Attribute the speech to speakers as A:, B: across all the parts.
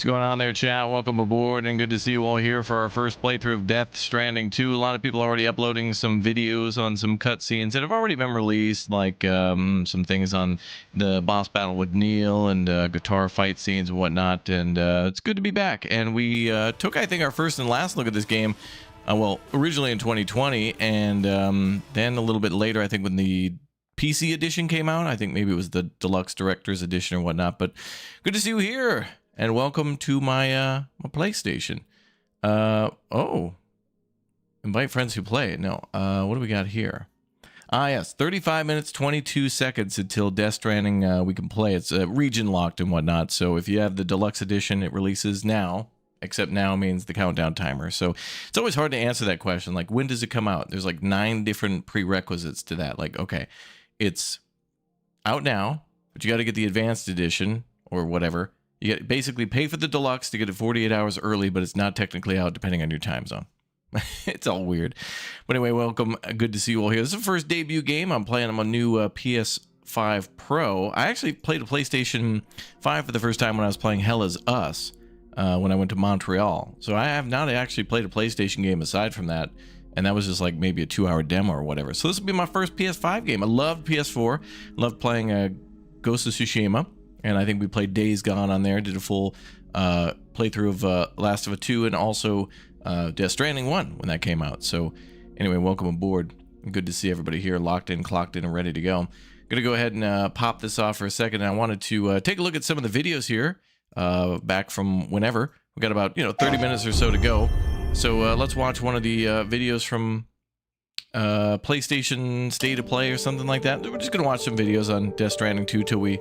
A: What's going on there, chat? Welcome aboard, and good to see you all here for our first playthrough of Death Stranding 2. A lot of people are already uploading some videos on some cutscenes that have already been released, like some things on the boss battle with Neil and guitar fight scenes and whatnot. And it's good to be back. And we took, I think, our first and last look at this game, well, originally in 2020, and then a little bit later, I think, when the PC edition came out. I think maybe it was the Deluxe Director's Edition or whatnot. But good to see you here. And welcome to my my PlayStation. Oh, invite friends who play. No, what do we got here? Yes, 35 minutes, 22 seconds until Death Stranding we can play. It's region locked and whatnot. So if you have the Deluxe Edition, it releases now. Except now means the countdown timer. So it's always hard to answer that question. Like, when does it come out? There's like 9 different prerequisites to that. Like, okay, it's out now, but you got to get the Advanced Edition or whatever. You get basically pay for the Deluxe to get it 48 hours early, but it's not technically out depending on your time zone. It's all weird. But anyway, welcome. Good to see you all here. This is the first debut game. I'm playing on my new PS5 Pro. I actually played a PlayStation 5 for the first time when I was playing Hell Is Us when I went to Montreal. So I have not actually played a PlayStation game aside from that. And that was just like maybe a 2-hour demo or whatever. So this will be my first PS5 game. I loved PS4. Loved playing Ghost of Tsushima. And I think we played Days Gone on there, did a full playthrough of Last of Us 2 and also Death Stranding 1 when that came out. So anyway, welcome aboard. Good to see everybody here locked in, clocked in, and ready to go. I'm going to go ahead and pop this off for a second. I wanted to take a look at some of the videos here back from whenever. We've got about 30 minutes or so to go. So let's watch one of the videos from PlayStation State of Play or something like that. We're just going to watch some videos on Death Stranding 2 till we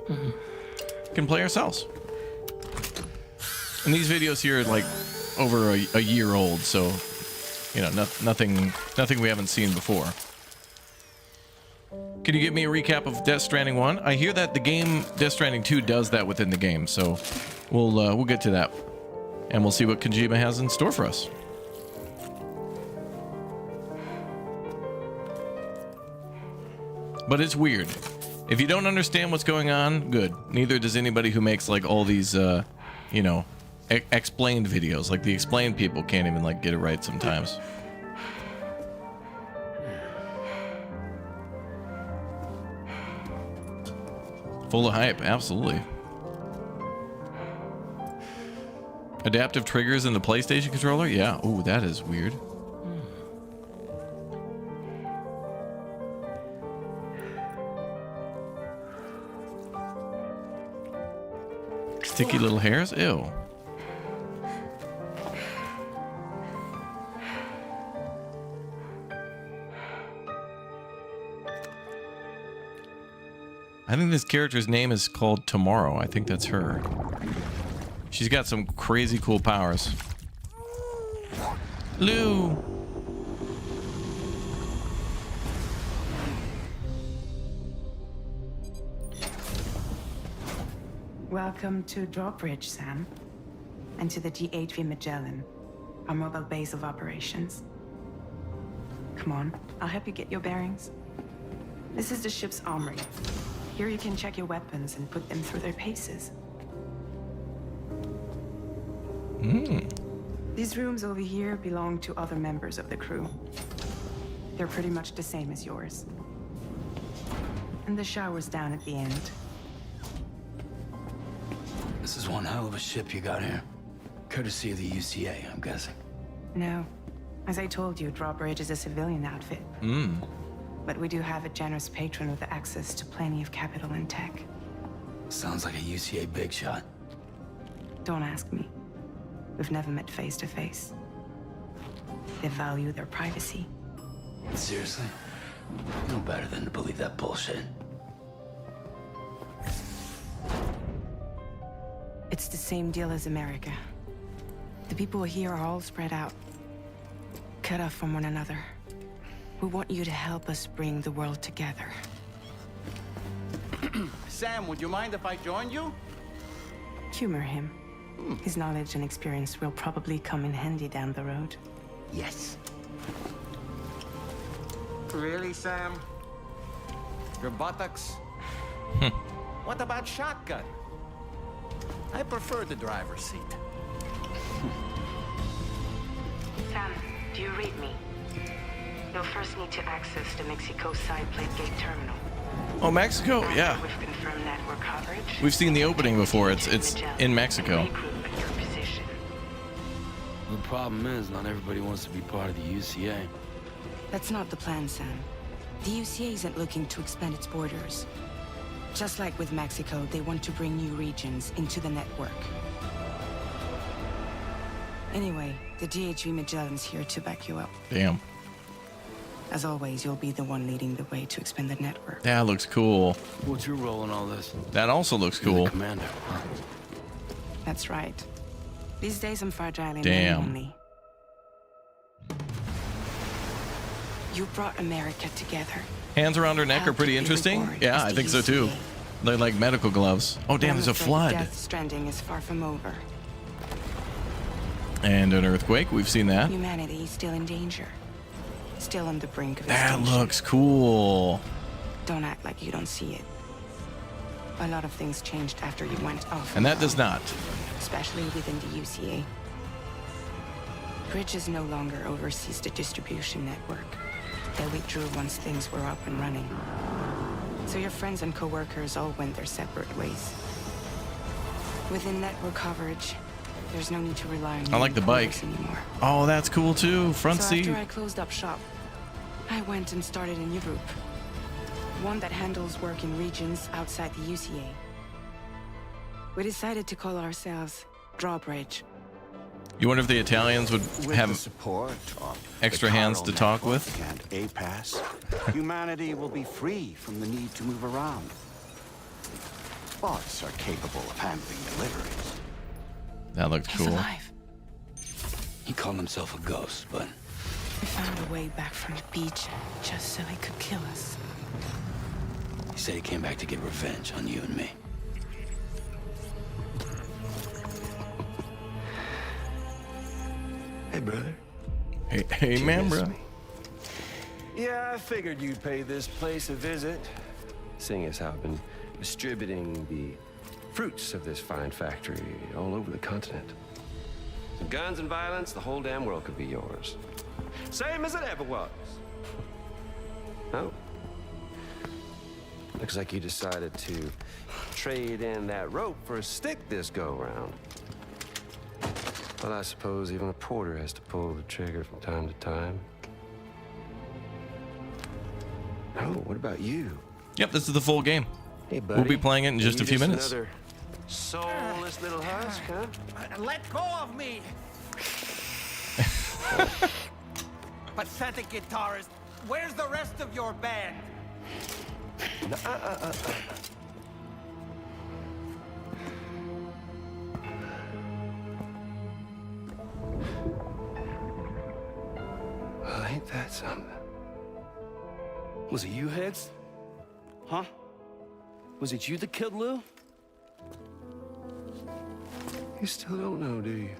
A: can play ourselves. And these videos here are like over a year old, so nothing we haven't seen before. Can you give me a recap of Death Stranding 1? I hear that the game Death Stranding 2 does that within the game, so we'll get to that, and we'll see what Kojima has in store for us. But it's weird. If you don't understand what's going on, good. Neither does anybody who makes like all these, explained videos. Like the explained people can't even like get it right sometimes. Full of hype, absolutely. Adaptive triggers in the PlayStation controller? Yeah. Ooh, that is weird. Sticky little hairs? Ew. I think this character's name is called Tomorrow. I think that's her. She's got some crazy cool powers. Lou!
B: Welcome to Drawbridge, Sam. And to the GHV Magellan, our mobile base of operations. Come on, I'll help you get your bearings. This is the ship's armory. Here you can check your weapons and put them through their paces. These rooms over here belong to other members of the crew. They're pretty much the same as yours. And the shower's down at the end.
C: This is one hell of a ship you got here. Courtesy of the UCA, I'm guessing.
B: No. As I told you, Drawbridge is a civilian outfit. But we do have a generous patron with access to plenty of capital and tech.
C: Sounds like a UCA big shot.
B: Don't ask me. We've never met face to face. They value their privacy.
C: Seriously? No better than to believe that bullshit.
B: It's the same deal as America. The people here are all spread out, cut off from one another. We want you to help us bring the world together.
D: Sam, would you mind if I joined you?
B: Humor him. His knowledge and experience will probably come in handy down the road.
D: Yes. Really, Sam? Your buttocks? What about shotgun? I prefer the driver's seat.
B: Sam, do you read me? You'll first need to access the Mexico side plate gate terminal.
A: Oh, Mexico? Yeah.
B: We've confirmed network coverage.
A: We've seen the opening before. It's in Mexico.
B: Regroup at your position.
C: The problem is, not everybody wants to be part of the UCA.
B: That's not the plan, Sam. The UCA isn't looking to expand its borders. Just like with Mexico, they want to bring new regions into the network. Anyway, the GHV Magellan's here to back you up.
A: Damn.
B: As always, you'll be the one leading the way to expand the network.
A: That looks cool.
C: What's your role in all this?
A: That also looks
C: You're
A: cool.
C: the commander, huh?
B: That's right. These days I'm fragile in
A: Damn.
B: name only. You brought America together.
A: Hands around her neck are pretty interesting. Yeah, I think so too. They're like medical gloves. Oh, damn, there's a flood.
B: Stranding is far from over.
A: And an earthquake. We've seen that.
B: Humanity is still in danger. Still on the brink of
A: That
B: extinction.
A: looks cool.
B: Don't act like you don't see it. A lot of things changed after you went off.
A: And that does not.
B: Especially within the UCA. Bridges no longer oversees the distribution network. They withdrew once things were up and running. So your friends and co-workers all went their separate ways. Within network coverage, there's no need to rely on
A: I like the bike.
B: anymore.
A: Oh, that's cool too. Front
B: So
A: seat.
B: after I closed up shop, I went and started a new group. One that handles work in regions outside the UCA. We decided to call ourselves Drawbridge.
A: You wonder if the Italians would
E: With the
A: have
E: support of
A: extra
E: the
A: hands
E: chiral
A: to talk with?
E: network and APAS, humanity will be free from the need to move around. Bots are capable of handling deliveries.
A: That looks
B: He's
A: cool.
B: alive.
C: He called himself a ghost, but
B: We found a way back from the beach just so he could kill us.
C: he said he came back to get revenge on you and me.
F: Hey, brother.
A: Hey, man, bro.
F: Yeah, I figured you'd pay this place a visit, seeing as how I've been distributing the fruits of this fine factory all over the continent. Some guns and violence, the whole damn world could be yours. Same as it ever was. Oh. Looks like you decided to trade in that rope for a stick this go-round. Well, I suppose even a porter has to pull the trigger from time to time. Oh, what about you?
A: Yep, this is the full game.
F: Hey, buddy.
A: We'll be playing it in just a few minutes.
F: Another soulless little husk, huh?
D: Let go of me! Pathetic guitarist. Where's the rest of your band?
F: Ain't that something? Was it you, Higgs? Huh? Was it you that killed Lou? You still don't know, do you?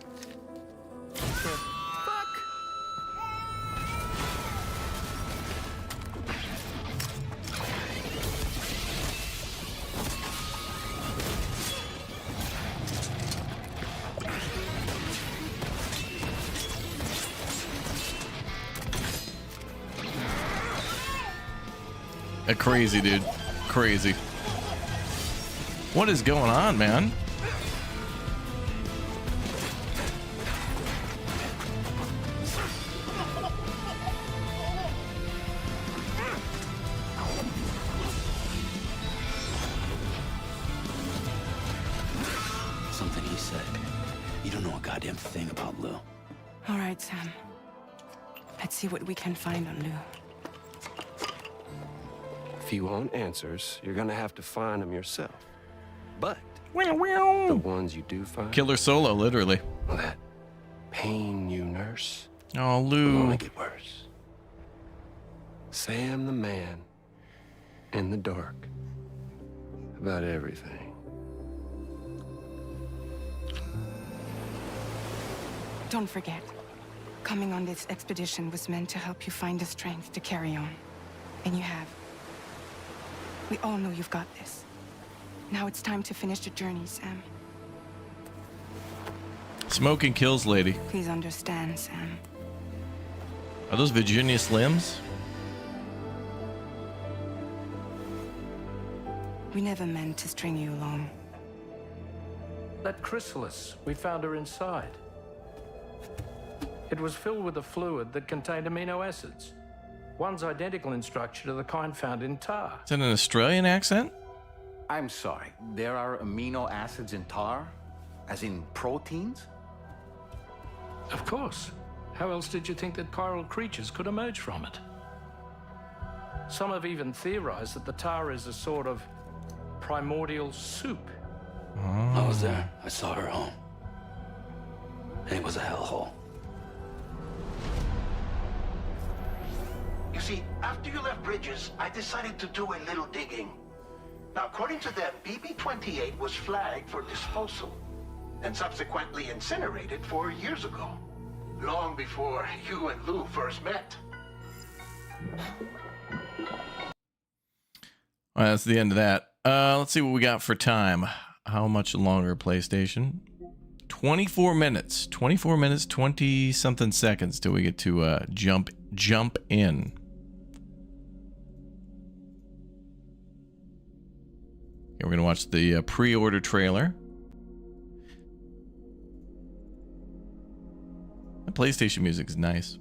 A: Crazy, dude. Crazy. What is going on, man?
C: Something he said. You don't know a goddamn thing about Lou.
B: All right, Sam. Let's see what we can find on Lou.
F: If you want answers, you're gonna have to find them yourself. But the ones you do find,
A: Killer Solo, literally.
F: well, that pain you nurse
A: Oh,
F: will
A: Lou.
F: only get worse. Sam the man in the dark about everything.
B: Don't forget, coming on this expedition was meant to help you find the strength to carry on. And you have. We all know you've got this. Now it's time to finish the journey, Sam.
A: Smoking kills, lady.
B: Please understand, Sam.
A: Are those Virginia Slims?
B: We never meant to string you along.
G: That chrysalis, we found her inside. It was filled with a fluid that contained amino acids. One's identical in structure to the kind found in tar.
A: Is that an Australian accent?
D: I'm sorry, there are amino acids in tar? As in proteins?
G: Of course. How else did you think that chiral creatures could emerge from it? Some have even theorized that the tar is a sort of primordial soup.
C: I was there. I saw her home. And it was a hellhole.
H: You see, after you left Bridges, I decided to do a little digging. Now, according to them, BB-28 was flagged for disposal and subsequently incinerated 4 years ago, long before you and Lou first met.
A: Well, that's the end of that. Let's see what we got for time. How much longer, PlayStation? 24 minutes. 24 minutes, 20-something seconds till we get to jump in. Okay, we're going to watch the pre-order trailer. The PlayStation music is nice.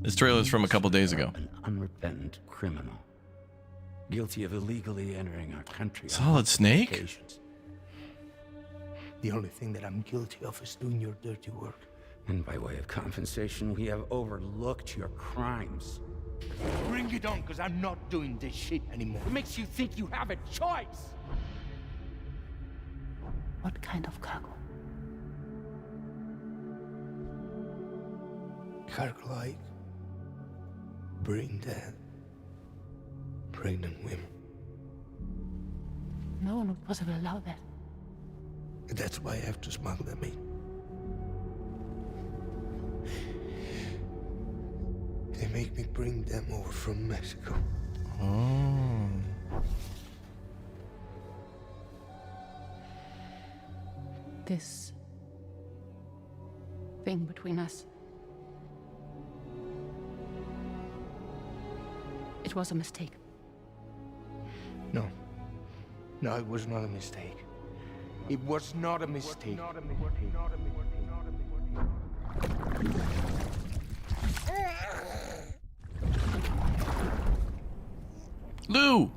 A: This trailer is from a couple days ago.
C: An unrepentant criminal. Guilty of illegally entering our country. on
A: Solid Snake?
C: occasions.
I: The only thing that I'm guilty of is doing your dirty work.
C: And by way of compensation, we have overlooked your crimes.
I: Bring it on, because I'm not doing this shit anymore. What makes you think you have a choice?
J: What kind of cargo?
I: Cargo like brain dead, pregnant women.
J: No one would possibly allow that.
I: That's why I have to smuggle them in. They make me bring them over from Mexico.
A: Oh.
J: This thing between us. It was a mistake.
I: No. No, it was not a mistake. It was not a mistake.
A: Lou!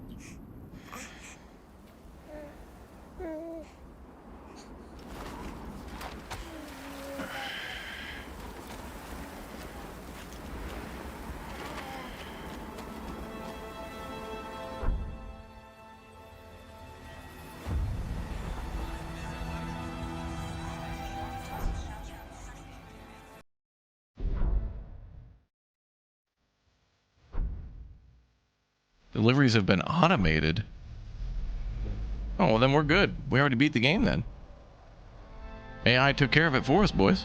A: Deliveries have been automated. Oh, well then we're good. We already beat the game then. AI took care of it for us, boys.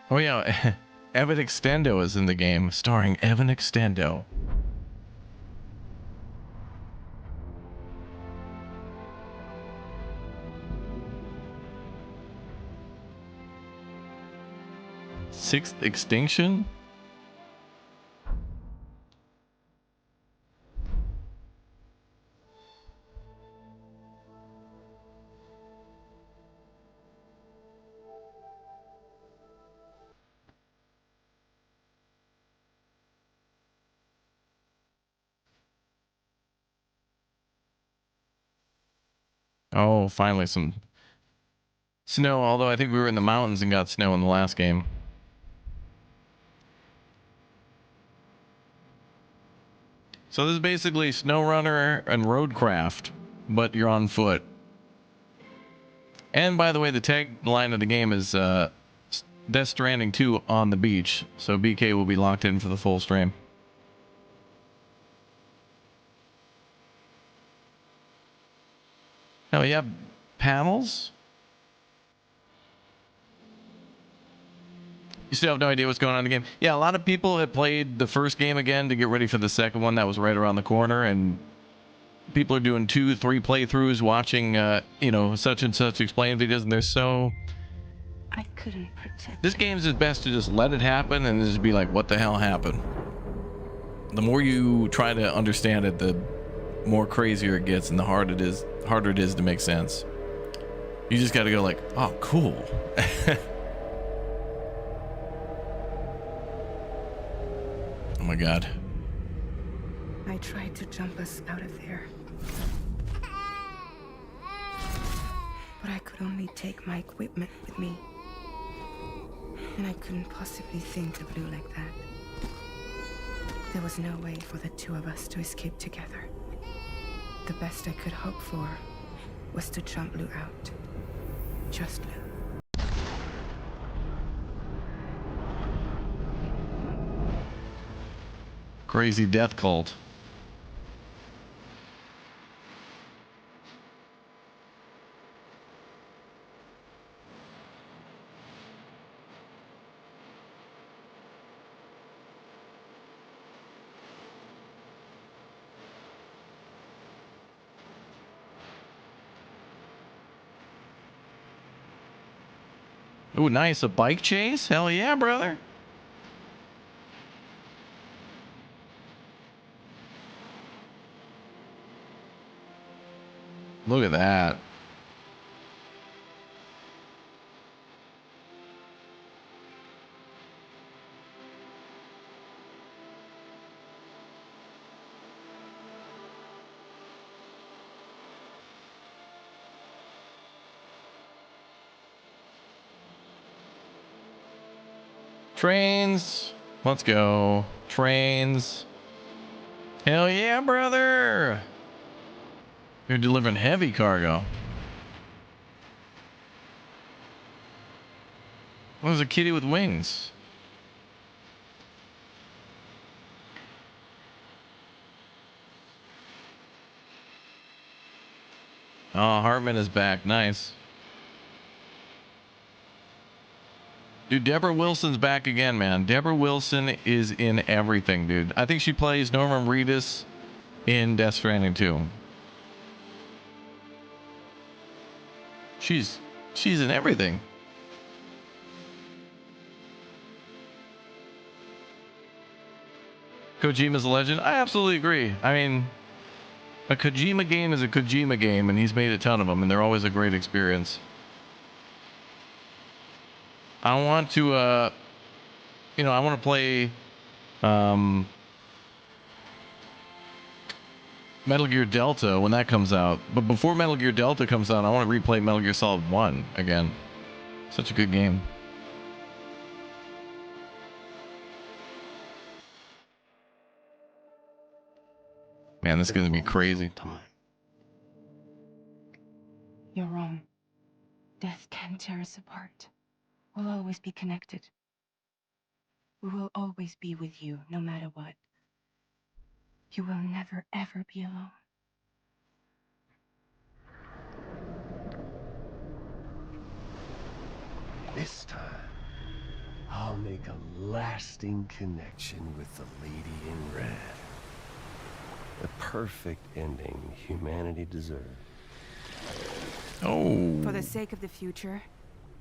A: Oh yeah, Evan Extendo is in the game, starring Evan Extendo. Sixth Extinction? Oh, finally some snow, although I think we were in the mountains and got snow in the last game. So this is basically SnowRunner and Roadcraft, but you're on foot. And by the way, the tagline of the game is Death Stranding 2 on the beach, so BK will be locked in for the full stream. Oh, you have panels? You still have no idea what's going on in the game? Yeah, a lot of people have played the first game again to get ready for the second one that was right around the corner, and people are doing 2-3 playthroughs watching, you know, such and such explain videos, and they're so...
J: I couldn't protect
A: This game's is best to just let it happen and just be like, what the hell happened? The more you try to understand it, the more crazier it gets and the harder it is to make sense. You just gotta go like, oh, cool. Oh my god.
B: I tried to jump us out of there. But I could only take my equipment with me. And I couldn't possibly think of Lou like that. There was no way for the two of us to escape together. The best I could hope for was to jump Lou out. Just Lou.
A: Crazy death cult. Ooh, nice. A bike chase? Hell yeah, brother. Look at that. Trains. Let's go. Trains. Hell yeah, brother. You're delivering heavy cargo. What was a kitty with wings? Oh, Hartman is back. Nice. Dude, Deborah Wilson's back again, man. Deborah Wilson is in everything, dude. I think she plays Norman Reedus in Death Stranding 2. She's in everything. Kojima's a legend. I absolutely agree. I mean, a Kojima game is a Kojima game, and he's made a ton of them, and they're always a great experience. I want to, you know, I want to play Metal Gear Delta when that comes out. But before Metal Gear Delta comes out, I want to replay Metal Gear Solid 1 again. Such a good game. Man, this is going to be crazy.
J: You're wrong. Death can tear us apart. We'll always be connected. We will always be with you, no matter what. You will never, ever be alone.
F: This time, I'll make a lasting connection with the lady in red. The perfect ending humanity deserves.
A: Oh.
B: For the sake of the future,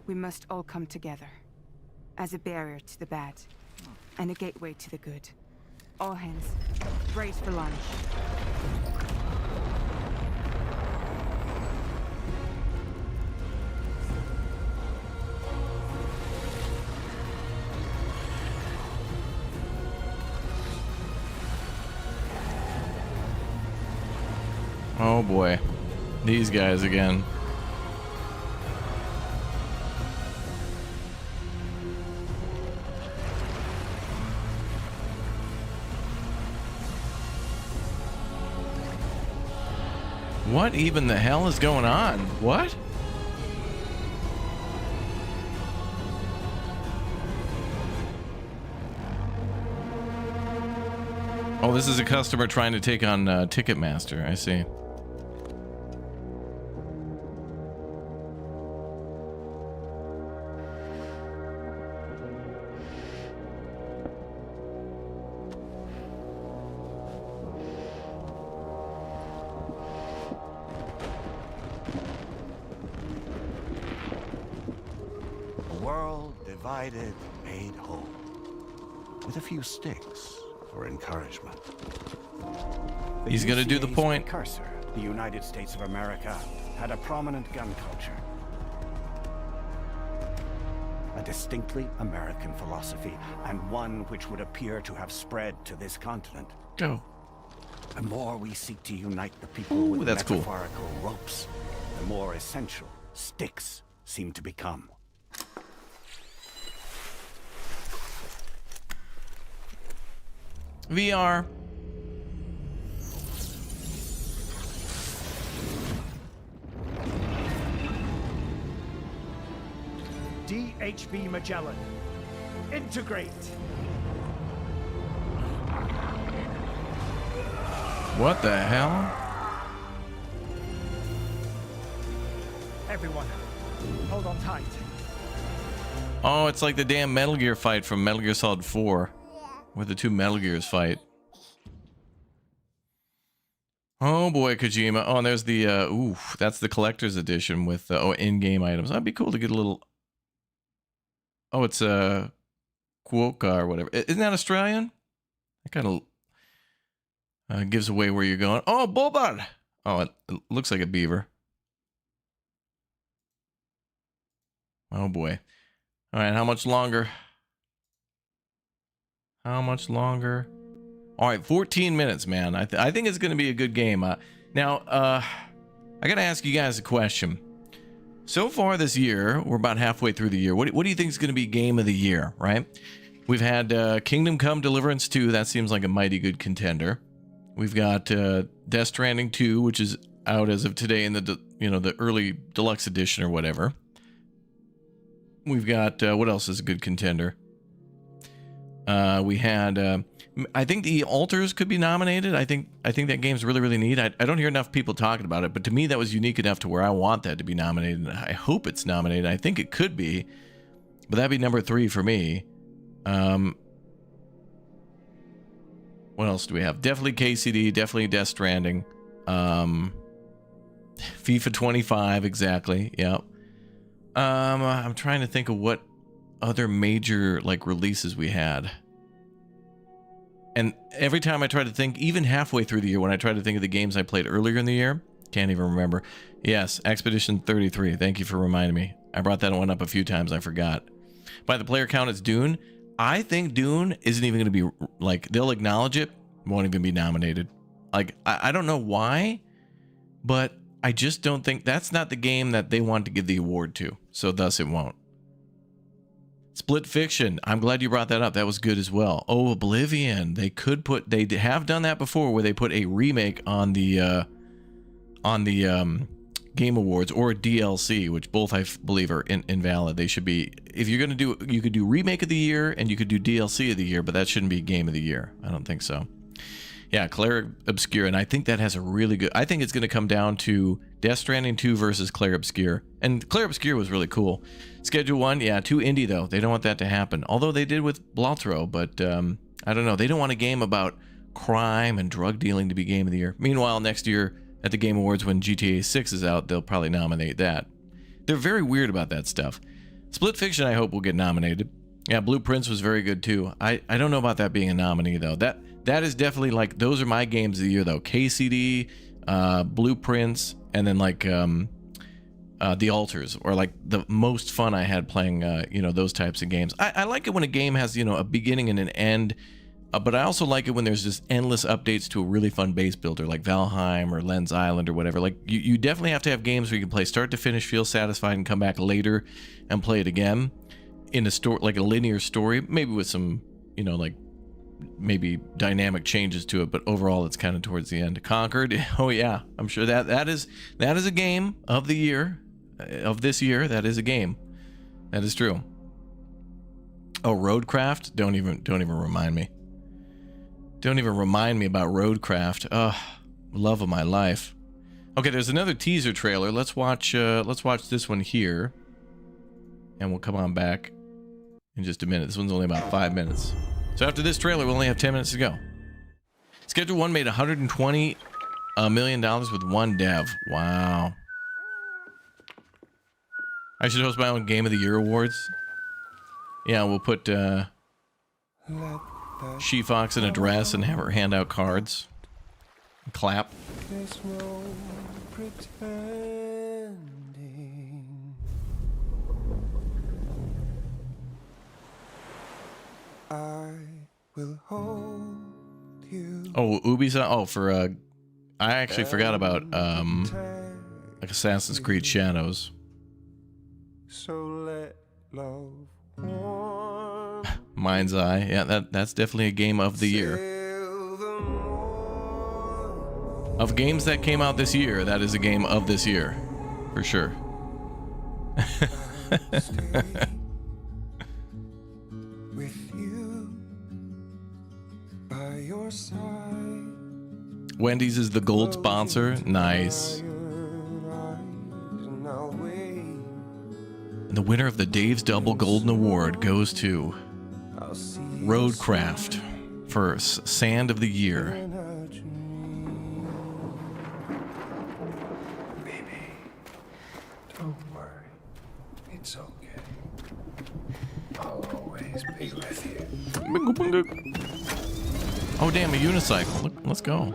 B: we must all come together. As a barrier to the bad, and a gateway to the good. All hands, brace for launch.
A: Oh boy. These guys again. What even the hell is going on? What? Oh, this is a customer trying to take on Ticketmaster. I see.
E: A world divided, made whole. With a few sticks for encouragement.
A: He's gonna do the point.
E: Precursor, the United States of America, had a prominent gun culture. A distinctly American philosophy, and one which would appear to have spread to this continent.
A: Go.
E: The more we seek to unite the people
A: Ooh,
E: with
A: that's cool.
E: metaphorical ropes, the more essential sticks seem to become.
A: VR.
K: DHB Magellan. Integrate.
A: What the hell?
K: Everyone, hold on tight.
A: Oh, it's like the damn Metal Gear fight from Metal Gear Solid 4. Where the two Metal Gears fight. Oh boy, Kojima. Oh, and there's the, ooh, that's the collector's edition with, in-game items. That'd be cool to get a little... Oh, it's, Quokka or whatever. Isn't that Australian? That kind of gives away where you're going. Oh, Bobar! Oh, it looks like a beaver. Oh boy. All right, how much longer? How much longer? All right, 14 minutes, man. I think it's going to be a good game. Now, I got to ask you guys a question. So far this year, we're about halfway through the year. What do you think is going to be game of the year, right? We've had Kingdom Come Deliverance 2. That seems like a mighty good contender. We've got Death Stranding 2, which is out as of today in the the early deluxe edition or whatever. We've got what else is a good contender? We had I think the Alters could be nominated. I think that game's really neat. I don't hear enough people talking about it, but to me that was unique enough to where I want that to be nominated. I hope it's nominated. I think it could be, but that'd be number 3 for me. What else do we have? Definitely KCD, definitely Death Stranding. FIFA 25, exactly. Yep. I'm trying to think of what other major releases we had. And every time I try to think, even halfway through the year, when I try to think of the games I played earlier in the year, can't even remember. Yes, Expedition 33. Thank you for reminding me. I brought that one up a few times. I forgot. By the player count, it's Dune. I think Dune isn't even going to be, they'll acknowledge it, won't even be nominated. I don't know why, but I just don't think that's not the game that they want to give the award to. So thus it won't. Split Fiction. I'm glad you brought that up. That was good as well. Oh, Oblivion. They have done that before where they put a remake on the Game Awards or DLC, which both I believe are invalid. They should be, if you're going to do, you could do Remake of the Year and you could do DLC of the Year, but that shouldn't be Game of the Year. I don't think so. Yeah, Clair Obscur, and I think that has a really good, I think it's going to come down to Death Stranding 2 versus Clair Obscur. And Clair Obscur was really cool. Schedule 1, yeah, too indie though. They don't want that to happen. Although they did with Blatro, but I don't know. They don't want a game about crime and drug dealing to be Game of the Year. Meanwhile, next year at the Game Awards when GTA 6 is out, they'll probably nominate that. They're very weird about that stuff. Split Fiction, I hope, will get nominated. Yeah, Blueprints was very good too. I don't know about that being a nominee though. That is definitely like, those are my games of the year though. KCD, Blueprints, and then like The Alters, or like the most fun I had playing you know, those types of games. I like it when a game has, you know, a beginning and an end, but I also like it when there's just endless updates to a really fun base builder like Valheim or Lens Island or whatever. Like you definitely have to have games where you can play start to finish, feel satisfied, and come back later and play it again in a story, like a linear story, maybe with some, you know, like maybe dynamic changes to it, but overall it's kind of towards the end. Conquered, oh yeah, I'm sure that is a game of the year, of this year. That is a game, that is true. Oh, Roadcraft, don't even remind me. Don't even remind me about Roadcraft. Ugh, love of my life. Okay, there's another teaser trailer. Let's watch this one here, and we'll come on back in just a minute. This one's only about 5 minutes. So after this trailer, we'll only have 10 minutes to go. Schedule 1 made $120 million with one dev. Wow. I should host my own Game of the Year awards. Yeah, we'll put She-Fox in a dress and have her hand out cards. And clap.
L: There's no pretending. I will hold you.
A: Oh, Ubisoft. Oh, for I actually forgot about like Assassin's Creed Shadows.
L: So let love warm.
A: Mind's Eye. Yeah, that's definitely a game of the year. Of games that came out this year, that is a game of this year, for sure.
L: With you by your side.
A: Wendy's is the gold sponsor. Nice. And the winner of the Dave's Double Golden Award goes to Roadcraft for Sand of the Year.
L: Baby, don't worry. It's okay. I'll always be with you.
A: Oh damn, a unicycle. Look, let's go.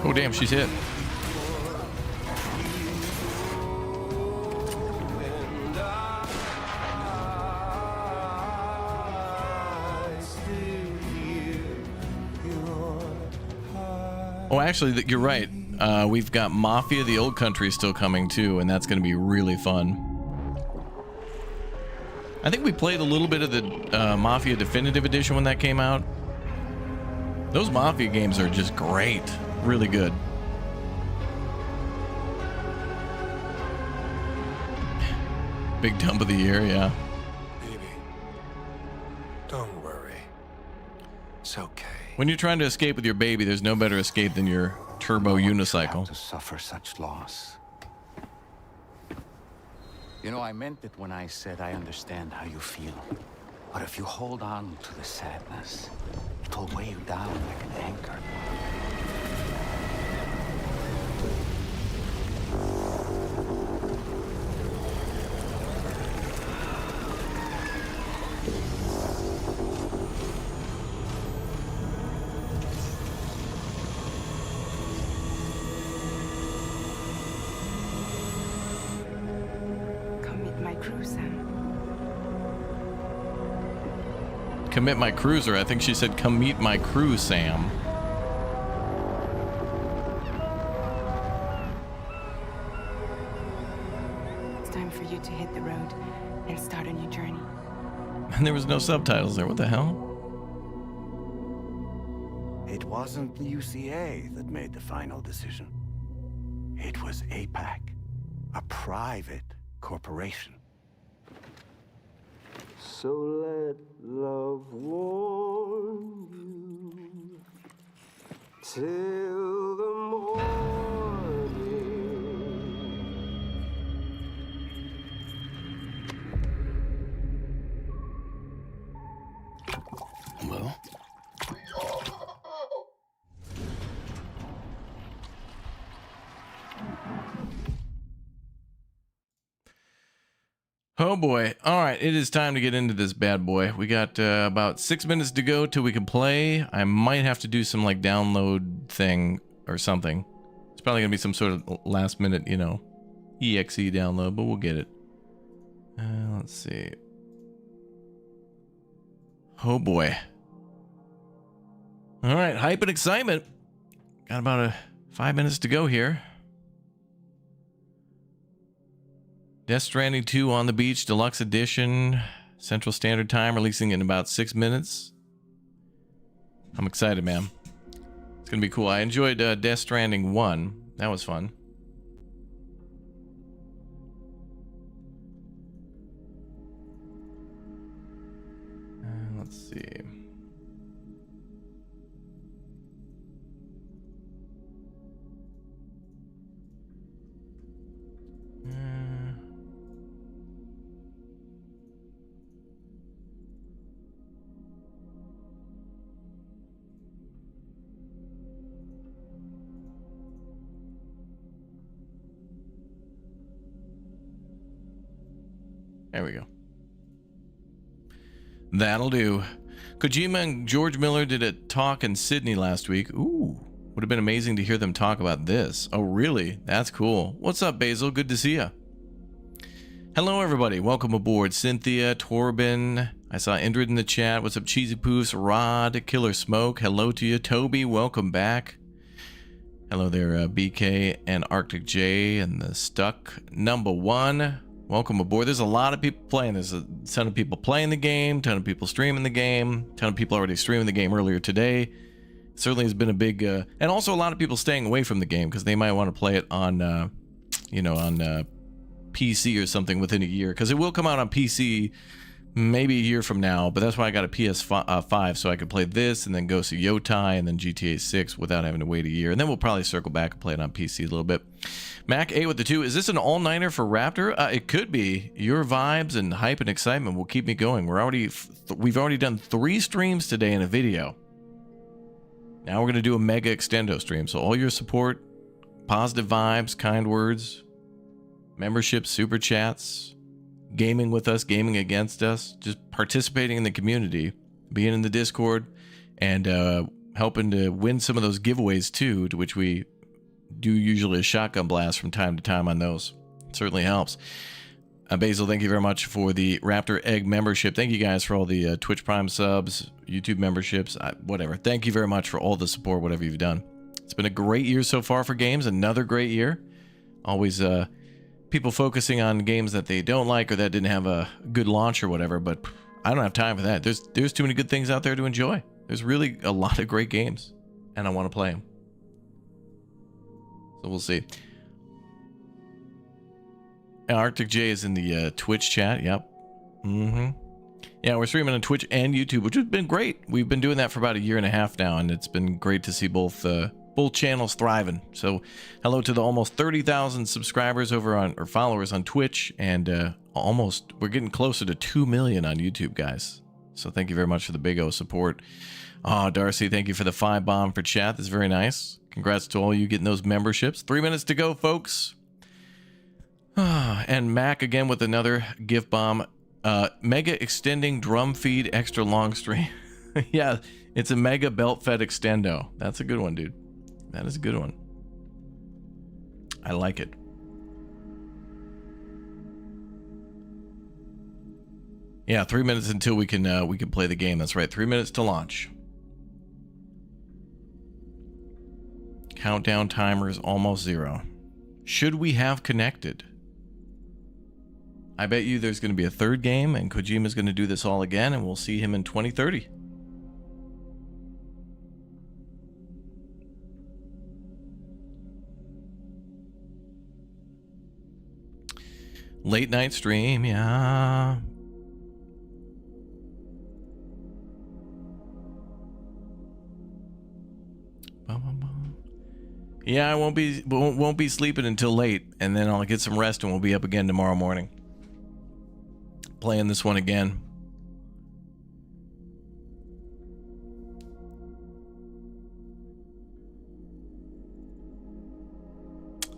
A: Oh damn, she's hit. Oh, actually, you're right. We've got Mafia: The Old Country still coming too, and that's going to be really fun. I think we played a little bit of the Mafia Definitive Edition when that came out. Those Mafia games are just great. Really good. Big dump of the year, yeah.
L: Baby, don't worry. It's okay.
A: When you're trying to escape with your baby, there's no better escape than your turbo unicycle.
D: To suffer such loss. You know, I meant it when I said I understand how you feel. But if you hold on to the sadness, it'll weigh you down like an anchor.
A: Commit my cruiser. I think she said, come meet my crew, Sam.
B: It's time for you to hit the road and start a new journey.
A: And there was no subtitles there. What the hell?
E: It wasn't the UCA that made the final decision. It was APAC, a private corporation.
F: So let love warm you till the morning.
C: Well?
A: Oh boy. All right, it is time to get into this bad boy. We got about 6 minutes to go till we can play. I might have to do some like download thing or something. It's probably gonna be some sort of last minute, you know, exe download, but we'll get it. Let's see. Oh boy. All right, hype and excitement. Got about 5 minutes to go here. Death Stranding 2 on the Beach Deluxe Edition, Central Standard Time, releasing in about 6 minutes. I'm excited, man. It's gonna be cool. I enjoyed Death Stranding 1. That was fun. Let's see. There we go. That'll do. Kojima and George Miller did a talk in Sydney last week. Ooh, would have been amazing to hear them talk about this. Oh, really? That's cool. What's up, Basil? Good to see ya. Hello, everybody. Welcome aboard. Cynthia, Torben. I saw Indrid in the chat. What's up, Cheesy Poofs? Rod, Killer Smoke. Hello to you. Toby, welcome back. Hello there, BK and Arctic J and the Stuck #1. Welcome aboard. There's a lot of people playing. There's a ton of people playing the game, ton of people streaming the game, ton of people already streaming the game earlier today. Certainly has been a big, and also a lot of people staying away from the game because they might want to play it on, you know, on PC or something within a year, because it will come out on PC maybe a year from now. But that's why I got a PS5 so I could play this and then go see Yotai and then GTA 6 without having to wait a year. And then we'll probably circle back and play it on PC a little bit. Mac A with the 2. Is this an all-nighter for Raptor? It could be. Your vibes and hype and excitement will keep me going. We've already done 3 streams today in a video. Now we're going to do a mega extendo stream. So all your support, positive vibes, kind words, memberships, super chats, gaming with us, gaming against us, just participating in the community, being in the Discord, and helping to win some of those giveaways too, to which we do usually a shotgun blast from time to time on those. It certainly helps. Basil, thank you very much for the Raptor Egg membership. Thank you guys for all the Twitch Prime subs, YouTube memberships, whatever. Thank you very much for all the support, whatever you've done. It's been a great year so far for games. Another great year. Always people focusing on games that they don't like or that didn't have a good launch or whatever, but I don't have time for that. There's too many good things out there to enjoy. There's really a lot of great games, and I want to play them. So we'll see. Arctic J is in the Twitch chat. Yep. Yeah, we're streaming on Twitch and YouTube, which has been great. We've been doing that for about a year and a half now, and it's been great to see both channels thriving. So hello to the almost 30,000 subscribers over on, or followers on Twitch, and we're getting closer to 2 million on YouTube, guys. So thank you very much for the big O support. Oh, Darcy, thank you for the 5 bomb for chat. That's very nice. Congrats to all you getting those memberships. 3 minutes to go, folks. And Mac again with another gift bomb. Mega extending drum feed extra long stream. Yeah, it's a mega belt fed extendo. That's a good one, dude. That is a good one. I like it. Yeah, 3 minutes until we can play the game. That's right. 3 minutes to launch. Countdown timer is almost 0. Should we have connected? I bet you there's going to be a 3rd game, and Kojima's going to do this all again, and we'll see him in 2030. Late night stream, yeah. Yeah, I won't be sleeping until late, and then I'll get some rest and we'll be up again tomorrow morning. Playing this one again.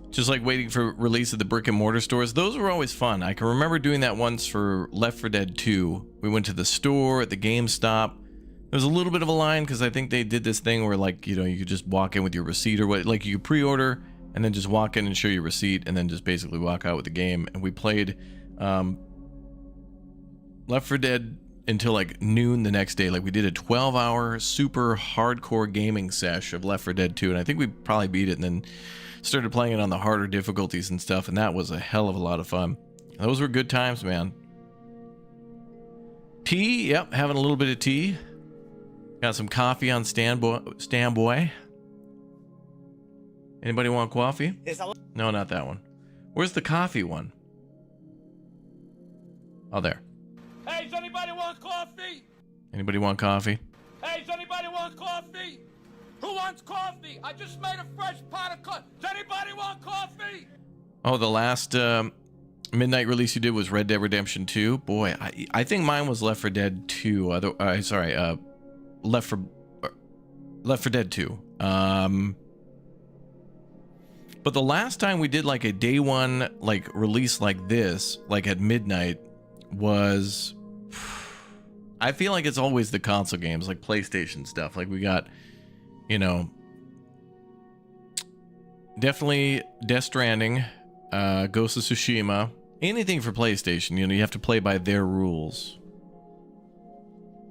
A: Just like waiting for release of the brick and mortar stores. Those were always fun. I can remember doing that once for Left 4 Dead 2. We went to the store at the GameStop. There was a little bit of a line because I think they did this thing where, like, you know, you could just walk in with your receipt or what, like you could pre-order and then just walk in and show your receipt and then just basically walk out with the game. And we played Left 4 Dead until like noon the next day. Like we did a 12-hour super hardcore gaming sesh of Left 4 Dead 2, and I think we probably beat it and then started playing it on the harder difficulties and stuff, and that was a hell of a lot of fun. Those were good times, man. Tea, yep, having a little bit of tea. Got some coffee on standby. Anybody want coffee? No, not that one. Where's the coffee one? Oh, there.
M: Hey, does anybody want coffee?
A: Anybody want coffee?
M: Hey, does anybody want coffee? Who wants coffee? I just made a fresh pot of coffee. Does anybody want coffee?
A: Oh, the last midnight release you did was Red Dead Redemption 2. Boy, I think mine was Left 4 Dead 2. Left 4 Dead 2. But the last time we did like a day one like release like this, like at midnight, was, I feel like it's always the console games, like PlayStation stuff. Like we got, you know, definitely Death Stranding, Ghost of Tsushima, anything for PlayStation. You know, you have to play by their rules.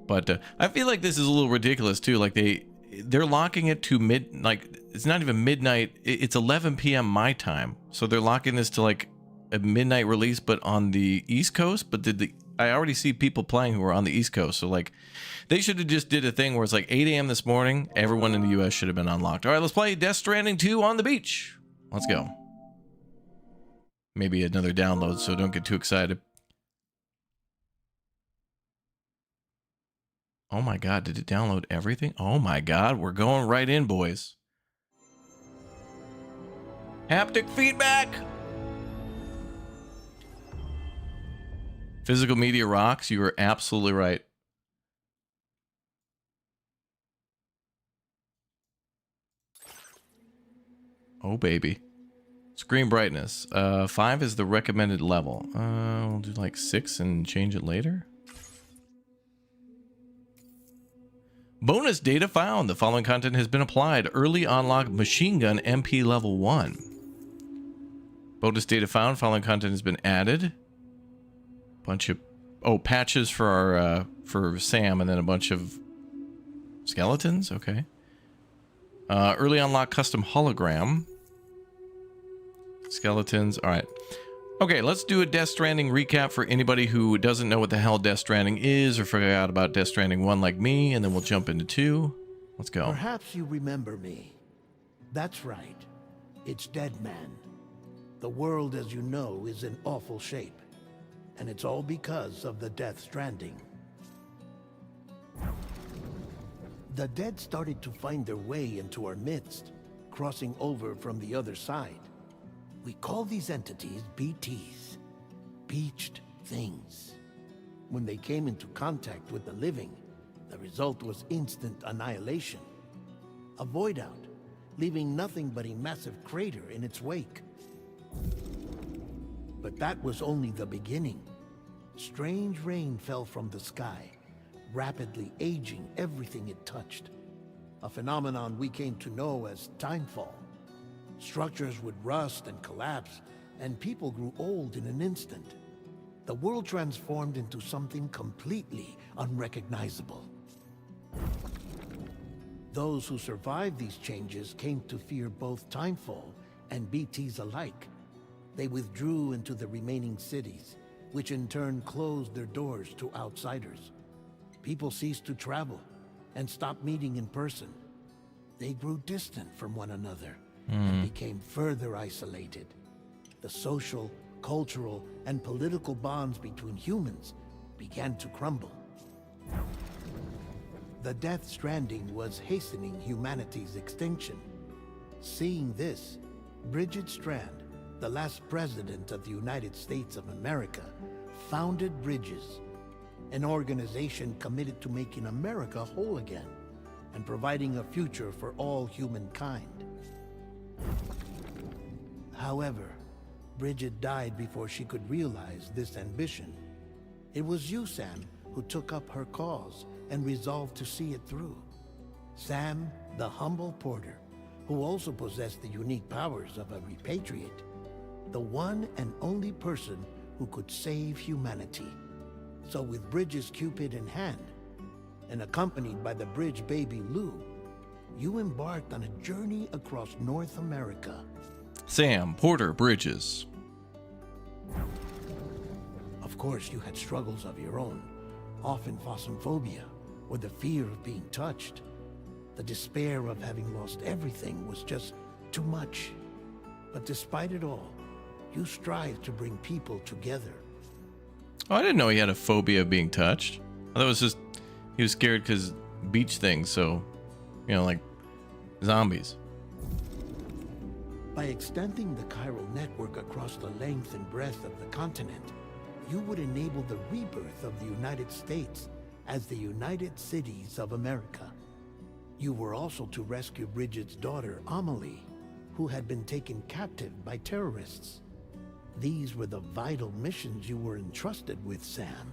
A: But I feel like this is a little ridiculous too. Like they're locking it to like it's not even midnight. It's 11 p.m. my time. So they're locking this to like a midnight release, but on the East Coast. But I already see people playing who are on the East Coast. So like they should have just did a thing where it's like 8 a.m. this morning. Everyone in the U.S. should have been unlocked. All right, let's play Death Stranding 2 on the beach. Let's go. Maybe another download, so don't get too excited. Oh my God, did it download everything? Oh my God, we're going right in, boys. Haptic feedback. Physical media rocks. You are absolutely right. Oh, baby. Screen brightness. 5 is the recommended level. We'll do like 6 and change it later. Bonus data found. The following content has been applied. Early unlock machine gun MP level 1. Bonus data found. Following content has been added. Bunch of patches for our for Sam, and then a bunch of skeletons. Okay. Early unlock custom hologram. Skeletons. All right. Okay, let's do a Death Stranding recap for anybody who doesn't know what the hell Death Stranding is or forgot about Death Stranding 1 like me, and then we'll jump into 2. Let's go.
E: Perhaps you remember me. That's right. It's Dead Man. The world, as you know, is in awful shape. And it's all because of the Death Stranding. The dead started to find their way into our midst, crossing over from the other side. We call these entities BTs, Beached Things. When they came into contact with the living, the result was instant annihilation. A void out, leaving nothing but a massive crater in its wake. But that was only the beginning. Strange rain fell from the sky, rapidly aging everything it touched. A phenomenon we came to know as timefall. Structures would rust and collapse, and people grew old in an instant. The world transformed into something completely unrecognizable. Those who survived these changes came to fear both timefall and BTs alike. They withdrew into the remaining cities, which in turn closed their doors to outsiders. People ceased to travel and stopped meeting in person. They grew distant from one another and became further isolated. The social, cultural, and political bonds between humans began to crumble. The Death Stranding was hastening humanity's extinction. Seeing this, Bridget Strand, the last president of the United States of America, founded Bridges, an organization committed to making America whole again and providing a future for all humankind. However, Bridget died before she could realize this ambition. It was you, Sam, who took up her cause and resolved to see it through. Sam, the humble porter, who also possessed the unique powers of a repatriate, the one and only person who could save humanity. So with Bridges' Cupid in hand, and accompanied by the bridge baby Lou, you embarked on a journey across North America.
A: Sam Porter Bridges.
E: Of course, you had struggles of your own, often phasmophobia, or the fear of being touched. The despair of having lost everything was just too much. But despite it all, you strive to bring people together.
A: Oh, I didn't know he had a phobia of being touched. I thought it was just he was scared because beach things, so, you know, like zombies.
E: By extending the chiral network across the length and breadth of the continent, you would enable the rebirth of the United States as the United Cities of America. You were also to rescue Bridget's daughter, Amelie, who had been taken captive by terrorists. These were the vital missions you were entrusted with, Sam.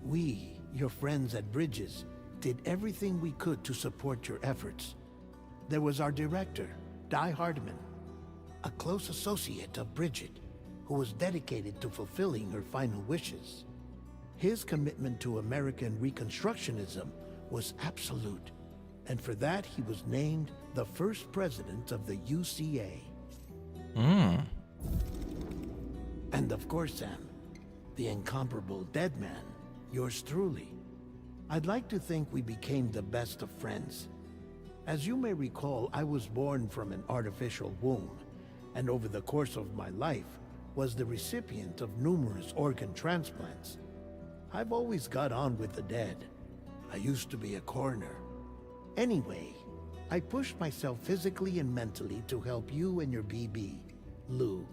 E: We, your friends at Bridges, did everything we could to support your efforts. There was our director, Di Hardman, a close associate of Bridget, who was dedicated to fulfilling her final wishes. His commitment to American Reconstructionism was absolute, and for that he was named the first president of the UCA. And of course, Sam, the incomparable dead man, yours truly. I'd like to think we became the best of friends. As you may recall, I was born from an artificial womb, and over the course of my life was the recipient of numerous organ transplants. I've always got on with the dead. I used to be a coroner. Anyway, I pushed myself physically and mentally to help you and your BB, Lou.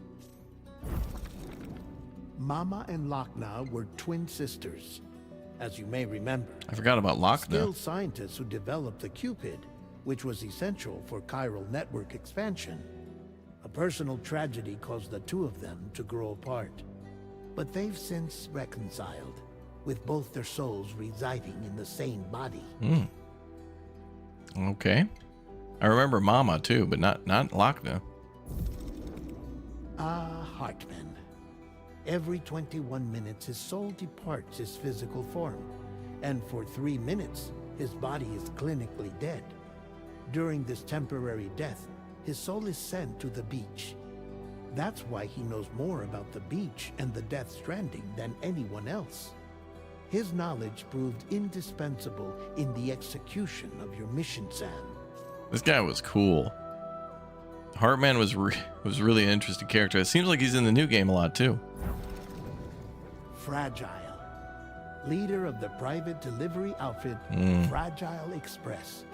E: Mama and Lochna were twin sisters, as you may remember.
A: I forgot about Lochna.
E: Skilled scientists who developed the Cupid, which was essential for chiral network expansion. A personal tragedy caused the two of them to grow apart. But they've since reconciled, with both their souls residing in the same body.
A: Okay. I remember Mama too, but not Lochna.
E: Hartman. Every 21 minutes his soul departs his physical form, and for 3 minutes his body is clinically dead. During this temporary death, his soul is sent to the beach. That's why he knows more about the beach and the Death Stranding than anyone else. His knowledge proved indispensable in the execution of your mission, Sam.
A: This guy was cool. Hartman was really an interesting character. It seems like he's in the new game a lot too.
E: Fragile. Leader of the private delivery outfit, Fragile Express.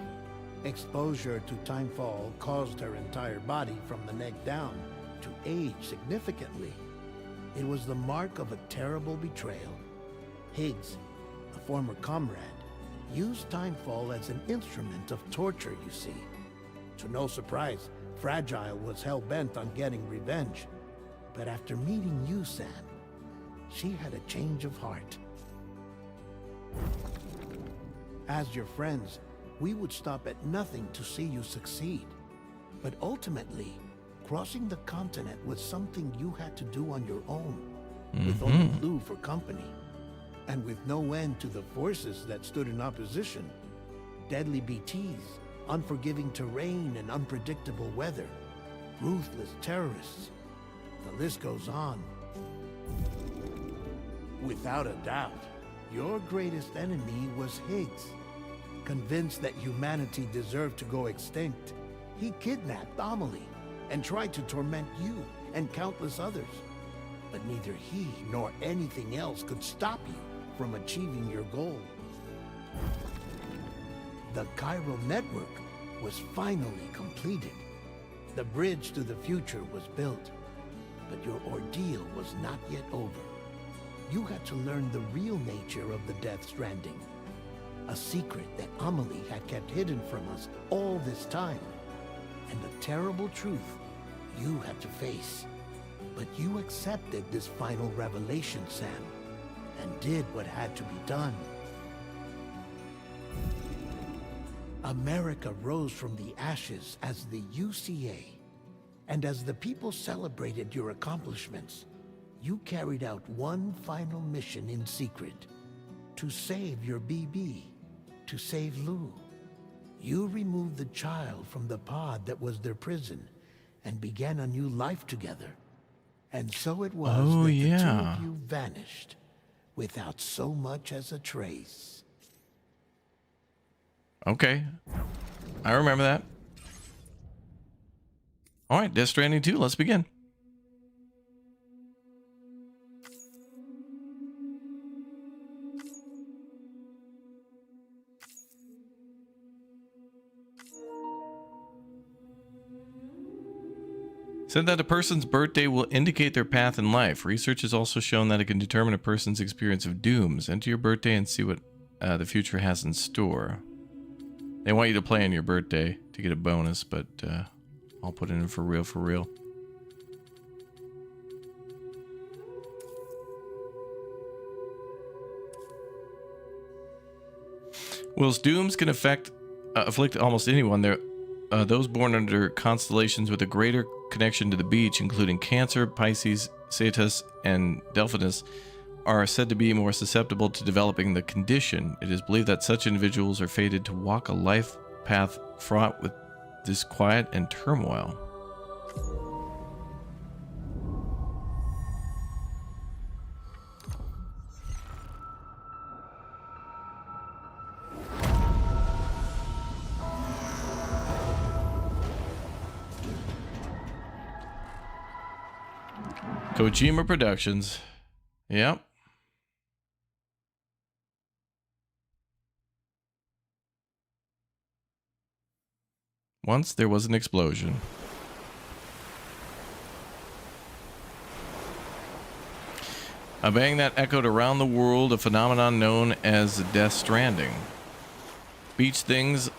E: Exposure to timefall caused her entire body from the neck down to age significantly. It was the mark of a terrible betrayal. Higgs, a former comrade, used timefall as an instrument of torture, you see. To no surprise, Fragile was hell-bent on getting revenge. But after meeting you, Sam, she had a change of heart. As your friends, we would stop at nothing to see you succeed. But ultimately, crossing the continent was something you had to do on your own, with only Lou for company. And with no end to the forces that stood in opposition. Deadly BTs, unforgiving terrain and unpredictable weather, ruthless terrorists. The list goes on. Without a doubt, your greatest enemy was Higgs. Convinced that humanity deserved to go extinct, he kidnapped Amelie, and tried to torment you and countless others. But neither he nor anything else could stop you from achieving your goal. The chiral network was finally completed. The bridge to the future was built, but your ordeal was not yet over. You had to learn the real nature of the Death Stranding, a secret that Amelie had kept hidden from us all this time, and a terrible truth you had to face. But you accepted this final revelation, Sam, and did what had to be done. America rose from the ashes as the UCA, and as the people celebrated your accomplishments, you carried out one final mission in secret: to save your BB, to save Lou. You removed the child from the pod that was their prison and began a new life together. And so it was that the two of you vanished without so much as a trace.
A: Okay. I remember that. All right, Death Stranding 2, let's begin. Said that a person's birthday will indicate their path in life. Research has also shown that it can determine a person's experience of dooms. Enter your birthday and see what the future has in store. They want you to play on your birthday to get a bonus, but I'll put it in for real, for real. Whilst dooms can afflict almost anyone, those born under constellations with a greater connection to the beach, including Cancer, Pisces, Cetus, and Delphinus, are said to be more susceptible to developing the condition. It is believed that such individuals are fated to walk a life path fraught with disquiet and turmoil. Kojima Productions. Yep. Once there was an explosion. A bang that echoed around the world, a phenomenon known as Death Stranding. Beach things,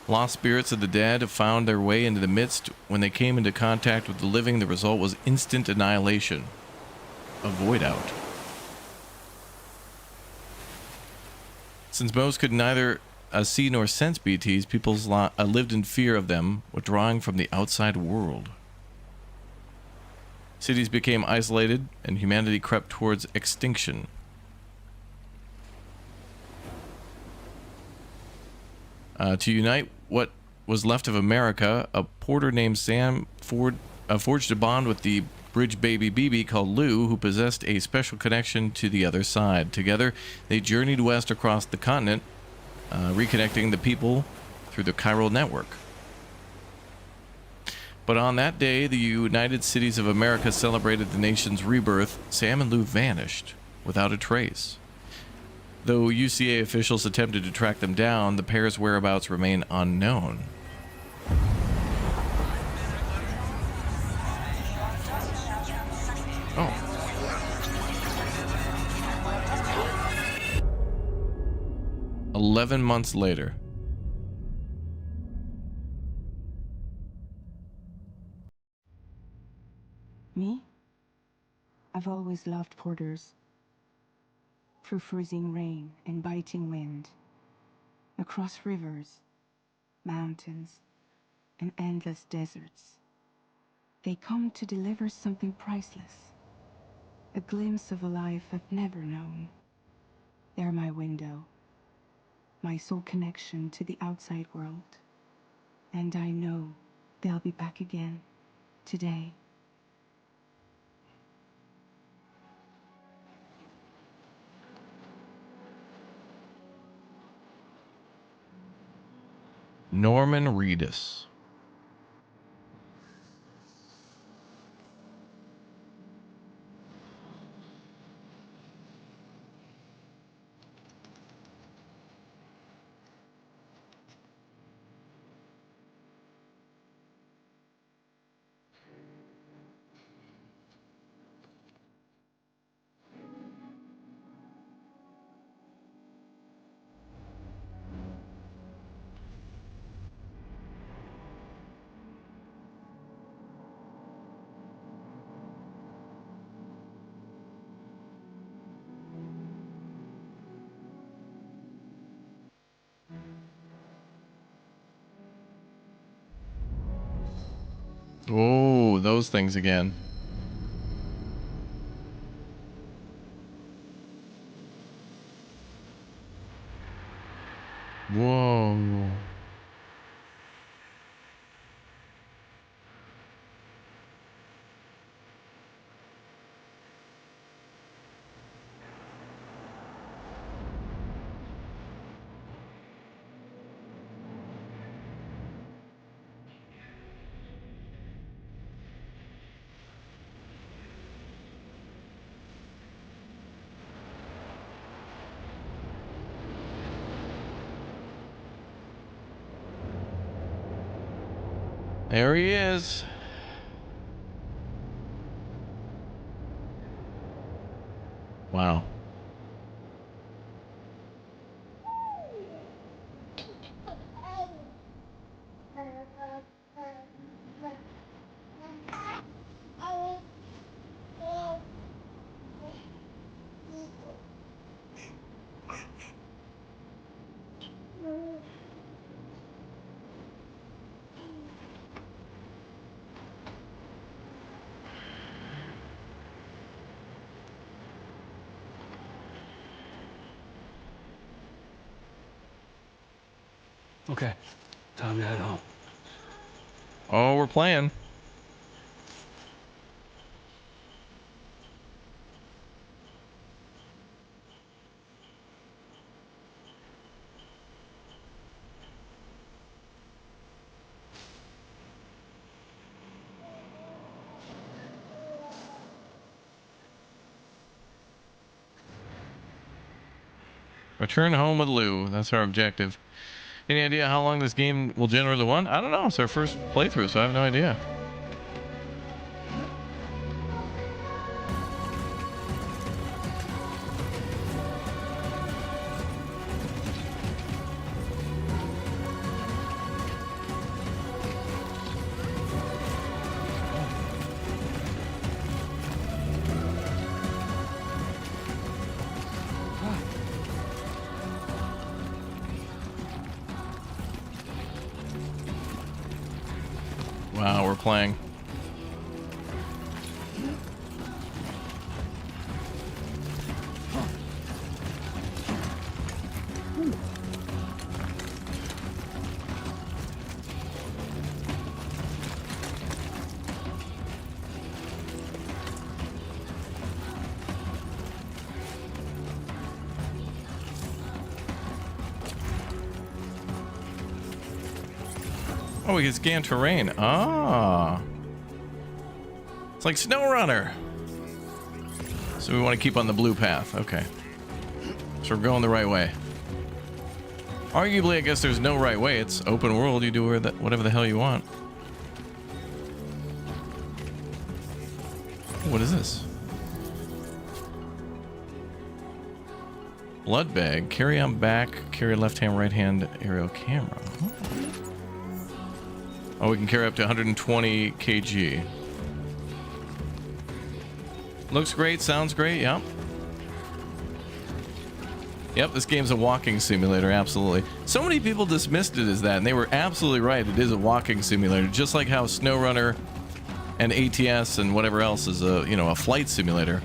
A: lost spirits of the dead, have found their way into the midst. When they came into contact with the living, the result was instant annihilation. A void out. Since most could neither see nor sense BTs, people lived in fear of them, withdrawing from the outside world. Cities became isolated, and humanity crept towards extinction. To unite what was left of America, a porter named Sam forged a bond with the bridge baby BB called Lou, who possessed a special connection to the other side. Together, they journeyed west across the continent, reconnecting the people through the chiral network. But on that day, the United Cities of America celebrated the nation's rebirth. Sam and Lou vanished without a trace. Though UCA officials attempted to track them down, the pair's whereabouts remain unknown. Oh. "11 months later."
J: Me? I've always loved porters. Through freezing rain and biting wind, across rivers, mountains, and endless deserts, they come to deliver something priceless, a glimpse of a life I've never known. They're my window, my sole connection to the outside world, and I know they'll be back again today.
A: Norman Reedus. Oh, those things again. Whoa. There he is. Wow.
C: Okay, time to head home.
A: Oh, we're playing. Return home with Lou. That's our objective. Any idea how long this game will generally run? I don't know. It's our first playthrough, so I have no idea. Wow, we're playing. Oh, we can scan terrain. Ah. It's like SnowRunner. So we want to keep on the blue path. Okay. So we're going the right way. Arguably, I guess there's no right way. It's open world. You do whatever the hell you want. What is this? Blood bag. Carry on back. Carry left hand, right hand aerial camera. Oh, we can carry up to 120 kg. Looks great, sounds great, yep. Yep, this game's a walking simulator, absolutely. So many people dismissed it as that, and they were absolutely right. It is a walking simulator, just like how SnowRunner and ATS and whatever else is a, you know, a flight simulator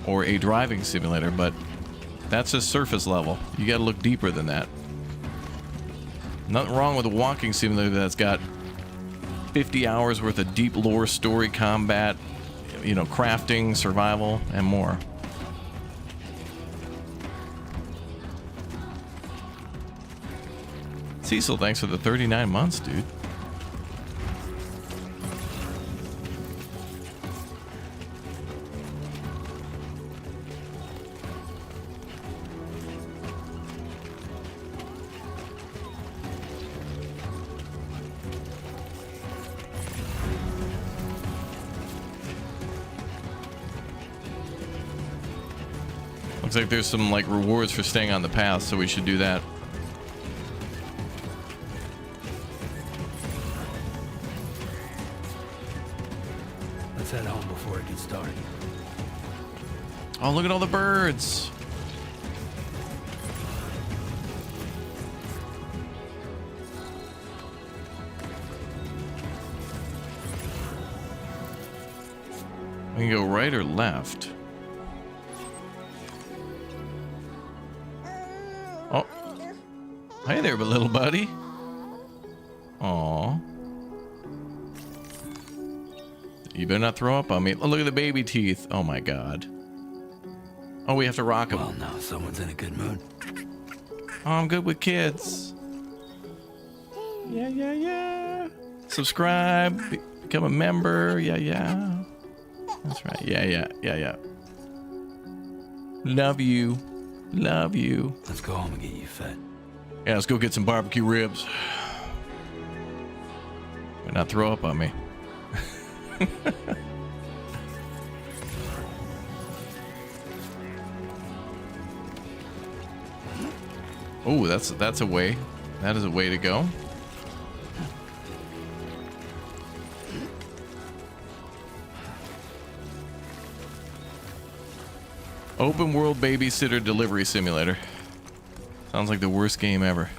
A: or a driving simulator, but that's just surface level. You gotta look deeper than that. Nothing wrong with a walking simulator that's got 50 hours worth of deep lore, story, combat, you know, crafting, survival, and more. Cecil, thanks for the 39 months, dude. Looks like there's some like rewards for staying on the path, so we should do that.
C: Let's head home before it gets dark.
A: Oh, look at all the birds. We can go right or left. Oh. Hey there, little buddy. Aw. You better not throw up on me. Oh, look at the baby teeth. Oh my god. Oh, we have to rock him.
C: Well, now someone's in a good mood.
A: Oh, I'm good with kids. Yeah, yeah, yeah. Subscribe. Become a member. Yeah, yeah. That's right. Yeah, yeah, yeah, yeah. Love you. Love you.
C: Let's go home and get you fed.
A: Yeah, let's go get some barbecue ribs. Better not throw up on me. Oh, that's a way. That is a way to go. Open world babysitter delivery simulator. Sounds like the worst game ever.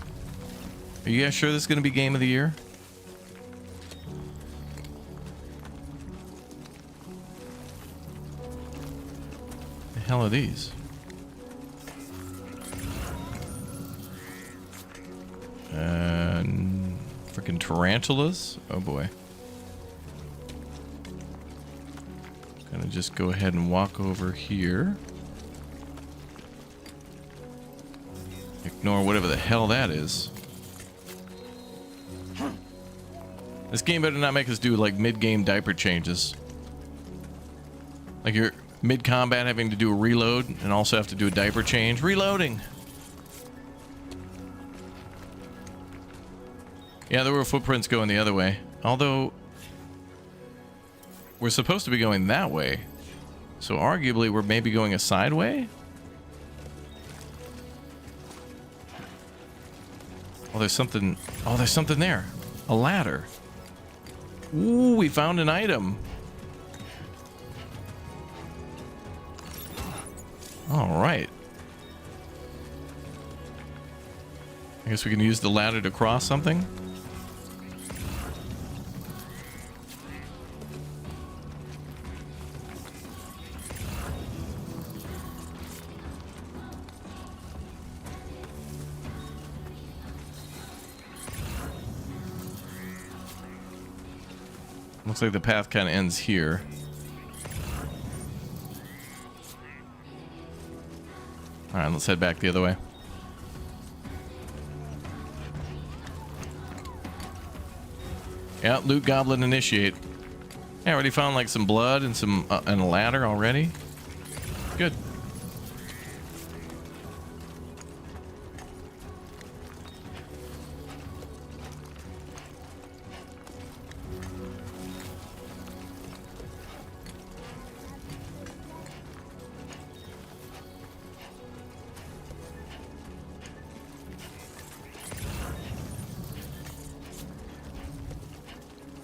A: Are you guys sure this is going to be game of the year? The hell are these? Freaking tarantulas? Oh boy. Gonna just go ahead and walk over here. Ignore whatever the hell that is. This game better not make us do like mid-game diaper changes. Like you're mid-combat having to do a reload and also have to do a diaper change. Reloading! Yeah, there were footprints going the other way. Although, we're supposed to be going that way. So arguably, we're maybe going a side way? Oh, there's something. Oh, there's something there. A ladder. Ooh, we found an item. All right. I guess we can use the ladder to cross something. Looks like the path kind of ends here. All right, let's head back the other way. Yeah, loot goblin initiate. Yeah, I already found like some blood and some and a ladder already. Good.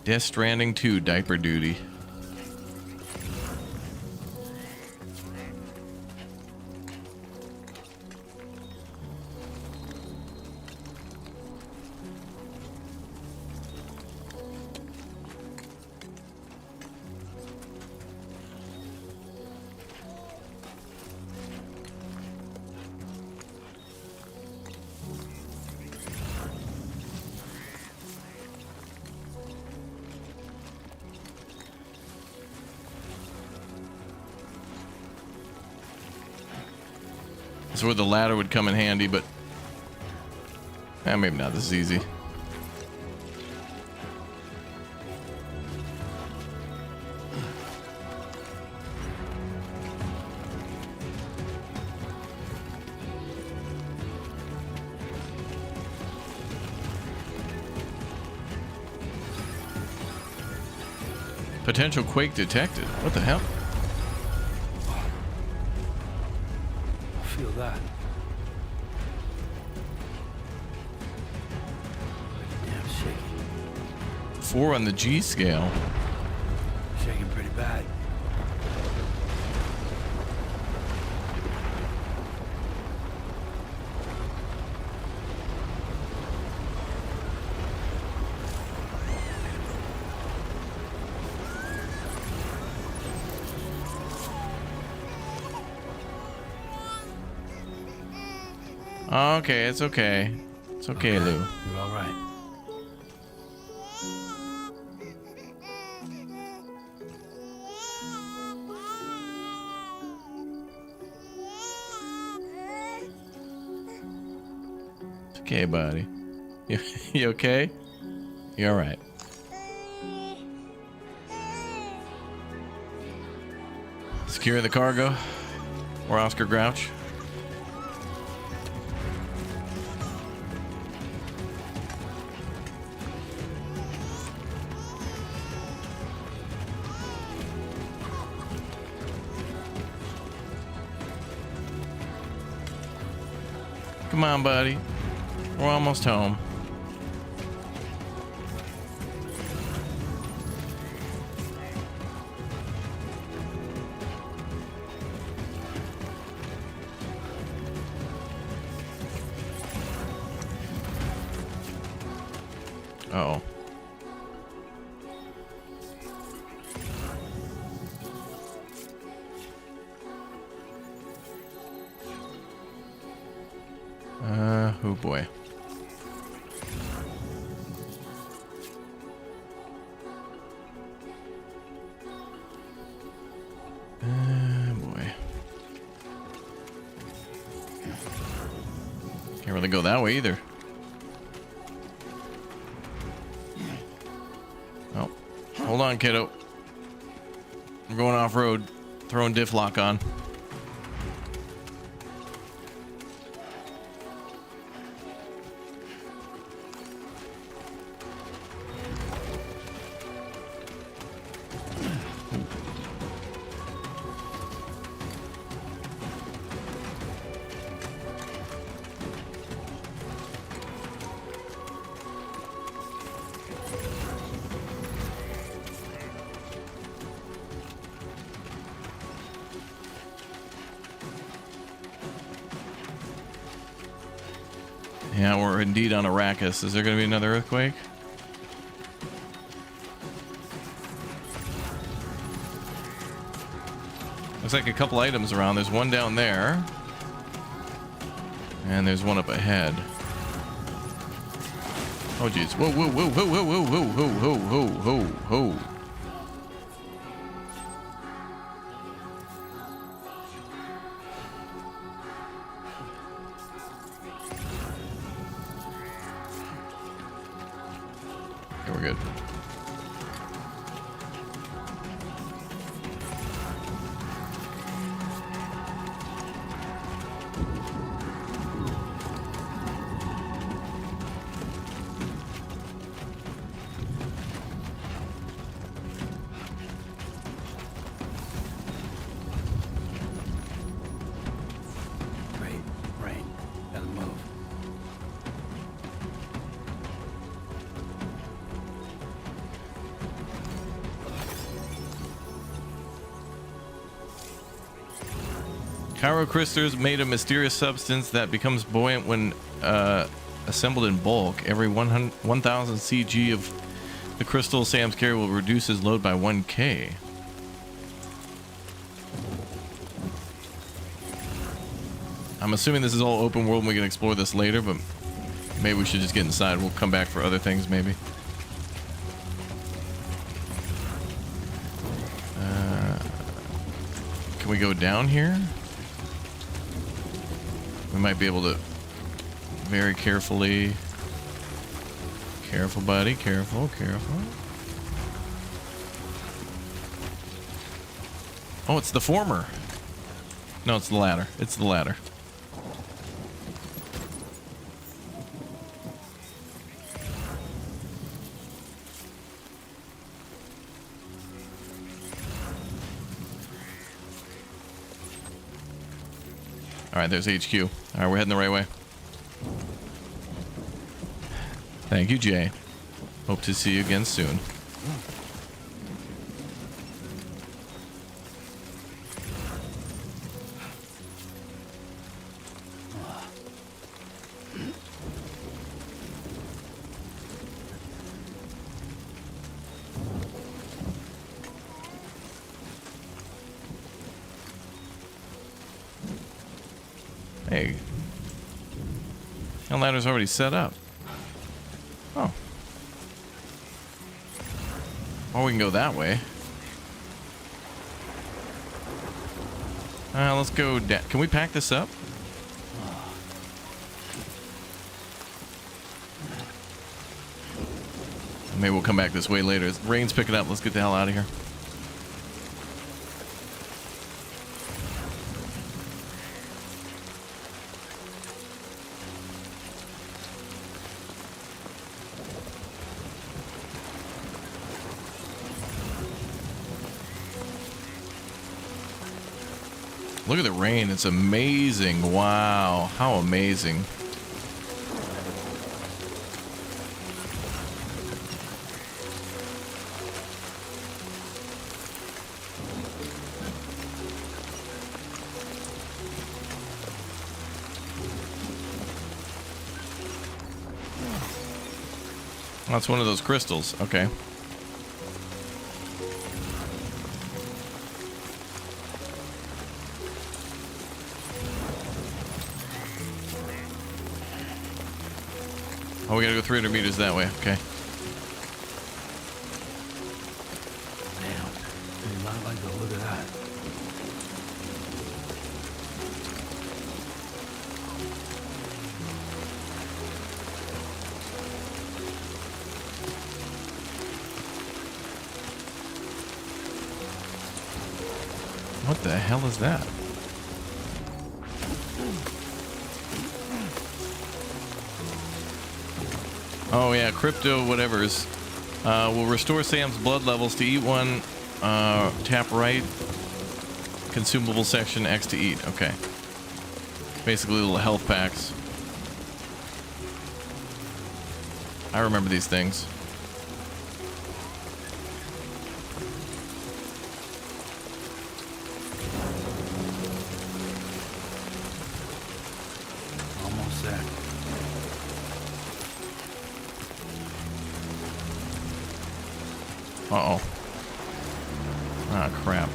A: Death Stranding 2 diaper duty. That's where the ladder would come in handy, but maybe not. This is easy. Potential quake detected. What the hell?
C: Feel that. Damn shaky.
A: 4 on the G scale.
C: Shaking pretty bad.
A: Okay, it's okay. It's okay, Lou.
C: You're all right.
A: It's okay, buddy. You okay? You all right? Secure the cargo. Or Oscar Grouch. Come on, buddy. We're almost home. Uh-oh. Oh boy. Boy. Can't really go that way either. Oh, hold on, kiddo. I'm going off road. Throwing diff lock on. Yeah, we're indeed on Arrakis. Is there going to be another earthquake? Looks like a couple items around. There's one down there. And there's one up ahead. Oh, jeez. Whoa, whoa, whoa, whoa, whoa, whoa, whoa, whoa, whoa, whoa, whoa. Okay, we're good.
C: Rain. Gotta move.
A: Crystals made a mysterious substance that becomes buoyant when assembled in bulk. Every 1,000 CG of the crystal Sam's carry will reduce his load by 1K. I'm assuming this is all open world and we can explore this later, but maybe we should just get inside. We'll come back for other things, maybe. Can we go down here? We might be able to very carefully. Careful, buddy. Careful, careful. Oh, it's the former. No, it's the latter. It's the latter. All right, there's HQ. All right, we're heading the right way. Thank you, Jay. Hope to see you again soon. Hey. The ladder's already set up. Oh. Or we can go that way. Let's go down. Can we pack this up? Maybe we'll come back this way later. Rain's picking up. Let's get the hell out of here. Look at the rain. It's amazing. Wow. How amazing. That's one of those crystals. Okay. Oh, we gotta go 300 meters that way. Okay.
C: Damn. Did not like the look of that.
A: What the hell is that? Oh yeah, crypto whatever's. Will restore Sam's blood levels to eat one. Tap right. Consumable section X to eat. Okay. Basically little health packs. I remember these things.
C: Almost there.
A: Uh-oh. Ah, crap.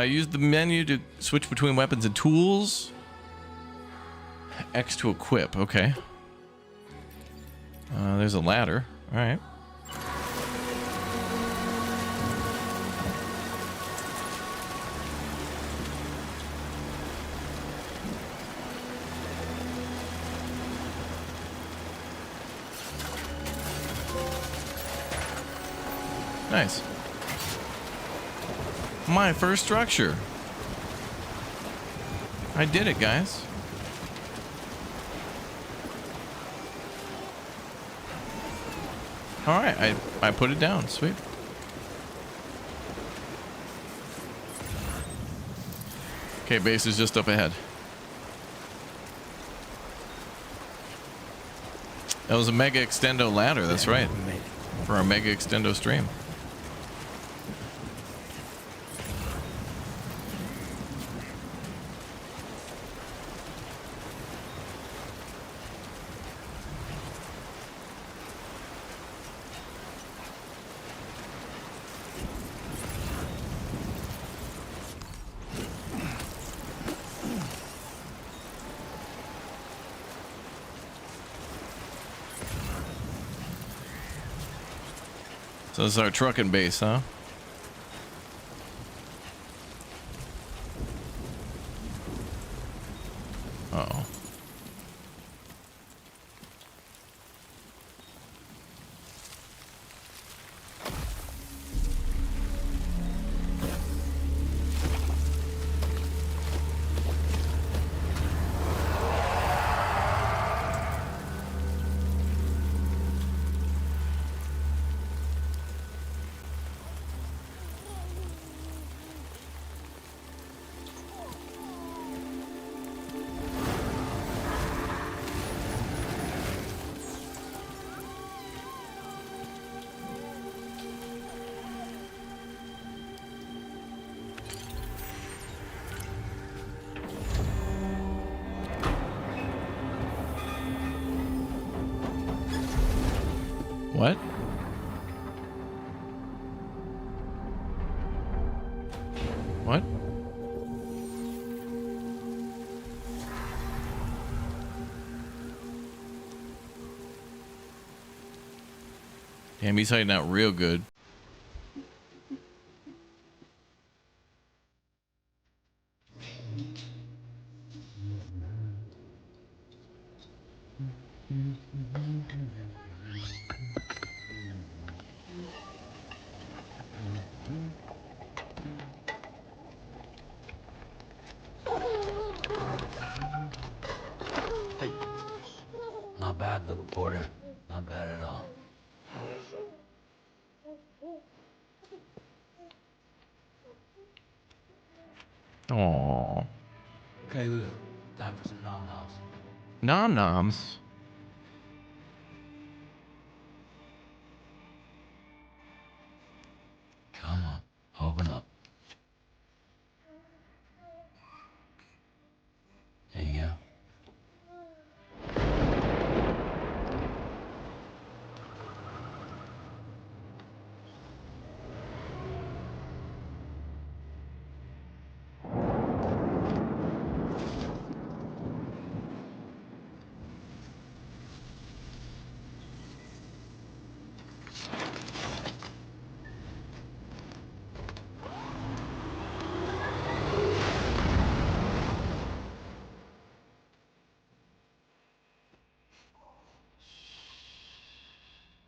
A: Use the menu to switch between weapons and tools. X to equip. Okay. There's a ladder. All right. Nice. My first structure. I did it, guys. All right, I put it down. Sweet. Okay, base is just up ahead. That was a Mega Extendo ladder. That's right. For our Mega Extendo stream. So this is our trucking base, huh? Uh-oh. What? Damn, he's hiding out real good.
C: Not bad, little porter. Not bad at all.
A: Aww.
C: Okay, Lou. Time for some nom-noms.
A: Nom-noms.
C: Come on, open up. There you go.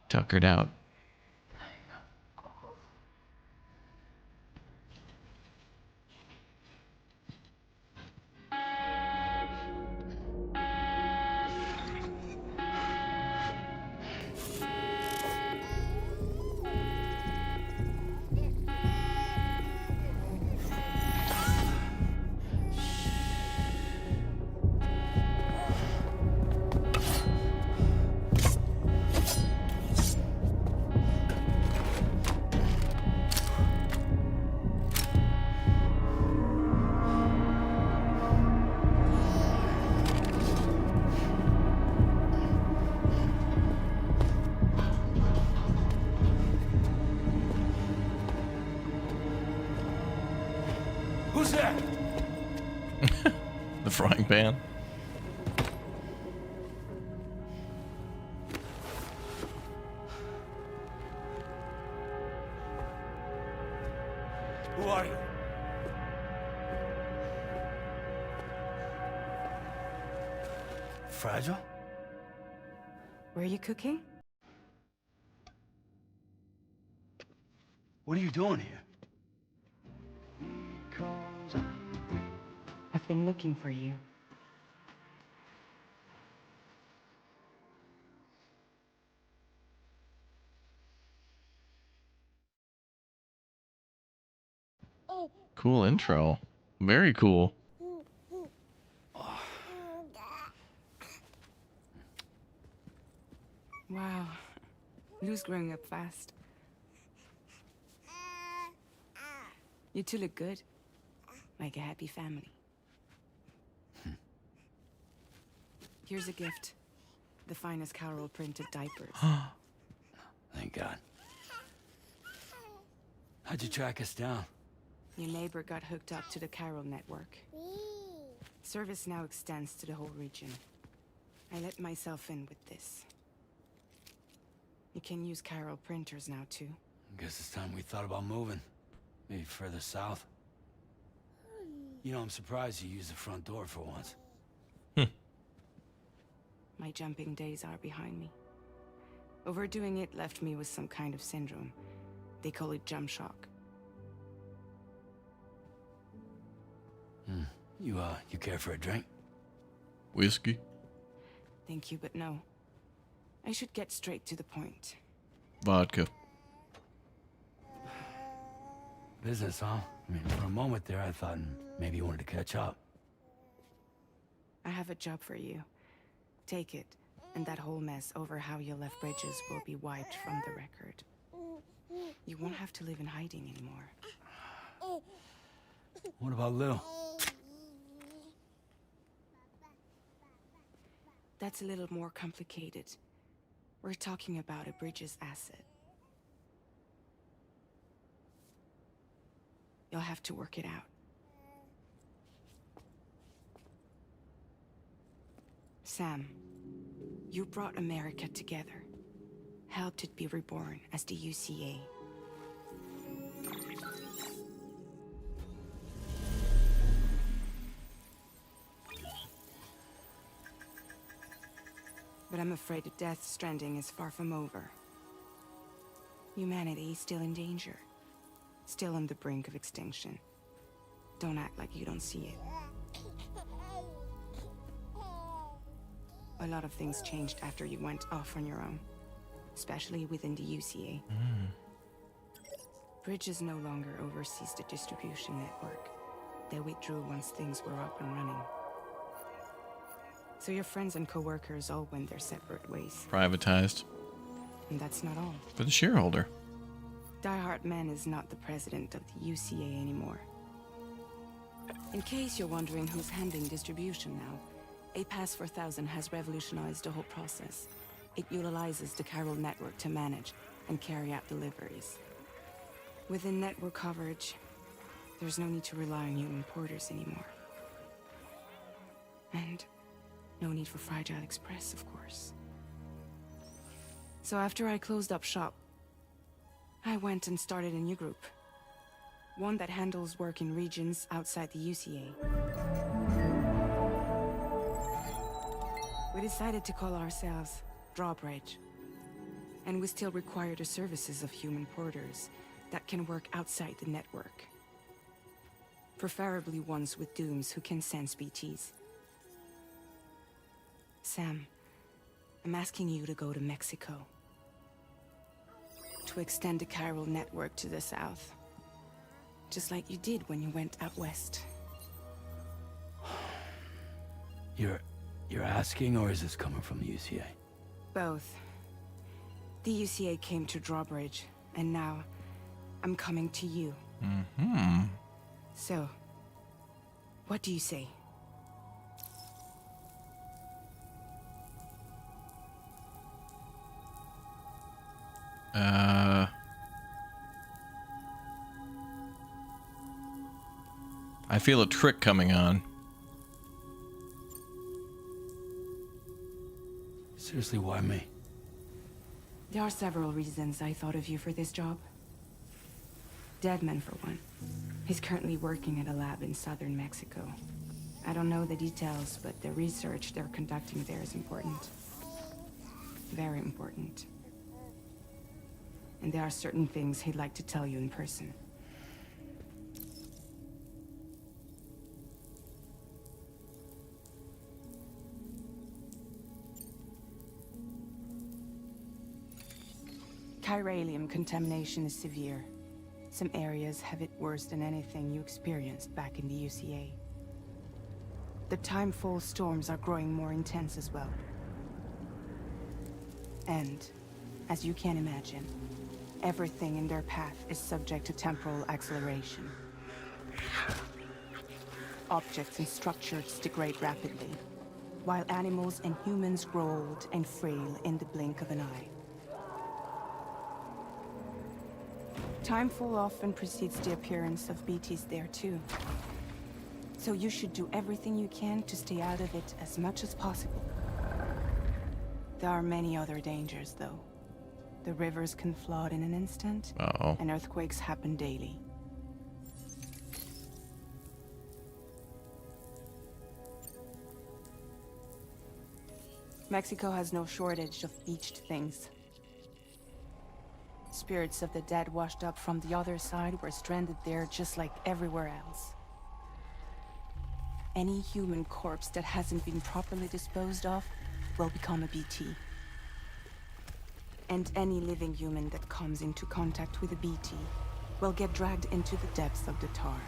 A: Tuckered out.
C: Who's there?
A: The frying pan.
C: Who are you? Fragile?
B: Were you cooking?
C: What are you doing here?
B: I've been looking for you.
A: Cool intro. Very cool.
B: Wow. Lou's growing up fast. You two look good. Like a happy family. Here's a gift. The finest Carol printed diapers.
C: Thank God. How'd you track us down?
B: Your neighbor got hooked up to the Carol network. Service now extends to the whole region. I let myself in with this. You can use Carol printers now too.
C: Guess it's time we thought about moving. Maybe further south. You know, I'm surprised you used the front door for once.
B: My jumping days are behind me. Overdoing it left me with some kind of syndrome. They call it jump shock.
C: You care for a drink?
A: Whiskey.
B: Thank you, but no. I should get straight to the point.
A: Vodka.
C: Business, huh? I mean, for a moment there, I thought maybe you wanted to catch up.
B: I have a job for you. Take it, and that whole mess over how you left Bridges will be wiped from the record. You won't have to live in hiding anymore.
C: What about Lil?
B: That's a little more complicated. We're talking about a Bridges asset. You'll have to work it out. Sam, you brought America together, helped it be reborn as the UCA. But I'm afraid that Death Stranding is far from over. Humanity is still in danger. Still on the brink of extinction. Don't act like you don't see it. A lot of things changed after you went off on your own. Especially within the UCA. Bridges no longer oversees the distribution network. They withdrew once things were up and running. So your friends and co-workers all went their separate ways.
A: Privatized.
B: And that's not all.
A: For the shareholder.
B: Die Hard Man is not the president of the UCA anymore. In case you're wondering who's handling distribution now, A Pass 4000 has revolutionized the whole process. It utilizes the Chiral network to manage and carry out deliveries. Within network coverage, there's no need to rely on human porters anymore. And no need for Fragile Express, of course. So after I closed up shop, I went and started a new group. One that handles work in regions outside the UCA. We decided to call ourselves Drawbridge. And we still require the services of human porters that can work outside the network. Preferably ones with dooms who can sense BTs. Sam, I'm asking you to go to Mexico. To extend the Chiral network to the south. Just like you did when you went out west.
C: You're asking, or is this coming from the UCA?
B: Both. The UCA came to Drawbridge, and now I'm coming to you. So, what do you say?
A: I feel a trick coming on.
C: Seriously, why me?
B: There are several reasons I thought of you for this job. Deadman, for one. He's currently working at a lab in southern Mexico. I don't know the details, but the research they're conducting there is important. Very important. And there are certain things he'd like to tell you in person. Chiralium contamination is severe. Some areas have it worse than anything you experienced back in the UCA. The timefall storms are growing more intense as well. And, as you can imagine, everything in their path is subject to temporal acceleration. Objects and structures degrade rapidly, while animals and humans grow old and frail in the blink of an eye. Timefall often precedes the appearance of BTs there too. So you should do everything you can to stay out of it as much as possible. There are many other dangers, though. The rivers can flood in an instant, and earthquakes happen daily. Mexico has no shortage of beached things. Spirits of the dead washed up from the other side were stranded there just like everywhere else. Any human corpse that hasn't been properly disposed of will become a BT. And any living human that comes into contact with a BT will get dragged into the depths of the tar.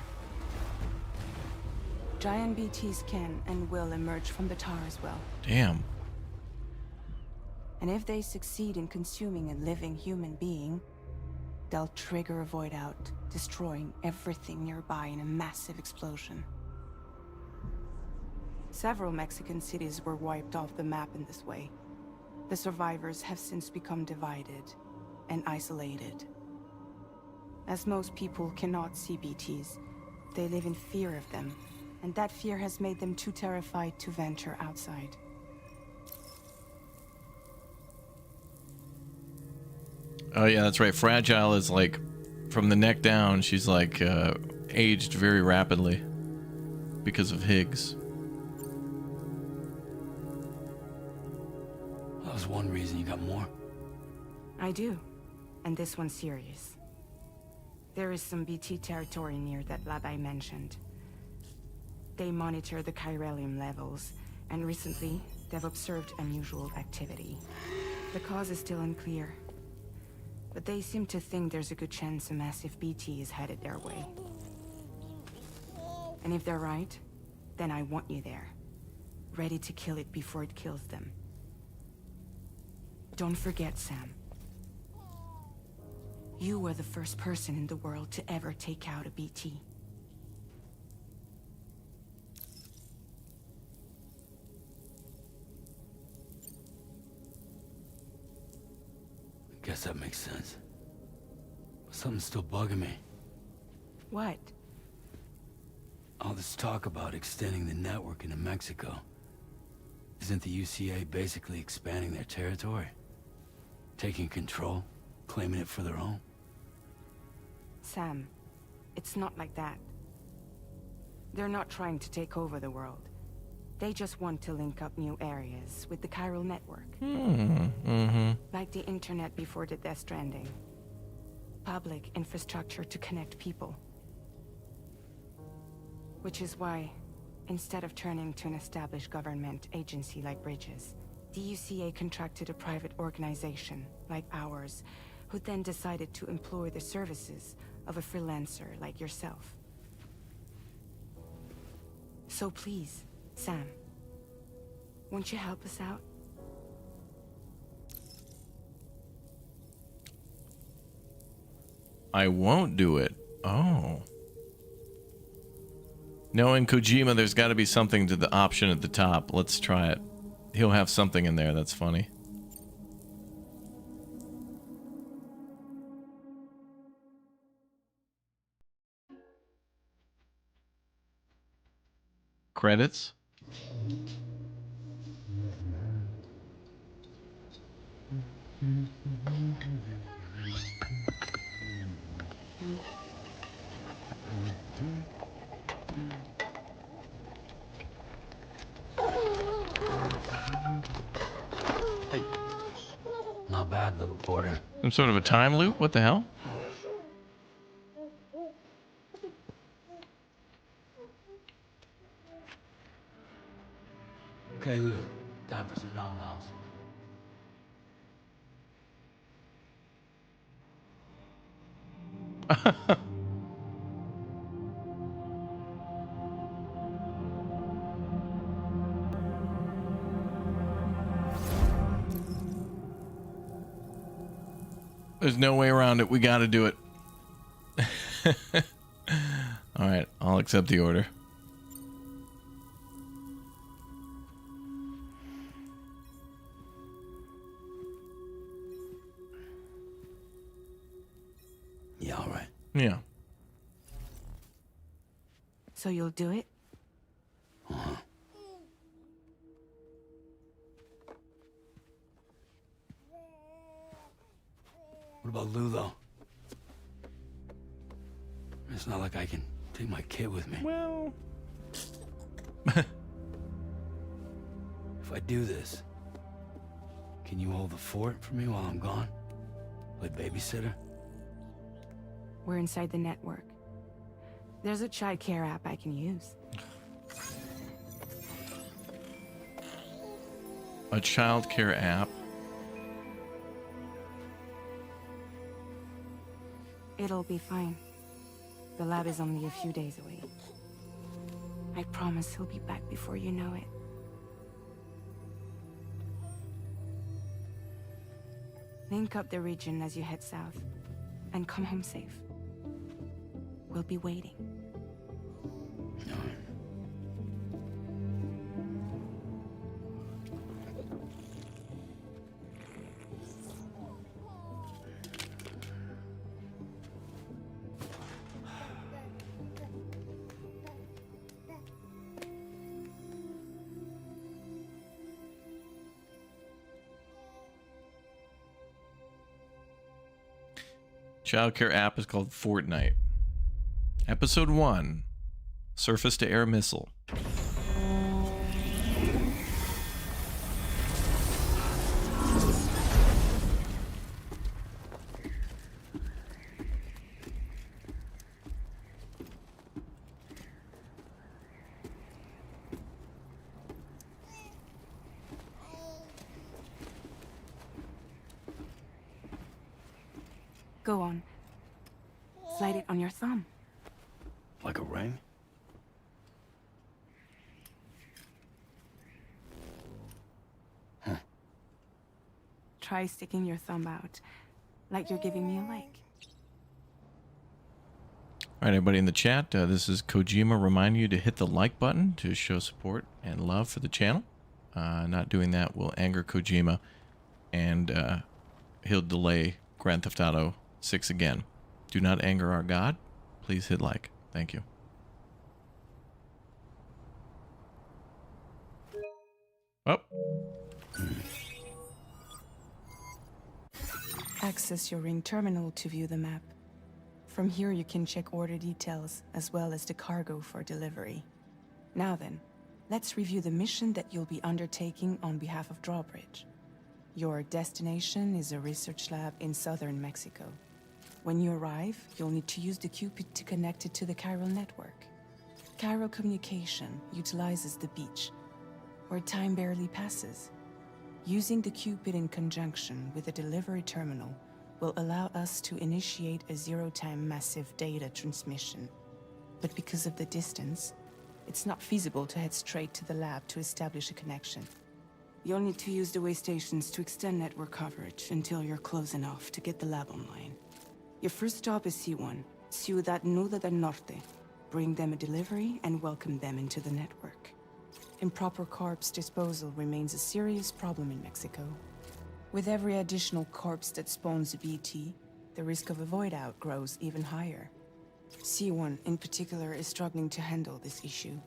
B: Giant BTs can and will emerge from the tar as well.
A: Damn.
B: And if they succeed in consuming a living human being, they'll trigger a void out, destroying everything nearby in a massive explosion. Several Mexican cities were wiped off the map in this way. The survivors have since become divided and isolated. As most people cannot see BTs, they live in fear of them, and that fear has made them too terrified to venture outside.
A: Oh yeah, that's right. Fragile is like, from the neck down, she's like aged very rapidly because of Higgs.
C: That was one reason. You got more?
B: I do, and this one's serious. There is some BT territory near that lab I mentioned. They monitor the chiralium levels, and recently, they've observed unusual activity. The cause is still unclear, but they seem to think there's a good chance a massive BT is headed their way. And if they're right, then I want you there, ready to kill it before it kills them. Don't forget, Sam. You were the first person in the world to ever take out a BT.
C: I guess that makes sense. But something's still bugging me.
B: What?
C: All this talk about extending the network into Mexico. Isn't the UCA basically expanding their territory? Taking control? Claiming it for their own?
B: Sam, it's not like that. They're not trying to take over the world. They just want to link up new areas with the chiral network. Like the internet before the Death Stranding. Public infrastructure to connect people. Which is why, instead of turning to an established government agency like Bridges, the UCA contracted a private organization, like ours, who then decided to employ the services of a freelancer like yourself. So please, Sam, won't you help us out?
A: I won't do it. Oh. Knowing Kojima, there's got to be something to the option at the top. Let's try it. He'll have something in there that's funny. Credits?
C: Hey. Not bad, little porter.
A: Some sort of a time loop? What the hell?
C: Okay, Lou. Time for some nom-noms.
A: There's no way around it. We got to do it. All right, I'll accept the order.
C: Yeah, all right.
A: Yeah.
B: So you'll do it?
C: Uh-huh. What about Lou, though? It's not like I can take my kid with me.
A: Well...
C: If I do this, can you hold the fort for me while I'm gone? Play babysitter?
B: We're inside the network. There's a child care app I can use.
A: A child care app?
B: It'll be fine. The lab is only a few days away. I promise he'll be back before you know it. Link up the region as you head south, and come home safe. We'll be waiting.
A: Childcare app is called Fortnite. Episode 1. Surface to air missile.
B: Go on. Slide it on your thumb.
C: Like a ring? Huh.
B: Try sticking your thumb out, like you're giving me a like.
A: All right, everybody in the chat, this is Kojima reminding you to hit the like button to show support and love for the channel. Not doing that will anger Kojima, and he'll delay Grand Theft Auto 6 again. Do not anger our God. Please hit like. Thank you. Oh.
B: Access your ring terminal to view the map. From here you can check order details as well as the cargo for delivery. Now then, let's review the mission that you'll be undertaking on behalf of Drawbridge. Your destination is a research lab in southern Mexico. When you arrive, you'll need to use the Cupid to connect it to the chiral network. Chiral communication utilizes the beach, where time barely passes. Using the Cupid in conjunction with a delivery terminal will allow us to initiate a zero-time massive data transmission. But because of the distance, it's not feasible to head straight to the lab to establish a connection. You'll need to use the way stations to extend network coverage until you're close enough to get the lab online. Your first stop is C1, Ciudad Nuda del Norte. Bring them a delivery and welcome them into the network. Improper corpse disposal remains a serious problem in Mexico. With every additional corpse that spawns a BT, the risk of a void out grows even higher. C1 in particular is struggling to handle this issue.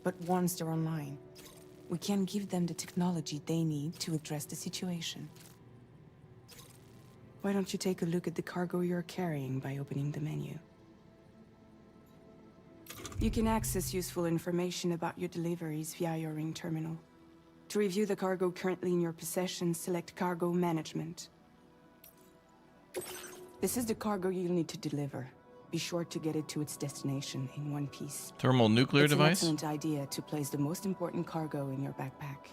B: But once they're online, we can give them the technology they need to address the situation. Why don't you take a look at the cargo you're carrying by opening the menu? You can access useful information about your deliveries via your ring terminal. To review the cargo currently in your possession, select Cargo Management. This is the cargo you'll need to deliver. Be sure to get it to its destination in one piece.
A: Thermonuclear device?
B: It's an excellent idea to place the most important cargo in your backpack.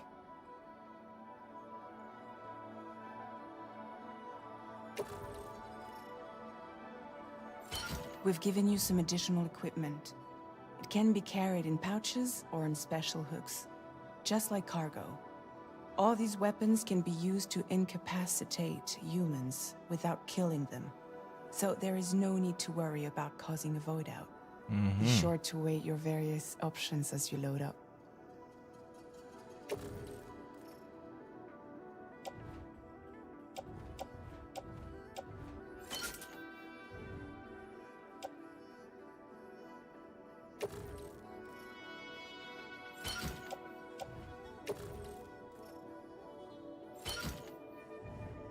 B: We've given you some additional equipment. It can be carried in pouches or in special hooks, just like cargo. All these weapons can be used to incapacitate humans without killing them. So there is no need to worry about causing a void out. Be sure to weigh your various options as you load up.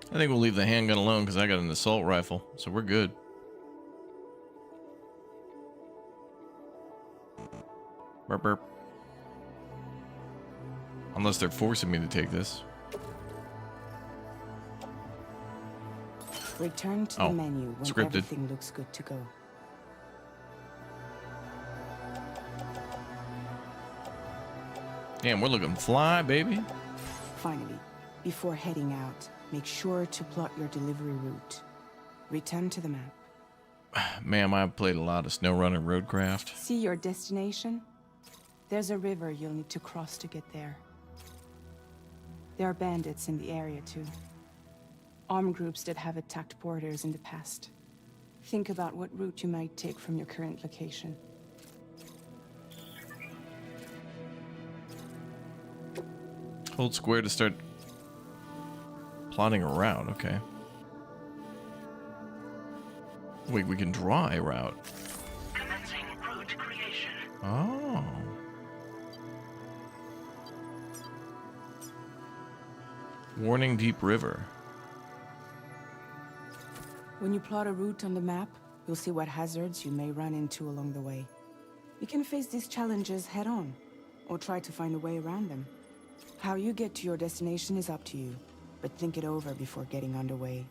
A: I think we'll leave the handgun alone because I got an assault rifle, so we're good. Burp, burp. Unless they're forcing me to take this.
B: Return to the menu when
A: scripted.
B: everything looks good to go.
A: Damn, we're looking fly, baby.
B: Finally, before heading out, make sure to plot your delivery route. Return to the map.
A: Ma'am, I've played a lot of SnowRunner Roadcraft.
B: See your destination? There's a river you'll need to cross to get there. There are bandits in the area too. Armed groups that have attacked borders in the past. Think about what route you might take from your current location.
A: Hold square to start plotting a route, okay. Wait, we can draw a route.
H: Commencing route creation.
A: Oh. Warning, deep river.
B: When you plot a route on the map, you'll see what hazards you may run into along the way. You can face these challenges head-on, or try to find a way around them. How you get to your destination is up to you, but think it over before getting underway.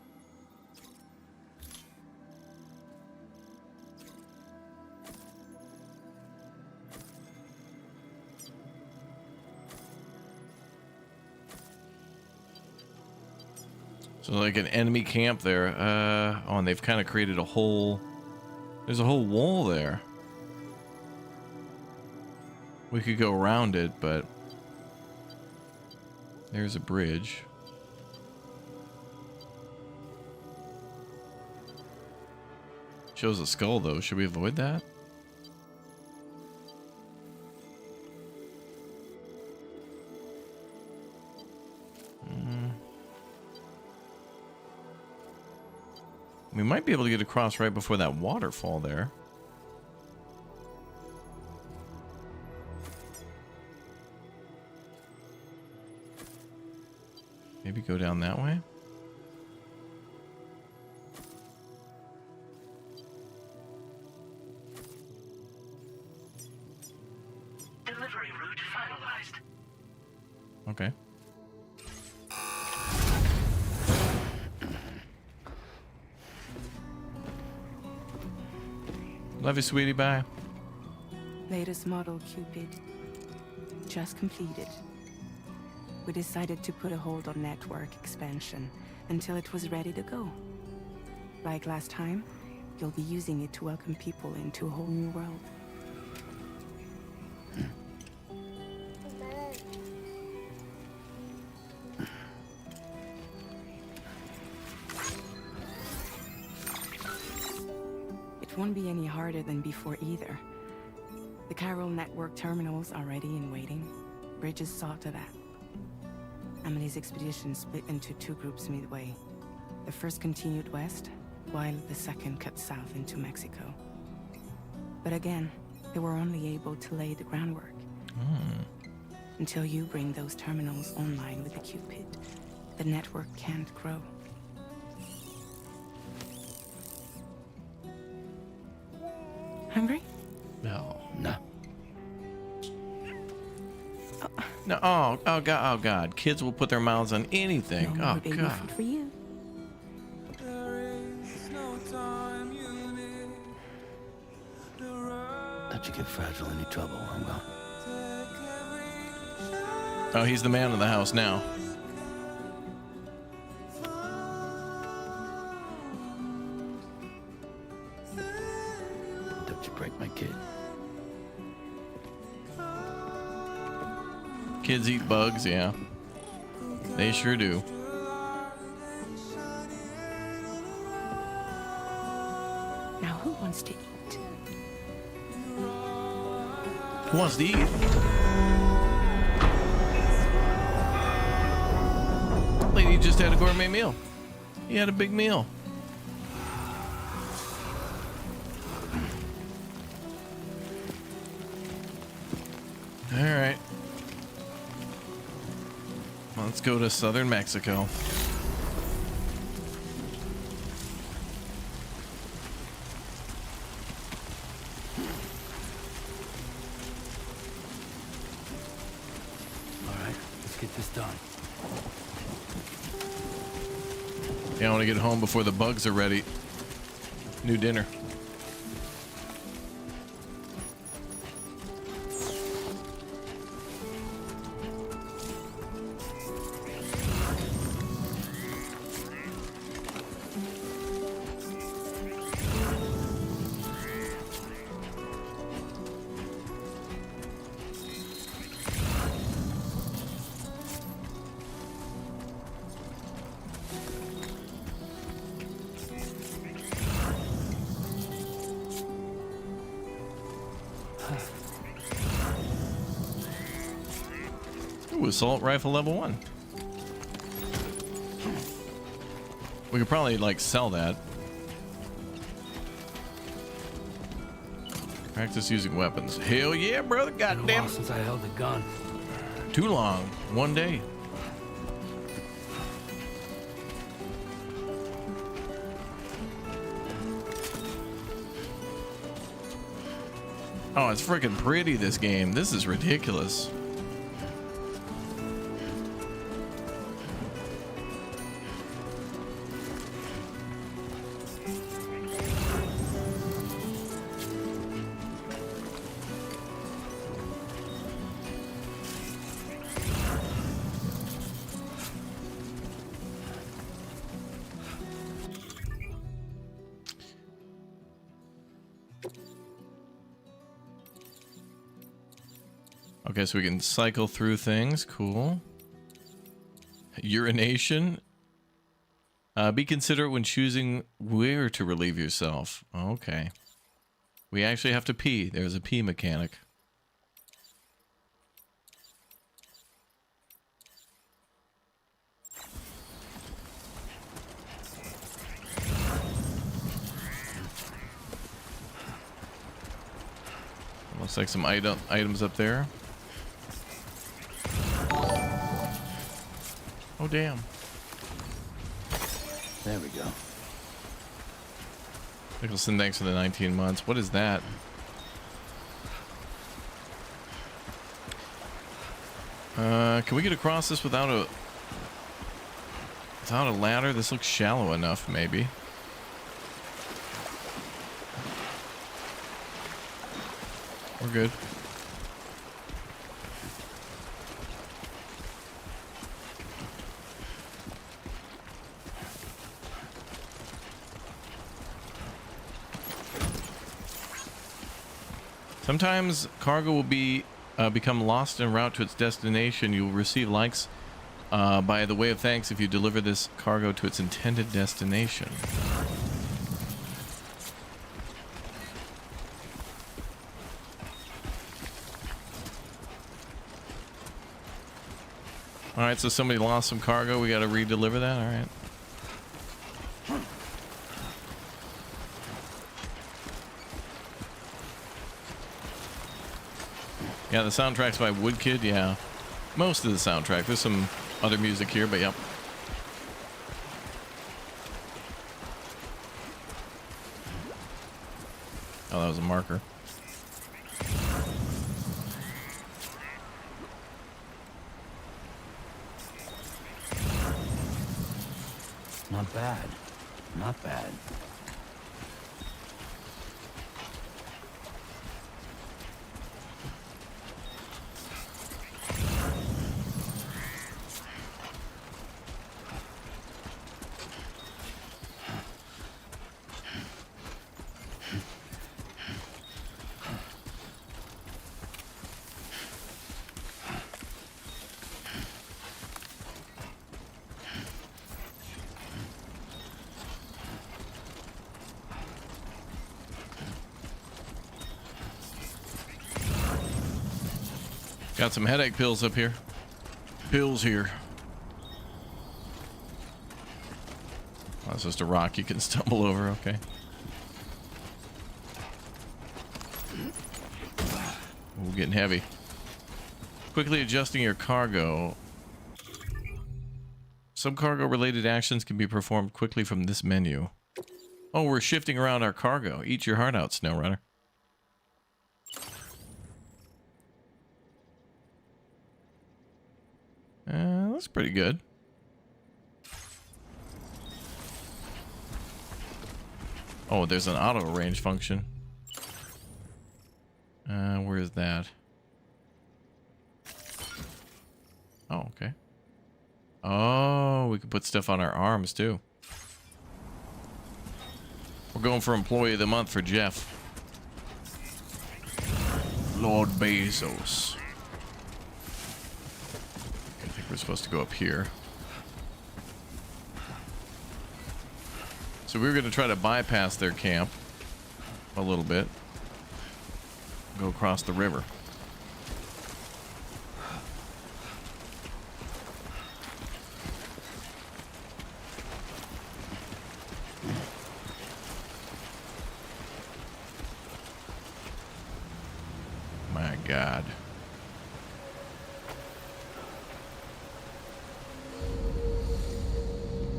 A: So like an enemy camp there. Oh, and they've kind of created a whole... There's a whole wall there. We could go around it, but... There's a bridge. Shows a skull, though. Should we avoid that? We might be able to get across right before that waterfall there. Maybe go down that way?
H: Delivery route finalized.
A: Okay. Love you, sweetie. Bye.
B: Latest model Cupid. Just completed. We decided to put a hold on network expansion until it was ready to go. Like last time, you'll be using it to welcome people into a whole new world. It won't be any harder than before either. The Chiral network terminals are ready and waiting. Bridges saw to that. Emily's expedition split into two groups midway. The first continued west, while the second cut south into Mexico. But again, they were only able to lay the groundwork. Until you bring those terminals online with the Cupid, the network can't grow. Hungry?
A: No.
C: No.
A: No. Oh God. Oh God. Kids will put their mouths on anything.
B: No more
A: Oh
B: baby
A: God.
B: food for you.
C: Don't you get fragile any trouble, I'm gone.
A: Oh, he's the man of the house now.
C: Don't you break my kid.
A: Kids eat bugs, yeah. They sure do.
B: Now who wants to eat?
A: Who wants to eat? Lady just had a gourmet meal. He had a big meal. All right. Let's go to southern Mexico.
C: All right, let's get this done.
A: Yeah, I want to get home before the bugs are ready. New dinner. Ooh, assault rifle level 1. We could probably like sell that. Practice using weapons. Hell yeah, brother. Goddamn.
C: Since I held a gun.
A: Too long. One day. Oh, it's freaking pretty, this game. This is ridiculous. Okay, so we can cycle through things. Cool. Urination. Be considerate when choosing where to relieve yourself. Okay. We actually have to pee. There's a pee mechanic. Looks like some items up there. Oh, damn.
C: There we go.
A: Nicholson, thanks for the 19 months. What is that? Can we get across this without a ladder? This looks shallow enough, maybe. We're good. Sometimes cargo will become lost en route to its destination. You will receive likes by the way of thanks if you deliver this cargo to its intended destination. All right, so somebody lost some cargo. We got to re-deliver that. All right. Yeah, the soundtrack's by Woodkid. Yeah, most of the soundtrack. There's some other music here, but yep. Oh, that was a marker.
C: Not bad. Not bad.
A: Got some headache pills up here. Pills here. Oh, that's just a rock you can stumble over. Okay. Ooh, getting heavy. Quickly adjusting your cargo. Some cargo related actions can be performed quickly from this menu. Oh, we're shifting around our cargo. Eat your heart out, SnowRunner. That's pretty good. Oh, there's an auto range function. Where is that? Oh, okay. Oh, we can put stuff on our arms too. We're going for Employee of the Month for Jeff. Lord Bezos. I think we're supposed to go up here. So we were going to try to bypass their camp a little bit. Go across the river. My God.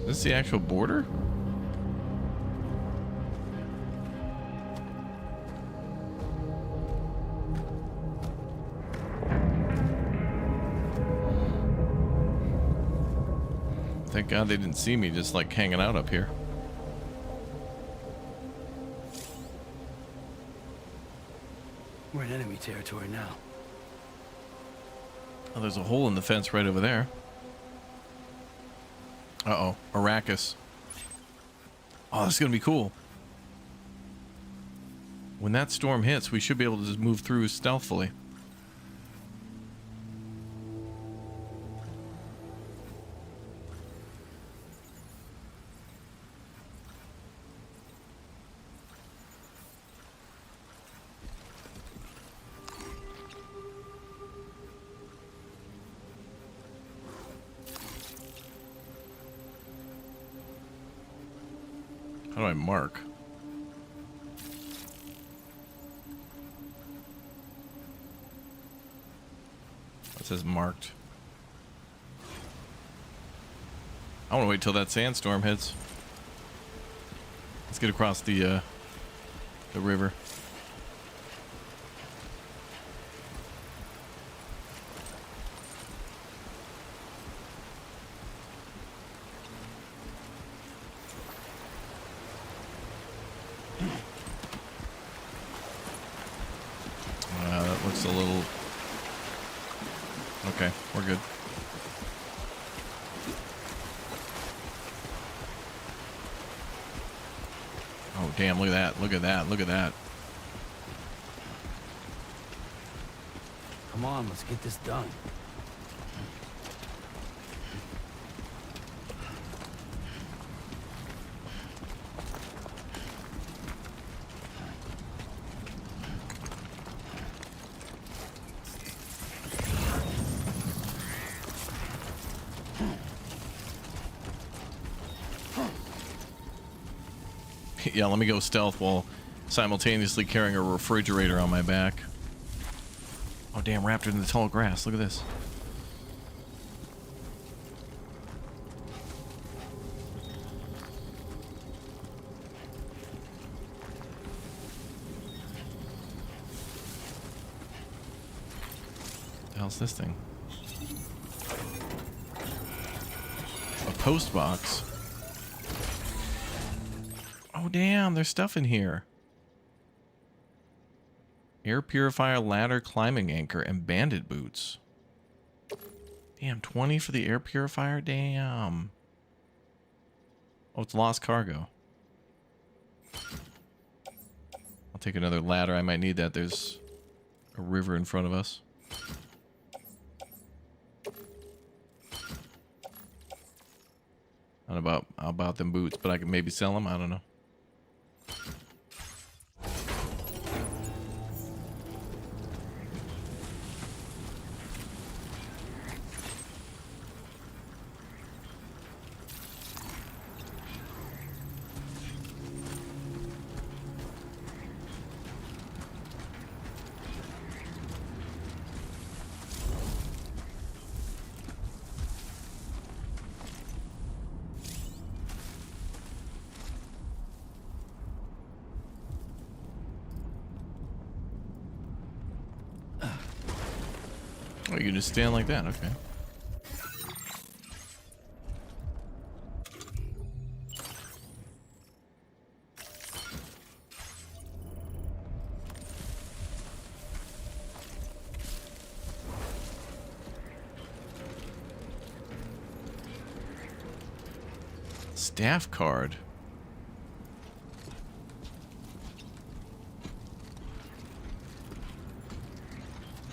A: Is this the actual border? Thank God they didn't see me just like hanging out up here.
C: We're in enemy territory now.
A: Oh, there's a hole in the fence right over there. Uh-oh, Arrakis. Oh, this is gonna be cool. When that storm hits, we should be able to just move through stealthily. How do I mark? It says marked. I want to wait till that sandstorm hits. Let's get across the river. That looks a little... Okay, we're good. Oh, damn, look at that. Look at that. Look at that.
C: Come on, let's get this done.
A: Yeah, let me go stealth while simultaneously carrying a refrigerator on my back. Oh, damn, raptor in the tall grass. Look at this. What the hell's this thing? A post box. Oh, damn, there's stuff in here. Air purifier, ladder, climbing anchor, and bandit boots. Damn, 20 for the air purifier? Damn. Oh, it's lost cargo. I'll take another ladder. I might need that. There's a river in front of us. I don't know about them boots, but I can maybe sell them. I don't know. Oh, you can just stand like that, okay. Staff card.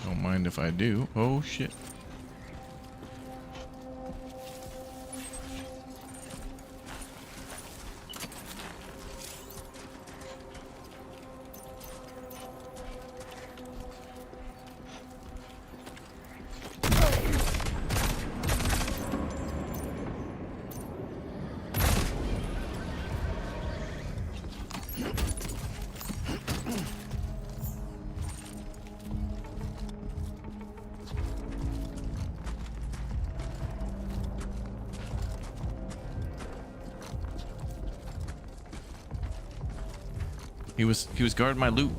A: Don't mind if I do. Oh shit. He was guarding my loot.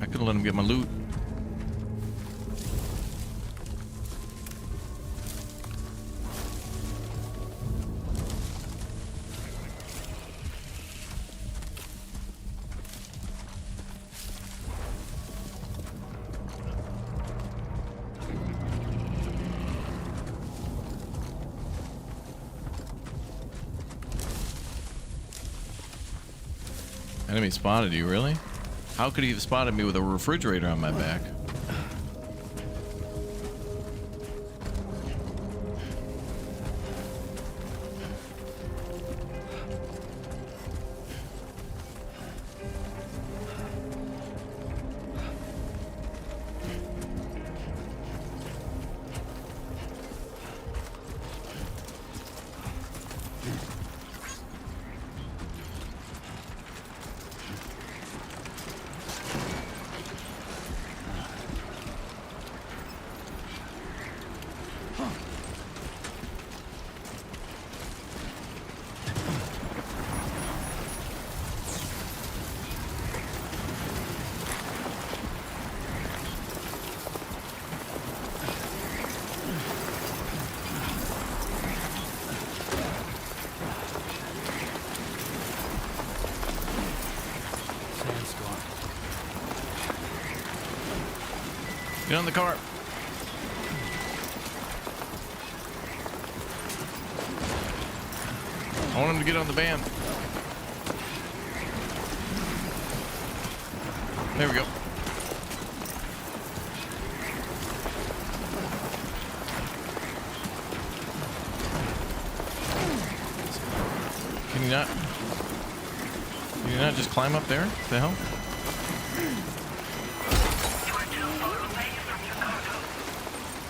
A: I could have let him get my loot. Enemy spotted you, really? How could he have spotted me with a refrigerator on my back? Get on the car. I want him to get on the van. There we go. Can you not? Can you not just climb up there? What the hell?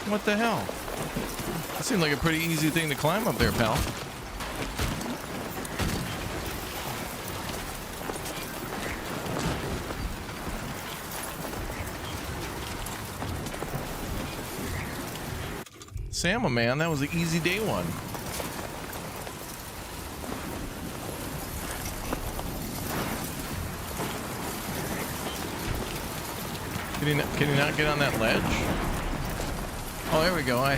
A: What the hell? That seemed like a pretty easy thing to climb up there, pal. Sam, man, that was an easy day one. Can you not get on that ledge? Oh, there we go. I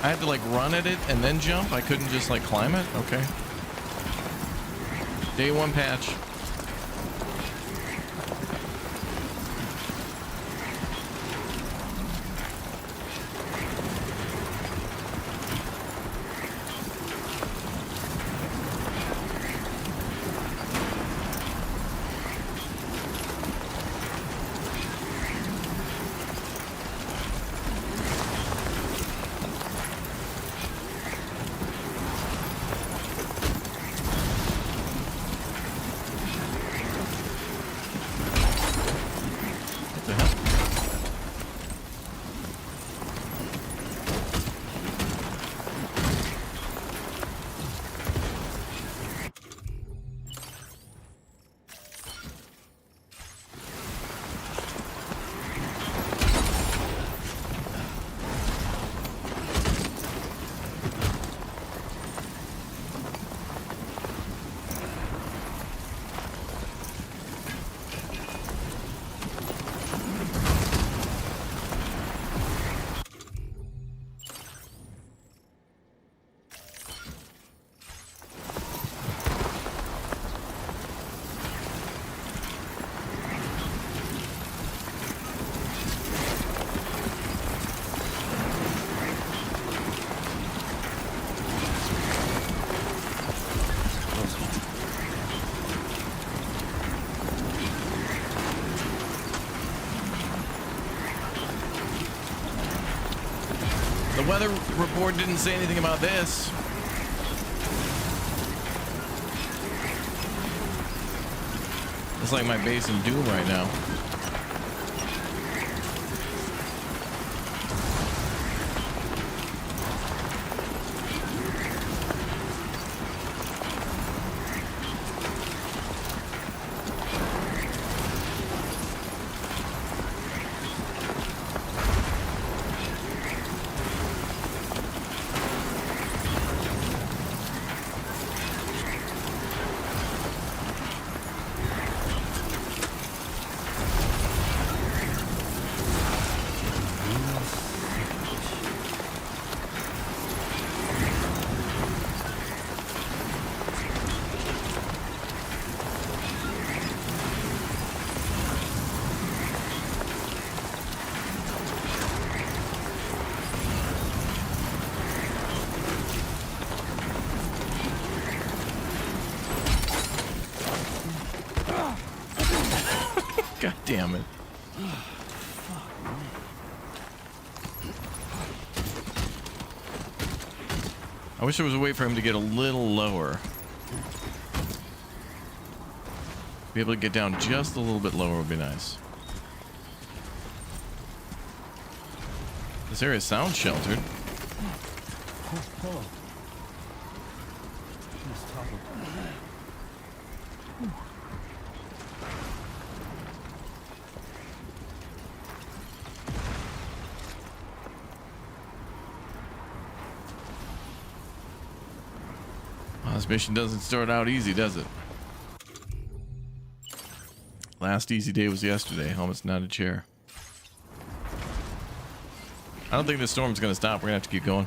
A: had to like run at it and then jump. I couldn't just like climb it. Okay. Day one patch. The weather report didn't say anything about this. It's like my base in Doom right now. I wish there was a way for him to get a little lower. Be able to get down just a little bit lower would be nice. This area sounds sheltered. Well, this mission doesn't start out easy, does it? Last easy day was yesterday. Almost not a chair. I don't think this storm's gonna stop. We're gonna have to keep going.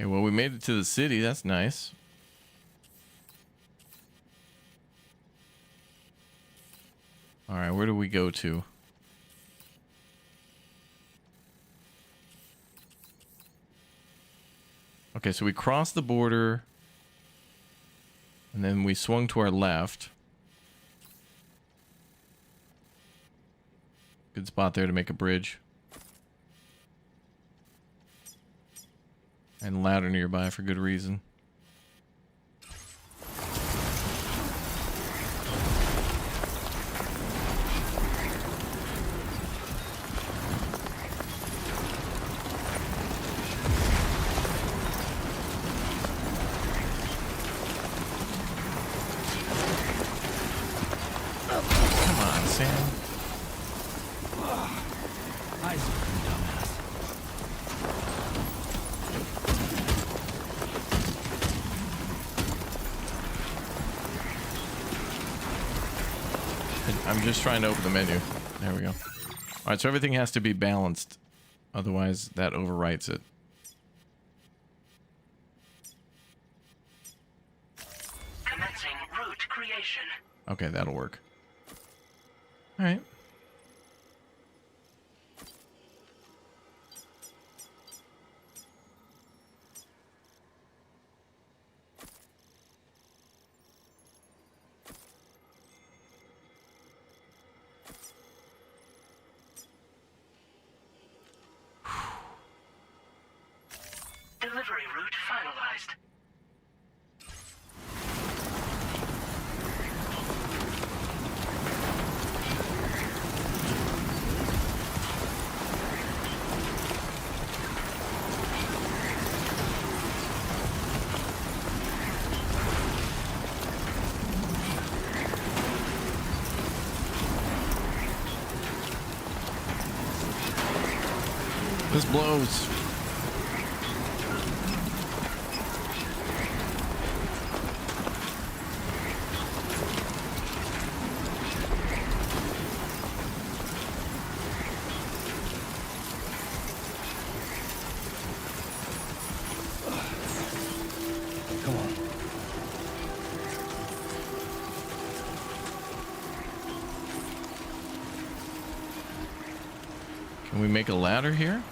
A: Okay, well, we made it to the city. That's nice. All right, where do we go to? Okay, so we crossed the border, and then we swung to our left. Good spot there to make a bridge. And ladder nearby for good reason. Come on, Sam. I'm just trying to open the menu. There we go. All right, so everything has to be balanced. Otherwise, that overwrites it.
N: Commencing route creation.
A: Okay, that'll work. All right.
N: Delivery route finalized.
A: This blows.
C: Come on.
A: Can we make a ladder here?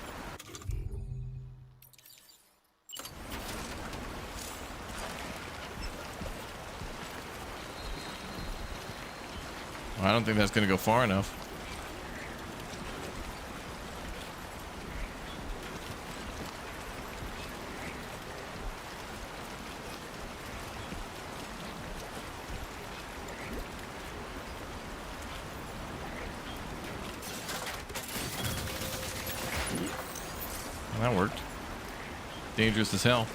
A: Well, I don't think that's going to go far enough. That worked. Dangerous as hell.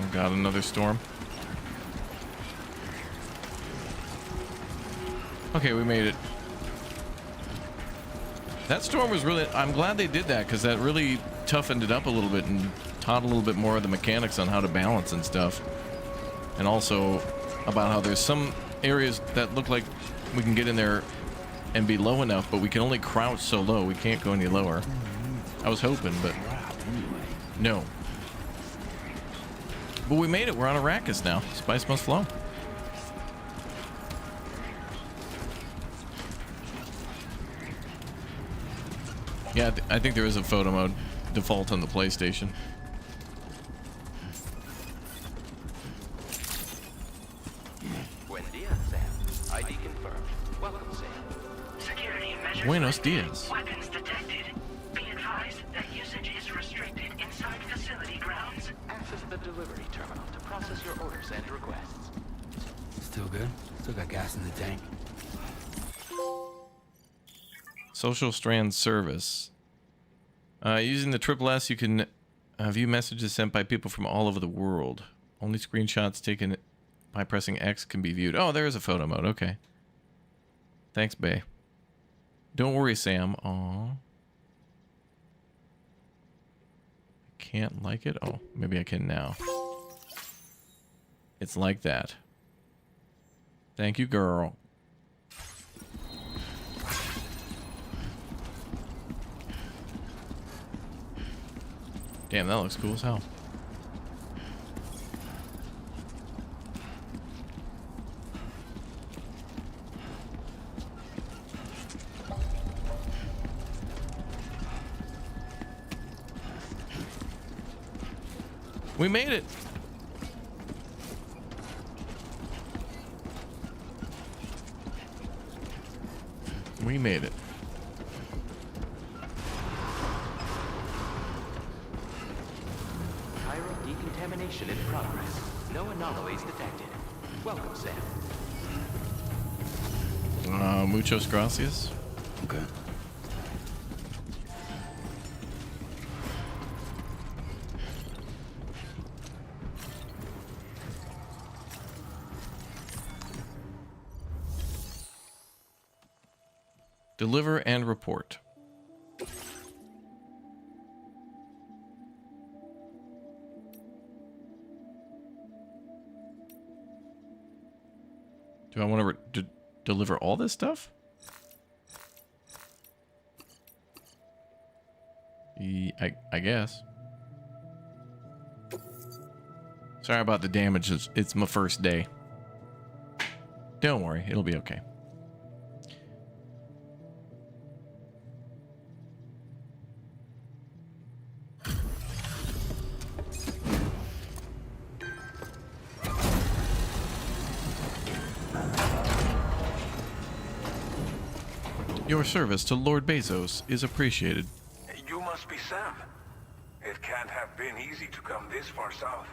A: Oh god, another storm. Okay, we made it. That storm was really... I'm glad they did that, because that really toughened it up a little bit and taught a little bit more of the mechanics on how to balance and stuff. And also about how there's some areas that look like we can get in there and be low enough, but we can only crouch so low. We can't go any lower. I was hoping, but no. But we made it. We're on Arrakis now. Spice must flow. Yeah, I think there is a photo mode default on the PlayStation.
N: Buen dia, Sam. ID confirmed. Welcome, Sam. Security measures.
A: Buenos dias.
N: Weapons detected. Be advised that usage is restricted inside facility grounds. Access the delivery terminal to process your orders and requests.
C: Still good? Still got gas in the tank.
A: Social strand service. Using the SSS, you can view messages sent by people from all over the world. Only screenshots taken by pressing X can be viewed. Oh, there is a photo mode. Okay. Thanks, Bay. Don't worry, Sam. Aw. Can't like it? Oh, maybe I can now. It's like that. Thank you, girl. Damn, that looks cool as hell. We made it. We made it.
N: Decontamination in progress. No anomalies detected. Welcome, Sam.
A: Muchos gracias.
C: Okay.
A: Deliver and report. Do I want to deliver all this stuff? I guess. Sorry about the damage. It's my first day. Don't worry, it'll be okay. Your service to Lord Bezos is appreciated.
O: You must be Sam. It can't have been easy to come this far south.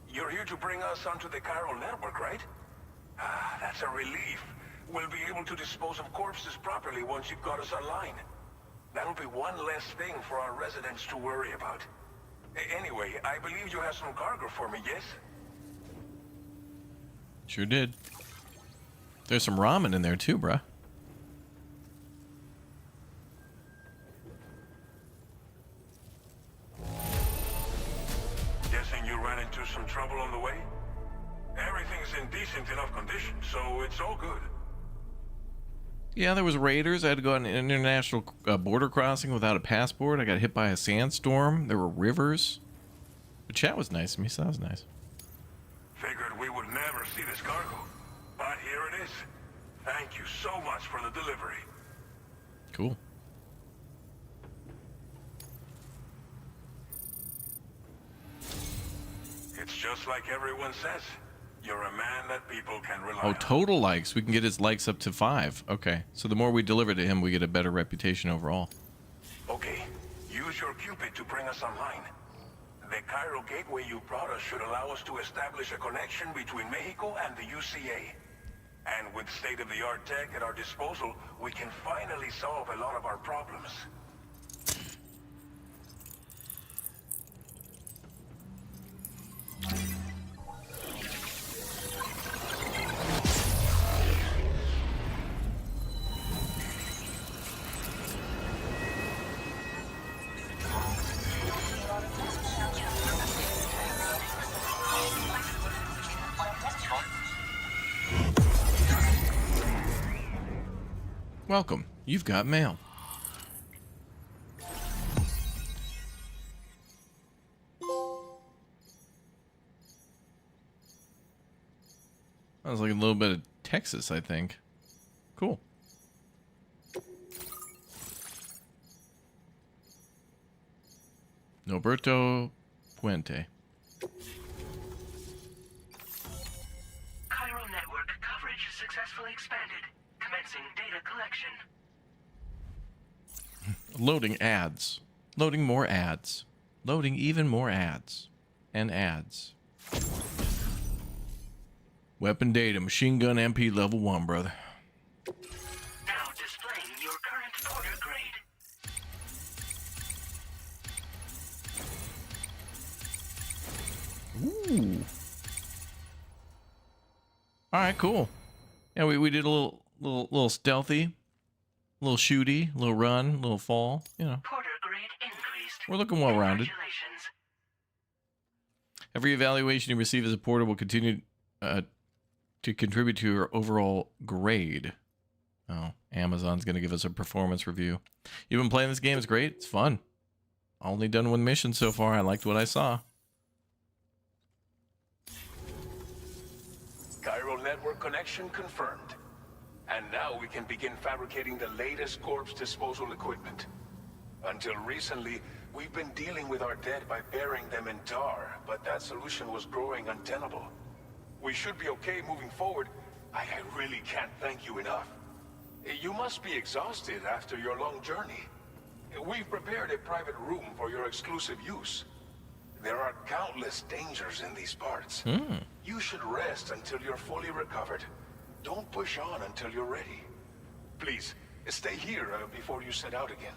O: You're here to bring us onto the Chiral network, right? Ah, that's a relief. We'll be able to dispose of corpses properly once you've got us online. That'll be one less thing for our residents to worry about. Anyway, I believe you have some cargo for me, yes?
A: Sure did. There's some ramen in there too, bruh.
O: Guessing you ran into some trouble on the way? Everything's in decent enough condition, so it's all good.
A: Yeah, there was raiders. I had to go on an international border crossing without a passport. I got hit by a sandstorm. There were rivers. The chat was nice to me, so that was nice.
O: Figured we would never see this cargo, but here it is. Thank you so much for the delivery.
A: Cool.
O: It's just like everyone says. You're a man that people can rely
A: Oh,
O: on.
A: total likes. We can get his likes up to 5. Okay. So the more we deliver to him, we get a better reputation overall.
O: Okay, use your Cupid to bring us online. The Cairo gateway you brought us should allow us to establish a connection between Mexico and the UCA. And with state-of-the-art tech at our disposal, we can finally solve a lot of our problems.
A: Welcome. You've got mail. That was like a little bit of Texas, I think. Cool. Norberto Puente.
N: Cairo network coverage successfully expanded. Commencing data collection.
A: Loading ads. Loading more ads. Loading even more ads. And ads. Weapon data. Machine gun MP level 1, brother.
N: Now displaying your current porter grade.
A: Ooh. Alright, cool. Yeah, we did a little stealthy, a little shooty, a little run, a little fall, you know.
N: Porter grade increased.
A: We're looking well rounded.
N: Congratulations.
A: Every evaluation you receive as a porter will continue to contribute to your overall grade. Oh, Amazon's going to give us a performance review. You've been playing this game. It's great. It's fun. Only done one mission so far. I liked what I saw.
O: Cairo network connection confirmed. And now we can begin fabricating the latest corpse disposal equipment. Until recently, we've been dealing with our dead by burying them in tar, but that solution was growing untenable. We should be okay moving forward. I really can't thank you enough. You must be exhausted after your long journey. We've prepared a private room for your exclusive use. There are countless dangers in these parts. You should rest until you're fully recovered. Don't push on until you're ready. Please, stay here before you set out again.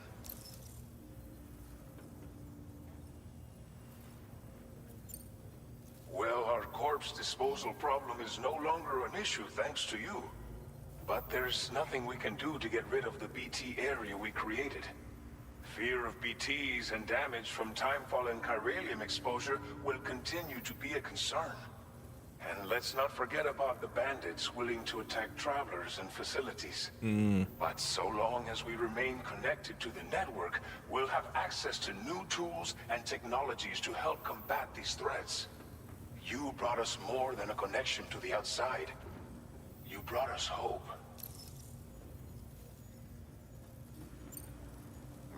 O: Well, our corpse disposal problem is no longer an issue thanks to you. But there's nothing we can do to get rid of the BT area we created. Fear of BTs and damage from timefall and chiralium exposure will continue to be a concern. And let's not forget about the bandits willing to attack travelers and facilities. But so long as we remain connected to the network, we'll have access to new tools and technologies to help combat these threats. You brought us more than a connection to the outside. You brought us hope.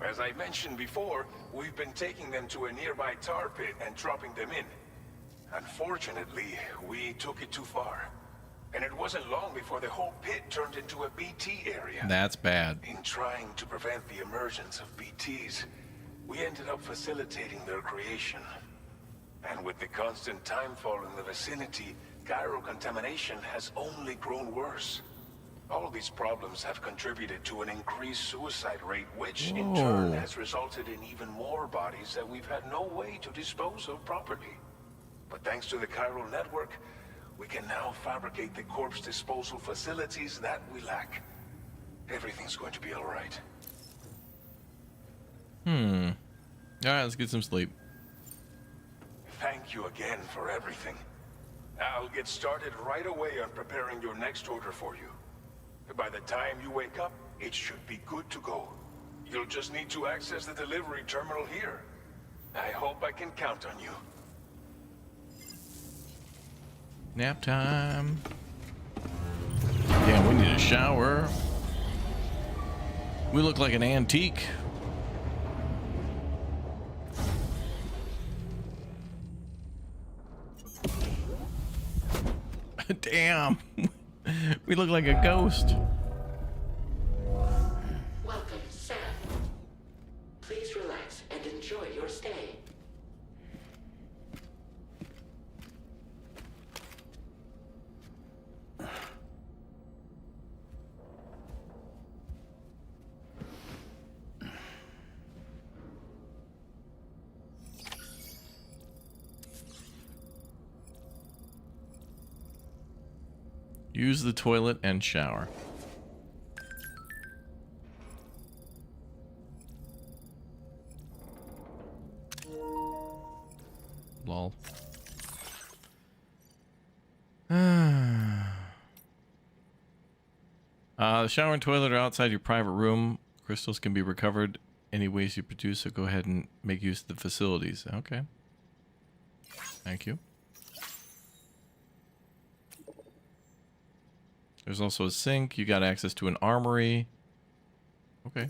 O: As I mentioned before, we've been taking them to a nearby tar pit and dropping them in. Unfortunately, we took it too far. And it wasn't long before the whole pit turned into a BT area.
A: That's bad.
O: In trying to prevent the emergence of BTs, we ended up facilitating their creation. And with the constant timefall in the vicinity, gyro contamination has only grown worse. All of these problems have contributed to an increased suicide rate, which in turn has resulted in even more bodies that we've had no way to dispose of properly. But thanks to the chiral network, we can now fabricate the corpse disposal facilities that we lack. Everything's going to be all right.
A: Alright, let's get some sleep.
O: Thank you again for everything. I'll get started right away on preparing your next order for you. By the time you wake up, it should be good to go. You'll just need to access the delivery terminal here. I hope I can count on you.
A: Nap time. Damn, we need a shower. We look like an antique. Damn. We look like a ghost.
N: Welcome, Sam. Please relax and enjoy your stay.
A: Use the toilet and shower. Lol. The shower and toilet are outside your private room. Crystals can be recovered any ways you produce, so go ahead and make use of the facilities. Okay. Thank you. There's also a sink. You got access to an armory. Okay.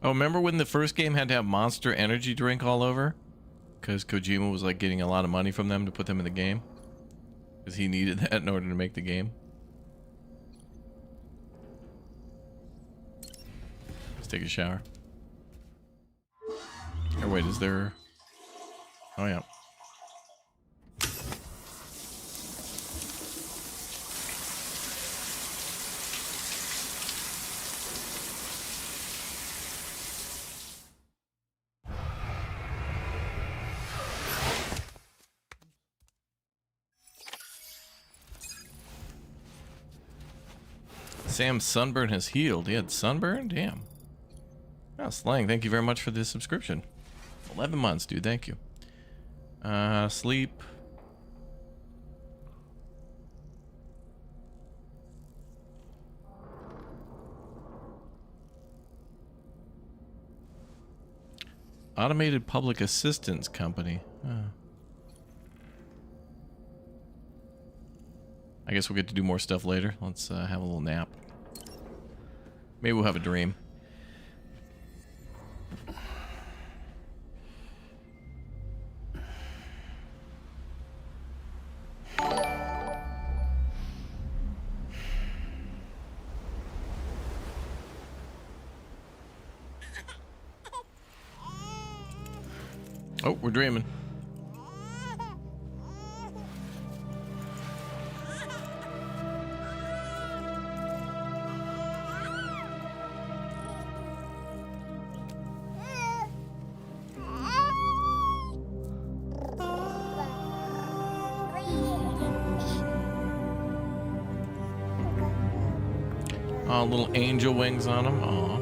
A: Oh, remember when the first game had to have Monster Energy drink all over? Because Kojima was like getting a lot of money from them to put them in the game. Because he needed that in order to make the game. Let's take a shower. Or wait, is there... Oh yeah. Sam's sunburn has healed. He had sunburn? Damn. Oh, Slang, thank you very much for this subscription. 11 months, dude. Thank you. Sleep. Automated Public Assistance Company. I guess we'll get to do more stuff later. Let's have a little nap. Maybe we'll have a dream. Oh, we're dreaming. Oh, little angel wings on them. Aw.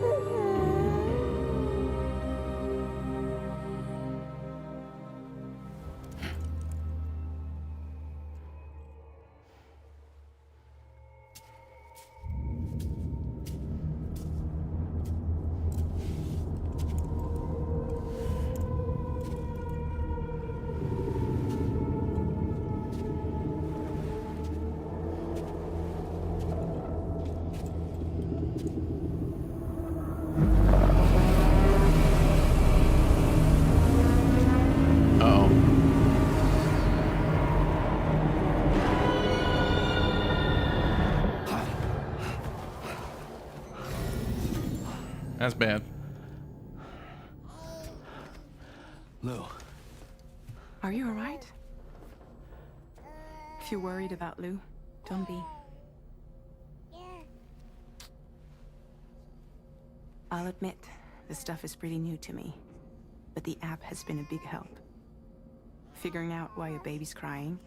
A: That's bad.
C: Lou.
B: Are you alright? If you're worried about Lou, don't be. I'll admit, this stuff is pretty new to me, but the app has been a big help. Figuring out why a baby's crying,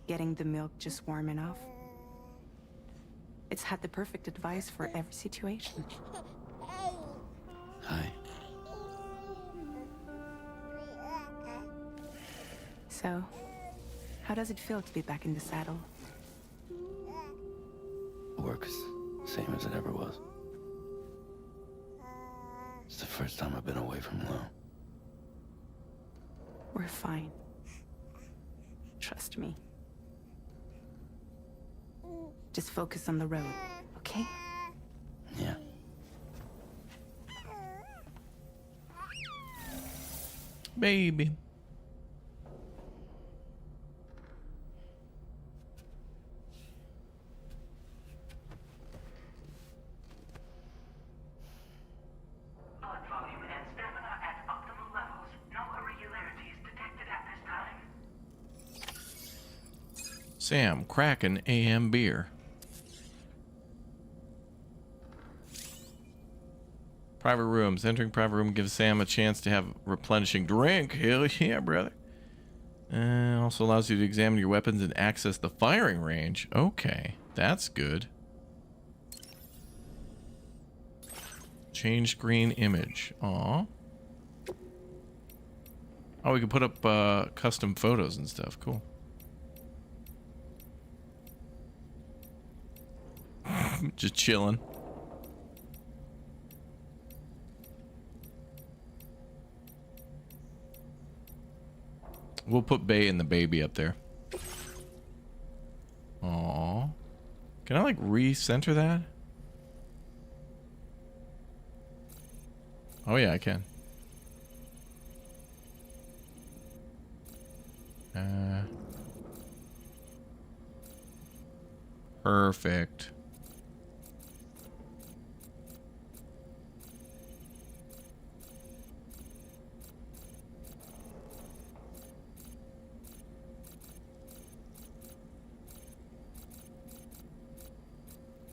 B: getting the milk just warm enough. It's had the perfect advice for every situation.
C: Hi.
B: So, how does it feel to be back in the saddle?
C: Works same as it ever was. It's the first time I've been away from Lou.
B: We're fine. Trust me. Just focus on the road, okay?
C: Yeah.
A: Baby.
N: Blood volume and stamina at optimal levels. No irregularities detected at this time.
A: Sam, crack an AM beer. Private rooms. Entering private room gives Sam a chance to have replenishing drink. Hell yeah, brother. Also allows you to examine your weapons and access the firing range. Okay, that's good. Change screen image. Aw. Oh, we can put up custom photos and stuff. Cool. Just chilling. We'll put Bay and the baby up there. Aww. Can I like recenter that? Oh yeah, I can. Perfect.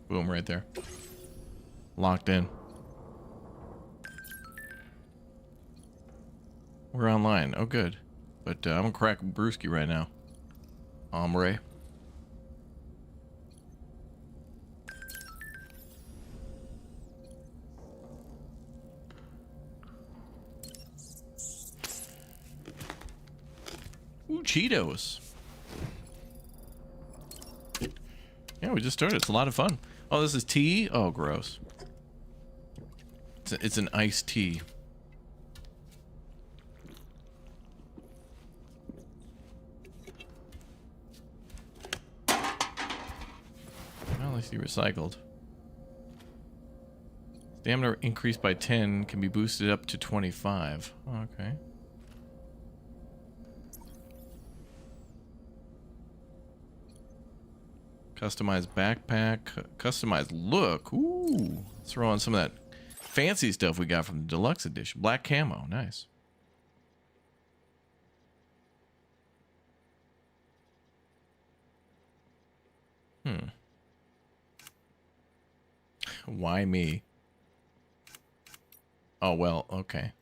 A: Boom, right there. Locked in. We're online. Oh, good. But I'm gonna crack brewski right now. Ombre. Ooh, Cheetos. Yeah, we just started. It's a lot of fun. Oh, this is tea? Oh, gross. It's an iced tea. Well, I see recycled. Stamina increased by 10 can be boosted up to 25. Okay. Customized backpack, customized look. Ooh, let's throw on some of that fancy stuff we got from the Deluxe edition. Black camo, nice. Why me? Oh, well, okay.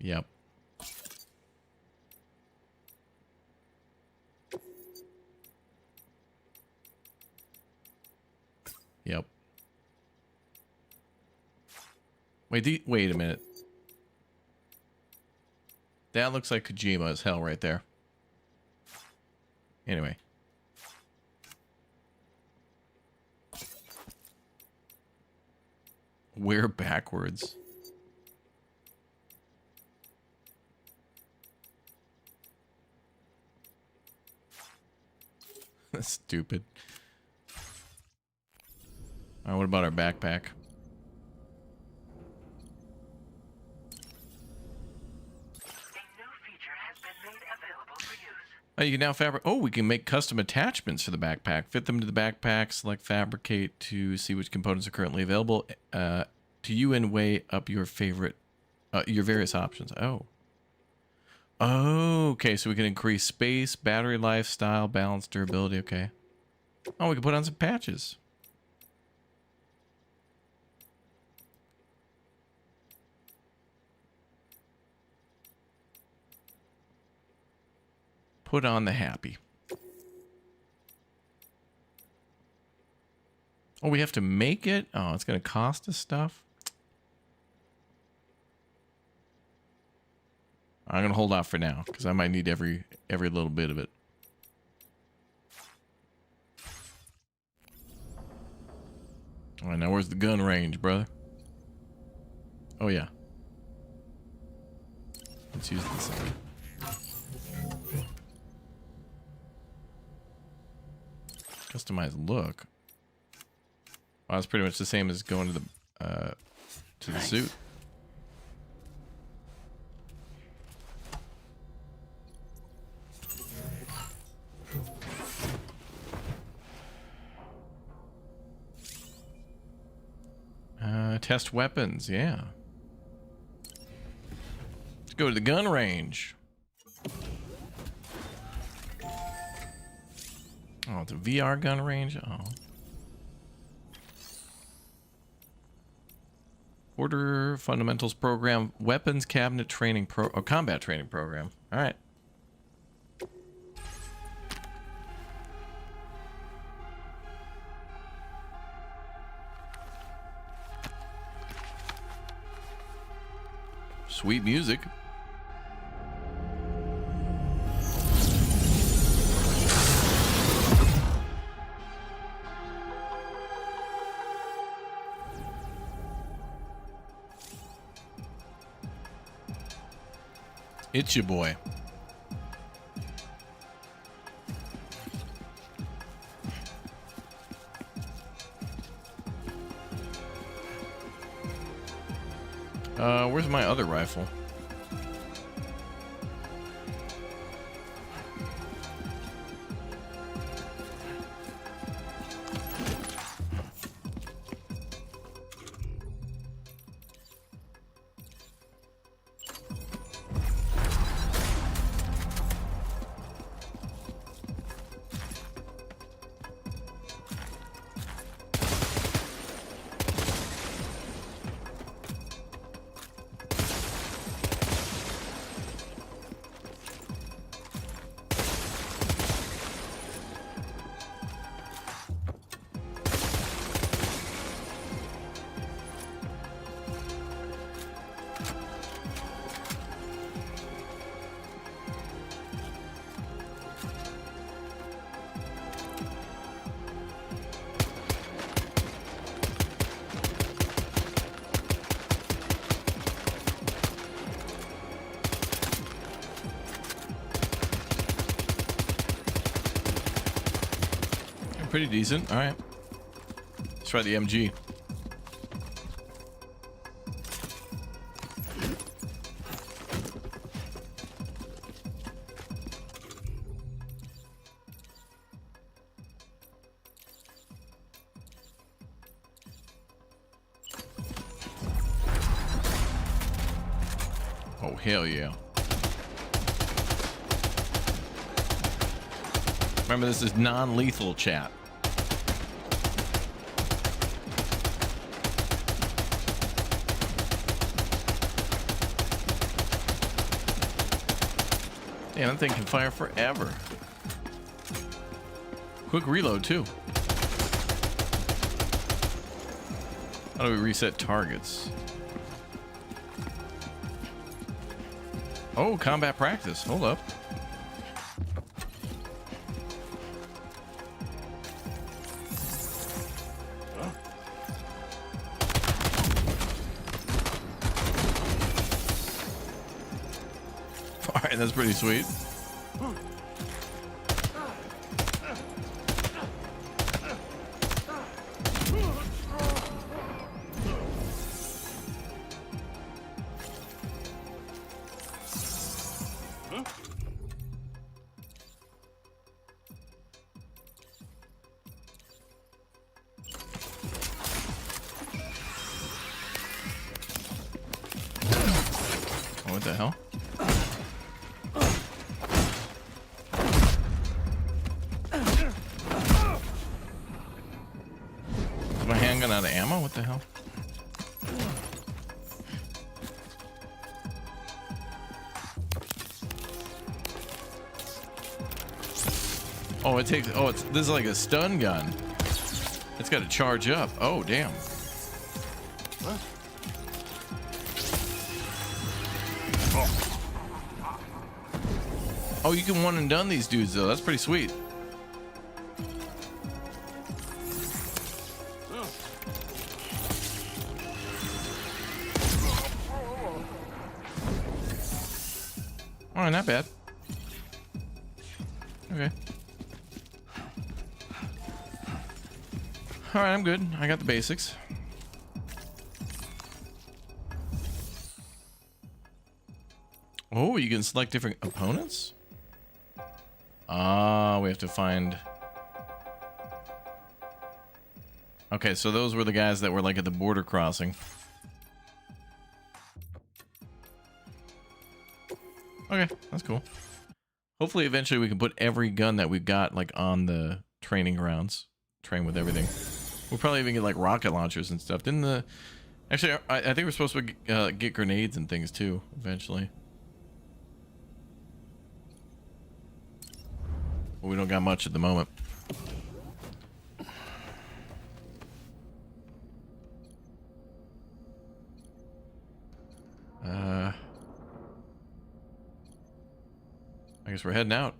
A: Yep. Yep. Wait a minute. That looks like Kojima as hell right there. Anyway. Wear backwards. That's stupid. Alright, what about our backpack? Oh, you can now fabric. Oh, we can make custom attachments for the backpack. Fit them to the backpack. Select fabricate to see which components are currently available to you and weigh up your favorite, your various options. Oh. Oh, okay. So we can increase space, battery life, style, balance, durability. Okay. Oh, we can put on some patches. Put on the happy. Oh, we have to make it? Oh, it's going to cost us stuff? I'm going to hold off for now, because I might need every little bit of it. All right, now where's the gun range, brother? Oh, yeah. Let's use this one. Customized look. Well, it's pretty much the same as going to the suit. Test weapons, yeah. Let's go to the gun range. it's a VR gun range. Oh. Order fundamentals program, weapons cabinet training combat training program. All right. Sweet music. It's your boy. Where's my other rifle? Pretty decent. All right. Let's try the MG. Oh, hell yeah. Remember, this is non-lethal, chat. Damn, that thing can fire forever. Quick reload, too. How do we reset targets? Oh, combat practice. Hold up. Alright, that's pretty sweet. Oh, what the hell? Is my handgun out of ammo? What the hell? Oh, it takes. Oh, this is like a stun gun. It's got to charge up. Oh, damn. What? Oh, you can one and done these dudes though. That's pretty sweet. Oh, not bad. Okay. All right, I'm good. I got the basics. Oh, you can select different opponents? Ah, we have to find... Okay, so those were the guys that were like at the border crossing. Okay, that's cool. Hopefully eventually we can put every gun that we've got like on the training grounds. Train with everything. We'll probably even get like rocket launchers and stuff. Didn't the... Actually, I think we're supposed to get grenades and things too, eventually. But we don't got much at the moment. I guess we're heading out.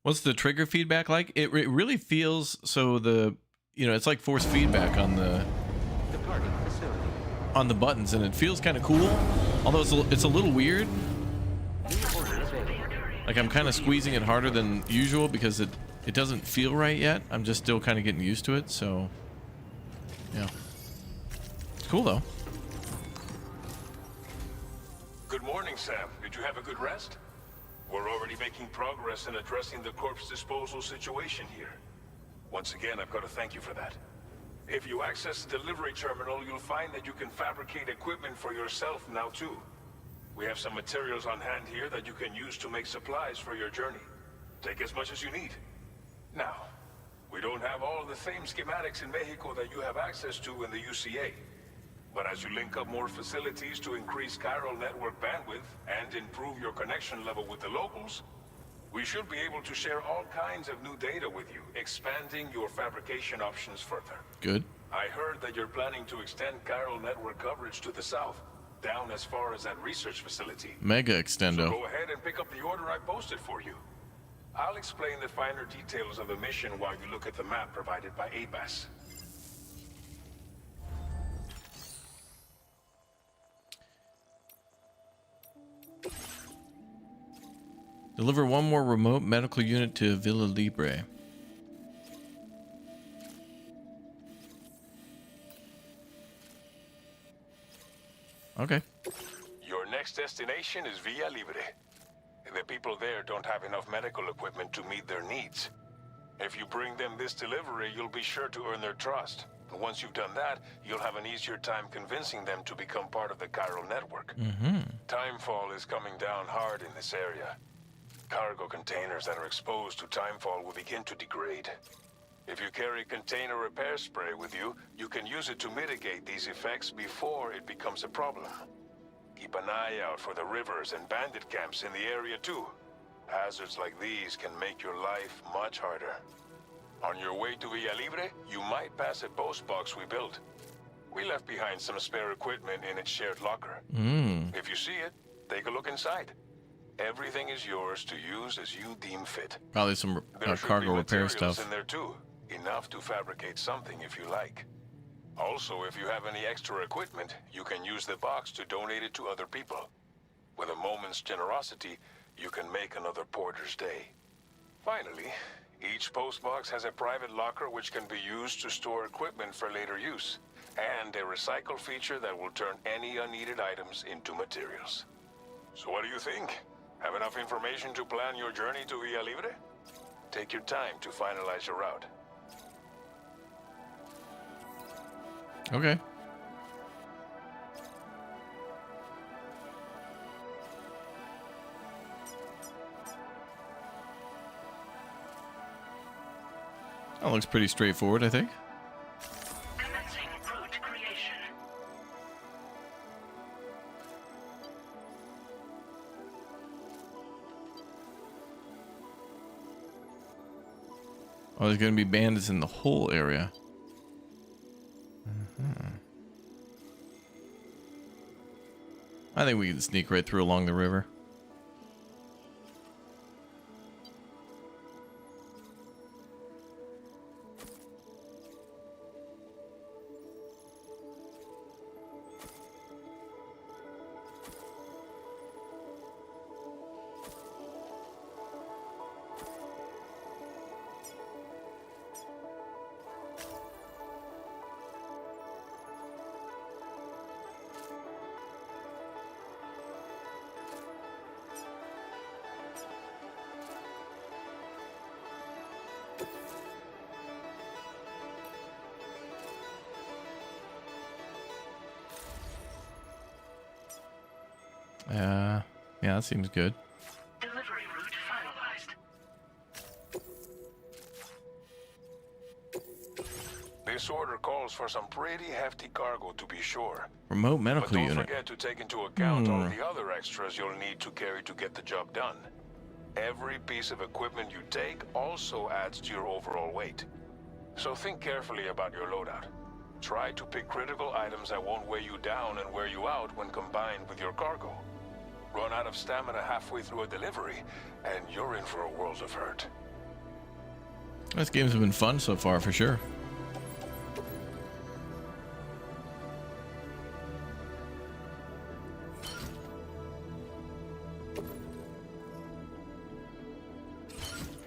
A: What's the trigger feedback like? It really feels so it's like force feedback on the buttons, and it feels kind of cool. Although it's a little weird. Like I'm kind of squeezing it harder than usual because it doesn't feel right yet. I'm just still kind of getting used to it. So yeah, it's cool though.
O: Good morning, Sam. Did you have a good rest? We're already making progress in addressing the corpse disposal situation here. Once again, I've got to thank you for that. If you access the delivery terminal, you'll find that you can fabricate equipment for yourself now too. We have some materials on hand here that you can use to make supplies for your journey. Take as much as you need. Now, we don't have all the same schematics in Mexico that you have access to in the UCA. But as you link up more facilities to increase chiral network bandwidth and improve your connection level with the locals, we should be able to share all kinds of new data with you, expanding your fabrication options further.
A: Good.
O: I heard that you're planning to extend chiral network coverage to the south, down as far as that research facility.
A: Mega extendo.
O: So go ahead and pick up the order I posted for you. I'll explain the finer details of the mission while you look at the map provided by ABAS.
A: Deliver one more remote medical unit to Villa Libre. Okay.
O: Your next destination is Villa Libre. The people there don't have enough medical equipment to meet their needs. If you bring them this delivery, you'll be sure to earn their trust. And once you've done that, you'll have an easier time convincing them to become part of the chiral network. Timefall is coming down hard in this area. Cargo containers that are exposed to timefall will begin to degrade. If you carry container repair spray with you, you can use it to mitigate these effects before it becomes a problem. Keep an eye out for the rivers and bandit camps in the area too. Hazards like these can make your life much harder. On your way to Villa Libre, you might pass a post box we built. We left behind some spare equipment in its shared locker. If you see it, take a look inside. Everything is yours to use as you deem fit.
A: Probably some cargo repair stuff.
O: In there too, enough to fabricate something if you like. Also, if you have any extra equipment, you can use the box to donate it to other people. With a moment's generosity, you can make another porter's day. Finally, each postbox has a private locker which can be used to store equipment for later use, and a recycle feature that will turn any unneeded items into materials. So what do you think? Have enough information to plan your journey to Villa Libre? Take your time to finalize your route.
A: Okay. That looks pretty straightforward, I think.
N: Commencing route creation.
A: Oh, there's going to be bandits in the whole area. I think we can sneak right through along the river. Yeah, that seems good.
N: Delivery route finalized.
O: This order calls for some pretty hefty cargo, to be sure.
A: Remote
O: But
A: medical
O: don't
A: unit.
O: forget to take into account all the other extras you'll need to carry to get the job done. Every piece of equipment you take also adds to your overall weight. So think carefully about your loadout. Try to pick critical items that won't weigh you down and wear you out when combined with your cargo. Run out of stamina halfway through a delivery, and you're in for a world of hurt.
A: This games have been fun so far, for sure.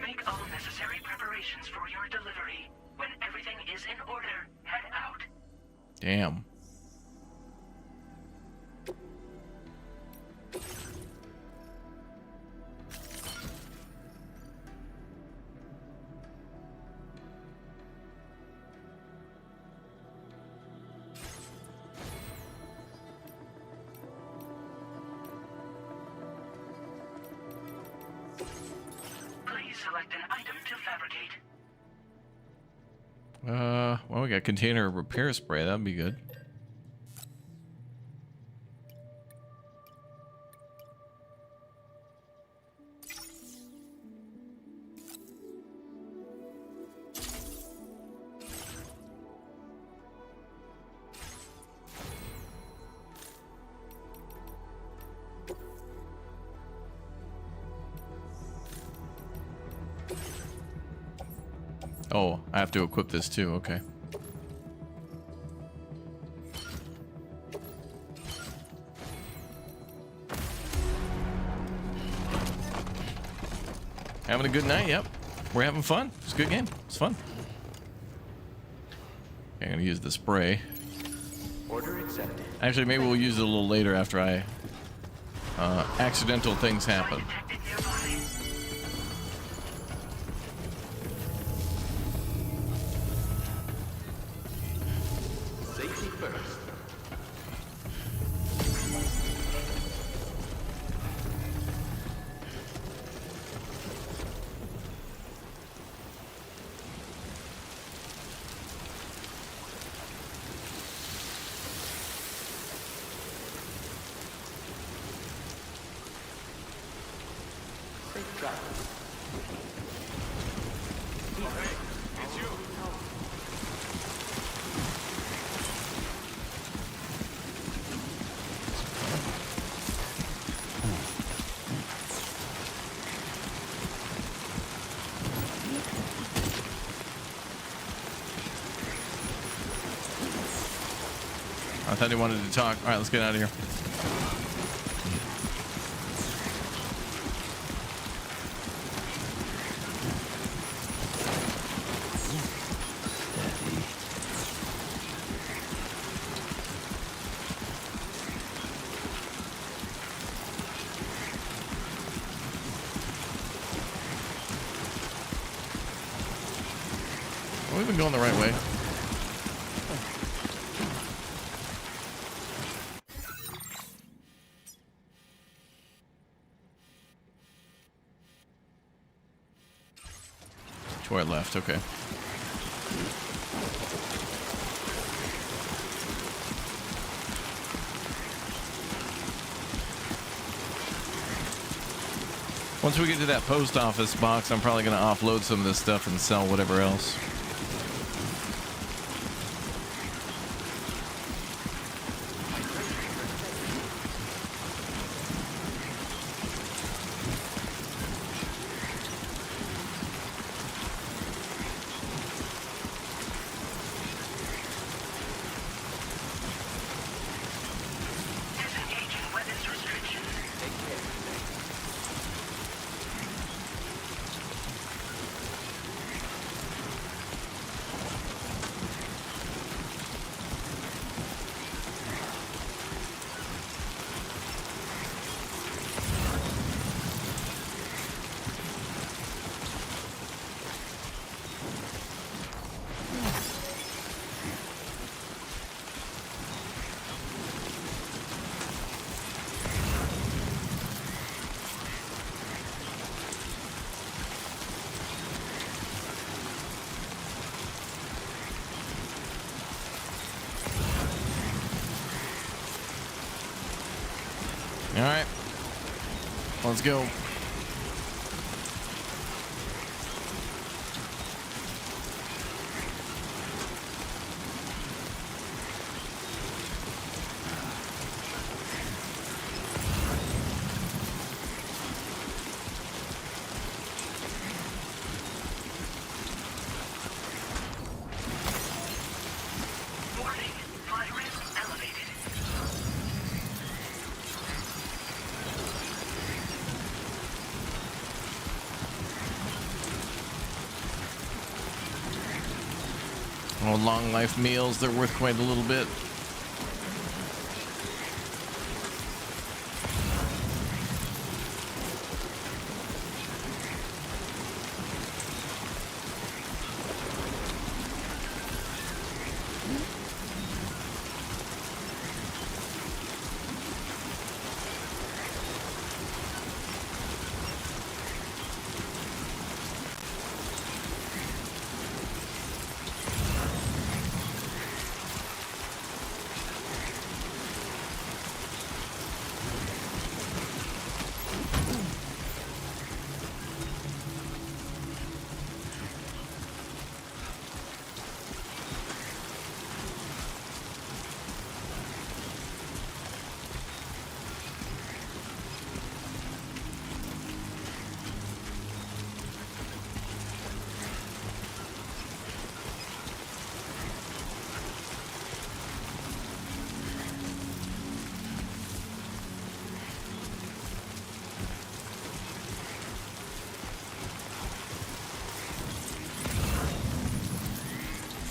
N: Make all necessary preparations for your delivery. When everything is in order, head out.
A: Damn.
N: Please select an item to fabricate.
A: Well, we got container repair spray. That'd be good. Oh, I have to equip this too. Okay. Having a good night. Yep. We're having fun. It's a good game. It's fun. Okay, I'm gonna use the spray.
D: Order accepted.
A: Actually, maybe we'll use it a little later after accidental things happen.
D: Safety first. Safe travels.
O: It's you.
A: I thought he wanted to talk. All right, let's get out of here. We've been going the right way. To our left, okay. Once we get to that post office box, I'm probably going to offload some of this stuff and sell whatever else.
N: Disengaging weapons restrictions.
D: Take care.
A: All right, let's go. Oh, long life meals, they're worth quite a little bit.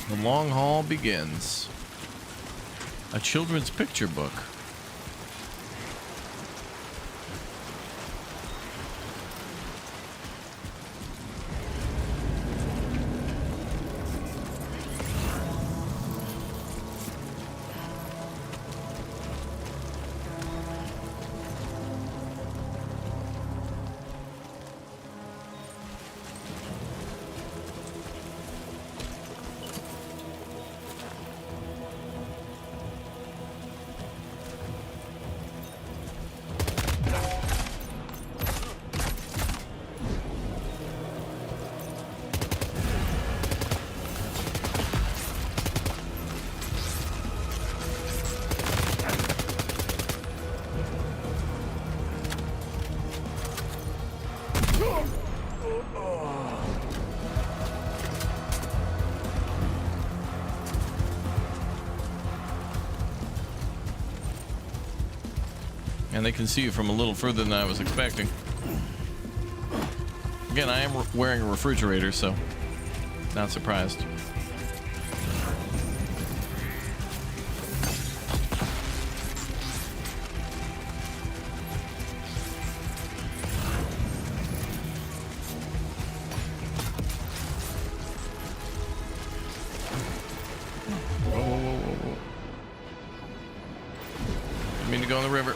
A: The long haul begins. A children's picture book. And they can see you from a little further than I was expecting. Again, I am wearing a refrigerator, so not surprised. Whoa, whoa, whoa, whoa, whoa. Didn't mean to go in the river.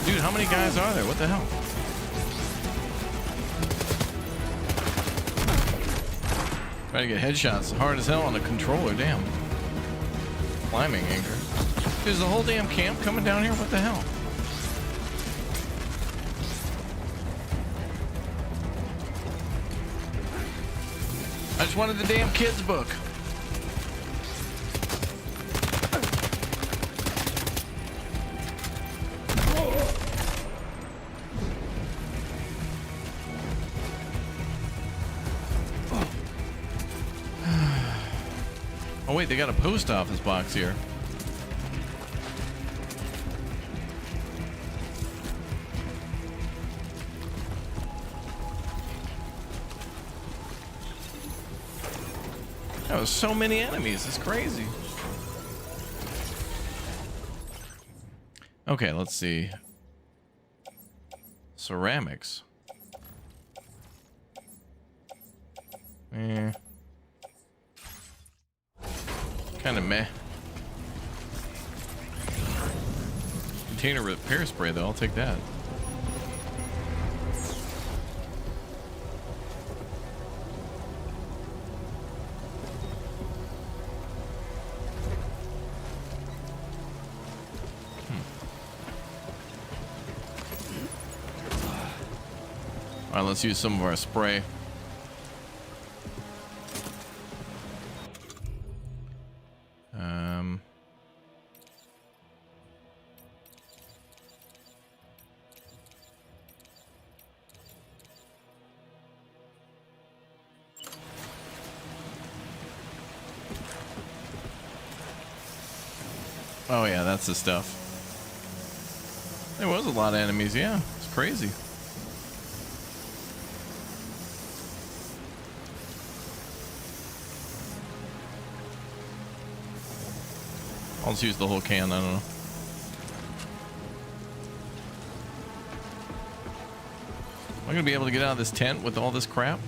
A: Dude, how many guys are there? What the hell? Trying to get headshots hard as hell on the controller, damn. Climbing anchor. There's the whole damn camp coming down here? What the hell? I just wanted the damn kids book. Oh wait, they got a post office box here. That was so many enemies. It's crazy. Okay, let's see. Ceramics. Kind of meh. Container repair spray though, I'll take that. All right, let's use some of our spray. Oh yeah, that's the stuff. There was a lot of enemies, yeah. It's crazy. I'll just use the whole can, I don't know. Am I gonna be able to get out of this tent with all this crap?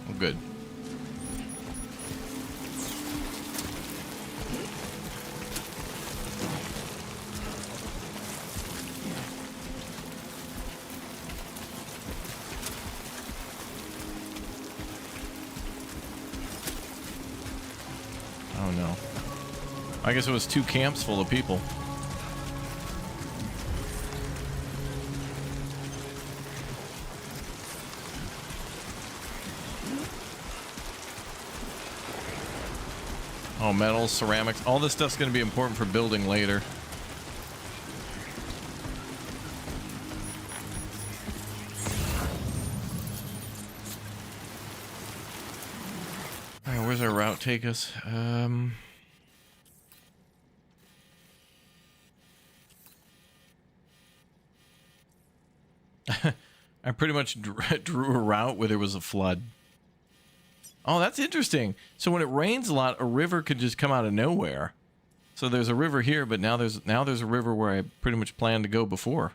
A: Oh, good. Oh no. I guess it was 2 camps full of people. Oh, metals, ceramics. All this stuff's going to be important for building later. All right, where's our route take us? I pretty much drew a route where there was a flood. Oh, that's interesting. So when it rains a lot, a river could just come out of nowhere. So there's a river here, but now there's a river where I pretty much planned to go before,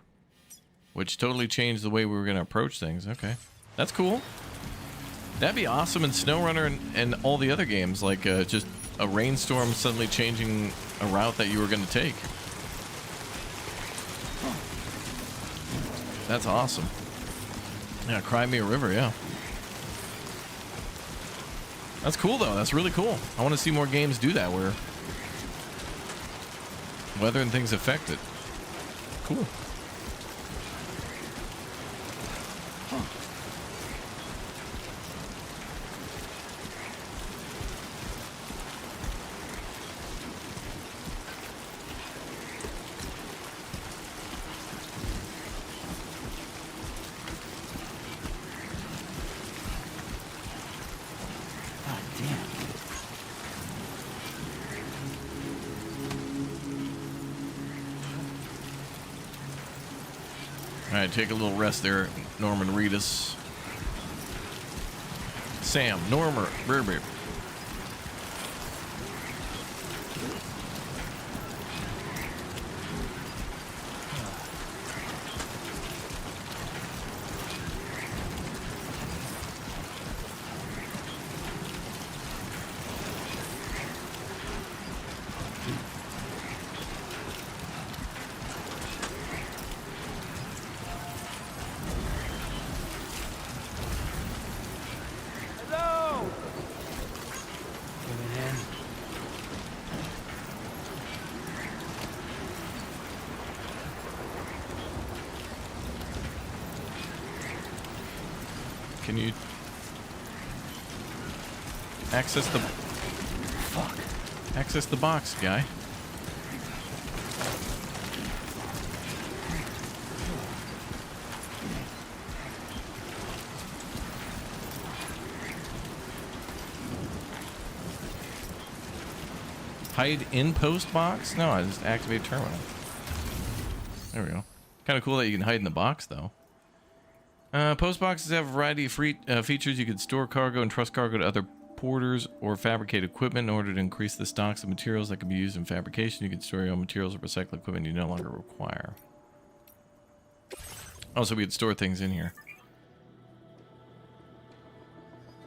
A: which totally changed the way we were going to approach things. Okay, that's cool. That'd be awesome in SnowRunner and all the other games, like just a rainstorm suddenly changing a route that you were going to take. That's awesome. Yeah, Cry Me a River, yeah. That's cool, though. That's really cool. I want to see more games do that, where weather and things affect it. Cool. All right, take a little rest there, Norman Reedus. Sam, Norman, Burber. Can you access the... Fuck. Access the box, guy. Hide in post box? No, I just activate terminal. There we go. Kind of cool that you can hide in the box, though. Post boxes have a variety of features. You can store cargo and trust cargo to other porters or fabricate equipment in order to increase the stocks of materials that can be used in fabrication. You can store your own materials or recycle equipment you no longer require. Also, we can store things in here.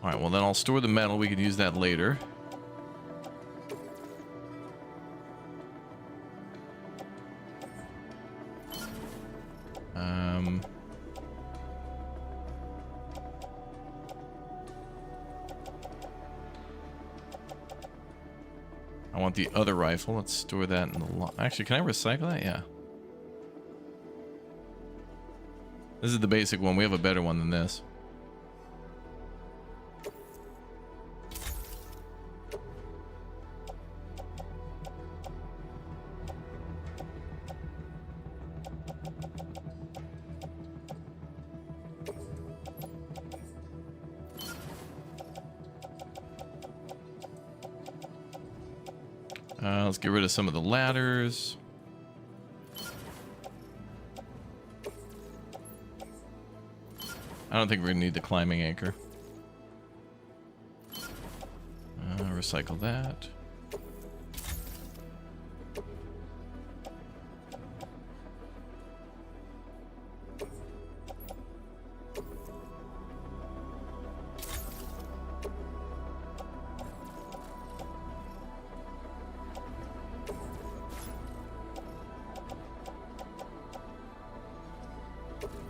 A: Alright, well then I'll store the metal. We can use that later. I want the other rifle. Let's store that in the actually, can I recycle that? Yeah. This is the basic one. We have a better one than this. Let's get rid of some of the ladders. I don't think we're gonna need the climbing anchor. Recycle that.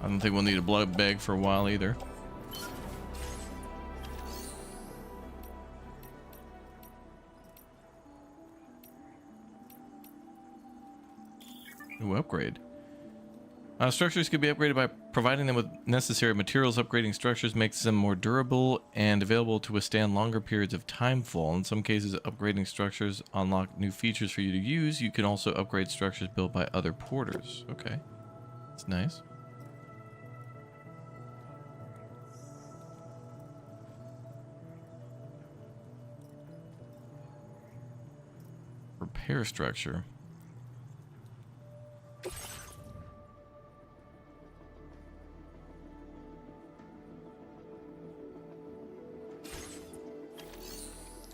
A: I don't think we'll need a blood bag for a while either. Ooh, upgrade. Structures could be upgraded by providing them with necessary materials. Upgrading structures makes them more durable and available to withstand longer periods of timefall. In some cases, upgrading structures unlock new features for you to use. You can also upgrade structures built by other porters. Okay, that's nice. Repair structure.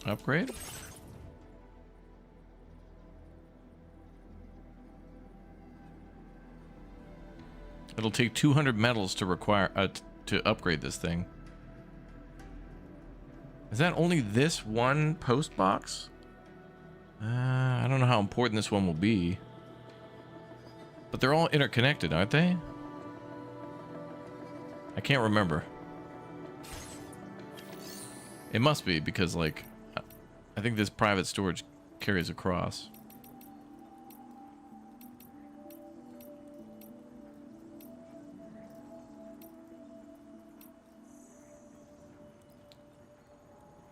A: Upgrade? It'll take 200 metals to to upgrade this thing. Is that only this one post box? I don't know how important this one will be. But they're all interconnected, aren't they? I can't remember. It must be, because, like, I think this private storage carries across.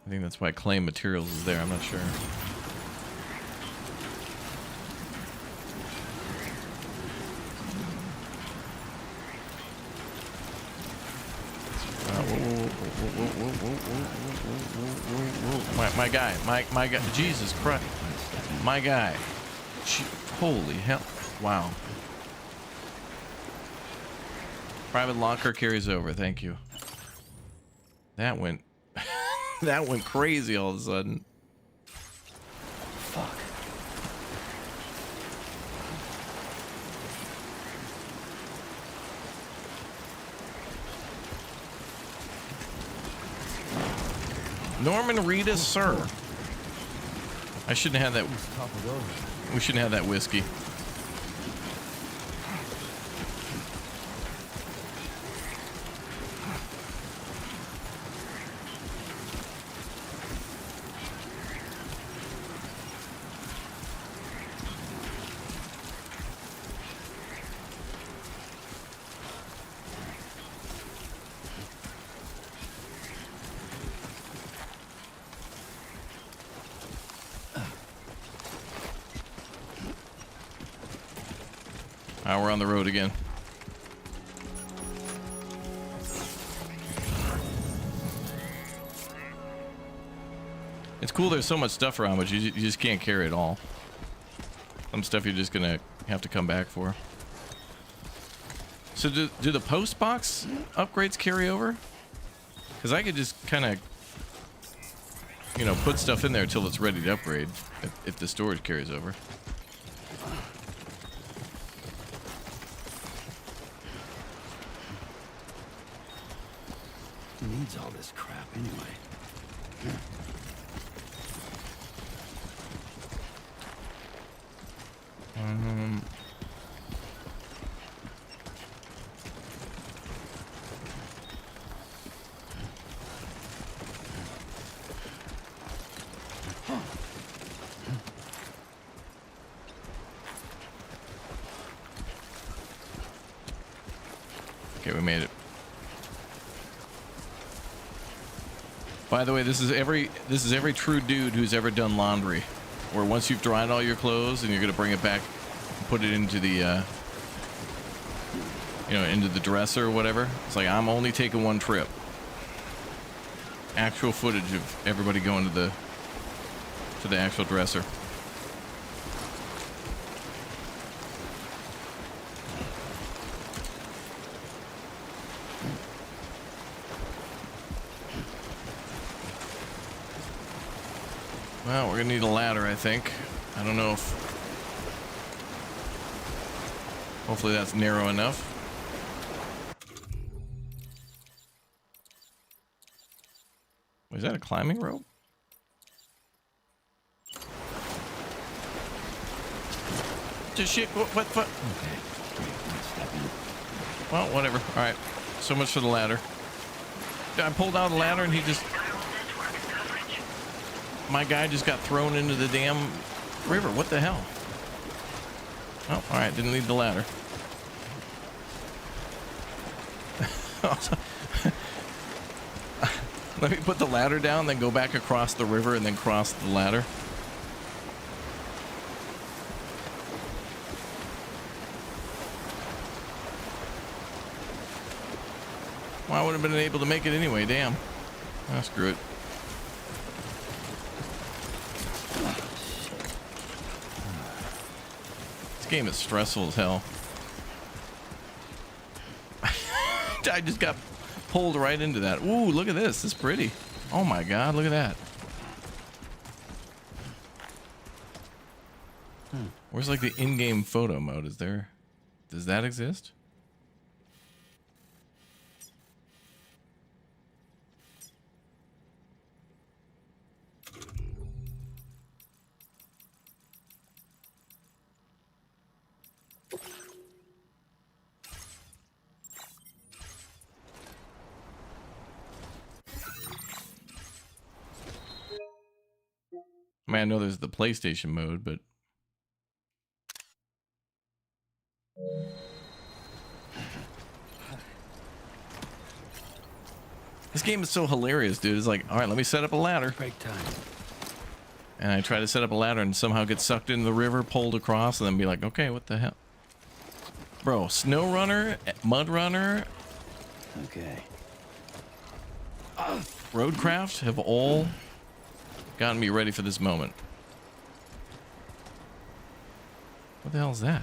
A: I think that's why claim materials is there. I'm not sure. My guy, my guy, Jesus Christ, my guy, holy hell, wow. Private locker carries over, thank you. That went, that went crazy all of a sudden. Fuck. Norman Reedus, sir. I shouldn't have that. We shouldn't have that whiskey. We're on the road again. It's cool there's so much stuff around, but you just can't carry it all. Some stuff you're just gonna have to come back for. So do the post box upgrades carry over? Because I could just kind of, you know, put stuff in there until it's ready to upgrade, if the storage carries over.
C: Who needs all this crap anyway?
A: Okay, we made it. By the way, this is every true dude who's ever done laundry, where once you've dried all your clothes and you're gonna bring it back, put it into the you know, into the dresser or whatever. It's like, I'm only taking one trip. Actual footage of everybody going to the actual dresser. Well, we're gonna need a ladder, I think. I don't know if... Hopefully that's narrow enough. Was that a climbing rope? Just shit, what?
C: Okay.
A: Well, whatever. Alright. So much for the ladder. I pulled out a ladder and he just... My guy just got thrown into the damn river. What the hell? Oh, alright. Didn't need the ladder. Let me put the ladder down, then go back across the river and then cross the ladder. Well, I would have been able to make it anyway. Damn. Oh, screw it. This game is stressful as hell. I just got pulled right into that. Ooh, look at this. It's pretty. Oh my god, look at that. Where's like the in-game photo mode? Is there... Does that exist? I mean, I know there's the PlayStation mode, but... This game is so hilarious, dude. It's like, alright, let me set up a ladder.
C: Great time.
A: And I try to set up a ladder and somehow get sucked into the river, pulled across, and then be like, okay, what the hell? Bro, Snow Runner, Mud Runner...
C: Okay.
A: Roadcraft have all gotten me ready for this moment. What the hell is that?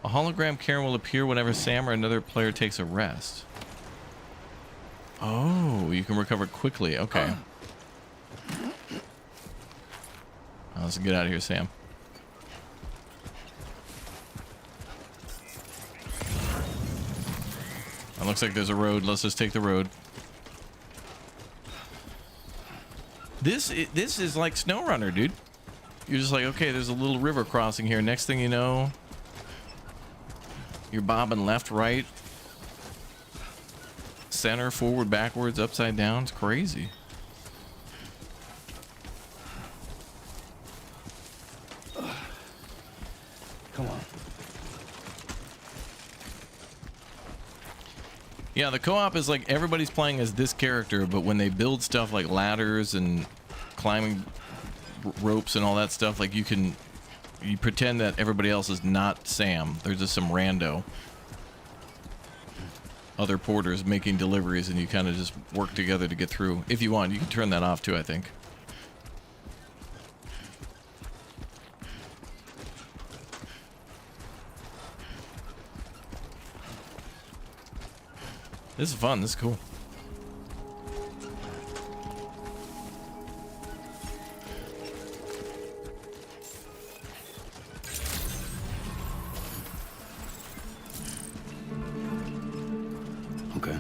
A: A hologram Karen will appear whenever Sam or another player takes a rest. Oh, you can recover quickly. Okay. Let's get out of here, Sam. It looks like there's a road. Let's just take the road. This is like SnowRunner, dude. You're just like, okay, there's a little river crossing here. Next thing you know, you're bobbing left, right. center, forward, backwards, upside down. It's crazy.
C: Come on.
A: Yeah, the co-op is like everybody's playing as this character, but when they build stuff like ladders and climbing ropes and all that stuff, like you pretend that everybody else is not Sam. There's just some rando other porters making deliveries, and you kind of just work together to get through. If you want, you can turn that off too, I think. This is fun. This is cool.
C: Okay.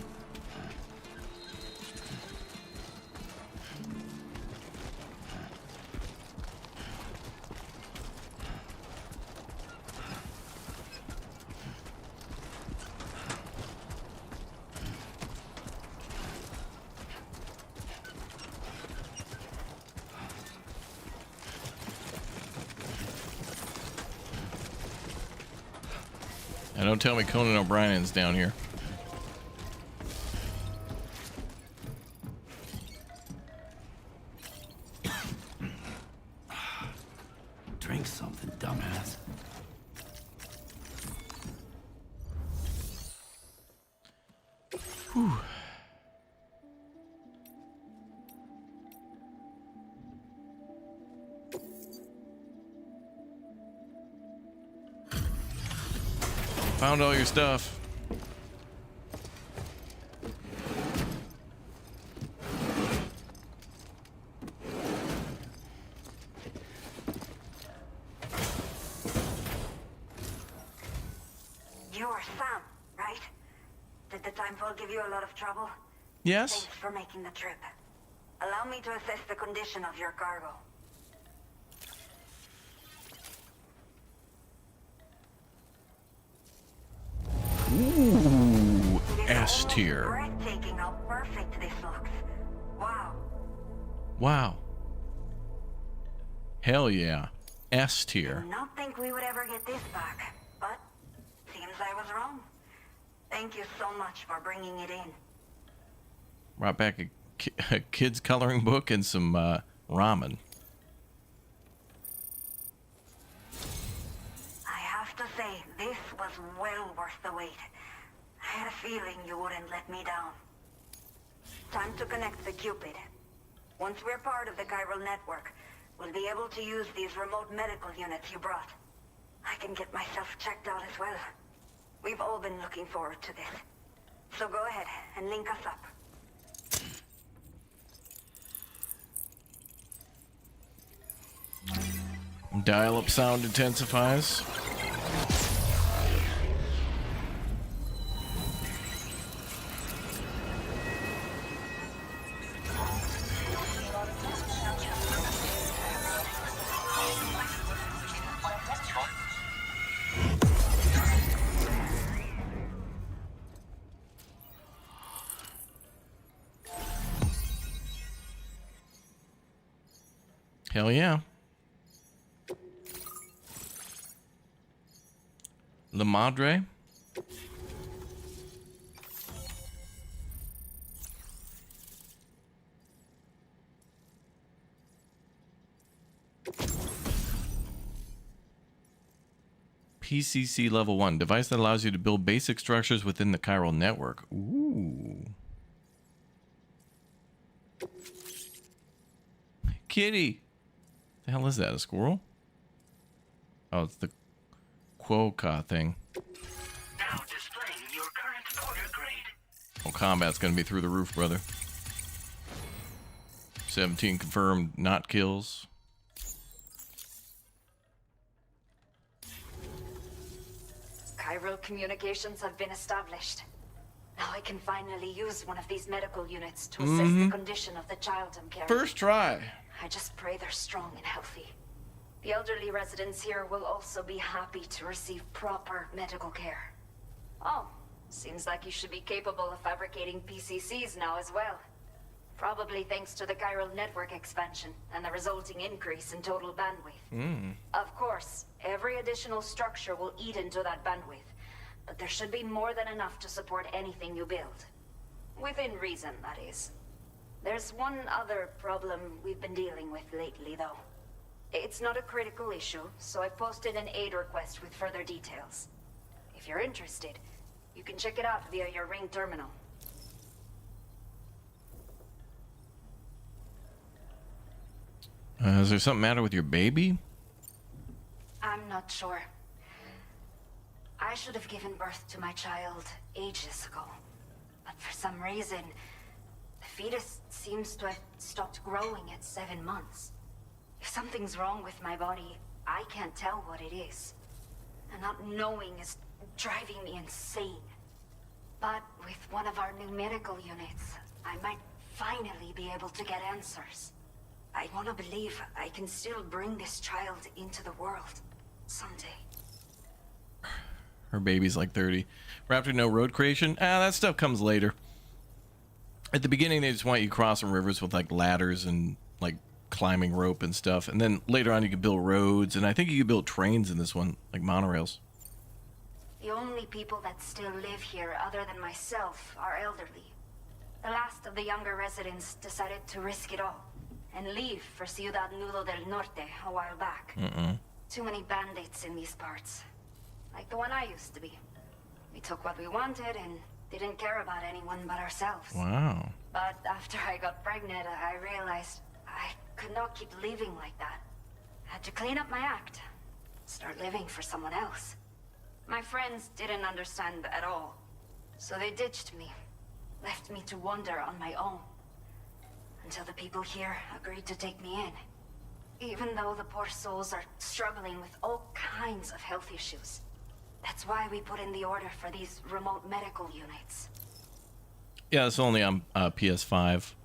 A: And don't tell me Conan O'Brien's down here.
C: Drink something, dumbass.
A: Whew. Found all your stuff.
P: You are Sam, right? Did the time fall give you a lot of trouble?
A: Yes.
P: Thanks for making the trip. Allow me to assess the condition of your cargo.
A: Ooh, S tier.
P: Breathtaking how perfect this looks. Wow.
A: Wow. Hell yeah. S tier.
P: Did not think we would ever get this back, but seems I was wrong. Thank you so much for bringing it in.
A: Brought back a kid's coloring book and some ramen.
P: I have to say, this was well worth the wait. I had a feeling you wouldn't let me down. Time to connect the Cupid. Once we're part of the chiral network, we'll be able to use these remote medical units you brought. I can get myself checked out as well. We've all been looking forward to this. So go ahead and link us up.
A: Dial-up sound intensifies. Hell yeah. La Madre. PCC level 1. Device that allows you to build basic structures within the chiral network. Ooh. Kitty. The hell is that? A squirrel? Oh, it's the Quokka thing.
N: Now displaying your current order grade.
A: Oh, combat's gonna be through the roof, brother. 17 confirmed not kills.
P: Chiral communications have been established. Now I can finally use one of these medical units to assess the condition of the child I'm carrying.
A: First try.
P: I just pray they're strong and healthy. The elderly residents here will also be happy to receive proper medical care. Oh, Seems like you should be capable of fabricating PCCs now as well. Probably thanks to the chiral network expansion and the resulting increase in total bandwidth. Of course, every additional structure will eat into that bandwidth, but there should be more than enough to support anything you build. Within reason, that is. There's one other problem we've been dealing with lately, though. It's not a critical issue, so I posted an aid request with further details. If you're interested, you can check it out via your ring terminal.
A: Is there something matter with your baby?
P: I'm not sure. I should have given birth to my child ages ago. But for some reason, the fetus seems to have stopped growing at 7 months. If something's wrong with my body, I can't tell what it is. And not knowing is driving me insane. But with one of our new medical units, I might finally be able to get answers. I want to believe I can still bring this child into the world someday.
A: Her baby's like 30. Raptor no road creation? That stuff comes later. At the beginning, they just want you crossing rivers with like ladders and like climbing rope and stuff. And then later on, you can build roads. And I think you can build trains in this one, like monorails.
P: The only people that still live here other than myself are elderly. The last of the younger residents decided to risk it all and leave for Ciudad Nudo del Norte a while back. Too many bandits in these parts. Like the one I used to be. We took what we wanted and didn't care about anyone but ourselves.
A: Wow.
P: But after I got pregnant, I realized I could not keep living like that. I had to clean up my act. Start living for someone else. My friends didn't understand at all. So they ditched me. Left me to wander on my own. Until the people here agreed to take me in. Even though the poor souls are struggling with all kinds of health issues. That's why we put in the order for these remote medical units.
A: Yeah, it's only on PS5,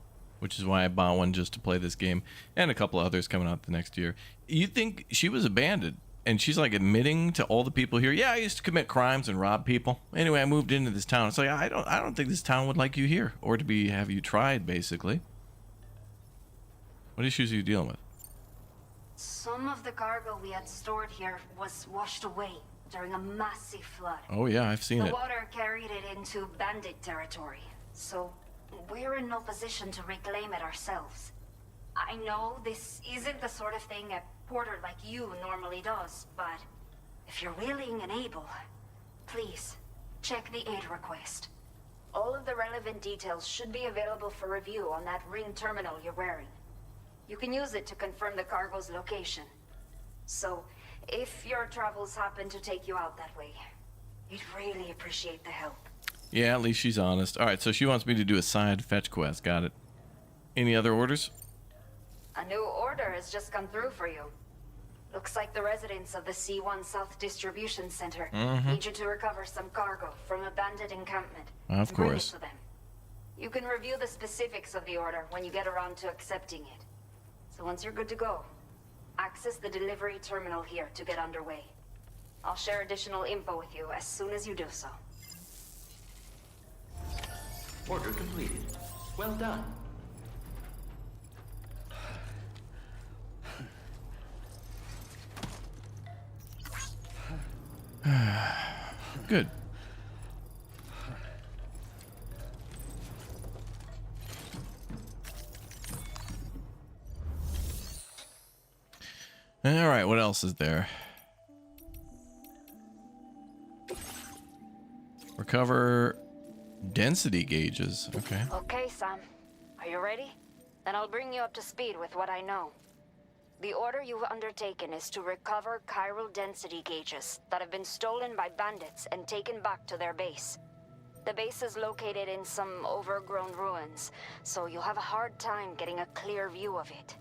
A: which is why I bought one just to play this game. And a couple others coming out the next year. You think she was abandoned, and she's like admitting to all the people here, yeah, I used to commit crimes and rob people. Anyway, I moved into this town. It's like, I don't think this town would like you here, or to have you tried, basically. What issues are you dealing with?
P: Some of the cargo we had stored here was washed away during a massive flood.
A: Oh yeah, I've seen it.
P: The water carried it into bandit territory, so we're in no position to reclaim it ourselves. I know this isn't the sort of thing a porter like you normally does, but if you're willing and able, please check the aid request. All of the relevant details should be available for review on that ring terminal you're wearing. You can use it to confirm the cargo's location. So, if your travels happen to take you out that way, we'd really appreciate the help.
A: Yeah, at least she's honest. Alright, so she wants me to do a side fetch quest. Got it. Any other orders?
P: A new order has just come through for you. Looks like the residents of the C1 South Distribution Center need you to recover some cargo from a bandit encampment.
A: Of
P: and bring it
A: course.
P: to them. You can review the specifics of the order when you get around to accepting it. So once you're good to go, access the delivery terminal here to get underway. I'll share additional info with you as soon as you do so.
N: Order completed. Well done.
A: Good. All right, what else is there? Recover density gauges. Okay.
P: Okay, Sam. Are you ready? Then I'll bring you up to speed with what I know. The order you've undertaken is to recover chiral density gauges that have been stolen by bandits and taken back to their base. The base is located in some overgrown ruins, so you'll have a hard time getting a clear view of it.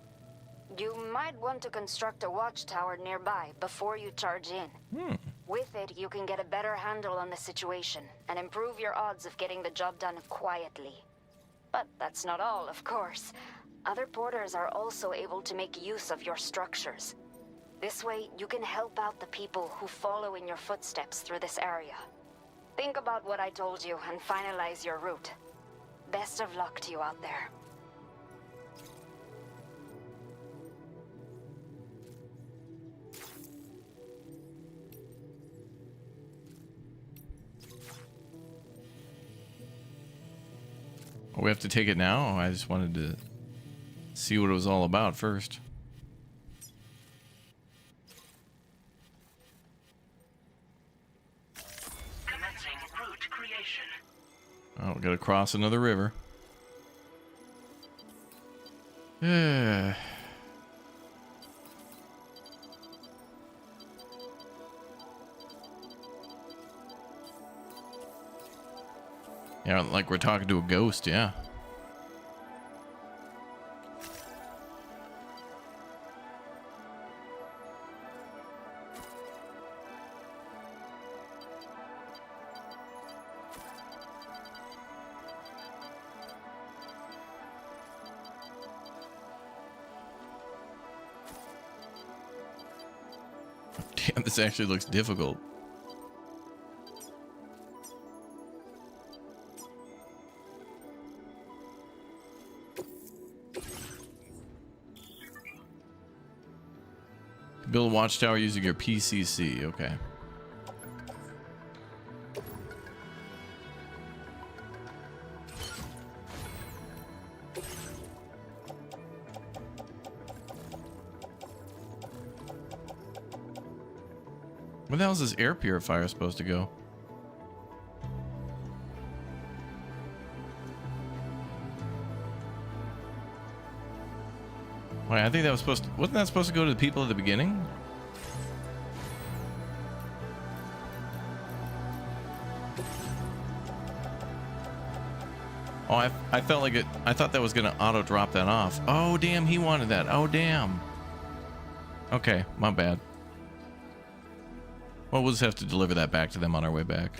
P: You might want to construct a watchtower nearby before you charge in. With it, you can get a better handle on the situation and improve your odds of getting the job done quietly. But that's not all, of course. Other porters are also able to make use of your structures. This way, you can help out the people who follow in your footsteps through this area. Think about what I told you and finalize your route. Best of luck to you out there.
A: Oh, we have to take it now? I just wanted to see what it was all about first.
N: Commencing route creation.
A: Oh, we gotta cross another river. Yeah. Yeah, like we're talking to a ghost, yeah. Damn, this actually looks difficult. Build a watchtower using your PCC. Okay. Where the hell is this air purifier supposed to go? Wait, I think that was supposed to... Wasn't that supposed to go to the people at the beginning? Oh, I felt like it... I thought that was going to auto-drop that off. Oh, damn, he wanted that. Oh, damn. Okay, my bad. Well, we'll just have to deliver that back to them on our way back.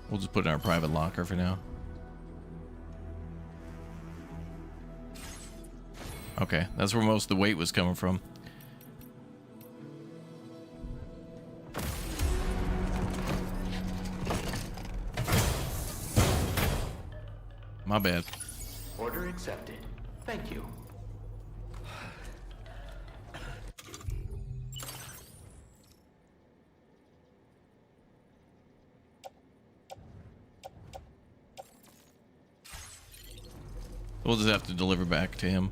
A: We'll just put it in our private locker for now. Okay, that's where most of the weight was coming from. My bad.
N: Order accepted. Thank you.
A: We'll just have to deliver back to him.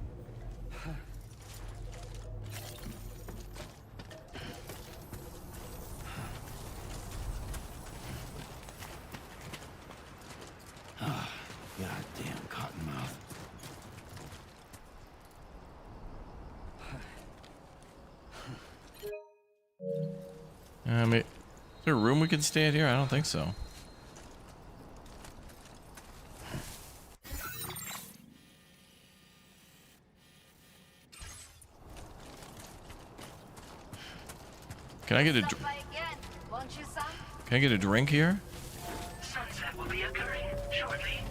C: Goddamn cottonmouth.
A: Is there a room we can stay at here? I don't think so. Can I get a Can I get a drink here?
N: Sunset will be occurring shortly.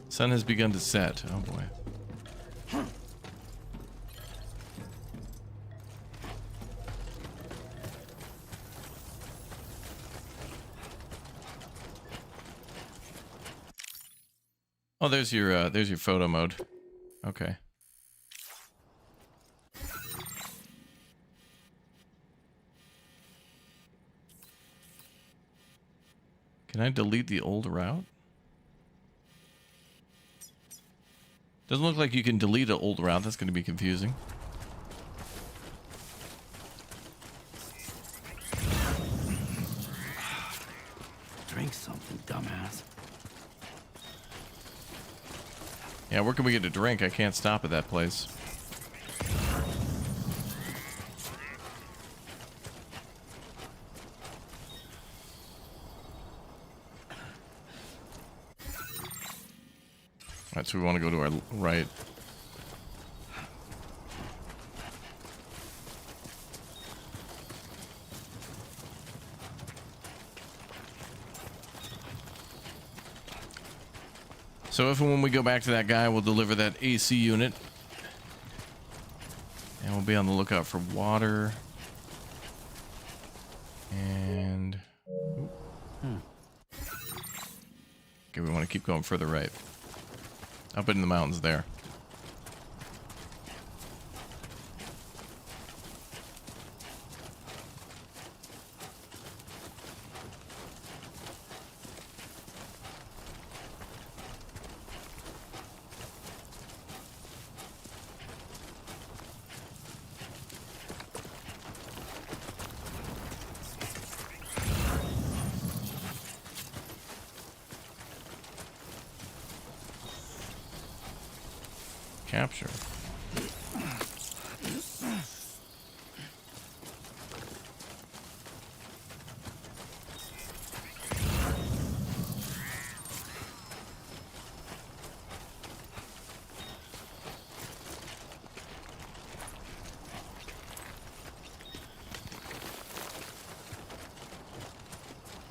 A: Sun has begun to set. Oh boy. Oh, there's your photo mode. Okay. Can I delete the old route? Doesn't look like you can delete an old route. That's going to be confusing.
C: Drink something, dumbass.
A: Yeah, where can we get a drink? I can't stop at that place. Alright, so we want to go to our right. So if and when we go back to that guy, we'll deliver that AC unit. And we'll be on the lookout for water. And... Okay, we want to keep going further right. Up in the mountains there. Capture.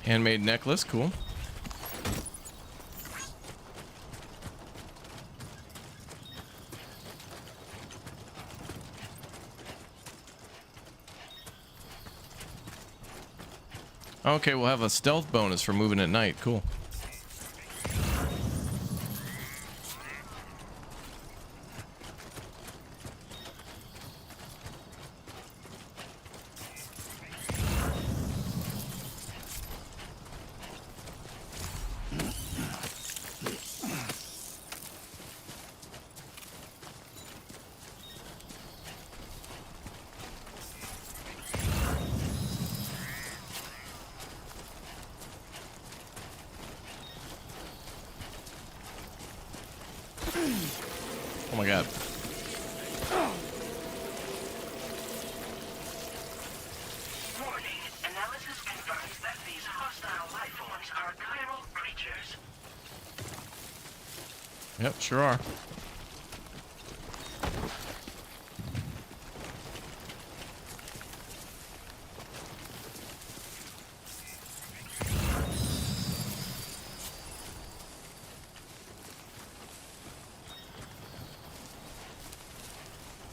A: Handmade necklace, cool. Okay, we'll have a stealth bonus for moving at night. Cool. Oh my god.
N: Warning. Analysis confirms that these hostile life forms are chiral creatures.
A: Yep, sure are.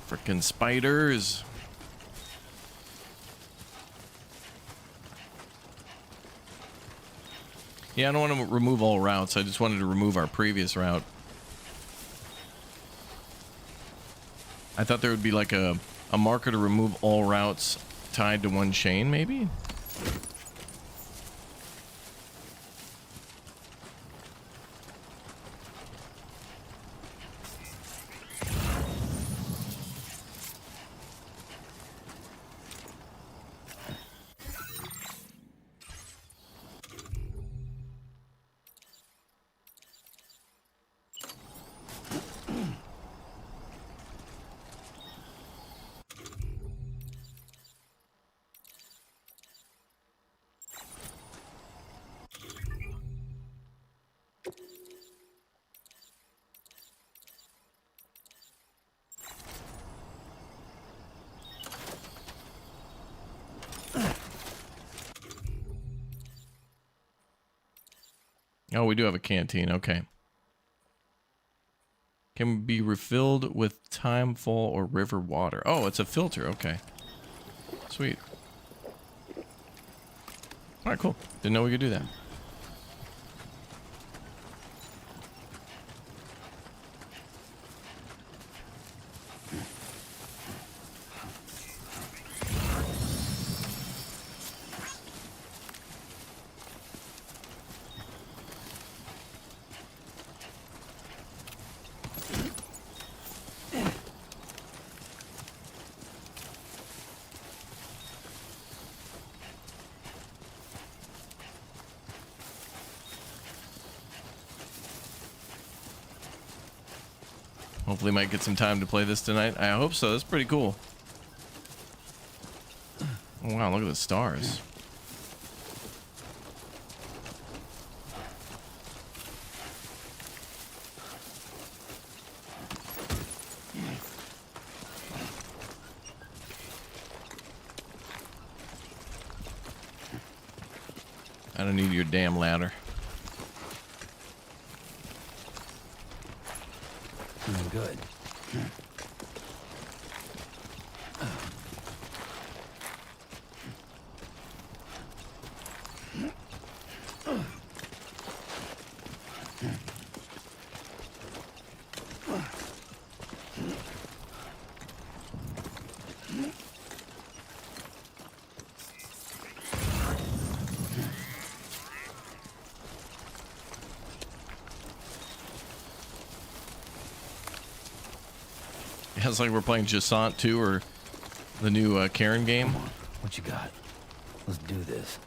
A: Frickin' spiders. Yeah, I don't want to remove all routes. I just wanted to remove our previous route. I thought there would be like a marker to remove all routes tied to one chain, maybe? Oh, we do have a canteen. Okay. Can be refilled with timefall or river water. Oh, it's a filter. Okay. Sweet. All right, cool. Didn't know we could do that. Hopefully might get some time to play this tonight. I hope so. That's pretty cool. Oh, wow, look at the stars. I don't need your damn ladder.
C: Doing good.
A: Yeah, it's like we're playing Jasant 2 or the new Karen game.
C: Come on, what you got? Let's do this.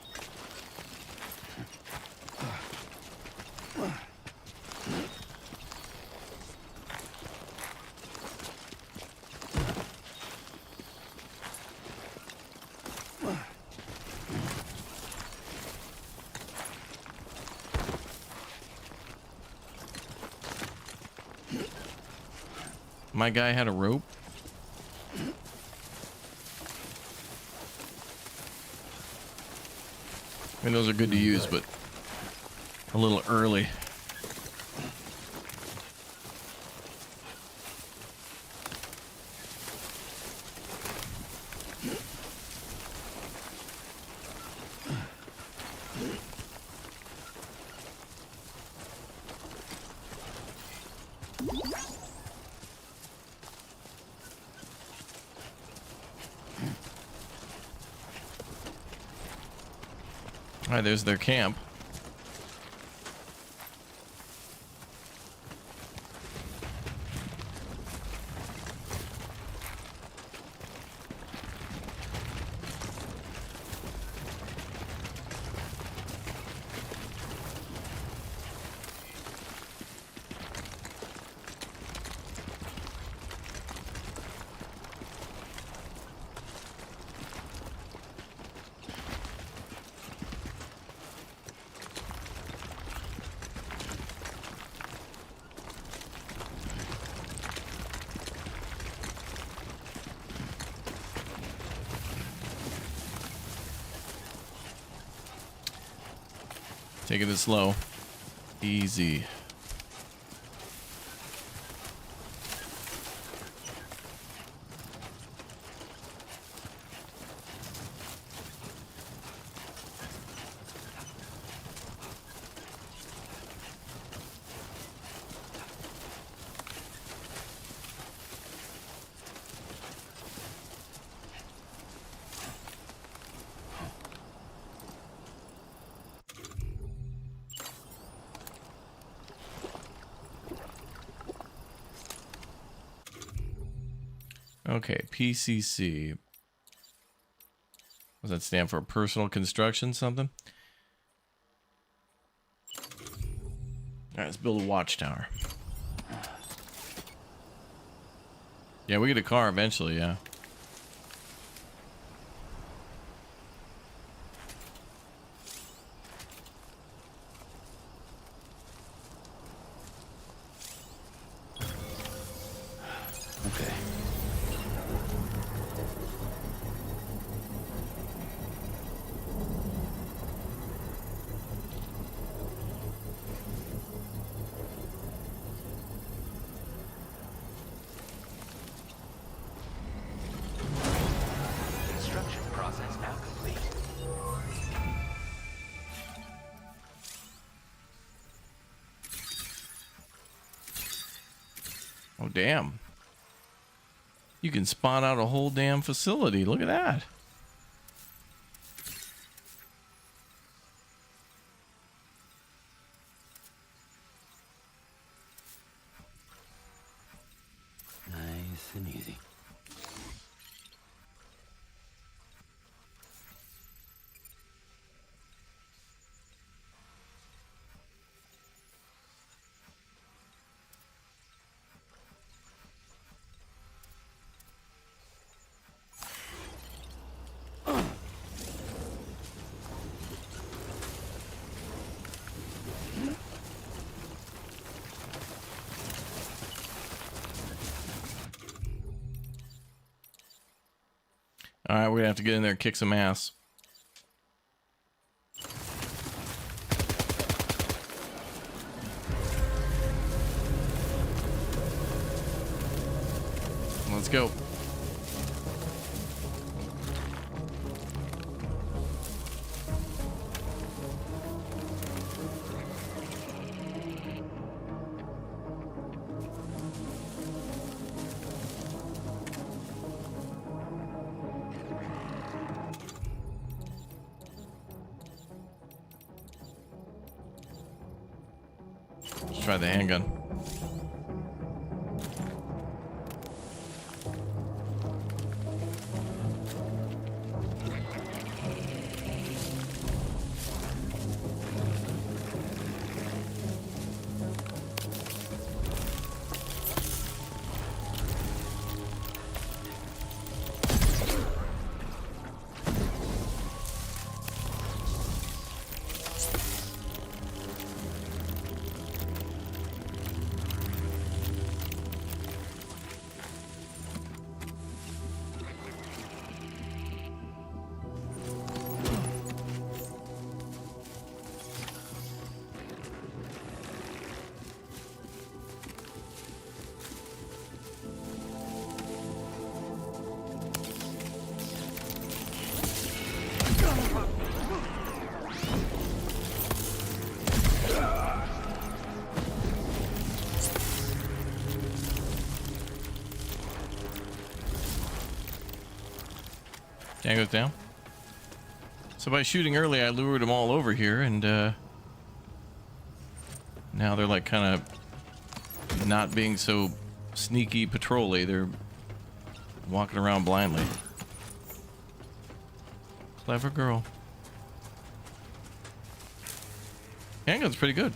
A: My guy had a rope. I mean, those are good to use, but a little early. All right, there's their camp. Taking it slow. Easy. Okay, PCC. What does that stand for? Personal construction something? All right, let's build a watchtower. Yeah, we get a car eventually, yeah.
C: Okay.
N: Construction process now complete.
A: Oh, damn. You can spawn out a whole damn facility. Look at that.
C: Nice and easy.
A: All right, we're gonna have to get in there and kick some ass. Let's go. Let's try the handgun. Django's down. So by shooting early, I lured them all over here, and now they're like kind of not being so sneaky patrol-y. They're walking around blindly. Clever girl. Handgun's pretty good.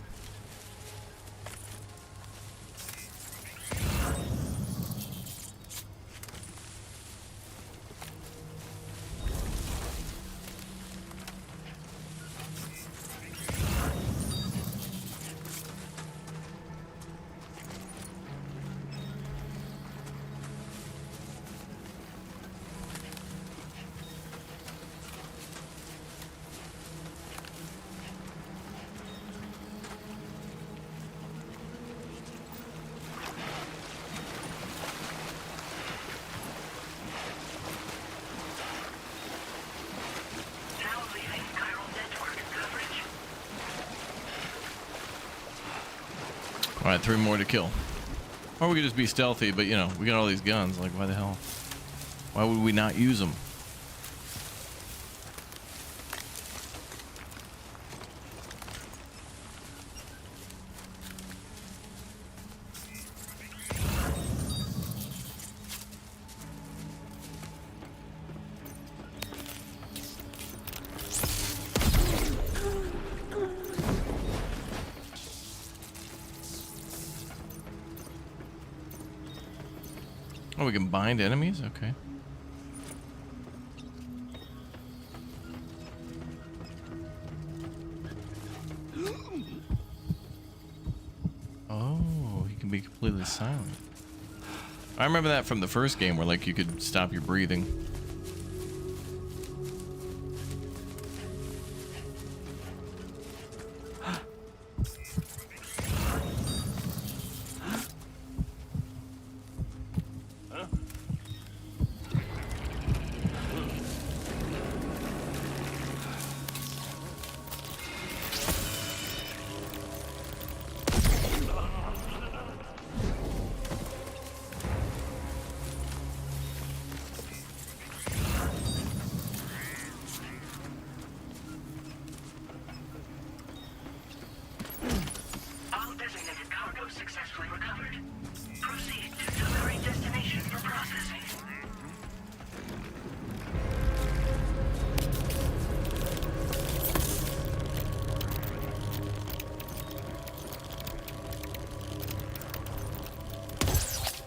A: All right, 3 more to kill. Or we could just be stealthy, but you know, we got all these guns. Like, why the hell? Why would we not use them? Oh, we can bind enemies? Okay. Oh, he can be completely silent. I remember that from the first game where like you could stop your breathing.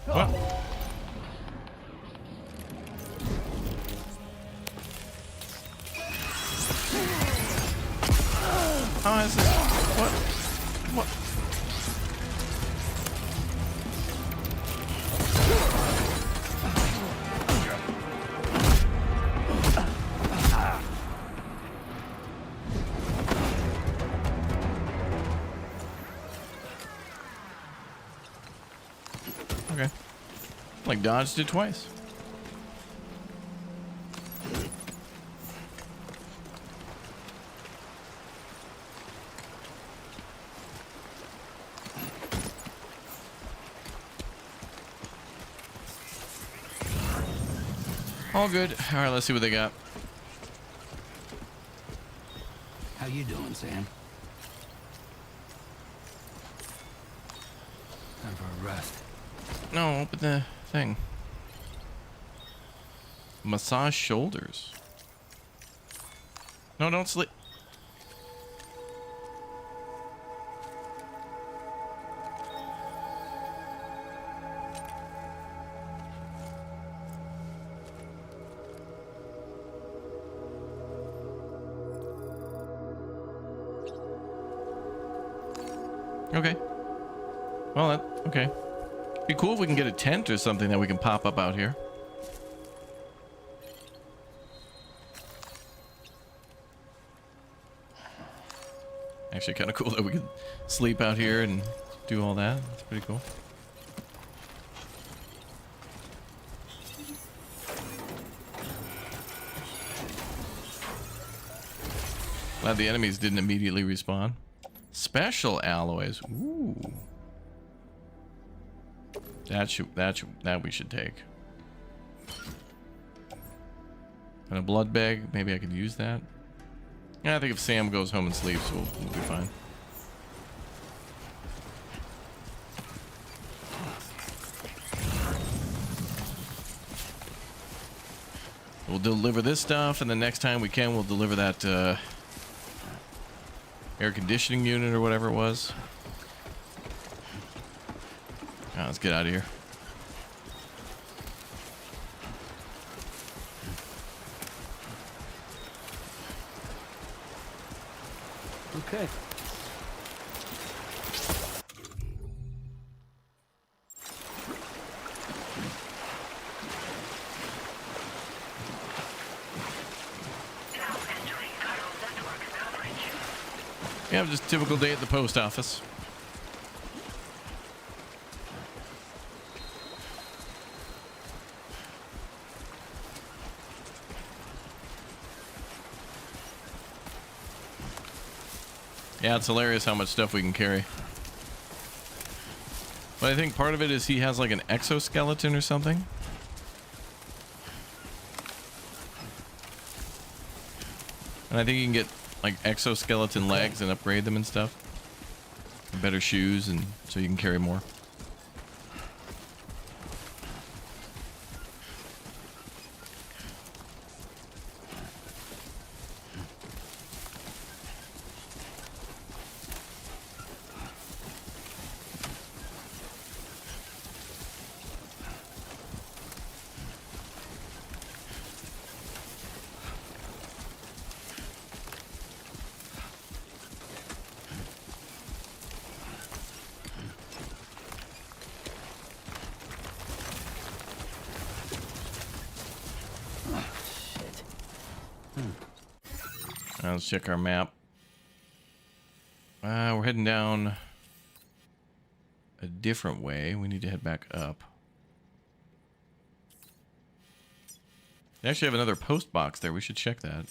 A: What? How is this? What? What? Okay. Like dodged it twice. All good. All right, let's see what they got.
C: How you doing, Sam? Time for a rest.
A: No, open the thing. Massage shoulders. No, don't sleep. Okay. Well, okay. Be cool if we can get a tent or something that we can pop up out here. Actually, kind of cool that we could sleep out here and do all that. That's pretty cool. Glad the enemies didn't immediately respawn. Special alloys. Ooh. That we should take. And a blood bag. Maybe I could use that. Yeah, I think if Sam goes home and sleeps, we'll be fine. We'll deliver this stuff, and the next time we can, we'll deliver that air conditioning unit or whatever it was. Let's get out of here.
C: Okay.
A: Yeah, just typical day at the post office. Yeah, it's hilarious how much stuff we can carry. But I think part of it is he has like an exoskeleton or something. And I think you can get like exoskeleton legs and upgrade them and stuff. Better shoes, and so you can carry more. Let's check our map. We're heading down a different way. We need to head back up. They actually have another post box there. We should check that.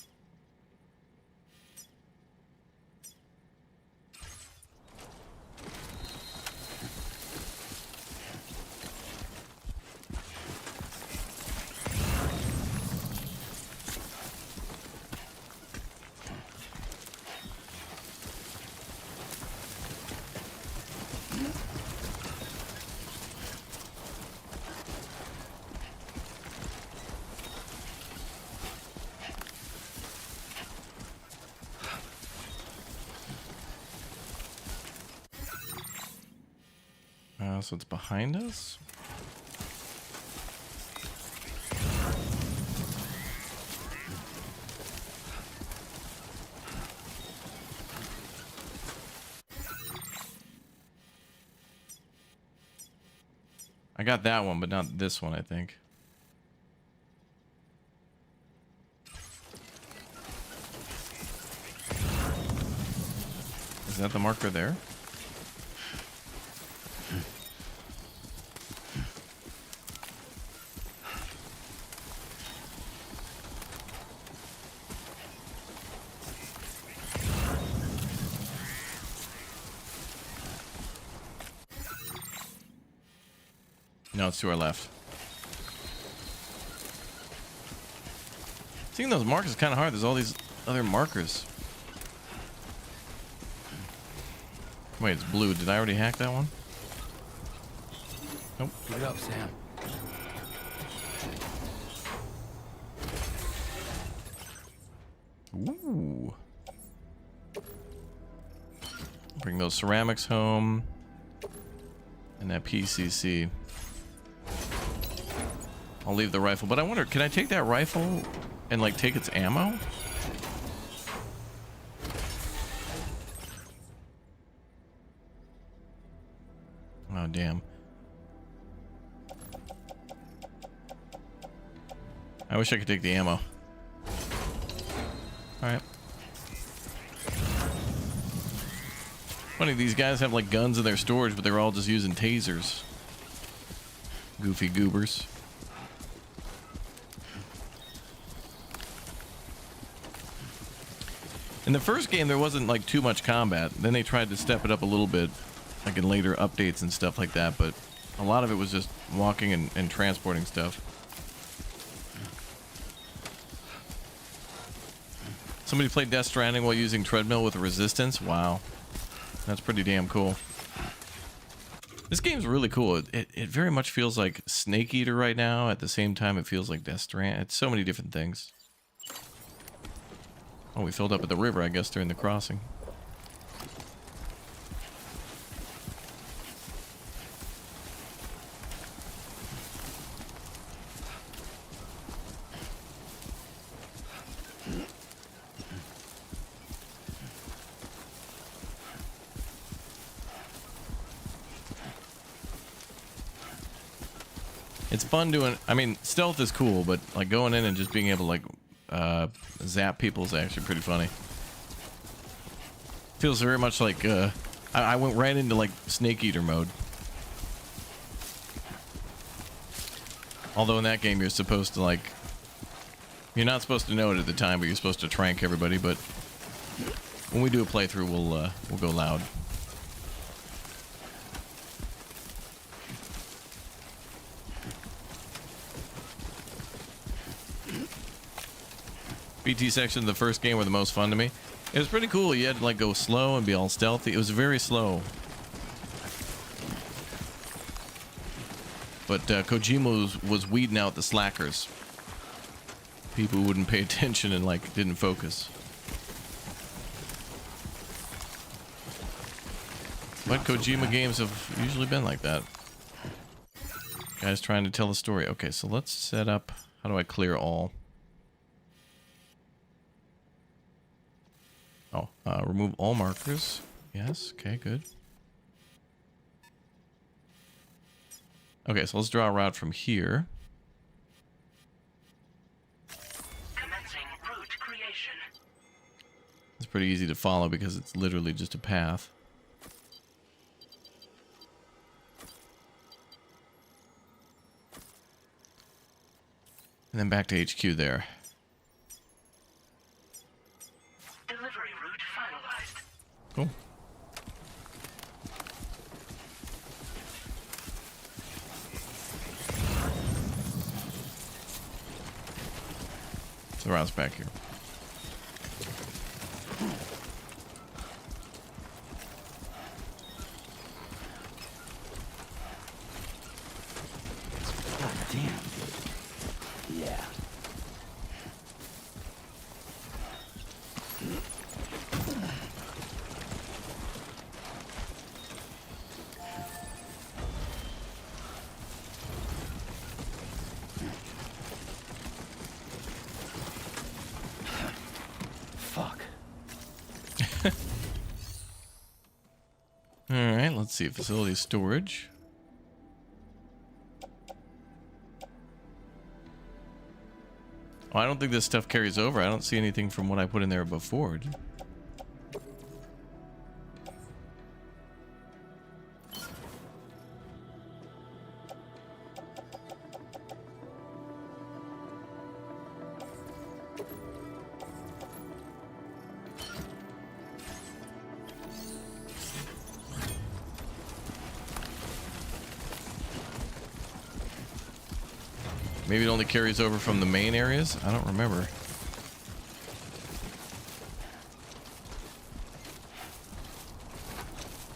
A: So it's behind us? I got that one, but not this one, I think. Is that the marker there? No, it's to our left. Seeing those markers is kind of hard. There's all these other markers. Wait, it's blue. Did I already hack that one? Nope.
C: Give it up, Sam.
A: Ooh. Bring those ceramics home. And that PCC. I'll leave the rifle, but I wonder, can I take that rifle and like take its ammo? Oh, damn. I wish I could take the ammo. Alright. Funny, these guys have like guns in their storage, but they're all just using tasers. Goofy goobers. In the first game, there wasn't like too much combat. Then they tried to step it up a little bit, like in later updates and stuff like that, but a lot of it was just walking and transporting stuff. Somebody played Death Stranding while using treadmill with resistance. Wow, that's pretty damn cool. This game's really cool. It very much feels like Snake Eater right now. At the same time, it feels like Death Stranding. It's so many different things. Oh, we filled up at the river, I guess, during the crossing. It's fun doing, I mean, stealth is cool, but like going in and just being able to like zap people is actually pretty funny. Feels very much like I went right into like Snake Eater mode. Although in that game you're supposed to like, you're not supposed to know it at the time, but you're supposed to trank everybody. But when we do a playthrough, we'll go loud. BT section of the first game were the most fun to me. It was pretty cool. You had to like go slow and be all stealthy. It was very slow. But Kojima was weeding out the slackers. People who wouldn't pay attention and like didn't focus. But Kojima games have usually been like that. Guys trying to tell a story. Okay, so let's set up. How do I clear all? Oh, remove all markers. Yes, okay, good. Okay, so let's draw a route from here.
N: Commencing route creation.
A: It's pretty easy to follow because it's literally just a path. And then back to HQ there. Cool. So the route's back here.
C: God damn. Yeah.
A: Alright, let's see. Facility storage. Oh, I don't think this stuff carries over. I don't see anything from what I put in there before. Maybe it only carries over from the main areas? I don't remember.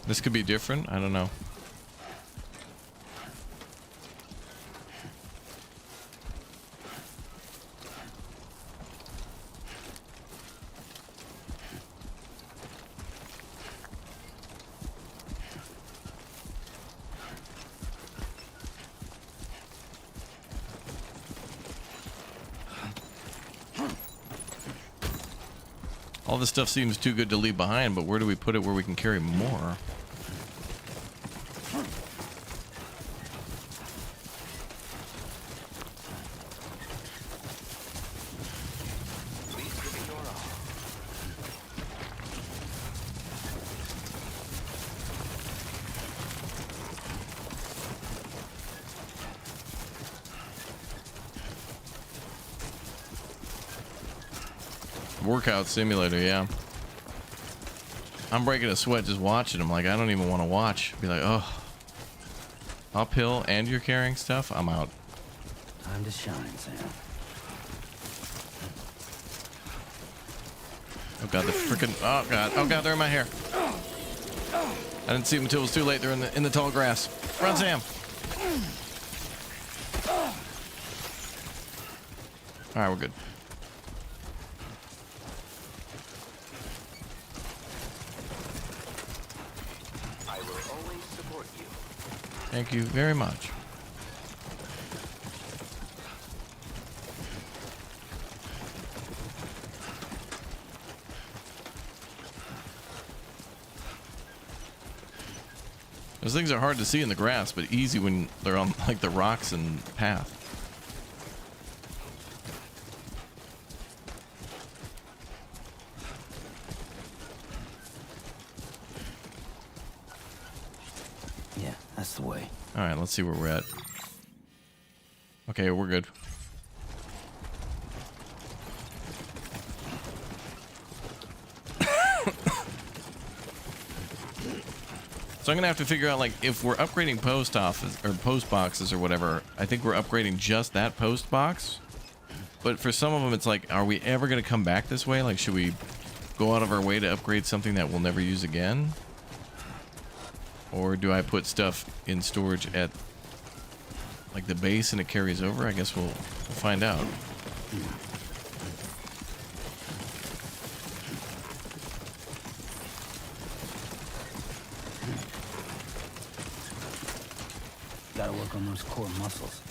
A: This could be different. I don't know. All this stuff seems too good to leave behind, but where do we put it where we can carry more? Workout simulator, yeah. I'm breaking a sweat just watching them. Like, I don't even want to watch. Be like, oh, uphill and you're carrying stuff? I'm out.
C: Time to shine, Sam.
A: Oh god, the freaking. Oh god. Oh god, they're in my hair. I didn't see them until it was too late. They're in the tall grass. Run, Sam. All right, we're good.
N: I will always support you.
A: Thank you very much. Those things are hard to see in the grass, but easy when they're on like the rocks and path.
D: Yeah, that's the way.
A: All right, let's see where we're at. Okay, we're good. So I'm gonna have to figure out, like, if we're upgrading post office or post boxes or whatever, I think we're upgrading just that post box. But for some of them, it's like, are we ever gonna come back this way? Like, should we go out of our way to upgrade something that we'll never use again? Or do I put stuff in storage at like the base and it carries over? I guess we'll find out.
D: Gotta work on those core muscles.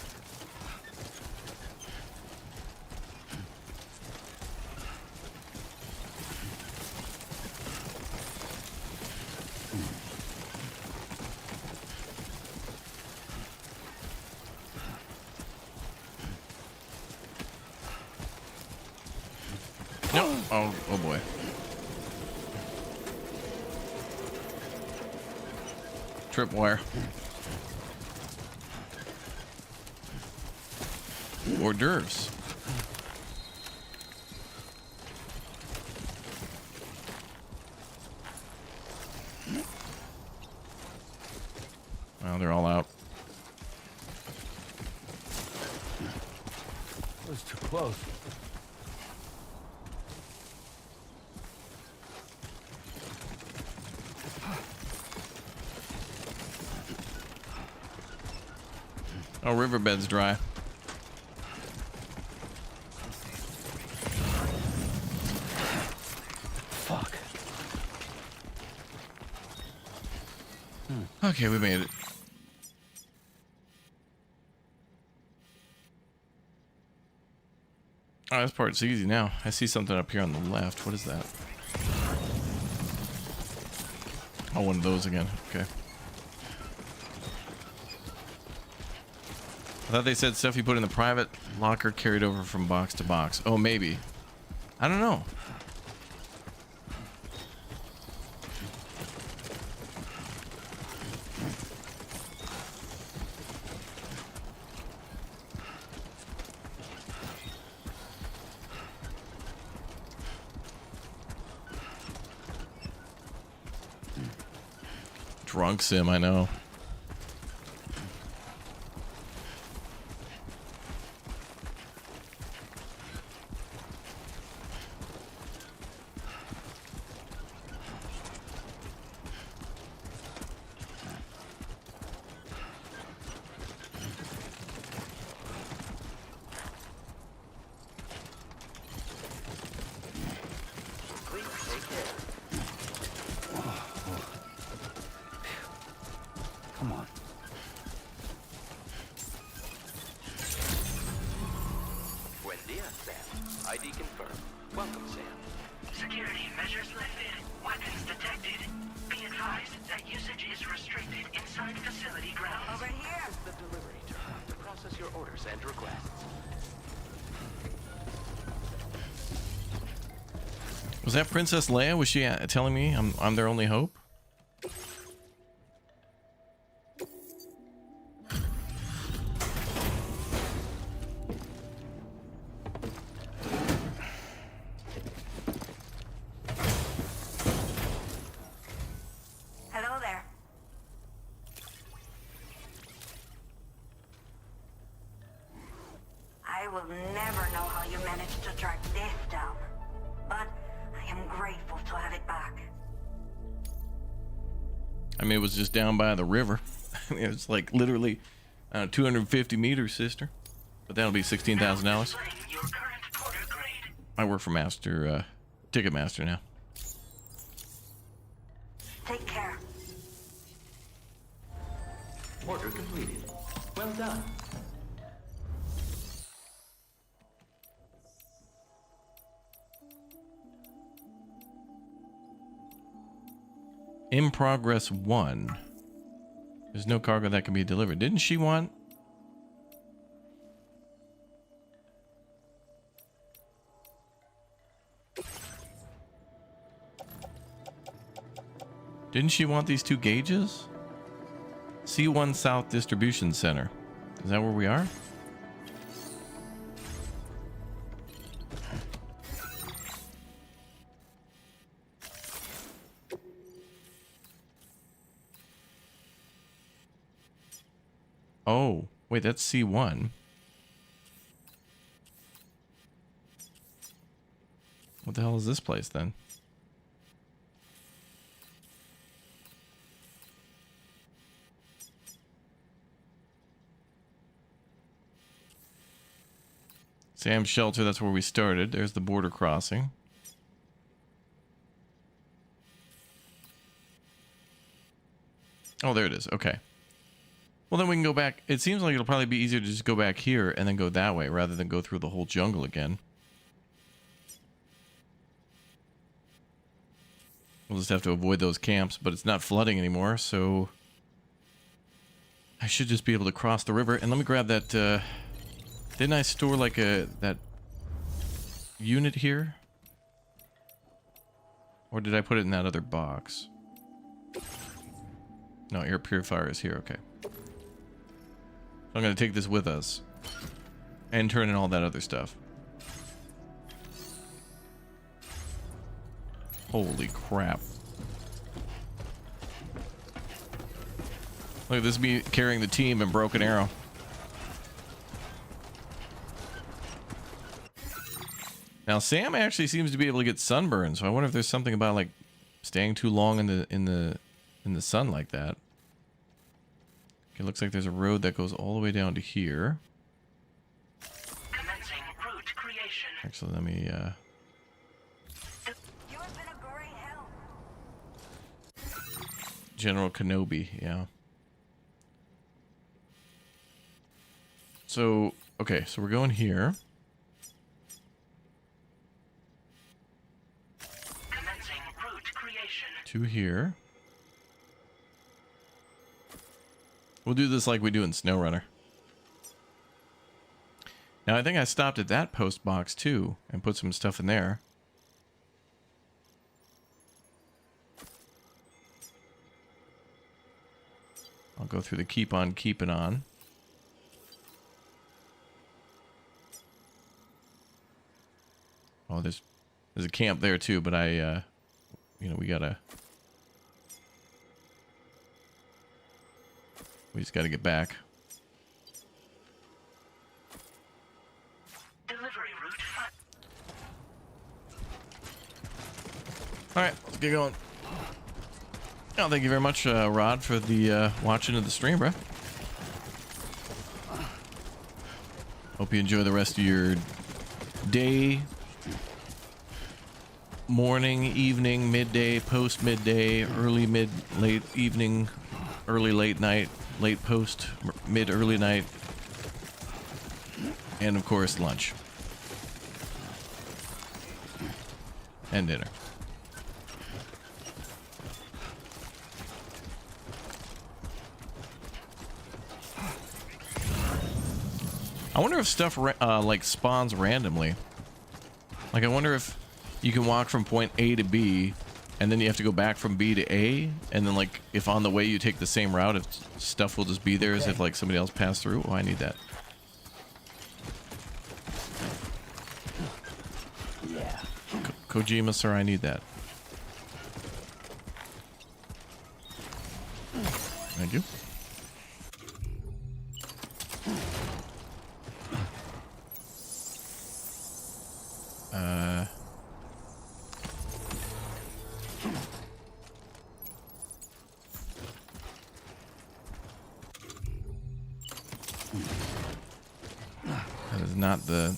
A: Nope. Oh boy. Tripwire. Hors d'oeuvres. Well, they're all out.
D: That was too close.
A: Oh, riverbed's dry.
D: Fuck.
A: Okay, we made it. Oh, this part's easy now. I see something up here on the left. What is that? Oh, one of those again. Okay. I thought they said stuff you put in the private locker carried over from box to box. Oh, maybe. I don't know. Drunk sim, I know.
D: Come on.
N: Buen dia, Sam. ID confirmed. Welcome, Sam.
P: Security measures lifted. Weapons detected. Be advised that usage is restricted inside facility grounds. Over here.
N: The delivery terminal to process your orders and requests.
A: Was that Princess Leia? Was she telling me I'm their only hope?
P: Hello there. I will never know how you managed to track this down. But I am grateful to have it back.
A: I mean, it was just down by the river. I mean, it's like literally 250 meters, sister. But that'll be $16,000. I work for Ticketmaster now.
P: Take care.
N: Order completed. Well done.
A: In progress 1. There's no cargo that can be delivered. Didn't she want... Didn't she want these 2 gauges? C1 South Distribution Center. Is that where we are? Oh, wait, that's C1. What the hell is this place then? Sam's Shelter, that's where we started. There's the border crossing. Oh, there it is. Okay. Well, then we can go back. It seems like it'll probably be easier to just go back here and then go that way rather than go through the whole jungle again. We'll just have to avoid those camps, but it's not flooding anymore, so I should just be able to cross the river. And let me grab that, didn't I store like that unit here? Or did I put it in that other box? No, air purifier is here, okay. So I'm gonna take this with us and turn in all that other stuff. Holy crap. Look at this, me carrying the team in Broken Arrow. Now Sam actually seems to be able to get sunburn, so I wonder if there's something about like staying too long in the sun like that. Okay, looks like there's a road that goes all the way down to here.
N: Commencing route creation.
A: Actually, let me
P: You have been a great help.
A: General Kenobi, yeah. So, okay, so we're going here.
N: Commencing route creation.
A: To here. We'll do this like we do in SnowRunner. Now, I think I stopped at that post box too and put some stuff in there. I'll go through the keep on keeping on. Oh, there's a camp there too, but I, you know, we just gotta get back.
N: Delivery route.
A: All right, let's get going. Oh, thank you very much, Rod, for the watching of the stream, bro. Hope you enjoy the rest of your day, morning, evening, midday, post midday, early mid, late evening, early late night, late post, mid early night, and of course lunch and dinner. I wonder if stuff like spawns randomly. Like, I wonder if you can walk from point A to B and then you have to go back from B to A, and then like if on the way you take the same route, if stuff will just be there as if like somebody else passed through. Oh, I need that.
E: Yeah.
A: Kojima, sir, I need that. Thank you.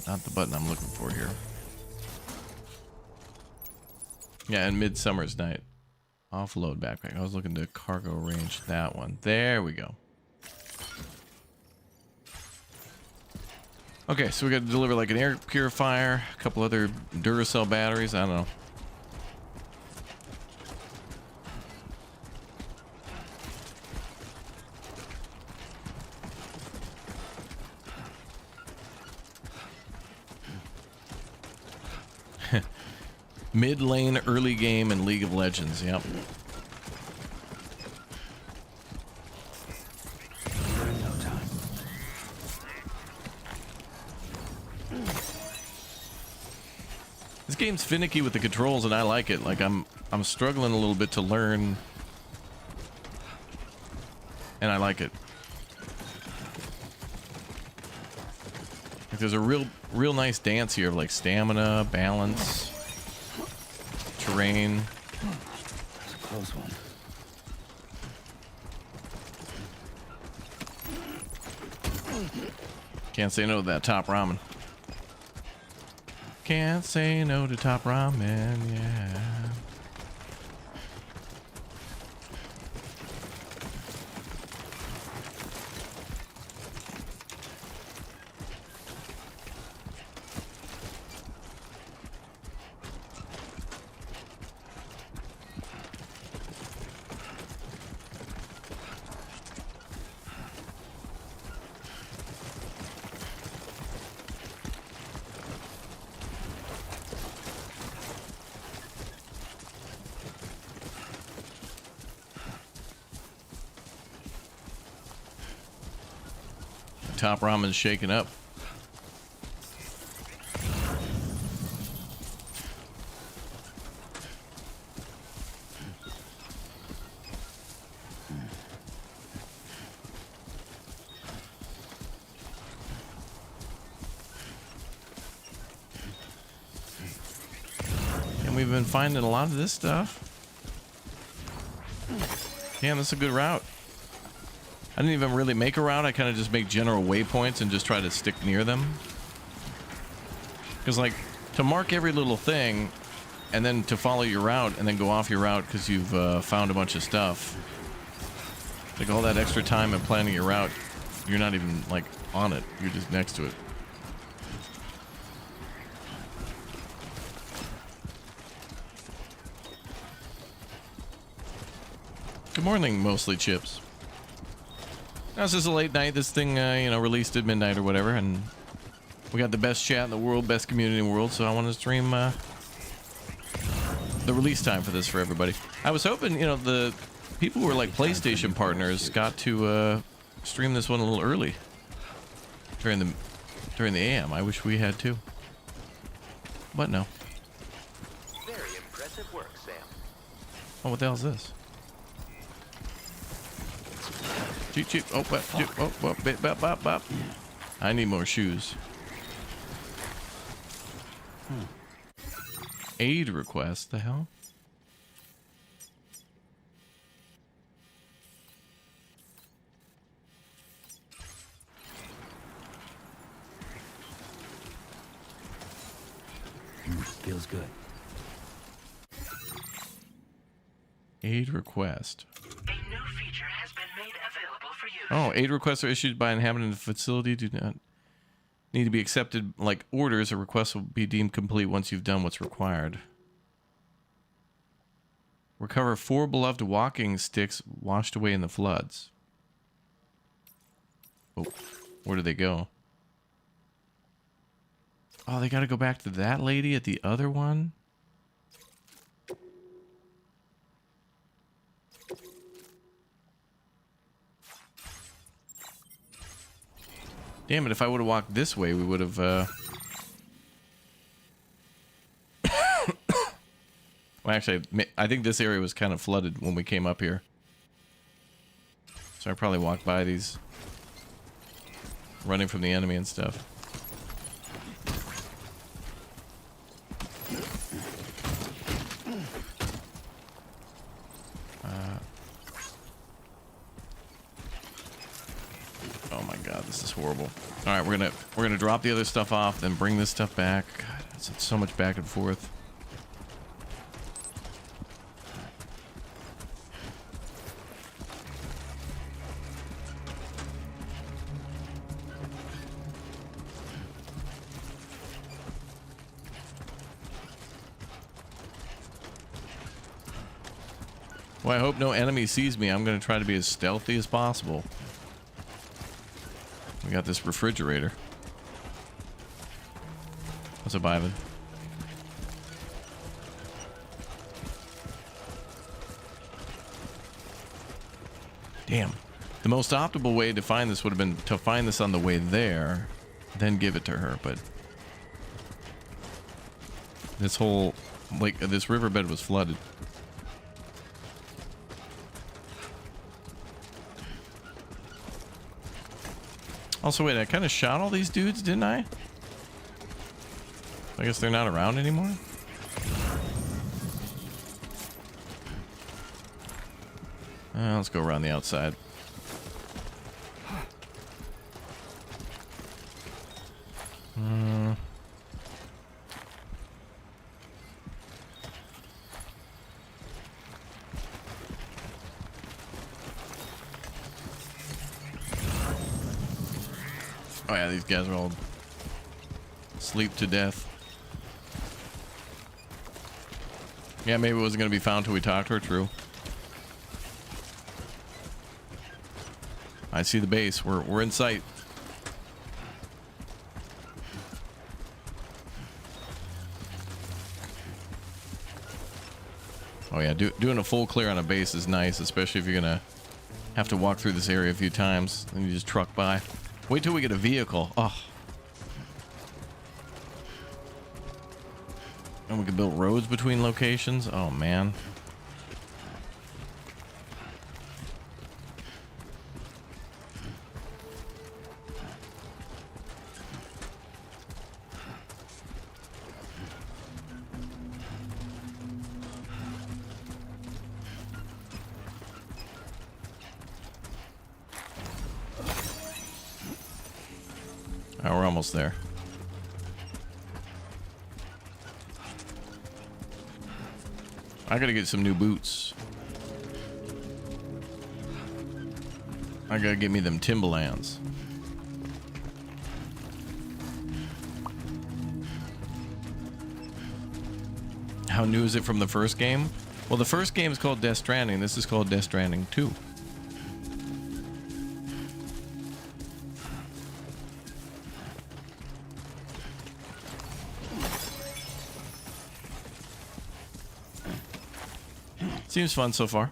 A: not the button I'm looking for here. Yeah, and Midsummer's Night. Offload backpack. I was looking to cargo range that one. There we go. Okay, so we got to deliver like an air purifier, a couple other Duracell batteries. I don't know. Mid lane, early game, and League of Legends. Yep. This game's finicky with the controls, and I like it. Like I'm struggling a little bit to learn, and I like it. Like there's a real nice dance here of like stamina, balance, terrain.
C: That's a close one.
A: Can't say no to that top ramen. Can't say no to top ramen, yeah. Top ramen's shaking up. And we've been finding a lot of this stuff. Damn, that's a good route. I didn't even really make a route. I kind of just make general waypoints and just try to stick near them. Because, like, to mark every little thing and then to follow your route and then go off your route because you've found a bunch of stuff. Like, all that extra time and planning your route, you're not even, like, on it. You're just next to it. Good morning, mostly chips. Now, this is a late night. This thing, you know, released at midnight or whatever, and we got the best chat in the world, best community in the world, so I want to stream the release time for this for everybody. I was hoping, you know, the people who were like PlayStation partners got to stream this one a little early during the AM. I wish we had too, but no.
N: Very impressive work, Sam.
A: Oh, what the hell is this? Cheep. Oh, bop. I need more shoes. Aid request. The hell?
C: Feels good.
A: Aid request.
N: A new feature has been made available for use.
A: Oh, aid requests are issued by an inhabitant of the facility. Do not need to be accepted like orders. A request will be deemed complete once you've done what's required. Recover 4 beloved walking sticks washed away in the floods. Oh, where do they go? Oh, they got to go back to that lady at the other one? Damn it, if I would have walked this way, we would have, Well, actually, I think this area was kind of flooded when we came up here. So I probably walked by these, running from the enemy and stuff. Oh my god, this is horrible. All right, we're gonna drop the other stuff off, then bring this stuff back. God, it's so much back and forth. Well, I hope no enemy sees me. I'm going to try to be as stealthy as possible. We got this refrigerator. What's up, Ivan? Damn. The most optimal way to find this would have been to find this on the way there, then give it to her, but this whole, like, this riverbed was flooded. Also, wait, I kind of shot all these dudes, didn't I? I guess they're not around anymore? Let's go around the outside. Oh yeah, these guys are all asleep to death. Yeah, maybe it wasn't going to be found till we talked to her. True. I see the base. We're in sight. Oh yeah, doing a full clear on a base is nice, especially if you're gonna have to walk through this area a few times and you just truck by. Wait till we get a vehicle. Oh. And we can build roads between locations. Oh man. Oh, we're almost there. I gotta get some new boots. I gotta get me them Timberlands. How new is it from the first game? Well, the first game is called Death Stranding. This is called Death Stranding 2. Seems fun so far.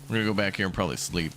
A: We're gonna go back here and probably sleep.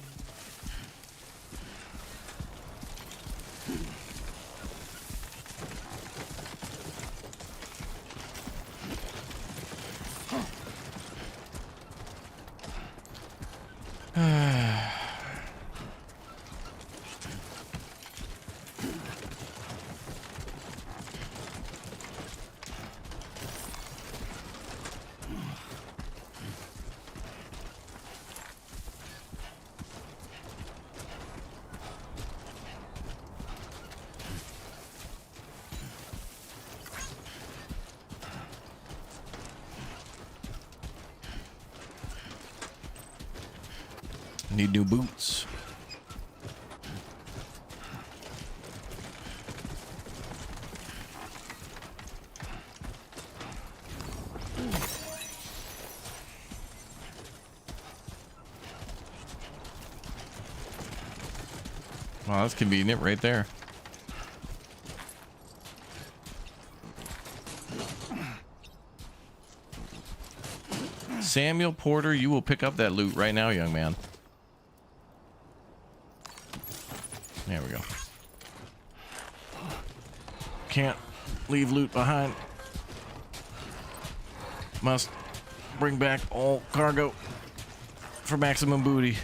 A: Need new boots. Wow, that's convenient right there. Samuel Porter, you will pick up that loot right now, young man. There we go. Can't leave loot behind. Must bring back all cargo for maximum booty.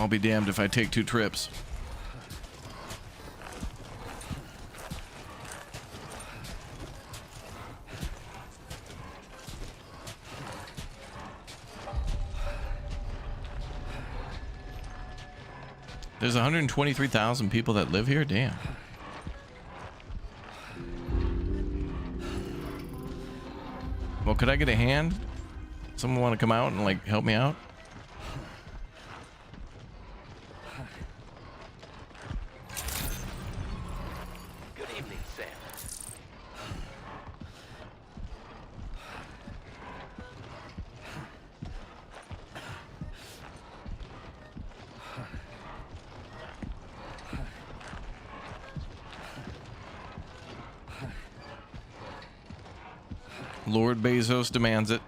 A: I'll be damned if I take 2 trips. There's 123,000 people that live here? Damn. Well, could I get a hand? Someone want to come out and like help me out?
N: Good evening, Sam.
A: Lord Bezos demands it.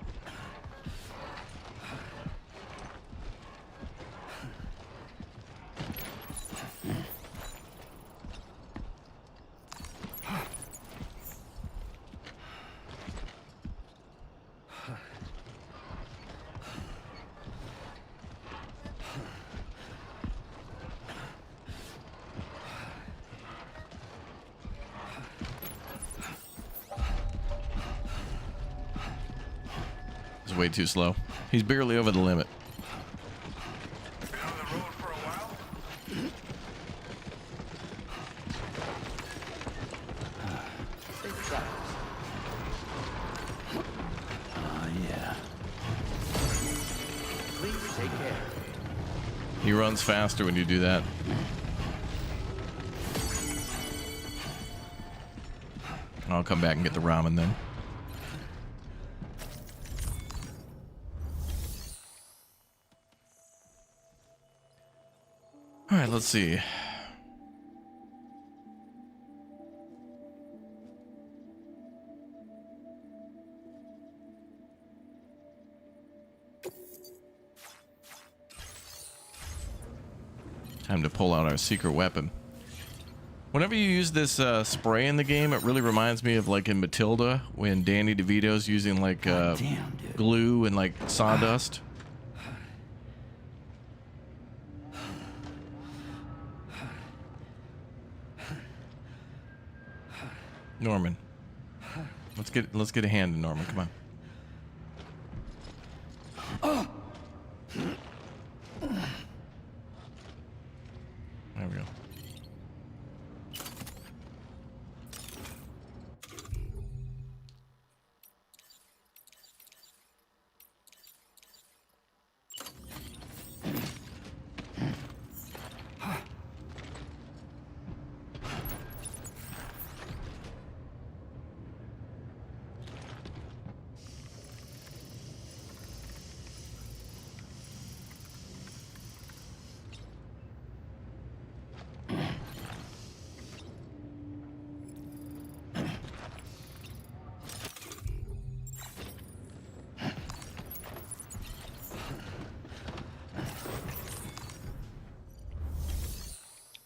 A: It's way too slow. He's barely over the limit. He runs faster when you do that. I'll come back and get the ramen then. All right, let's see. Time to pull out our secret weapon. Whenever you use this spray in the game, it really reminds me of like in Matilda when Danny DeVito's using like glue and like sawdust. Norman, let's get a hand in Norman. Come on. There we go.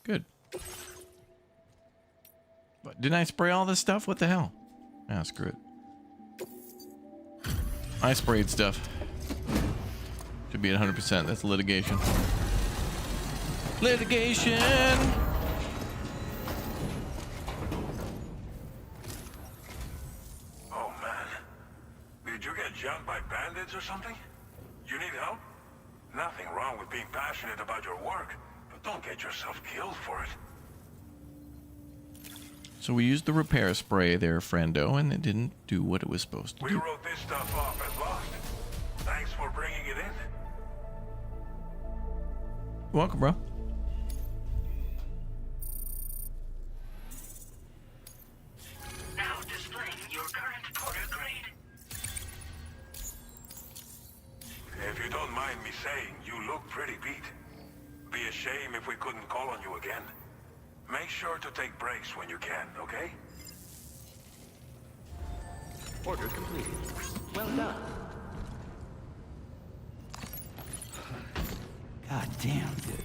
A: Good. But didn't I spray all this stuff? What the hell? Ah, screw it. I sprayed stuff. Should be at 100%. That's litigation. Litigation!
O: Oh, man. Did you get jumped by bandits or something? You need help? Nothing wrong with being passionate about your work, but don't get yourself killed for it.
A: So we used the repair spray there, friendo, and it didn't do what it was supposed to
O: We
A: do.
O: wrote this stuff off as lost. Thanks for bringing it in.
A: Welcome, bro.
N: Now displaying your current porter grade.
O: If you don't mind me saying, you look pretty beat. Be a shame if we couldn't call on you again. Make sure to take breaks when you can, okay?
N: Order completed. Well done.
D: God damn, dude.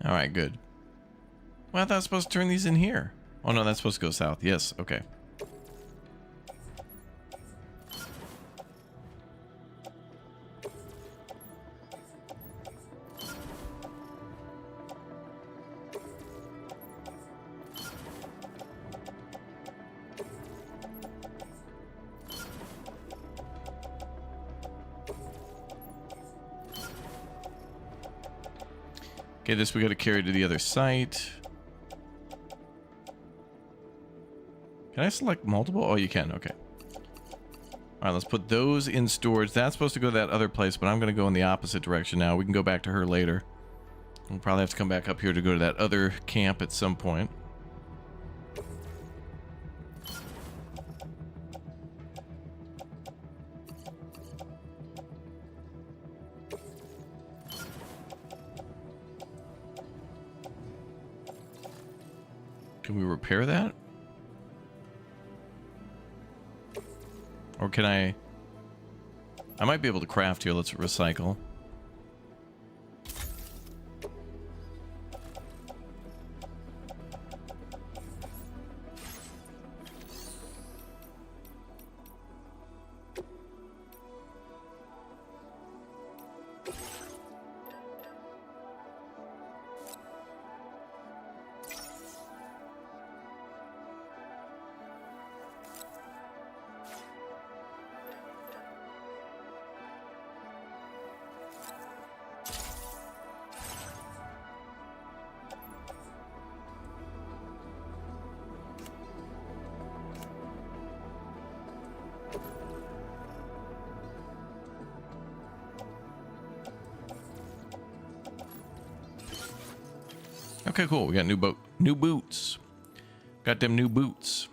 A: All right, good. Well, I thought I was supposed to turn these in here. Oh no, that's supposed to go south. Yes, okay. Okay, this we got to carry to the other site. Can I select multiple? Oh, you can. Okay. All right, let's put those in storage. That's supposed to go to that other place, but I'm going to go in the opposite direction now. We can go back to her later. We'll probably have to come back up here to go to that other camp at some point. Can we repair that? Or can I might be able to craft here. Let's recycle. Okay, cool. We got new boots. Got them new boots.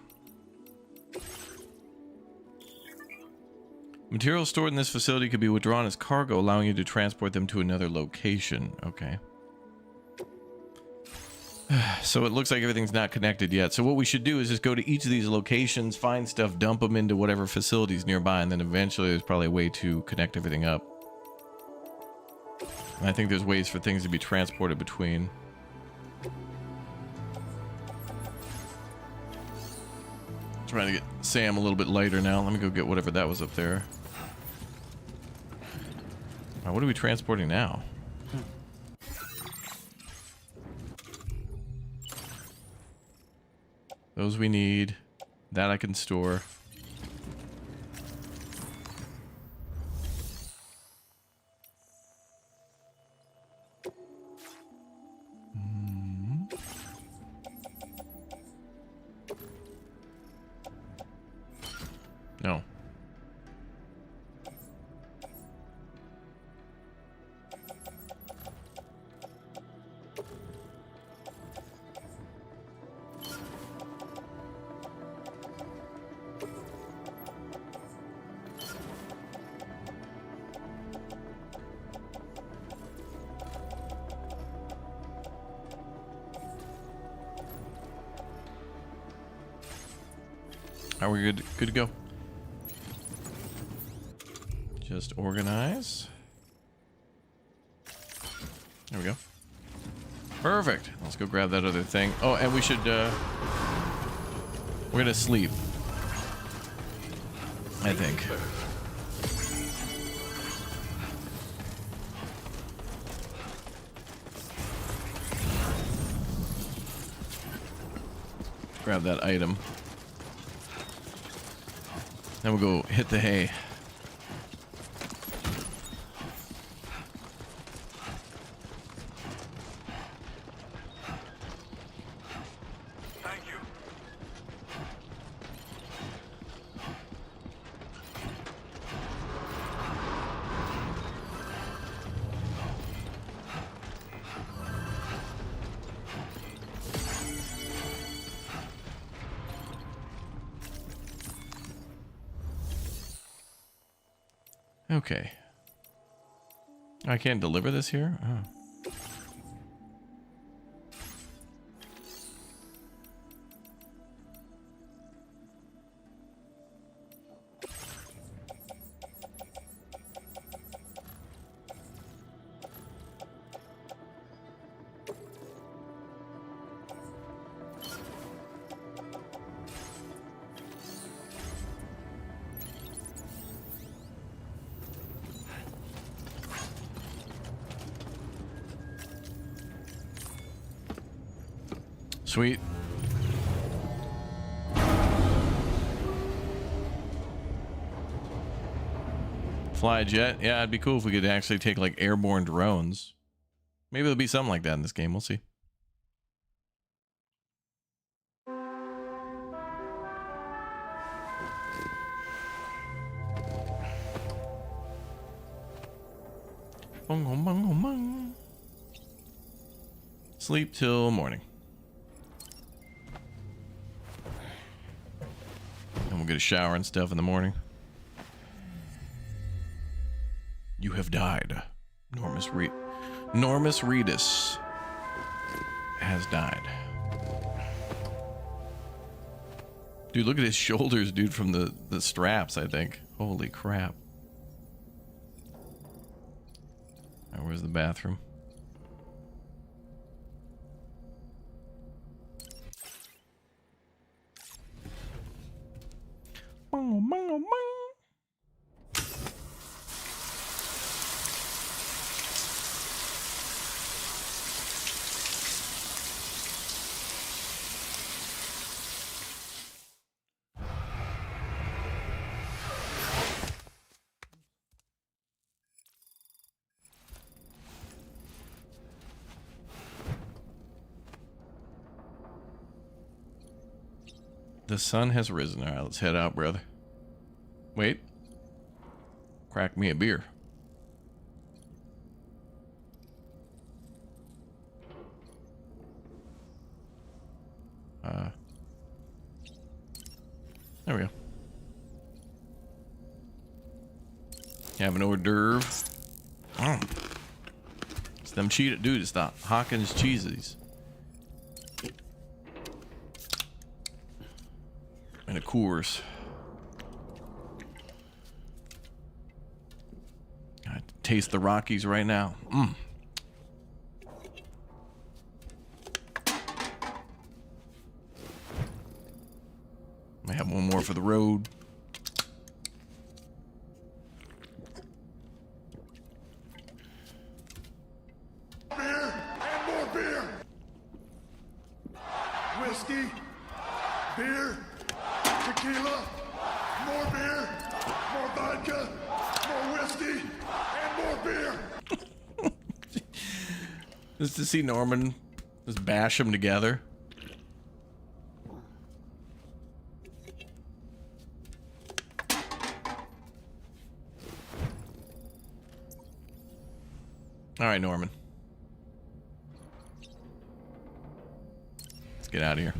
A: Materials stored in this facility could be withdrawn as cargo, allowing you to transport them to another location. Okay. So it looks like everything's not connected yet. So what we should do is just go to each of these locations, find stuff, dump them into whatever facilities nearby, and then eventually there's probably a way to connect everything up. And I think there's ways for things to be transported between. Trying to get Sam a little bit lighter now. Let me go get whatever that was up there. All right, what are we transporting now? Those we need. That I can store. No. Are we good to go? Just organize. There we go. Perfect. Let's go grab that other thing. Oh, and we should, we're gonna sleep, I think. Grab that item. Then we'll go hit the hay.
O: Thank you.
A: Okay. I can't deliver this here? Oh. Sweet. Fly a jet? Yeah, it'd be cool if we could actually take like airborne drones. Maybe there'll be something like that in this game. We'll see. Sleep till morning. And we'll get a shower and stuff in the morning. You have died. Normus Reedus has died. Dude, look at his shoulders, dude, from the straps, I think. Holy crap. All right, where's the bathroom? The sun has risen. All right, let's head out, brother. Wait. Crack me a beer. There we go. Have an hors d'oeuvre. It's them cheetah, dude. It's the Hawkins cheesies. And a Coors. I taste the Rockies right now. Might have one more for the road.
Q: Beer and more beer. Whiskey, beer, tequila, more beer, more vodka, more whiskey, and more beer.
A: Just to see Norman just bash them together. All right, Norman. Let's get out of here.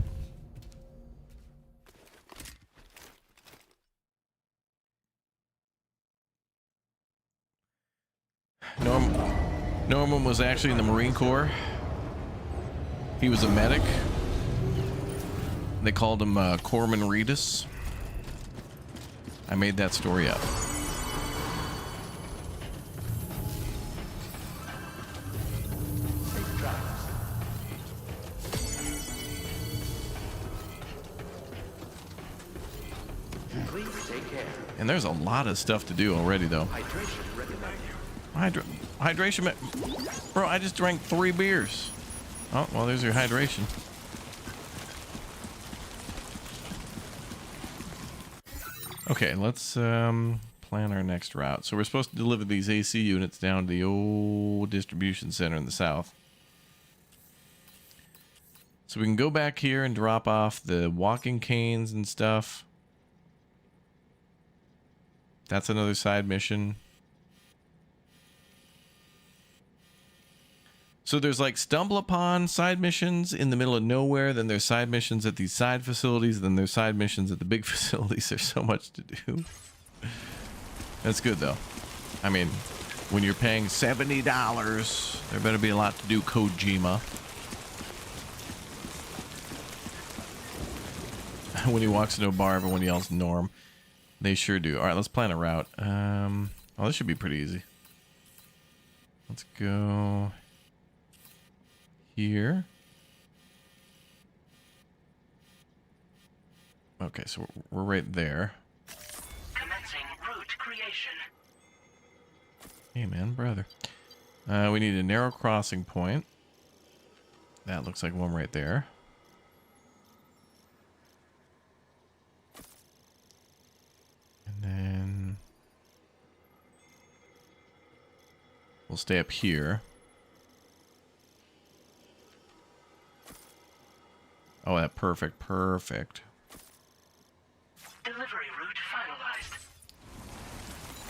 A: Norman was actually in the Marine Corps. He was a medic. They called him Corpsman Reedus. I made that story up.
N: Please take care.
A: And there's a lot of stuff to do already, though.
N: Hydration recommended.
A: Hydration, bro. I just drank 3 beers. Oh well, there's your hydration. Okay, let's plan our next route. So we're supposed to deliver these AC units down to the old distribution center in the south. So we can go back here and drop off the walking canes and stuff. That's another side mission. So there's like stumble upon side missions in the middle of nowhere. Then there's side missions at these side facilities. Then there's side missions at the big facilities. There's so much to do. That's good though. I mean, when you're paying $70, there better be a lot to do, Kojima. When he walks into a bar, everyone yells Norm. They sure do. All right, let's plan a route. Oh, this should be pretty easy. Let's go here. Okay, so we're right there.
N: Commencing route creation.
A: Hey, man, brother. We need a narrow crossing point. That looks like one right there. We'll stay up here. Oh, that perfect. Perfect.
N: Delivery route finalized.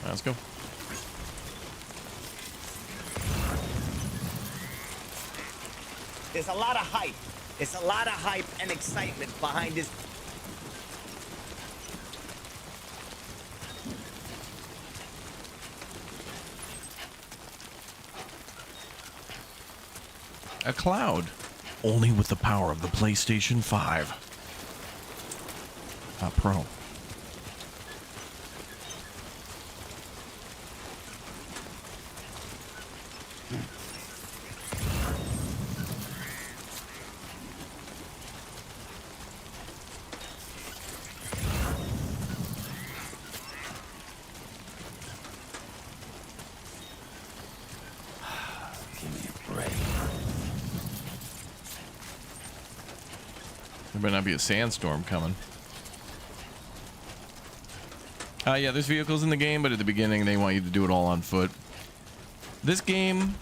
A: Let's go.
R: There's a lot of hype. There's a lot of hype and excitement behind this.
A: A cloud. Only with the power of the PlayStation 5. Not Pro. There better not be a sandstorm coming. Yeah, there's vehicles in the game, but at the beginning they want you to do it all on foot. This game,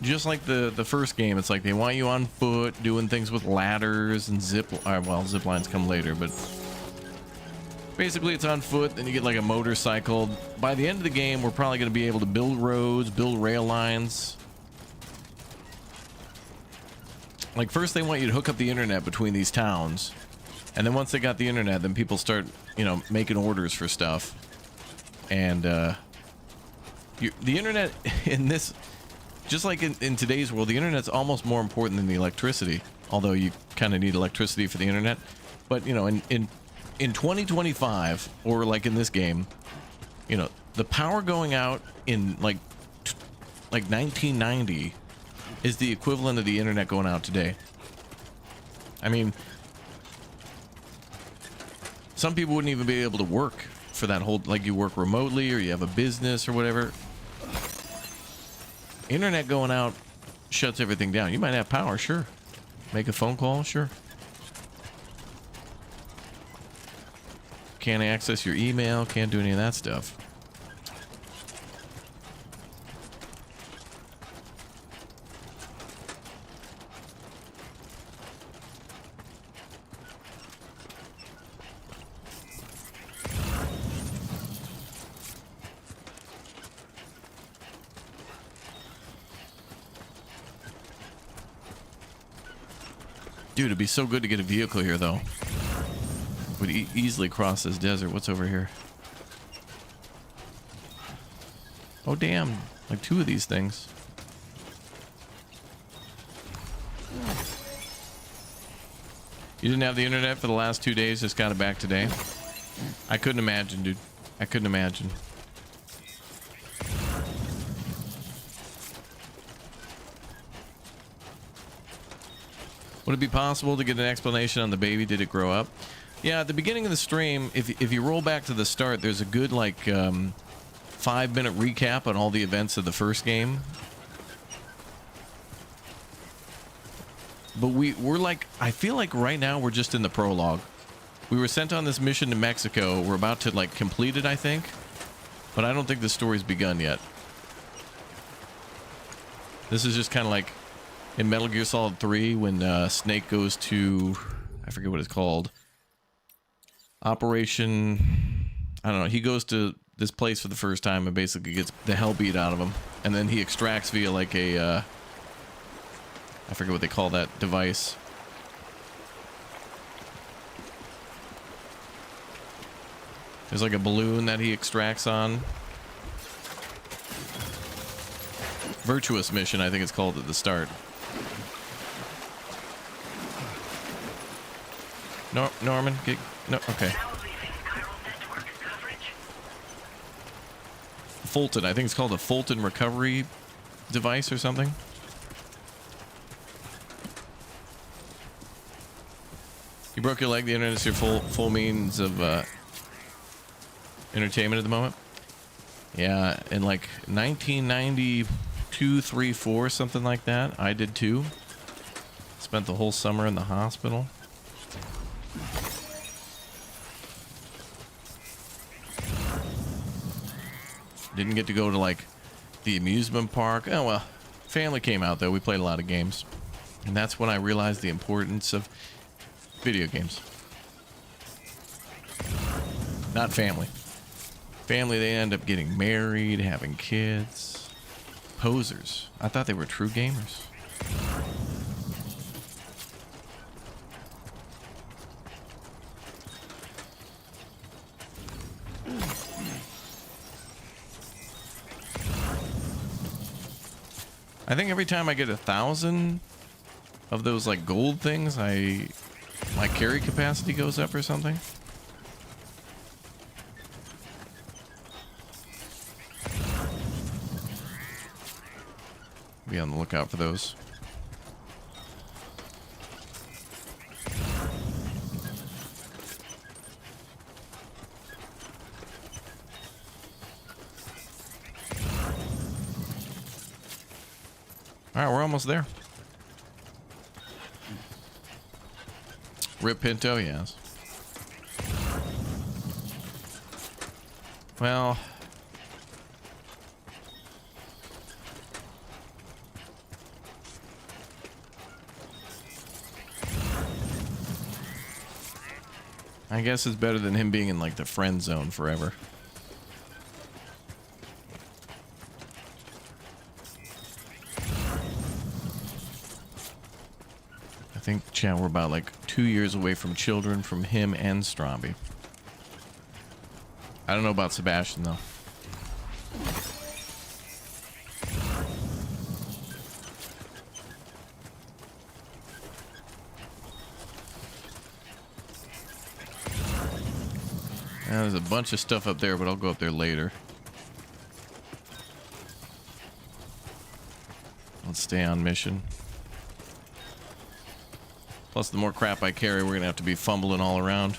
A: just like the first game, it's like they want you on foot, doing things with ladders and well, zip lines come later, but basically it's on foot, then you get like a motorcycle. By the end of the game, we're probably going to be able to build roads, build rail lines. Like, first they want you to hook up the internet between these towns, and then once they got the internet, then people start, you know, making orders for stuff. And the internet in this, just like in today's world, the internet's almost more important than the electricity, although you kind of need electricity for the internet. But, you know, in 2025, or like in this game, you know, the power going out in like 1990 is the equivalent of the internet going out today. I mean, some people wouldn't even be able to work for that whole, like, you work remotely or you have a business or whatever. Internet going out shuts everything down. You might have power, sure. Make a phone call, sure. Can't access your email, can't do any of that stuff. Dude, it'd be so good to get a vehicle here, though. Would easily cross this desert. What's over here? Oh, damn. Like 2 of these things. You didn't have the internet for the last 2 days, just got it back today? I couldn't imagine, dude. I couldn't imagine. Would it be possible to get an explanation on the baby? Did it grow up? Yeah, at the beginning of the stream, if you roll back to the start, there's a good, like, 5-minute recap on all the events of the first game. But we're like, I feel like right now we're just in the prologue. We were sent on this mission to Mexico. We're about to, like, complete it, I think. But I don't think the story's begun yet. This is just kind of like in Metal Gear Solid 3 when Snake goes to, I forget what it's called. Operation, I don't know. He goes to this place for the first time and basically gets the hell beat out of him. And then he extracts via like a, I forget what they call that device. There's like a balloon that he extracts on. Virtuous mission, I think it's called at the start. No, Norman, no, okay. Fulton, I think it's called a Fulton recovery device or something. You broke your leg, the internet's your full means of entertainment at the moment. Yeah, in like 1992, 3, 4, something like that. I did too. Spent the whole summer in the hospital. Didn't get to go to like the amusement park. Oh well, family came out though. We played a lot of games, and that's when I realized the importance of video games. Not family. Family, they end up getting married, having kids. Posers. I thought they were true gamers. I think every time I get 1,000 of those like gold things, my carry capacity goes up or something. Be on the lookout for those. All right, we're almost there. Rip Pinto, yes. Well, I guess it's better than him being in like the friend zone forever. I think, chat, we're about like 2 years away from children from him and Stromby. I don't know about Sebastian though. There's a bunch of stuff up there, but I'll go up there later. Let's stay on mission. Plus, the more crap I carry, we're gonna have to be fumbling all around.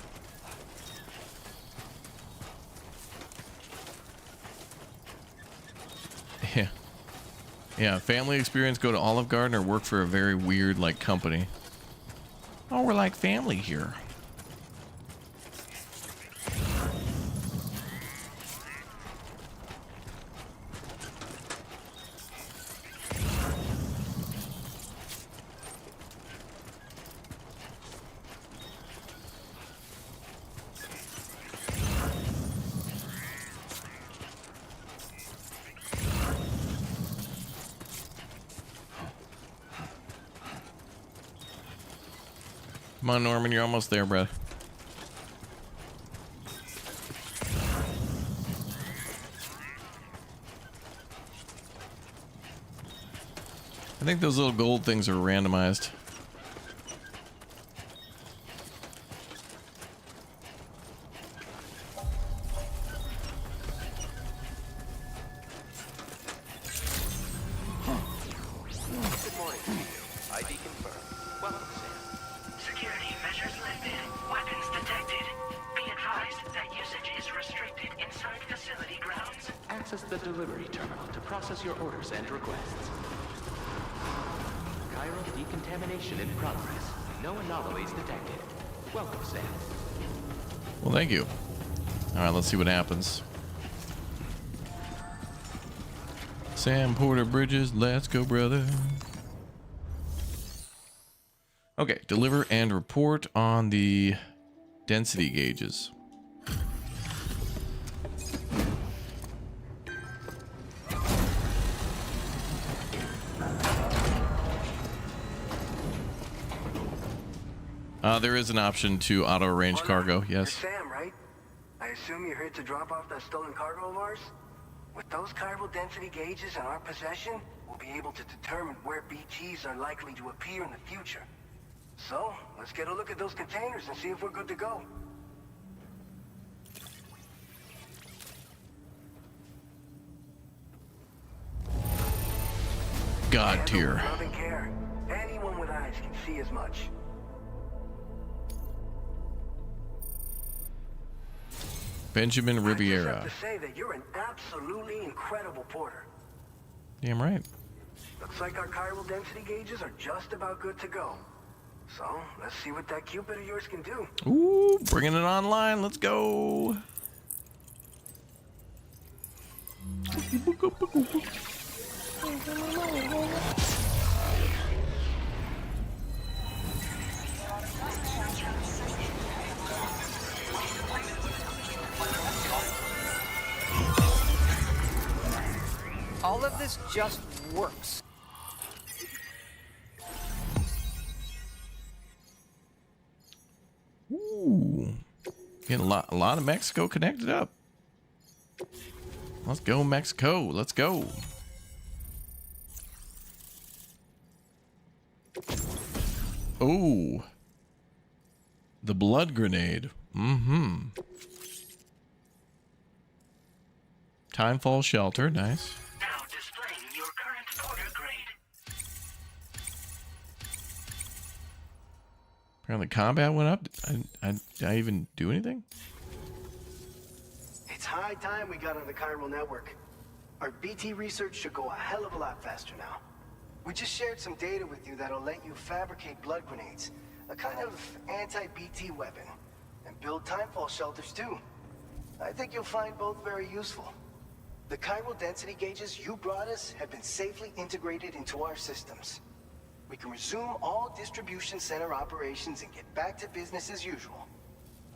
A: Yeah. Yeah, family experience, go to Olive Garden or work for a very weird, like, company. Oh, we're like family here. Come on, Norman, you're almost there, bro. I think those little gold things are randomized.
N: Access the delivery terminal to process your orders and requests. Chiral decontamination in progress. No anomalies detected. Welcome, Sam.
A: Well, thank you. All right, let's see what happens. Sam Porter Bridges, let's go, brother. Okay, deliver and report on the density gauges. There is an option to auto-arrange cargo, yes.
S: Sam, right? I assume you're here to drop off that stolen cargo of ours? With those chiral density gauges in our possession, we'll be able to determine where BTs are likely to appear in the future. So, let's get a look at those containers and see if we're good to go.
A: God tier.
S: Love and care. Anyone with eyes can see as much.
A: Benjamin Riviera.
S: I just have to say that you're an absolutely incredible porter.
A: Damn right.
S: Looks like our chiral density gauges are just about good to go. So, let's see what that Cupid of yours can do.
A: Ooh, bringing it online. Let's go.
T: All of this just works.
A: Ooh. Getting a lot of Mexico connected up. Let's go, Mexico. Let's go. Oh. The blood grenade. Mm-hmm. Timefall shelter. Nice.
N: Now displaying your current order grade.
A: Apparently combat went up. Did I even do anything?
U: It's high time we got on the chiral network. Our BT research should go a hell of a lot faster now. We just shared some data with you that'll let you fabricate blood grenades, a kind of anti-BT weapon, and build timefall shelters too. I think you'll find both very useful. The chiral density gauges you brought us have been safely integrated into our systems. We can resume all distribution center operations and get back to business as usual.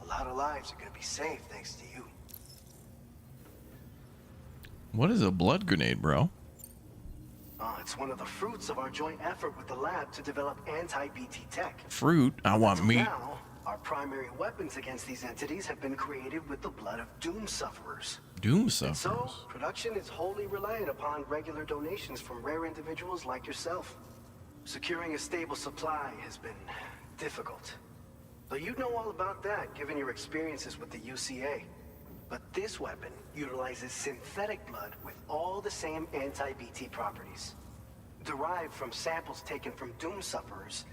U: A lot of lives are gonna be saved thanks to you.
A: What is a blood grenade, bro?
U: It's one of the fruits of our joint effort with the lab to develop anti-BT tech.
A: Fruit? I want meat.
U: Now, our primary weapons against these entities have been created with the blood of doom sufferers.
A: Doom
U: And
A: sufferers?
U: so, production is wholly reliant upon regular donations from rare individuals like yourself. Securing a stable supply has been difficult. Though you'd know all about that, given your experiences with the UCA. But this weapon utilizes synthetic blood with all the same anti-BT properties. Derived from samples taken from doom sufferers,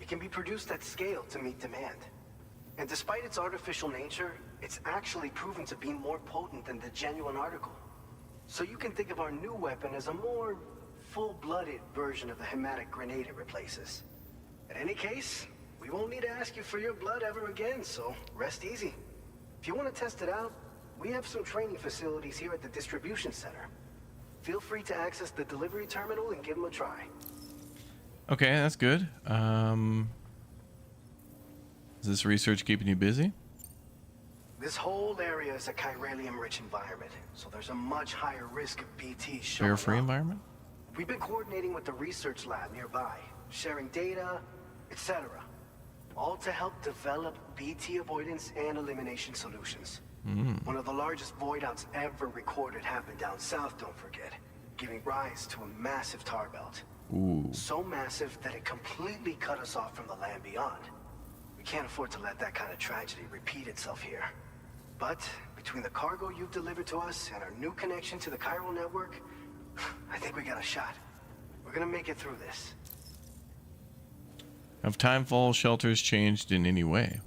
U: it can be produced at scale to meet demand. And despite its artificial nature, it's actually proven to be more potent than the genuine article. So you can think of our new weapon as a more full-blooded version of the hematic grenade it replaces. In any case, we won't need to ask you for your blood ever again, so rest easy. If you want to test it out, we have some training facilities here at the distribution center. Feel free to access the delivery terminal and give them a try.
A: Okay, that's good. Is this research keeping you busy?
U: This whole area is a chiralium-rich environment, so there's a much higher risk of BT showing
A: Fair-free
U: up.
A: environment?
U: We've been coordinating with the research lab nearby, sharing data, etc. All to help develop BT avoidance and elimination solutions. One of the largest void outs ever recorded happened down south, don't forget, giving rise to a massive tar belt.
A: Ooh.
U: So massive that it completely cut us off from the land beyond. We can't afford to let that kind of tragedy repeat itself here. But between the cargo you've delivered to us and our new connection to the chiral network, I think we got a shot. We're gonna make it through this.
A: Have timefall shelters changed in any way?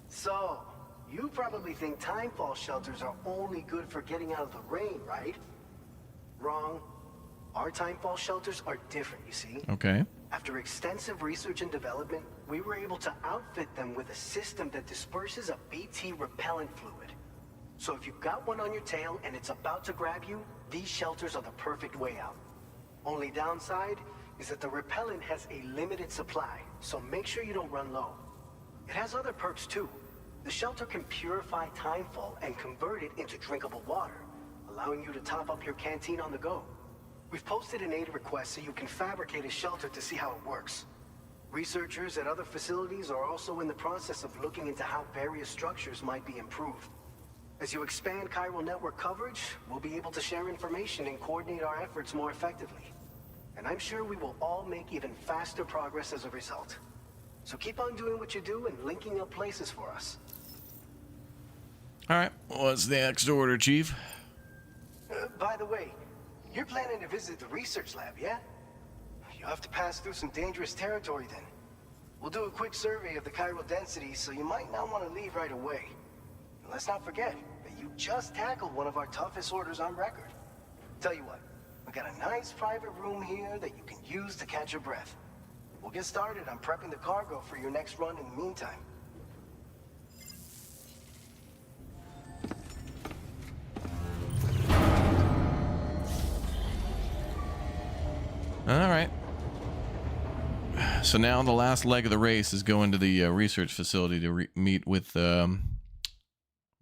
U: So, you probably think timefall shelters are only good for getting out of the rain, right? Wrong. Our timefall shelters are different, you see.
A: Okay.
U: After extensive research and development, we were able to outfit them with a system that disperses a BT repellent fluid. So if you've got one on your tail and it's about to grab you, these shelters are the perfect way out. Only downside is that the repellent has a limited supply, so make sure you don't run low. It has other perks too. The shelter can purify timefall and convert it into drinkable water, allowing you to top up your canteen on the go. We've posted an aid request so you can fabricate a shelter to see how it works. Researchers at other facilities are also in the process of looking into how various structures might be improved. As you expand chiral network coverage, we'll be able to share information and coordinate our efforts more effectively. And I'm sure we will all make even faster progress as a result. So keep on doing what you do and linking up places for us.
A: All right. What's the next order, Chief?
U: By the way, you're planning to visit the research lab, yeah? You'll have to pass through some dangerous territory then. We'll do a quick survey of the chiral density, so you might not want to leave right away. And let's not forget that you just tackled one of our toughest orders on record. Tell you what, we got a nice private room here that you can use to catch your breath. We'll get started on prepping the cargo for your next run in the meantime.
A: All right. So now the last leg of the race is going to the research facility to meet with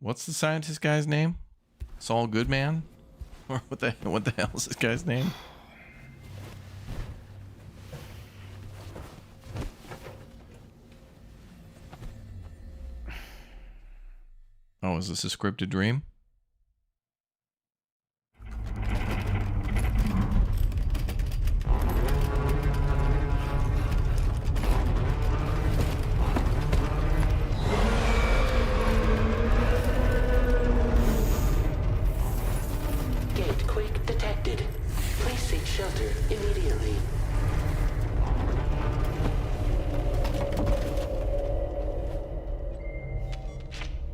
A: what's the scientist guy's name? Saul Goodman. Or what the hell is this guy's name? Oh, is this a scripted dream?
N: Gatequake detected. Please seek shelter immediately.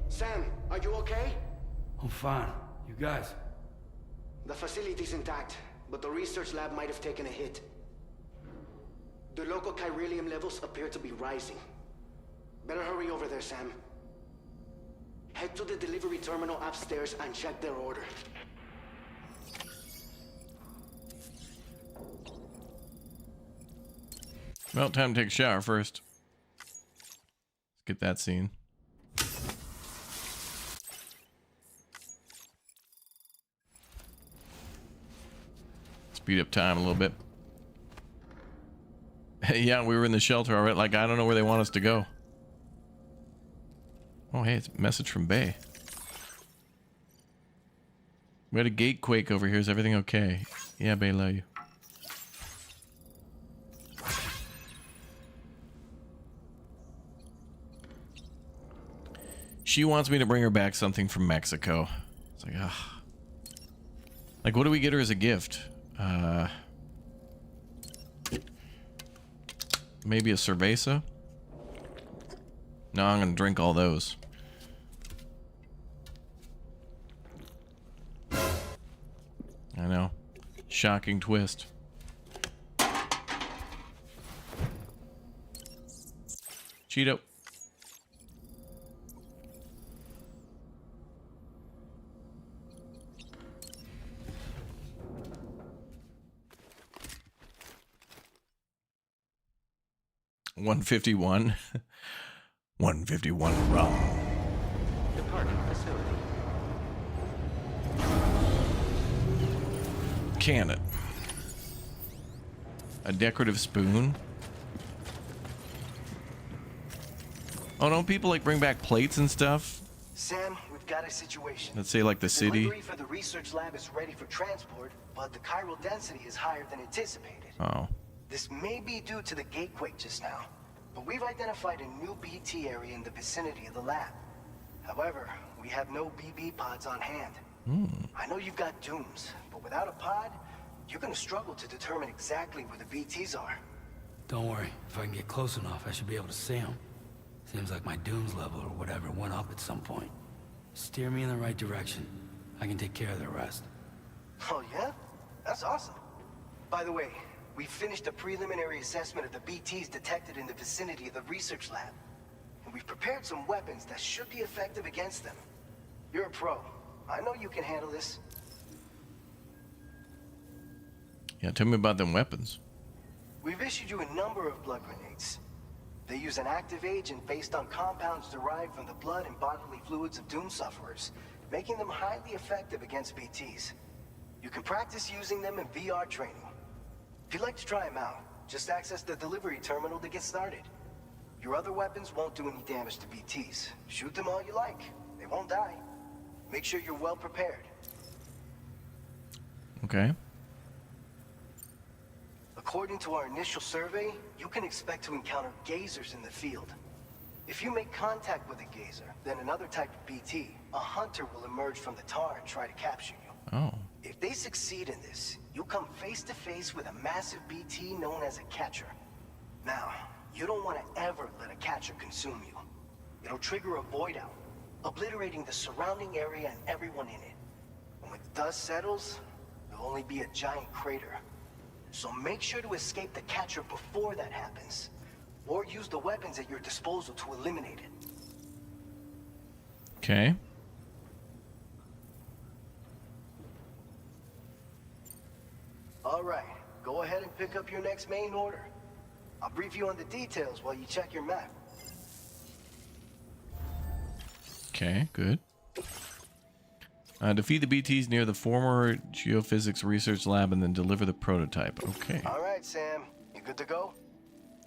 U: Sam, are you okay?
C: I'm fine. You guys?
U: The facility's intact, but the research lab might have taken a hit. The local chiralium levels appear to be rising. Better hurry over there, Sam. Head to the delivery terminal upstairs and check their order.
A: Well, time to take a shower first. Let's get that scene. Speed up time a little bit. Yeah, we were in the shelter already. Like, I don't know where they want us to go. Oh, hey, it's a message from Bay. We had a gate quake over here. Is everything okay? Yeah, Bay, love you. She wants me to bring her back something from Mexico. It's like, ah. Like, what do we get her as a gift? Maybe a cerveza? No, I'm gonna drink all those. I know. Shocking twist. Cheeto. $151. $151 rum.
N: Departing facility.
A: Can it? A decorative spoon? Oh, don't people like bring back plates and stuff?
U: Sam, we've got a situation.
A: Let's say like the city.
U: Delivery for the research lab is ready for transport, but the chiral density is higher than anticipated.
A: Oh.
U: This may be due to the gatequake just now, but we've identified a new BT area in the vicinity of the lab. However, we have no BB pods on hand. I know you've got dooms, but without a pod, you're gonna struggle to determine exactly where the BTs are.
C: Don't worry. If I can get close enough, I should be able to see them. Seems like my dooms level or whatever went up at some point. Steer me in the right direction. I can take care of the rest.
U: Oh yeah? That's awesome. By the way, we finished a preliminary assessment of the BTs detected in the vicinity of the research lab. And we've prepared some weapons that should be effective against them. You're a pro. I know you can handle this.
A: Yeah, tell me about them weapons.
U: We've issued you a number of blood grenades. They use an active agent based on compounds derived from the blood and bodily fluids of Doom sufferers, making them highly effective against BTs. You can practice using them in VR training. If you'd like to try them out, just access the delivery terminal to get started. Your other weapons won't do any damage to BTs. Shoot them all you like. They won't die. Make sure you're well prepared.
A: Okay.
U: According to our initial survey, you can expect to encounter gazers in the field. If you make contact with a gazer, then another type of BT, a hunter will emerge from the tar and try to capture you.
A: Oh.
U: If they succeed in this, you'll come face to face with a massive BT known as a catcher. Now, you don't want to ever let a catcher consume you. It'll trigger a void out, obliterating the surrounding area and everyone in it. And when the dust settles, there'll only be a giant crater. So make sure to escape the catcher before that happens, or use the weapons at your disposal to eliminate it.
A: Okay.
U: All right, go ahead and pick up your next main order. I'll brief you on the details while you check your map.
A: Okay, good. Defeat the BTs near the former geophysics research lab and then deliver the prototype. Okay.
U: All right, Sam. You good to go?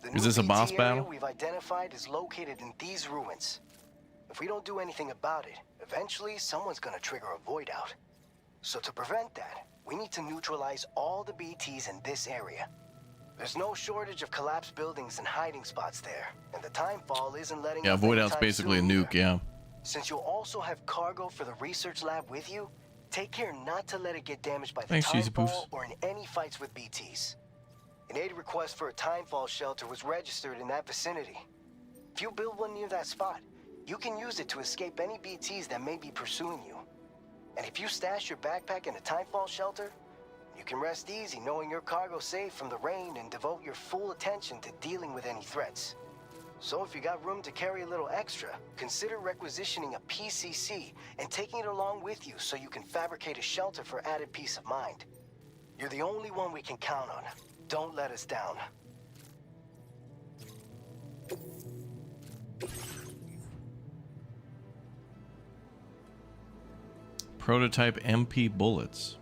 U: The
A: Is this a
U: new
A: boss
U: BT area
A: battle?
U: we've identified is located in these ruins. If we don't do anything about it, eventually someone's gonna trigger a void out. So to prevent that, we need to neutralize all the BTs in this area. There's no shortage of collapsed buildings and hiding spots there, and the timefall isn't letting
A: Yeah,
U: up
A: void out's
U: anytime
A: basically a
U: soon
A: nuke, yeah.
U: Since you'll also have cargo for the research lab with you, take care not to let it get damaged by the
A: Thanks, Cheesy
U: timefall
A: Poofs.
U: or in any fights with BTs. An aid request for a timefall shelter was registered in that vicinity. If you build one near that spot, you can use it to escape any BTs that may be pursuing you. And if you stash your backpack in a timefall shelter, you can rest easy knowing your cargo's safe from the rain and devote your full attention to dealing with any threats. So if you got room to carry a little extra, consider requisitioning a PCC and taking it along with you so you can fabricate a shelter for added peace of mind. You're the only one we can count on. Don't let us down.
A: Prototype MP bullets.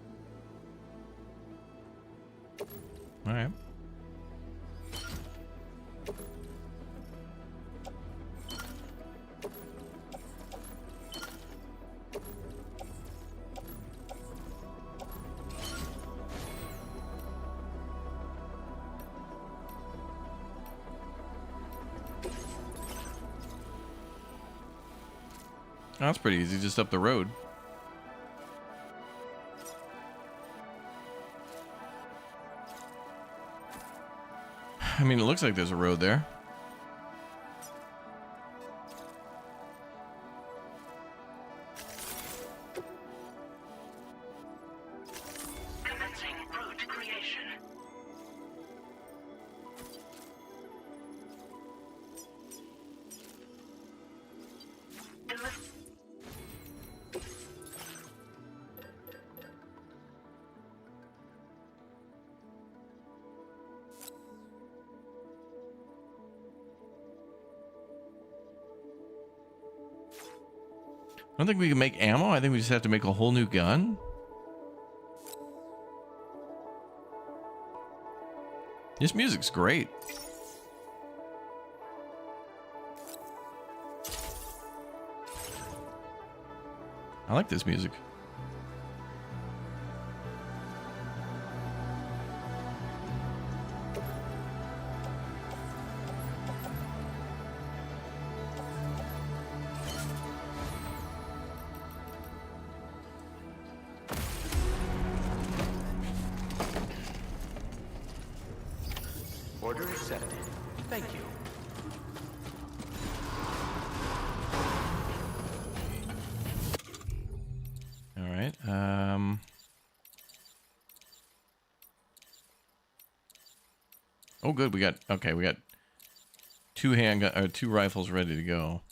A: All right. That's pretty easy, just up the road. I mean, it looks like there's a road there.
N: Commencing route creation.
A: I don't think we can make ammo. I think we just have to make a whole new gun. This music's great. I like this music.
D: Order accepted. Thank you.
A: All right. Oh, good. We got two handgun or two rifles ready to go.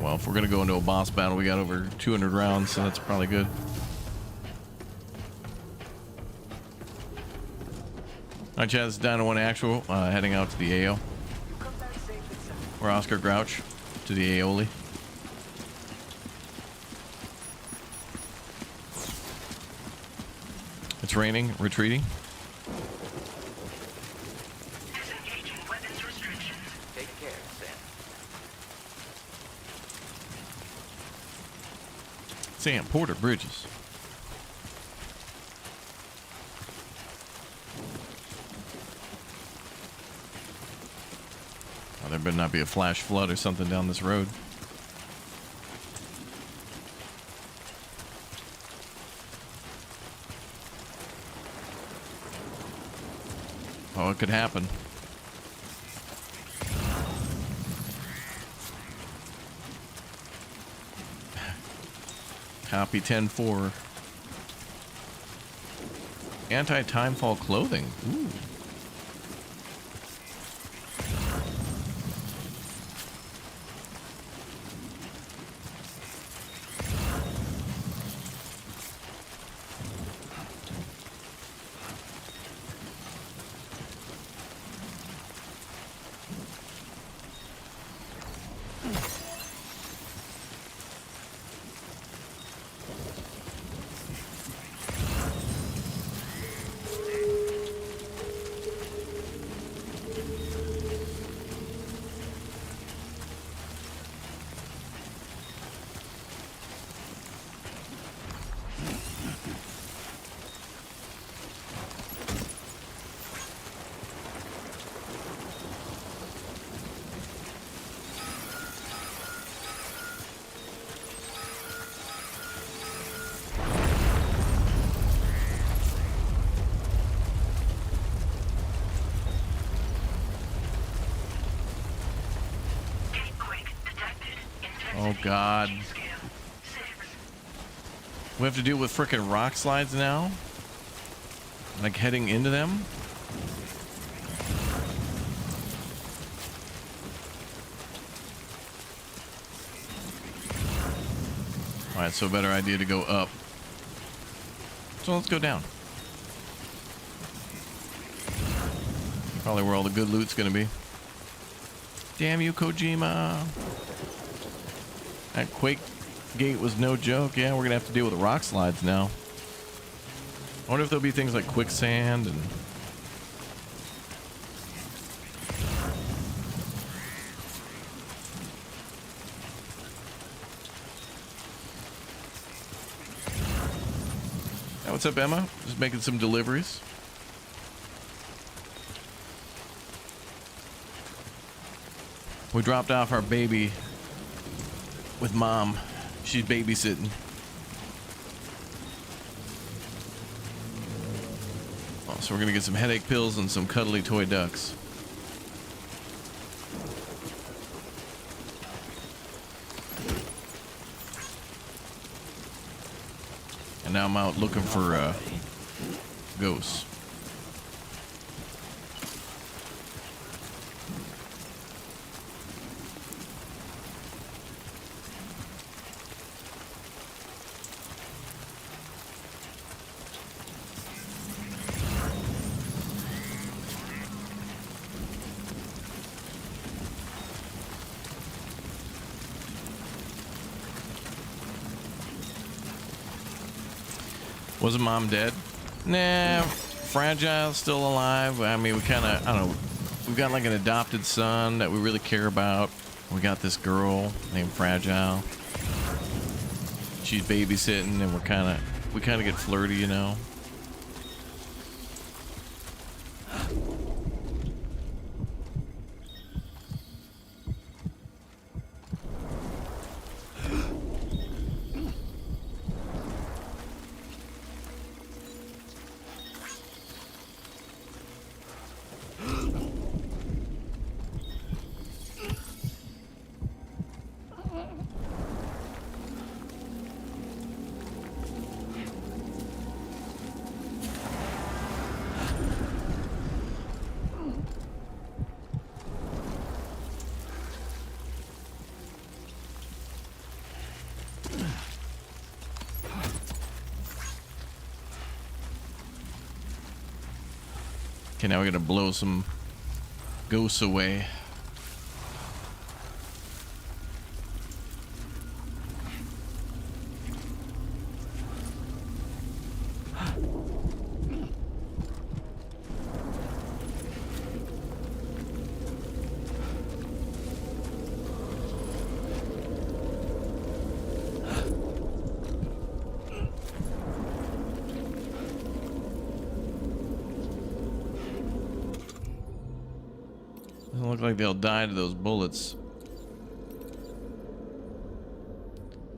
A: Well, if we're gonna go into a boss battle, we got over 200 rounds, so that's probably good. Alright, Chad, this is Dino 1 Actual, heading out to the AO. We're Oscar Grouch to the aioli. It's raining, retreating.
N: Disengaging weapons restrictions.
D: Take care, Sam.
A: Sam Porter Bridges. Oh, there better not be a flash flood or something down this road. Oh, it could happen. Copy 10-4. Anti-timefall clothing. Ooh. Oh God. We have to deal with frickin' rock slides now? Like heading into them? Alright, so a better idea to go up. So let's go down. Probably where all the good loot's gonna be. Damn you, Kojima. That Quake gate was no joke. Yeah, we're gonna have to deal with the rock slides now. I wonder if there'll be things like quicksand and... Hey, what's up, Emma? Just making some deliveries. We dropped off our baby with Mom. She's babysitting. Oh, so we're gonna get some headache pills and some cuddly toy ducks. And now I'm out looking for ghosts. Wasn't Mom dead? Nah, Fragile still alive. I mean, we kind of, I don't know, we've got like an adopted son that we really care about. We got this girl named Fragile. She's babysitting, and we kind of get flirty, you know. Okay, now we're gonna blow some ghosts away. Doesn't look like they'll die to those bullets.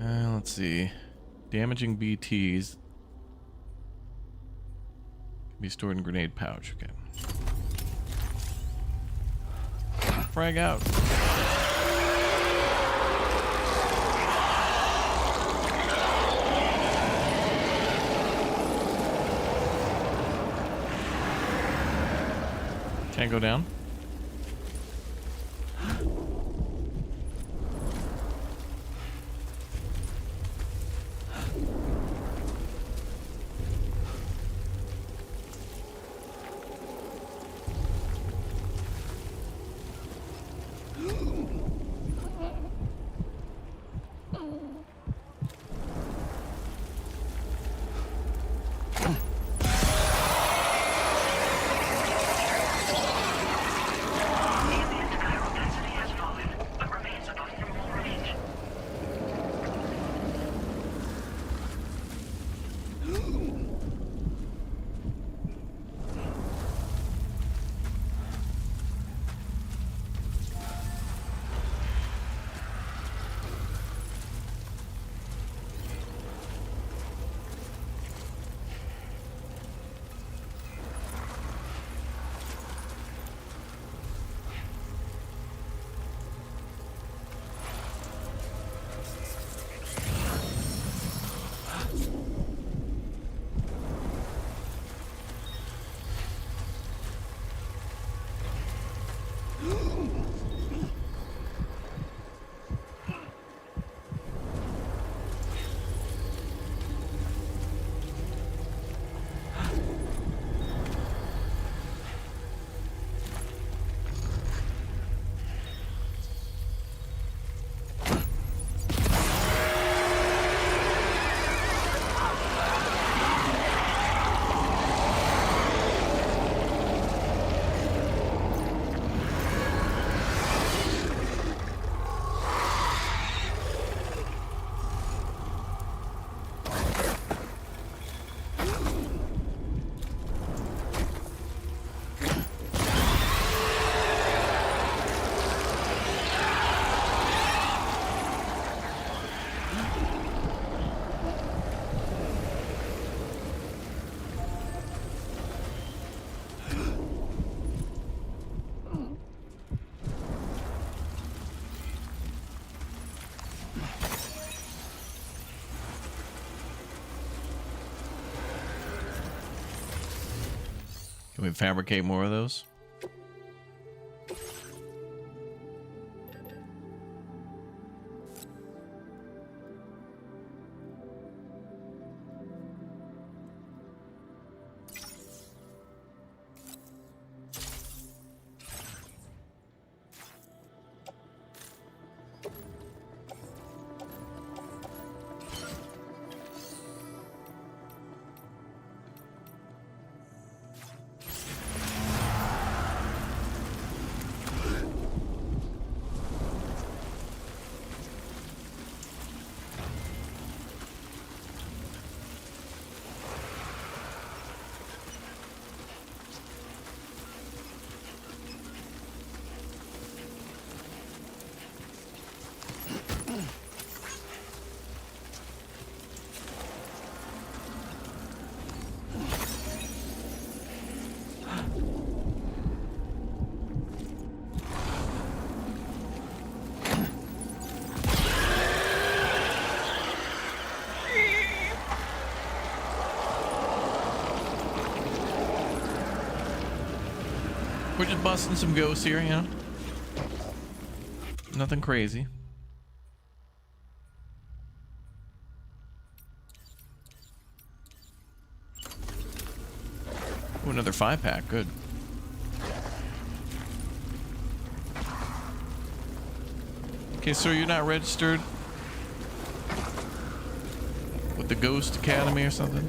A: Let's see. Damaging BTs can be stored in grenade pouch. Okay. Frag out. Can't go down. Can we fabricate more of those? We're just busting some ghosts here, you know? Nothing crazy. Ooh, another 5-pack, good. Okay, so you're not registered with the Ghost Academy or something?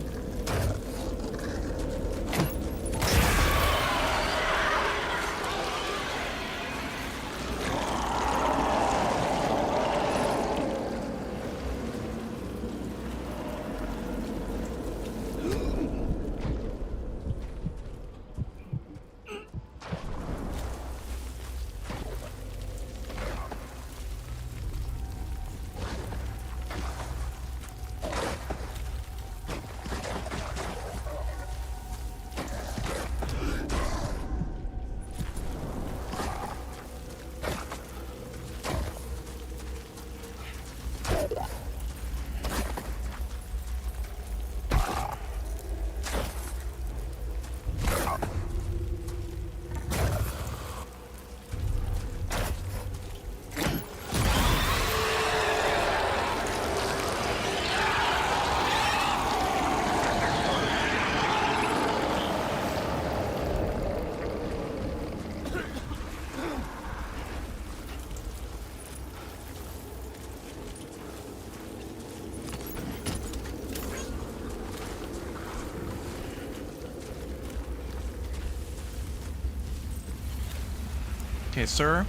A: Okay, sir.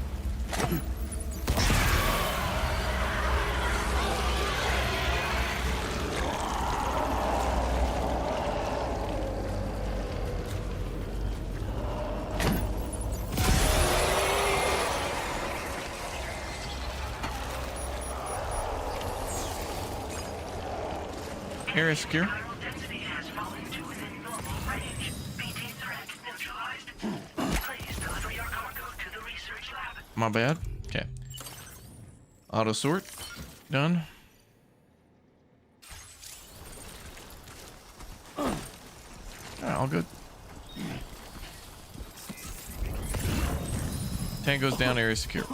A: Area secure. My bad. Okay. Auto sort. Done. Alright, all good. Tank goes down, area secure.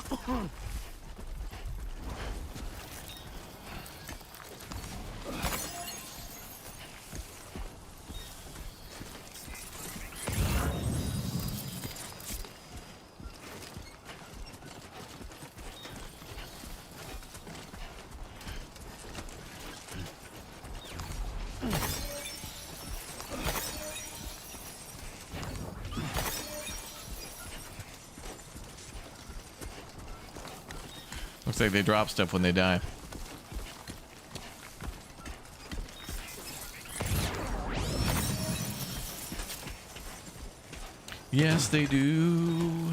A: Looks like they drop stuff when they die. Yes, they do.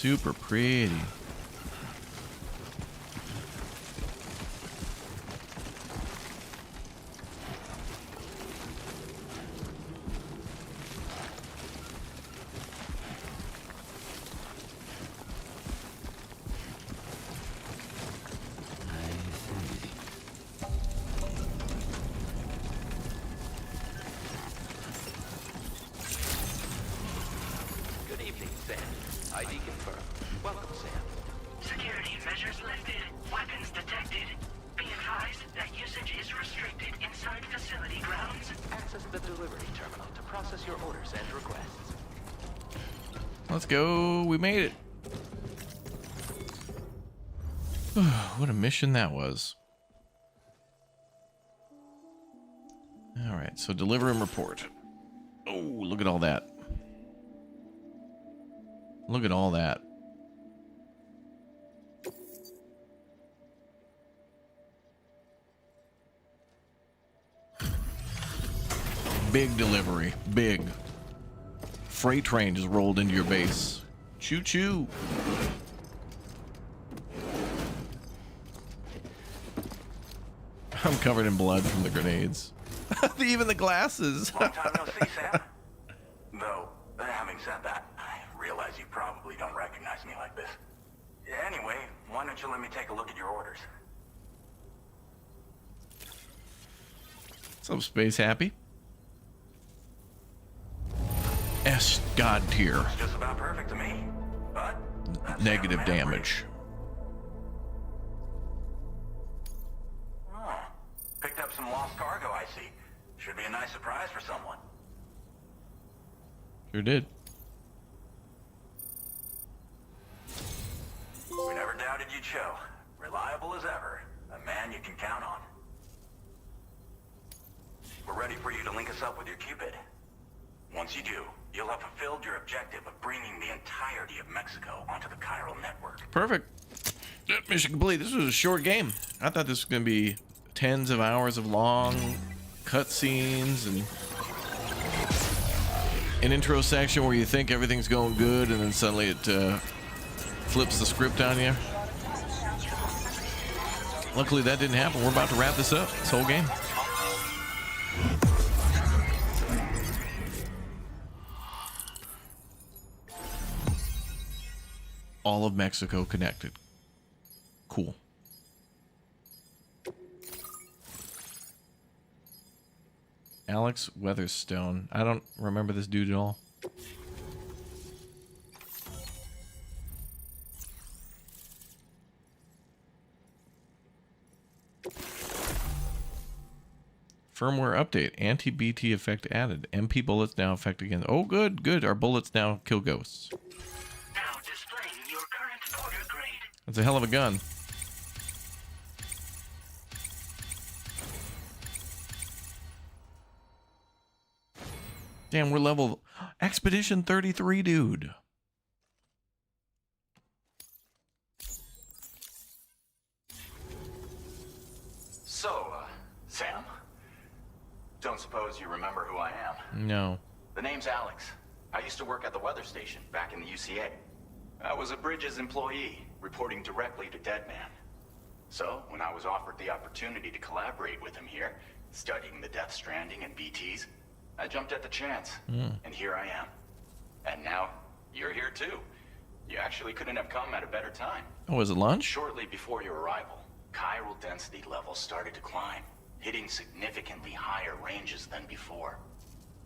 A: super pretty.
N: Good evening, Sam. ID confirmed. Welcome, Sam.
G: Security measures lifted. Weapons detected. Be advised that usage is restricted inside facility grounds.
N: Access the delivery terminal to process your orders and requests.
A: Let's go. We made it. What a mission that was. All right, so deliver and report. Oh, look at all that. Look at all that. Big delivery. Big. Freight train just rolled into your base. Choo choo. I'm covered in blood from the grenades. Even the glasses.
O: Long time no see, Sam. Though, having said that, I realize you probably don't recognize me like this. Anyway, why don't you let me take a look at your orders?
A: What's up, Space Happy? S God tier.
O: Looks just about perfect to me, but
A: Negative damage.
O: Oh, picked up some lost cargo, I see. Should be a nice surprise for someone.
A: Sure did.
O: We never doubted you'd show. Reliable as ever. A man you can count on. We're ready for you to link us up with your Cupid. Once you do, you'll have fulfilled your objective of bringing the entirety of Mexico onto the chiral network.
A: Perfect. Mission complete. This was a short game. I thought this was going to be tens of hours of long cutscenes and an intro section where you think everything's going good and then suddenly it flips the script on you. Luckily that didn't happen. We're about to wrap this up. This whole game. All of Mexico connected. Cool. Alex Weatherstone. I don't remember this dude at all. Firmware update. Anti-BT effect added. MP bullets now affect again. Oh, good, good. Our bullets now kill ghosts.
G: Now displaying your current order grade.
A: That's a hell of a gun. Damn, we're level Expedition 33, dude.
D: So, Sam, don't suppose you remember who I am?
A: No.
D: The name's Alex. I used to work at the weather station back in the UCA. I was a Bridges employee, reporting directly to Deadman. So, when I was offered the opportunity to collaborate with him here, studying the Death Stranding and BTs, I jumped at the chance, and here I am. And now, you're here too. You actually couldn't have come at a better time.
A: Oh, was it lunch?
D: Shortly before your arrival, chiral density levels started to climb, hitting significantly higher ranges than before.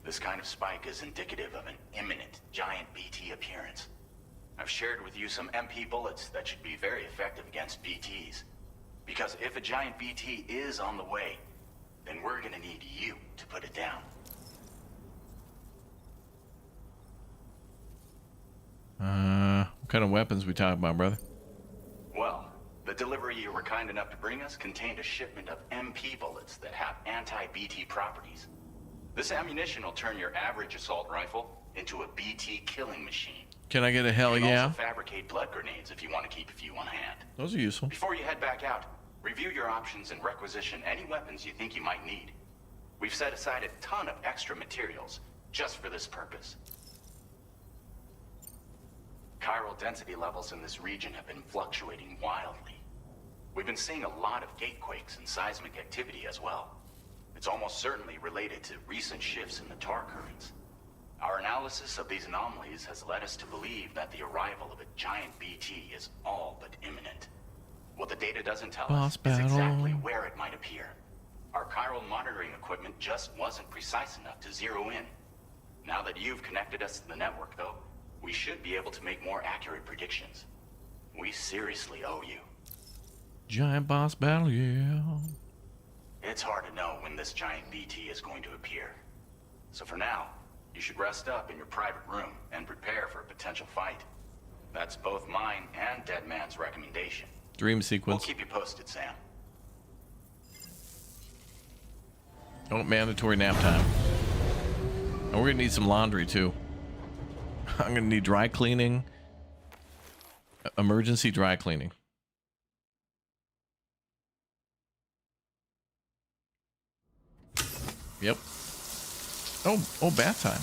D: This kind of spike is indicative of an imminent giant BT appearance. I've shared with you some MP bullets that should be very effective against BTs. Because if a giant BT is on the way, then we're gonna need you to put it down.
A: What kind of weapons we talking about, brother?
D: Well, the delivery you were kind enough to bring us contained a shipment of MP bullets that have anti-BT properties. This ammunition will turn your average assault rifle into a BT killing machine.
A: Can I get a hell
D: You can
A: yeah?
D: also fabricate blood grenades if you want to keep a few on hand.
A: Those are useful.
D: Before you head back out, review your options and requisition any weapons you think you might need. We've set aside a ton of extra materials just for this purpose. chiral density levels in this region have been fluctuating wildly. We've been seeing a lot of gatequakes and seismic activity as well. It's almost certainly related to recent shifts in the tar currents. Our analysis of these anomalies has led us to believe that the arrival of a giant BT is all but imminent. What the data doesn't tell us is exactly where it might appear. Our chiral monitoring equipment just wasn't precise enough to zero in. Now that you've connected us to the network, though, we should be able to make more accurate predictions. We seriously owe you.
A: Giant boss battle, yeah.
D: It's hard to know when this giant BT is going to appear. So for now, you should rest up in your private room and prepare for a potential fight. That's both mine and Deadman's recommendation.
A: Dream sequence.
D: We'll keep you posted, Sam.
A: Oh, mandatory nap time. And we're gonna need some laundry too. I'm gonna need dry cleaning. Emergency dry cleaning. Yep. Oh, bath time.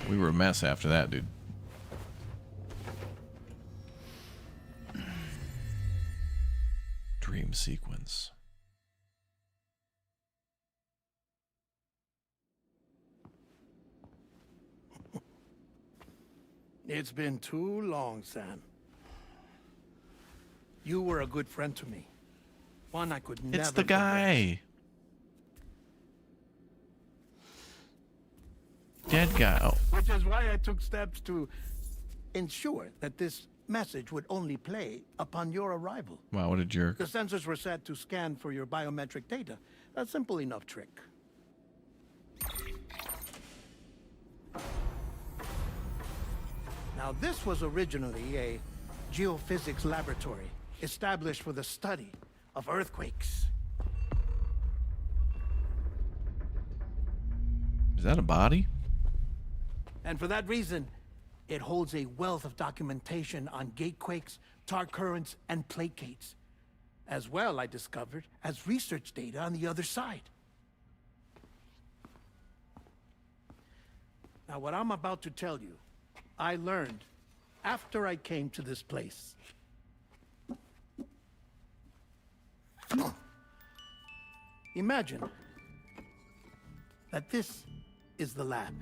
A: We were a mess after that, dude. Dream sequence.
E: It's been too long, Sam. You were a good friend to me. One I could never
A: It's the guy. Dead guy. Oh.
E: Which is why I took steps to ensure that this message would only play upon your arrival.
A: Wow, what a jerk.
E: The sensors were set to scan for your biometric data. A simple enough trick. Now, this was originally a geophysics laboratory established for the study of earthquakes.
A: Is that a body?
E: And for that reason, it holds a wealth of documentation on gatequakes, tar currents, and placates. As well, I discovered, as research data on the other side. Now, what I'm about to tell you, I learned after I came to this place. Imagine that this is the lab.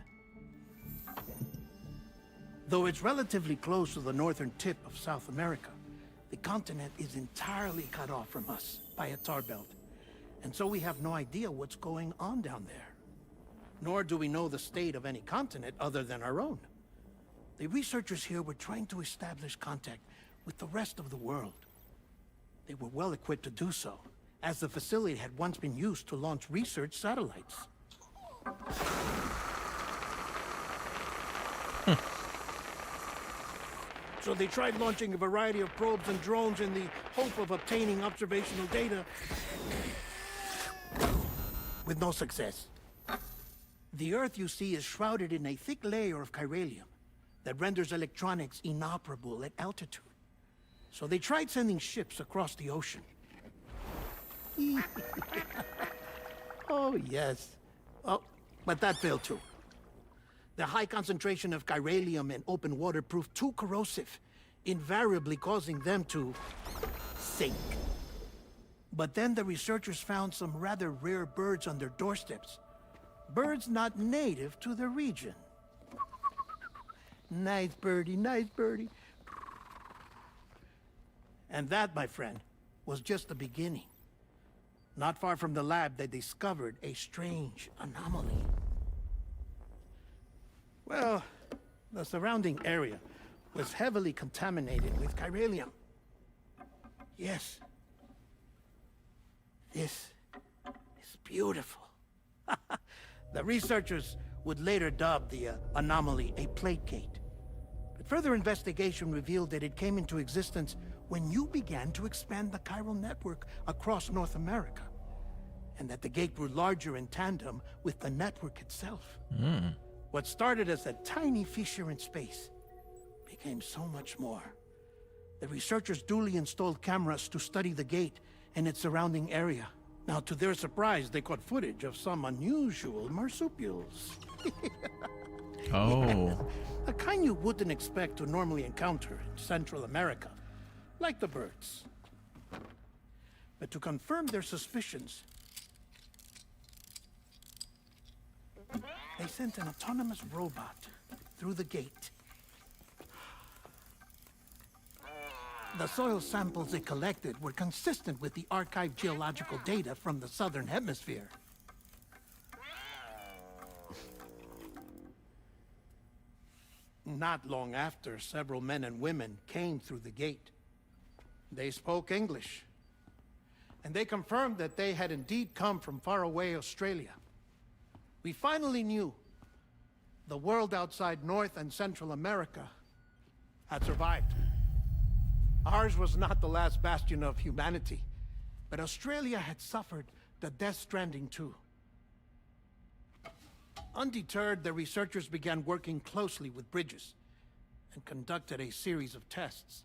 E: Though it's relatively close to the northern tip of South America, the continent is entirely cut off from us by a tar belt. And so we have no idea what's going on down there. Nor do we know the state of any continent other than our own. The researchers here were trying to establish contact with the rest of the world. They were well equipped to do so, as the facility had once been used to launch research satellites. So they tried launching a variety of probes and drones in the hope of obtaining observational data, with no success. The Earth, you see, is shrouded in a thick layer of chiralium that renders electronics inoperable at altitude. So they tried sending ships across the ocean. Oh, yes. Oh, but that failed too. The high concentration of chiralium in open water proved too corrosive, invariably causing them to sink. But then the researchers found some rather rare birds on their doorsteps. Birds not native to the region. Nice birdie, nice birdie. And that, my friend, was just the beginning. Not far from the lab, they discovered a strange anomaly. Well, the surrounding area was heavily contaminated with chiralium. Yes. This is beautiful. The researchers would later dub the anomaly a plate gate. But further investigation revealed that it came into existence when you began to expand the chiral network across North America, and that the gate grew larger in tandem with the network itself. What started as a tiny fissure in space became so much more. The researchers duly installed cameras to study the gate and its surrounding area. Now, to their surprise, they caught footage of some unusual marsupials.
A: Oh.
E: A kind you wouldn't expect to normally encounter in Central America, like the birds. But to confirm their suspicions, they sent an autonomous robot through the gate. The soil samples it collected were consistent with the archived geological data from the southern hemisphere. Not long after, several men and women came through the gate. They spoke English, and they confirmed that they had indeed come from faraway Australia. We finally knew the world outside North and Central America had survived. Ours was not the last bastion of humanity, but Australia had suffered the Death Stranding too. Undeterred, the researchers began working closely with Bridges and conducted a series of tests,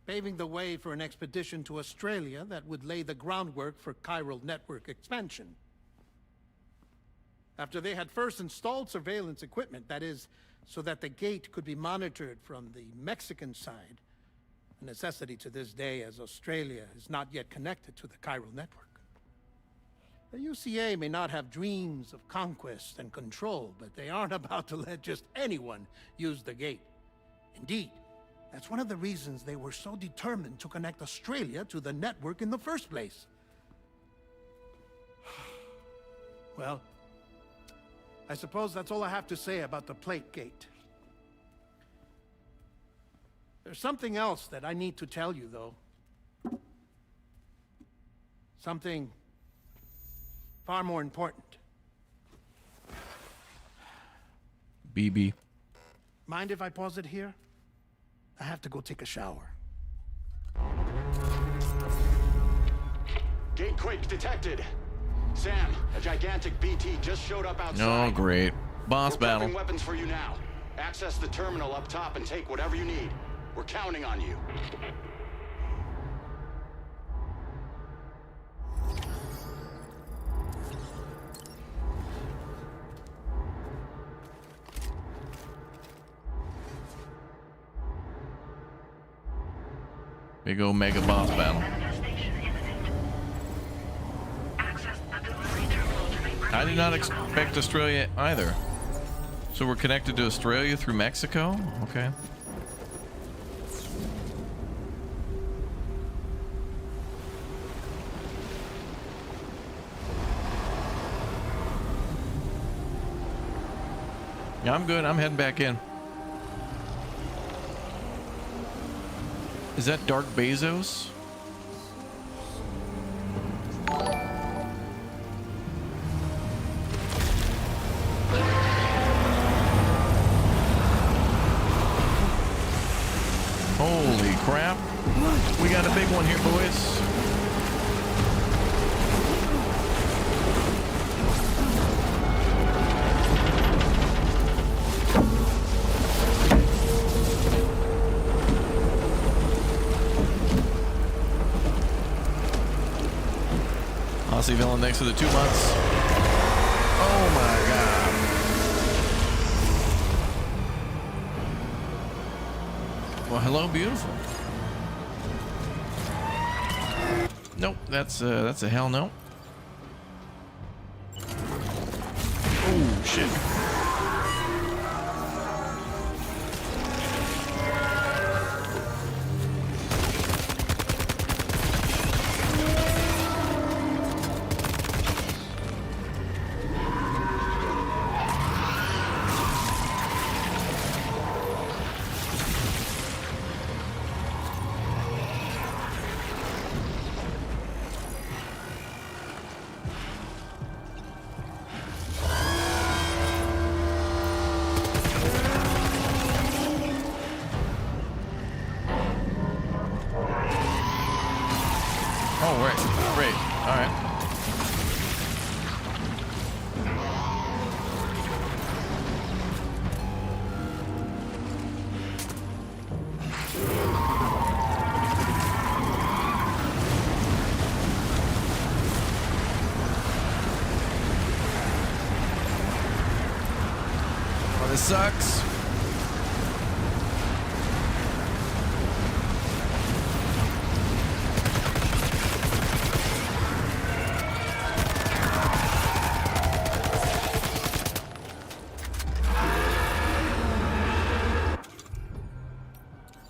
E: paving the way for an expedition to Australia that would lay the groundwork for chiral network expansion. After they had first installed surveillance equipment, that is, so that the gate could be monitored from the Mexican side, a necessity to this day as Australia is not yet connected to the chiral network. The UCA may not have dreams of conquest and control, but they aren't about to let just anyone use the gate. Indeed, that's one of the reasons they were so determined to connect Australia to the network in the first place. Well, I suppose that's all I have to say about the plate gate. There's something else that I need to tell you, though. Something far more important.
A: BB.
E: Mind if I pause it here? I have to go take a shower.
D: Gate quake detected. Sam, a gigantic BT just showed up outside.
A: Oh, great. Boss
D: We're
A: battle.
D: prepping weapons for you now. Access the terminal up top and take whatever you need. We're counting on you.
A: Big old mega boss battle. I did not expect Australia either. So we're connected to Australia through Mexico? Okay. Yeah, I'm good. I'm heading back in. Is that Dark Bezos? Holy crap. We got a big one here, boys. Aussie villain, thanks for the 2 months. Oh my god. Well, hello, beautiful. Nope, that's a hell no. Oh shit. of sucks.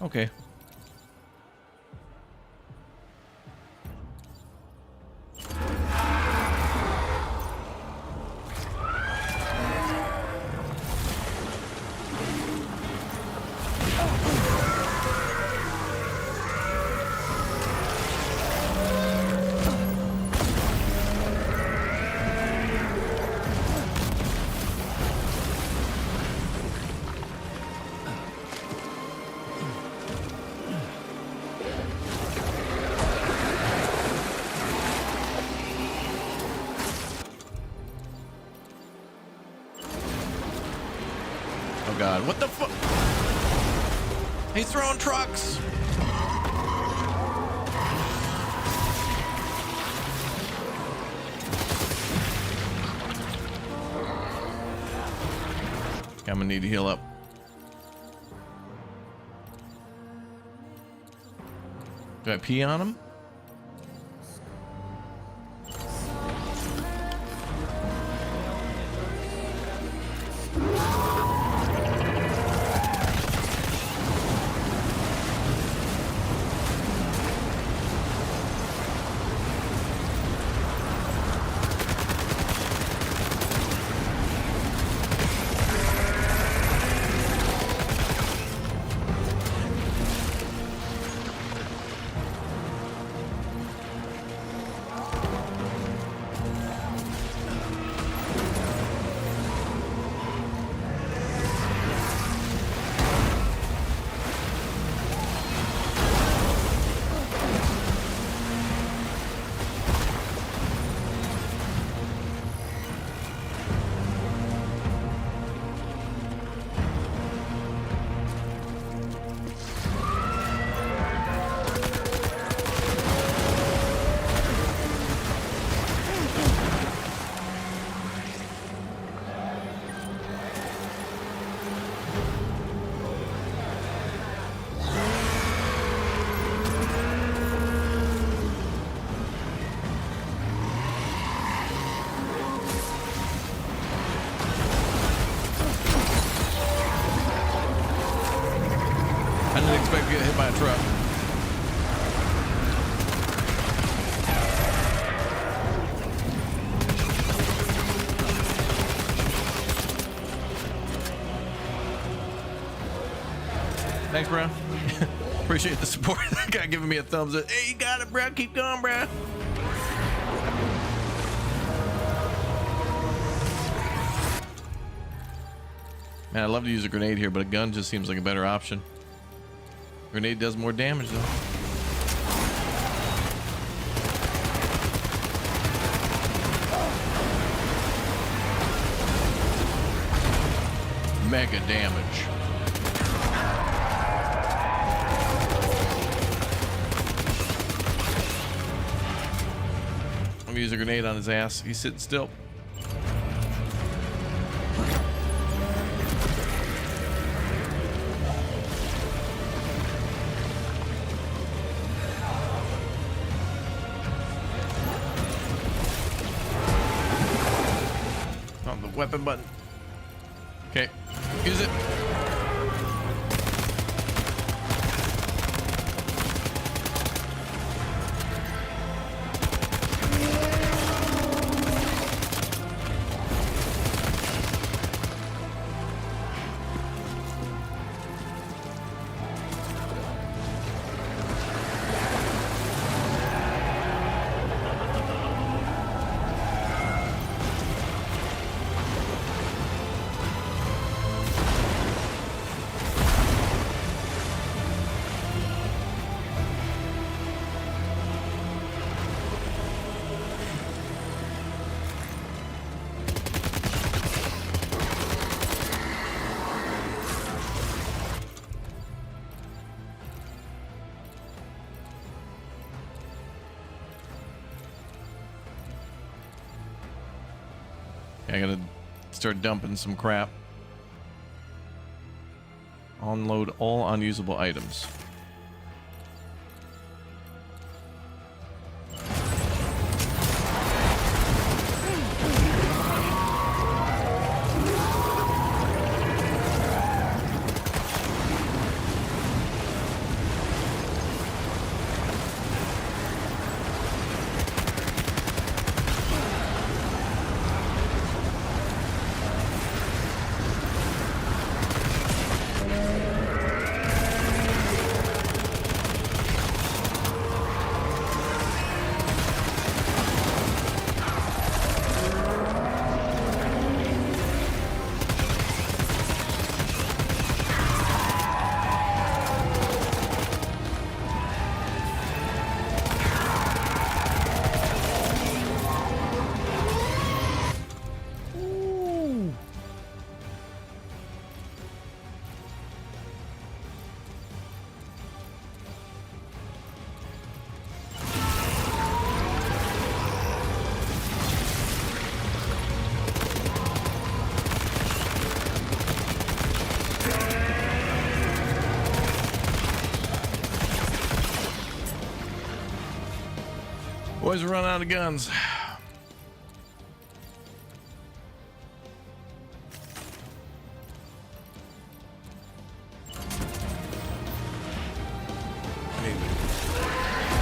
A: Okay. Oh God, what the fuck? He's throwing trucks. I'm gonna need to heal up. Do I pee on him? I didn't expect to get hit by a truck. Thanks, bro. Appreciate the support. That guy giving me a thumbs up. Hey, you got it, bro. Keep going, bro. Man, I'd love to use a grenade here, but a gun just seems like a better option. Grenade does more damage, though. Mega damage. I'm gonna use a grenade on his ass. He's sitting still. On the weapon button. Okay, use it. I gotta start dumping some crap. Unload all unusable items. Boys are running out of guns.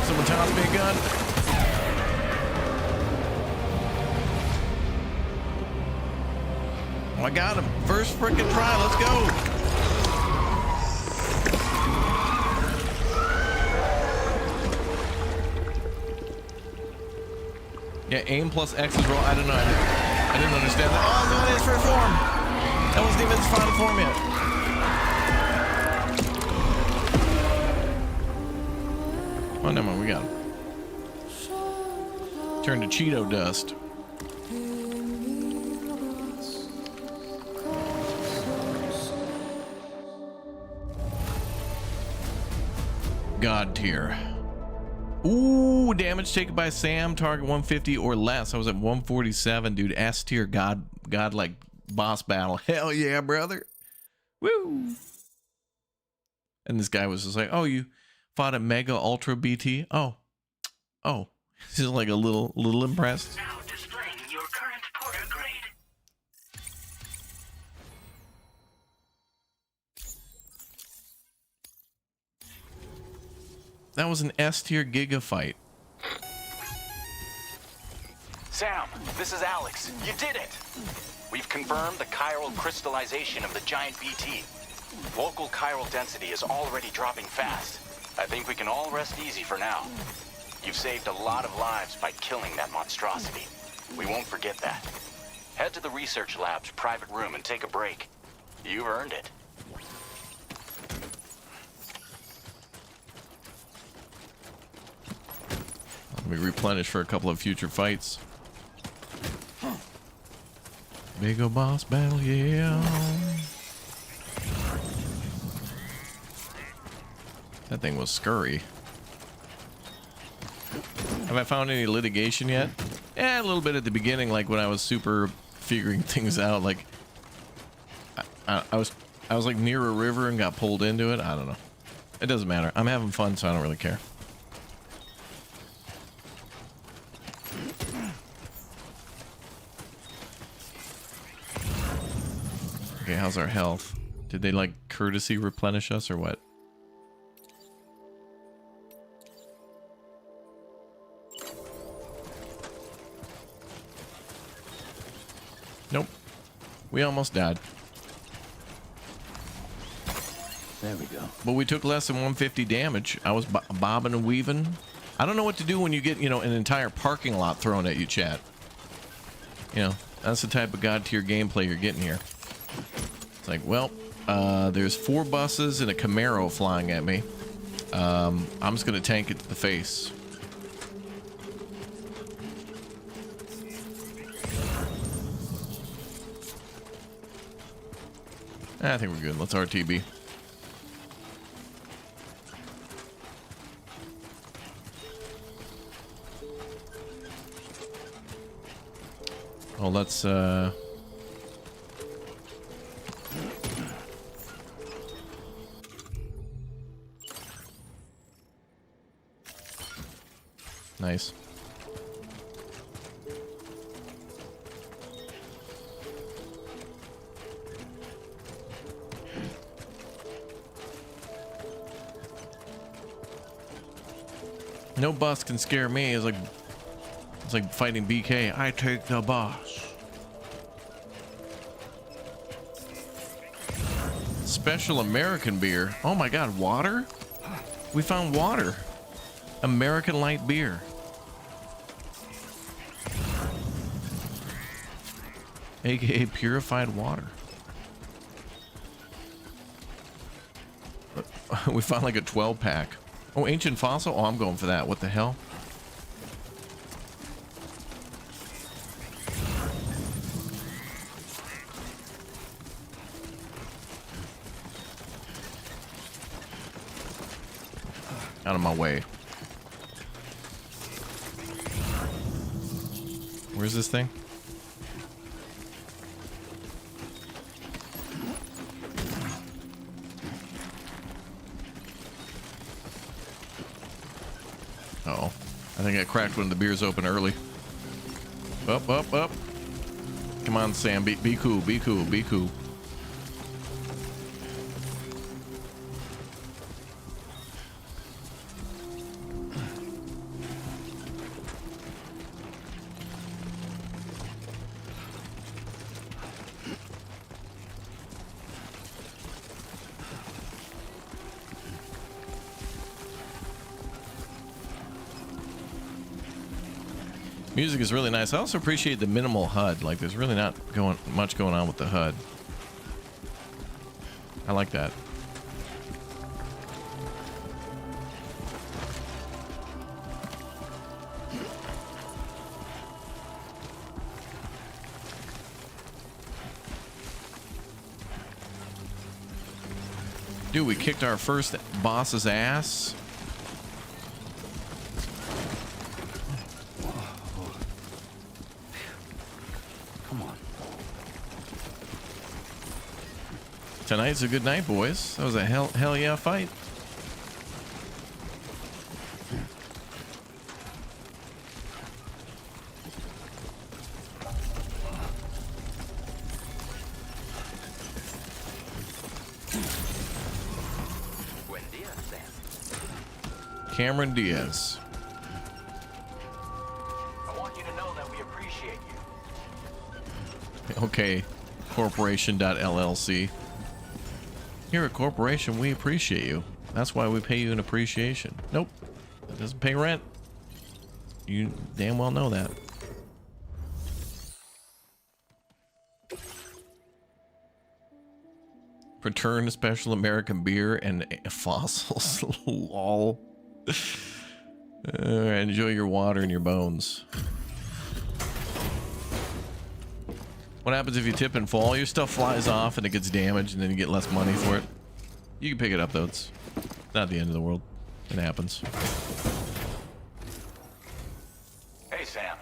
A: Someone toss me a gun. Oh, I got him. First freaking try. Let's go. Yeah, aim plus X is roll. I don't know. I didn't understand that. Oh, no, it is for form. That wasn't even its final form yet. Oh, never mind. We got him. Turned to Cheeto dust. God tier. Ooh, damage taken by Sam, target 150 or less. I was at 147, dude. S tier, god like boss battle. Hell yeah, brother. Woo. And this guy was just like, oh, you fought a mega ultra BT? Oh. He's like a little impressed.
G: Now displaying your current porter grade.
A: That was an S tier giga fight.
D: Sam, this is Alex. You did it! We've confirmed the chiral crystallization of the giant BT. Local chiral density is already dropping fast. I think we can all rest easy for now. You've saved a lot of lives by killing that monstrosity. We won't forget that. Head to the research lab's private room and take a break. You've earned it.
A: Let me replenish for a couple of future fights. Big ol' boss battle, yeah. That thing was scurry. Have I found any litigation yet? Yeah, a little bit at the beginning, like when I was super figuring things out. Like I was like near a river and got pulled into it. I don't know. It doesn't matter. I'm having fun, so I don't really care. Okay, how's our health? Did they like courtesy replenish us or what? Nope. We almost died.
C: There we go.
A: But we took less than 150 damage. I was bobbing and weaving. I don't know what to do when you get, you know, an entire parking lot thrown at you, chat. You know, that's the type of god tier gameplay you're getting here. It's like, well, there's 4 buses and a Camaro flying at me. I'm just gonna tank it to the face. I think we're good. Let's RTB. Oh, let's Nice. No boss can scare me. It's like fighting BK. I take the boss. Special American beer. Oh my god, water? We found water. American light beer. AKA purified water. We found like a 12 pack. Oh, ancient fossil? Oh, I'm going for that. What the hell? Out of my way. Where's this thing? Uh-oh. I think I cracked one of the beers open early. Up, up, up. Come on, Sam. Be cool, be cool, be cool. Music is really nice. I also appreciate the minimal HUD. Like, there's really not much going on with the HUD. I like that. Dude, we kicked our first boss's ass. Tonight's a good night, boys. That was a hell yeah fight. Cameron Diaz.
D: I want you to know that we appreciate you.
A: Okay, corporation.llc. Here at Corporation, we appreciate you. That's why we pay you an appreciation. Nope. That doesn't pay rent. You damn well know that. Return special American beer and fossils. Lol. Enjoy your water and your bones. What happens if you tip and fall? Your stuff flies off and it gets damaged and then you get less money for it. You can pick it up though. It's not the end of the world. It happens.
D: Hey, Sam.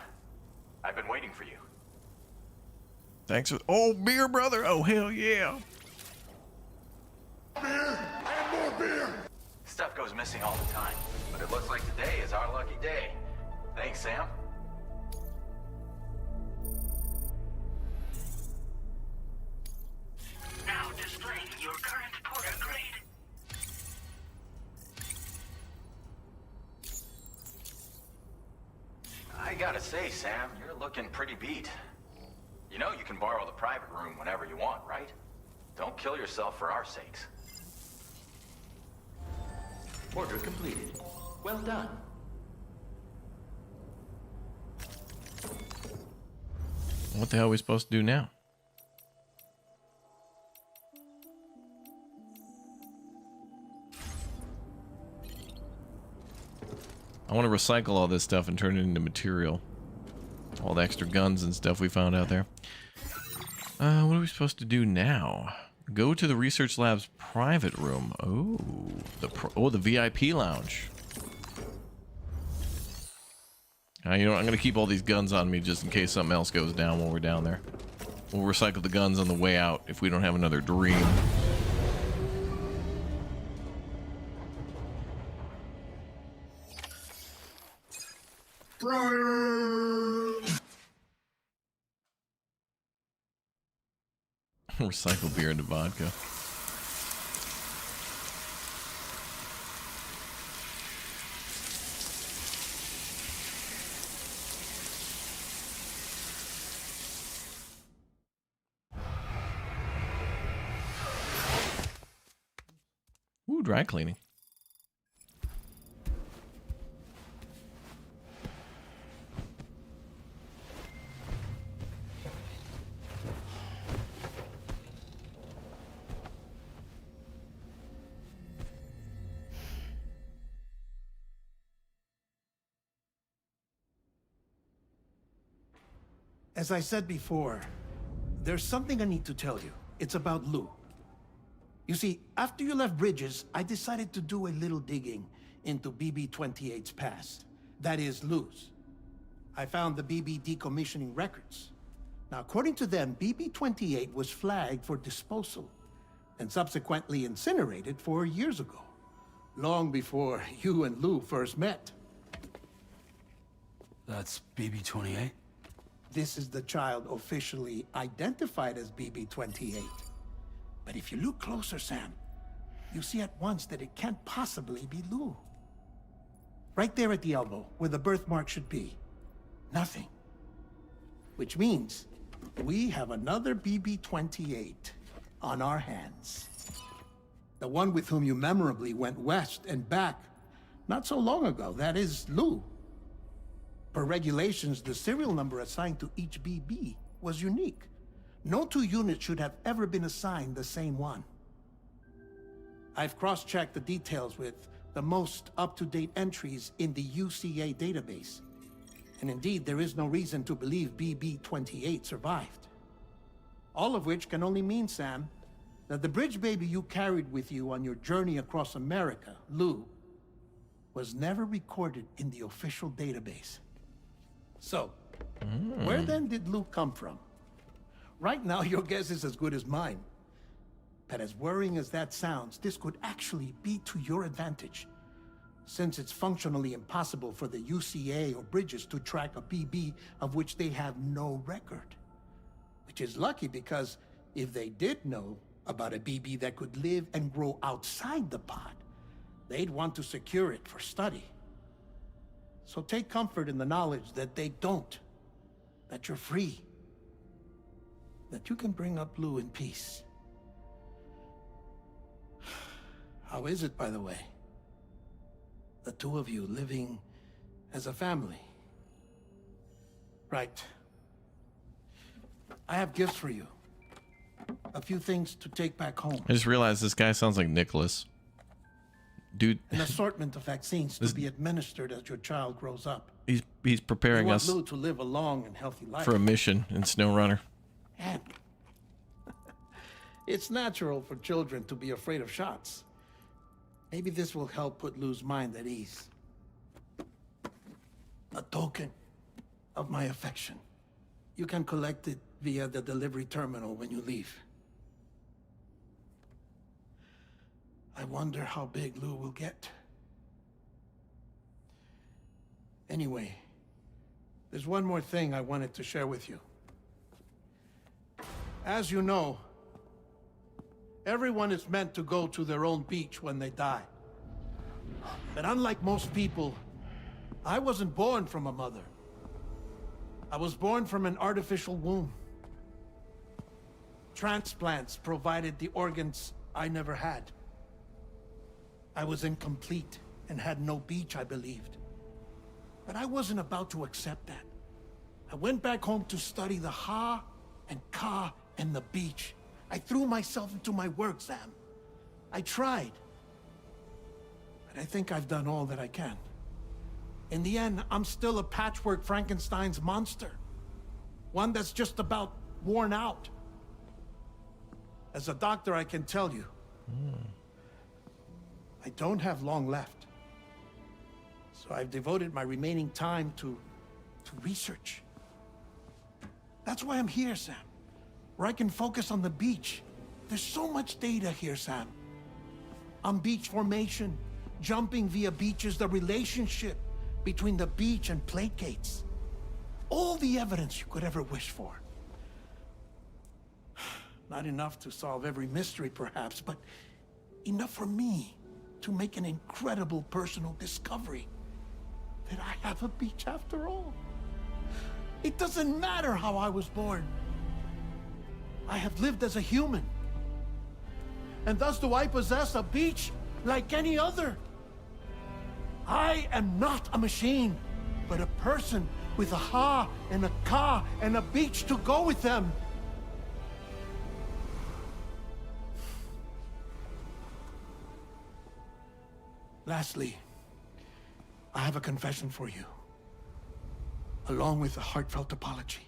D: I've been waiting for you.
A: Thanks for... Oh, beer, brother. Oh, hell yeah.
Q: Beer and more beer.
D: Stuff goes missing all the time, but it looks like today is our lucky day. Thanks, Sam.
G: Now displaying your current porter grade.
D: I gotta say, Sam, you're looking pretty beat. You know you can borrow the private room whenever you want, right? Don't kill yourself for our sakes.
N: Order completed. Well done.
A: What the hell are we supposed to do now? I want to recycle all this stuff and turn it into material. All the extra guns and stuff we found out there. What are we supposed to do now? Go to the research lab's private room. Oh, the VIP lounge. You know what? I'm going to keep all these guns on me just in case something else goes down while we're down there. We'll recycle the guns on the way out if we don't have another dream. Recycle beer into vodka. Ooh, dry cleaning.
E: As I said before, there's something I need to tell you. It's about Lou. You see, after you left Bridges, I decided to do a little digging into BB-28's past. That is, Lou's. I found the BB decommissioning records. Now, according to them, BB-28 was flagged for disposal and subsequently incinerated 4 years ago, long before you and Lou first met.
C: That's BB-28?
E: This is the child officially identified as BB-28. But if you look closer, Sam, you see at once that it can't possibly be Lou. Right there at the elbow, where the birthmark should be. Nothing. Which means we have another BB-28 on our hands. The one with whom you memorably went west and back not so long ago. That is Lou. Per regulations, the serial number assigned to each BB was unique. No two units should have ever been assigned the same one. I've cross-checked the details with the most up-to-date entries in the UCA database. And indeed, there is no reason to believe BB-28 survived. All of which can only mean, Sam, that the bridge baby you carried with you on your journey across America, Lou, was never recorded in the official database. So, where then did Lou come from? Right now, your guess is as good as mine. But as worrying as that sounds, this could actually be to your advantage, since it's functionally impossible for the UCA or Bridges to track a BB of which they have no record. Which is lucky, because if they did know about a BB that could live and grow outside the pod, they'd want to secure it for study. So take comfort in the knowledge that they don't, that you're free, that you can bring up Lou in peace. How is it, by the way? The two of you living as a family. Right. I have gifts for you. A few things to take back home.
A: I just realized this guy sounds like Nicholas. Dude.
E: An assortment of vaccines to be administered as your child grows up.
A: He's preparing
E: We want
A: us
E: Lou to live a long and healthy life.
A: for a mission in SnowRunner.
E: And it's natural for children to be afraid of shots. Maybe this will help put Lou's mind at ease. A token of my affection. You can collect it via the delivery terminal when you leave. I wonder how big Lou will get. Anyway, there's one more thing I wanted to share with you. As you know, everyone is meant to go to their own beach when they die. But unlike most people, I wasn't born from a mother. I was born from an artificial womb. Transplants provided the organs I never had. I was incomplete and had no beach, I believed. But I wasn't about to accept that. I went back home to study the Ha and Ka and the beach. I threw myself into my work, Sam. I tried. But I think I've done all that I can. In the end, I'm still a patchwork Frankenstein's monster. One that's just about worn out. As a doctor, I can tell you, I don't have long left. So I've devoted my remaining time to research. That's why I'm here, Sam. Where I can focus on the beach. There's so much data here, Sam. On beach formation, jumping via beaches, the relationship between the beach and plate gates. All the evidence you could ever wish for. Not enough to solve every mystery, perhaps, but enough for me to make an incredible personal discovery. That I have a beach after all. It doesn't matter how I was born. I have lived as a human. And thus do I possess a beach like any other. I am not a machine, but a person with a ha and a ka and a beach to go with them. Lastly, I have a confession for you, along with a heartfelt apology.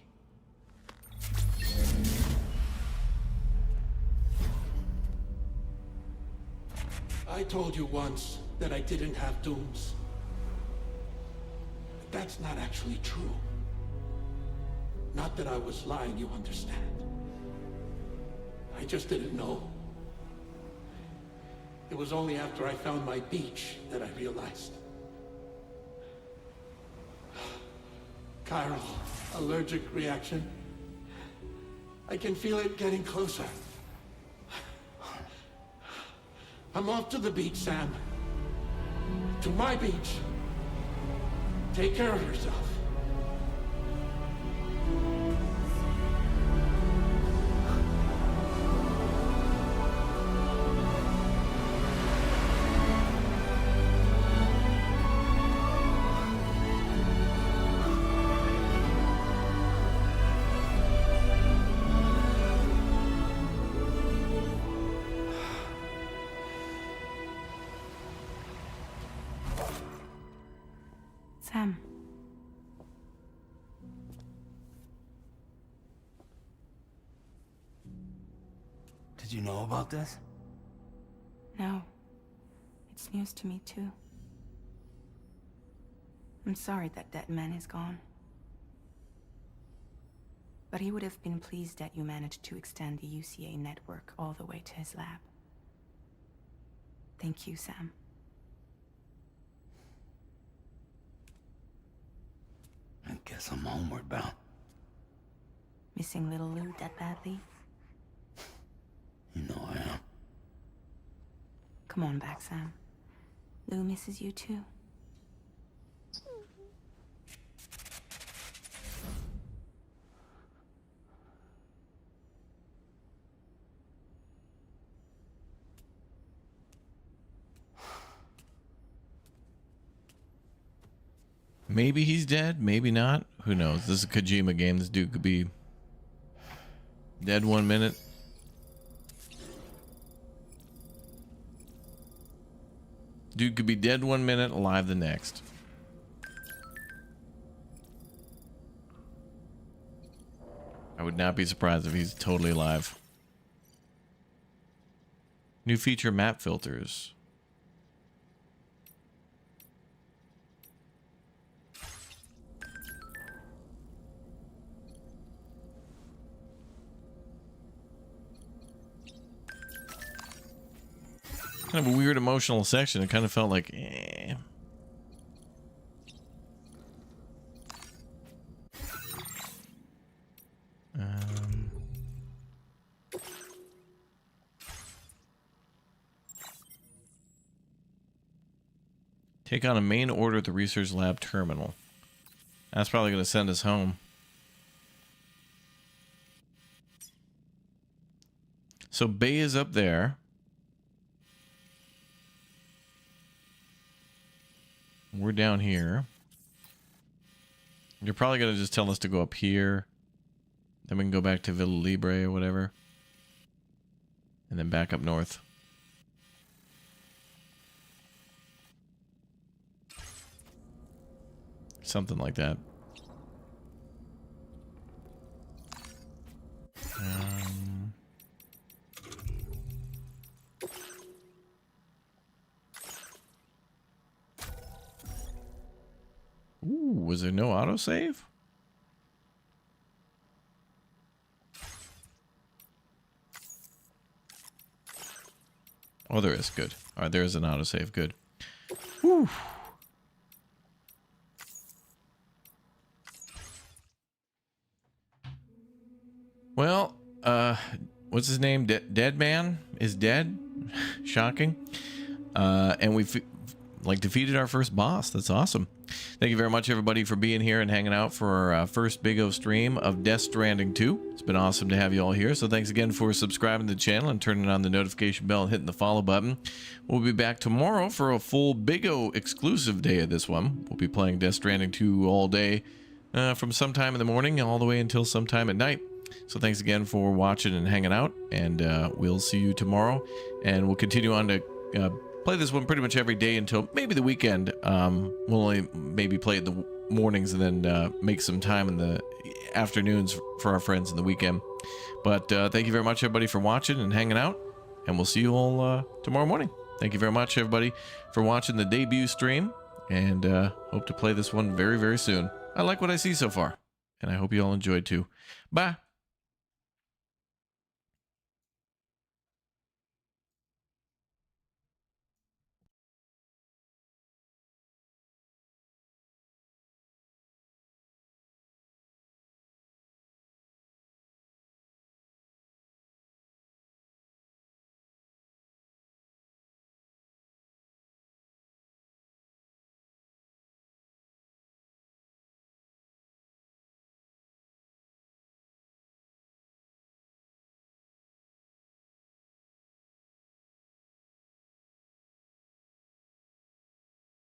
E: I told you once that I didn't have dooms. But that's not actually true. Not that I was lying, you understand. I just didn't know. It was only after I found my beach that I realized. Chiral allergic reaction. I can feel it getting closer. I'm off to the beach, Sam. To my beach. Take care of yourself.
B: Sam.
C: Did you know about this?
B: No. It's news to me, too. I'm sorry that that man is gone. But he would have been pleased that you managed to extend the UCA network all the way to his lab. Thank you, Sam.
C: I guess I'm homeward bound.
B: Missing little Lou that badly?
C: You know I am.
B: Come on back, Sam. Lou misses you too.
A: Maybe he's dead, maybe not. Who knows? This is a Kojima game. This dude could be dead 1 minute. Dude could be dead 1 minute, alive the next. I would not be surprised if he's totally alive. New feature, map filters. Kind of a weird emotional section. It kind of felt like, eh. Take on a main order at the research lab terminal. That's probably going to send us home. So Bay is up there. We're down here. You're probably going to just tell us to go up here. Then we can go back to Villa Libre or whatever. And then back up north. Something like that. Ooh, was there no autosave? Oh, there is. Good. All right, there is an autosave. Good. Whew. Well, what's his name? Dead Man is dead. Shocking. And we've like defeated our first boss. That's awesome. Thank you very much, everybody, for being here and hanging out for our first Big O stream of Death Stranding 2. It's been awesome to have you all here. So thanks again for subscribing to the channel and turning on the notification bell and hitting the follow button. We'll be back tomorrow for a full Big O exclusive day of this one. We'll be playing Death Stranding 2 all day from sometime in the morning all the way until sometime at night. So thanks again for watching and hanging out, and we'll see you tomorrow. And we'll continue on to play this one pretty much every day until maybe the weekend. We'll only maybe play it in the mornings and then make some time in the afternoons for our friends in the weekend. But thank you very much, everybody, for watching and hanging out, and we'll see you all tomorrow morning. Thank you very much, everybody, for watching the debut stream, and hope to play this one very, very soon. I like what I see so far, and I hope you all enjoyed too. Bye.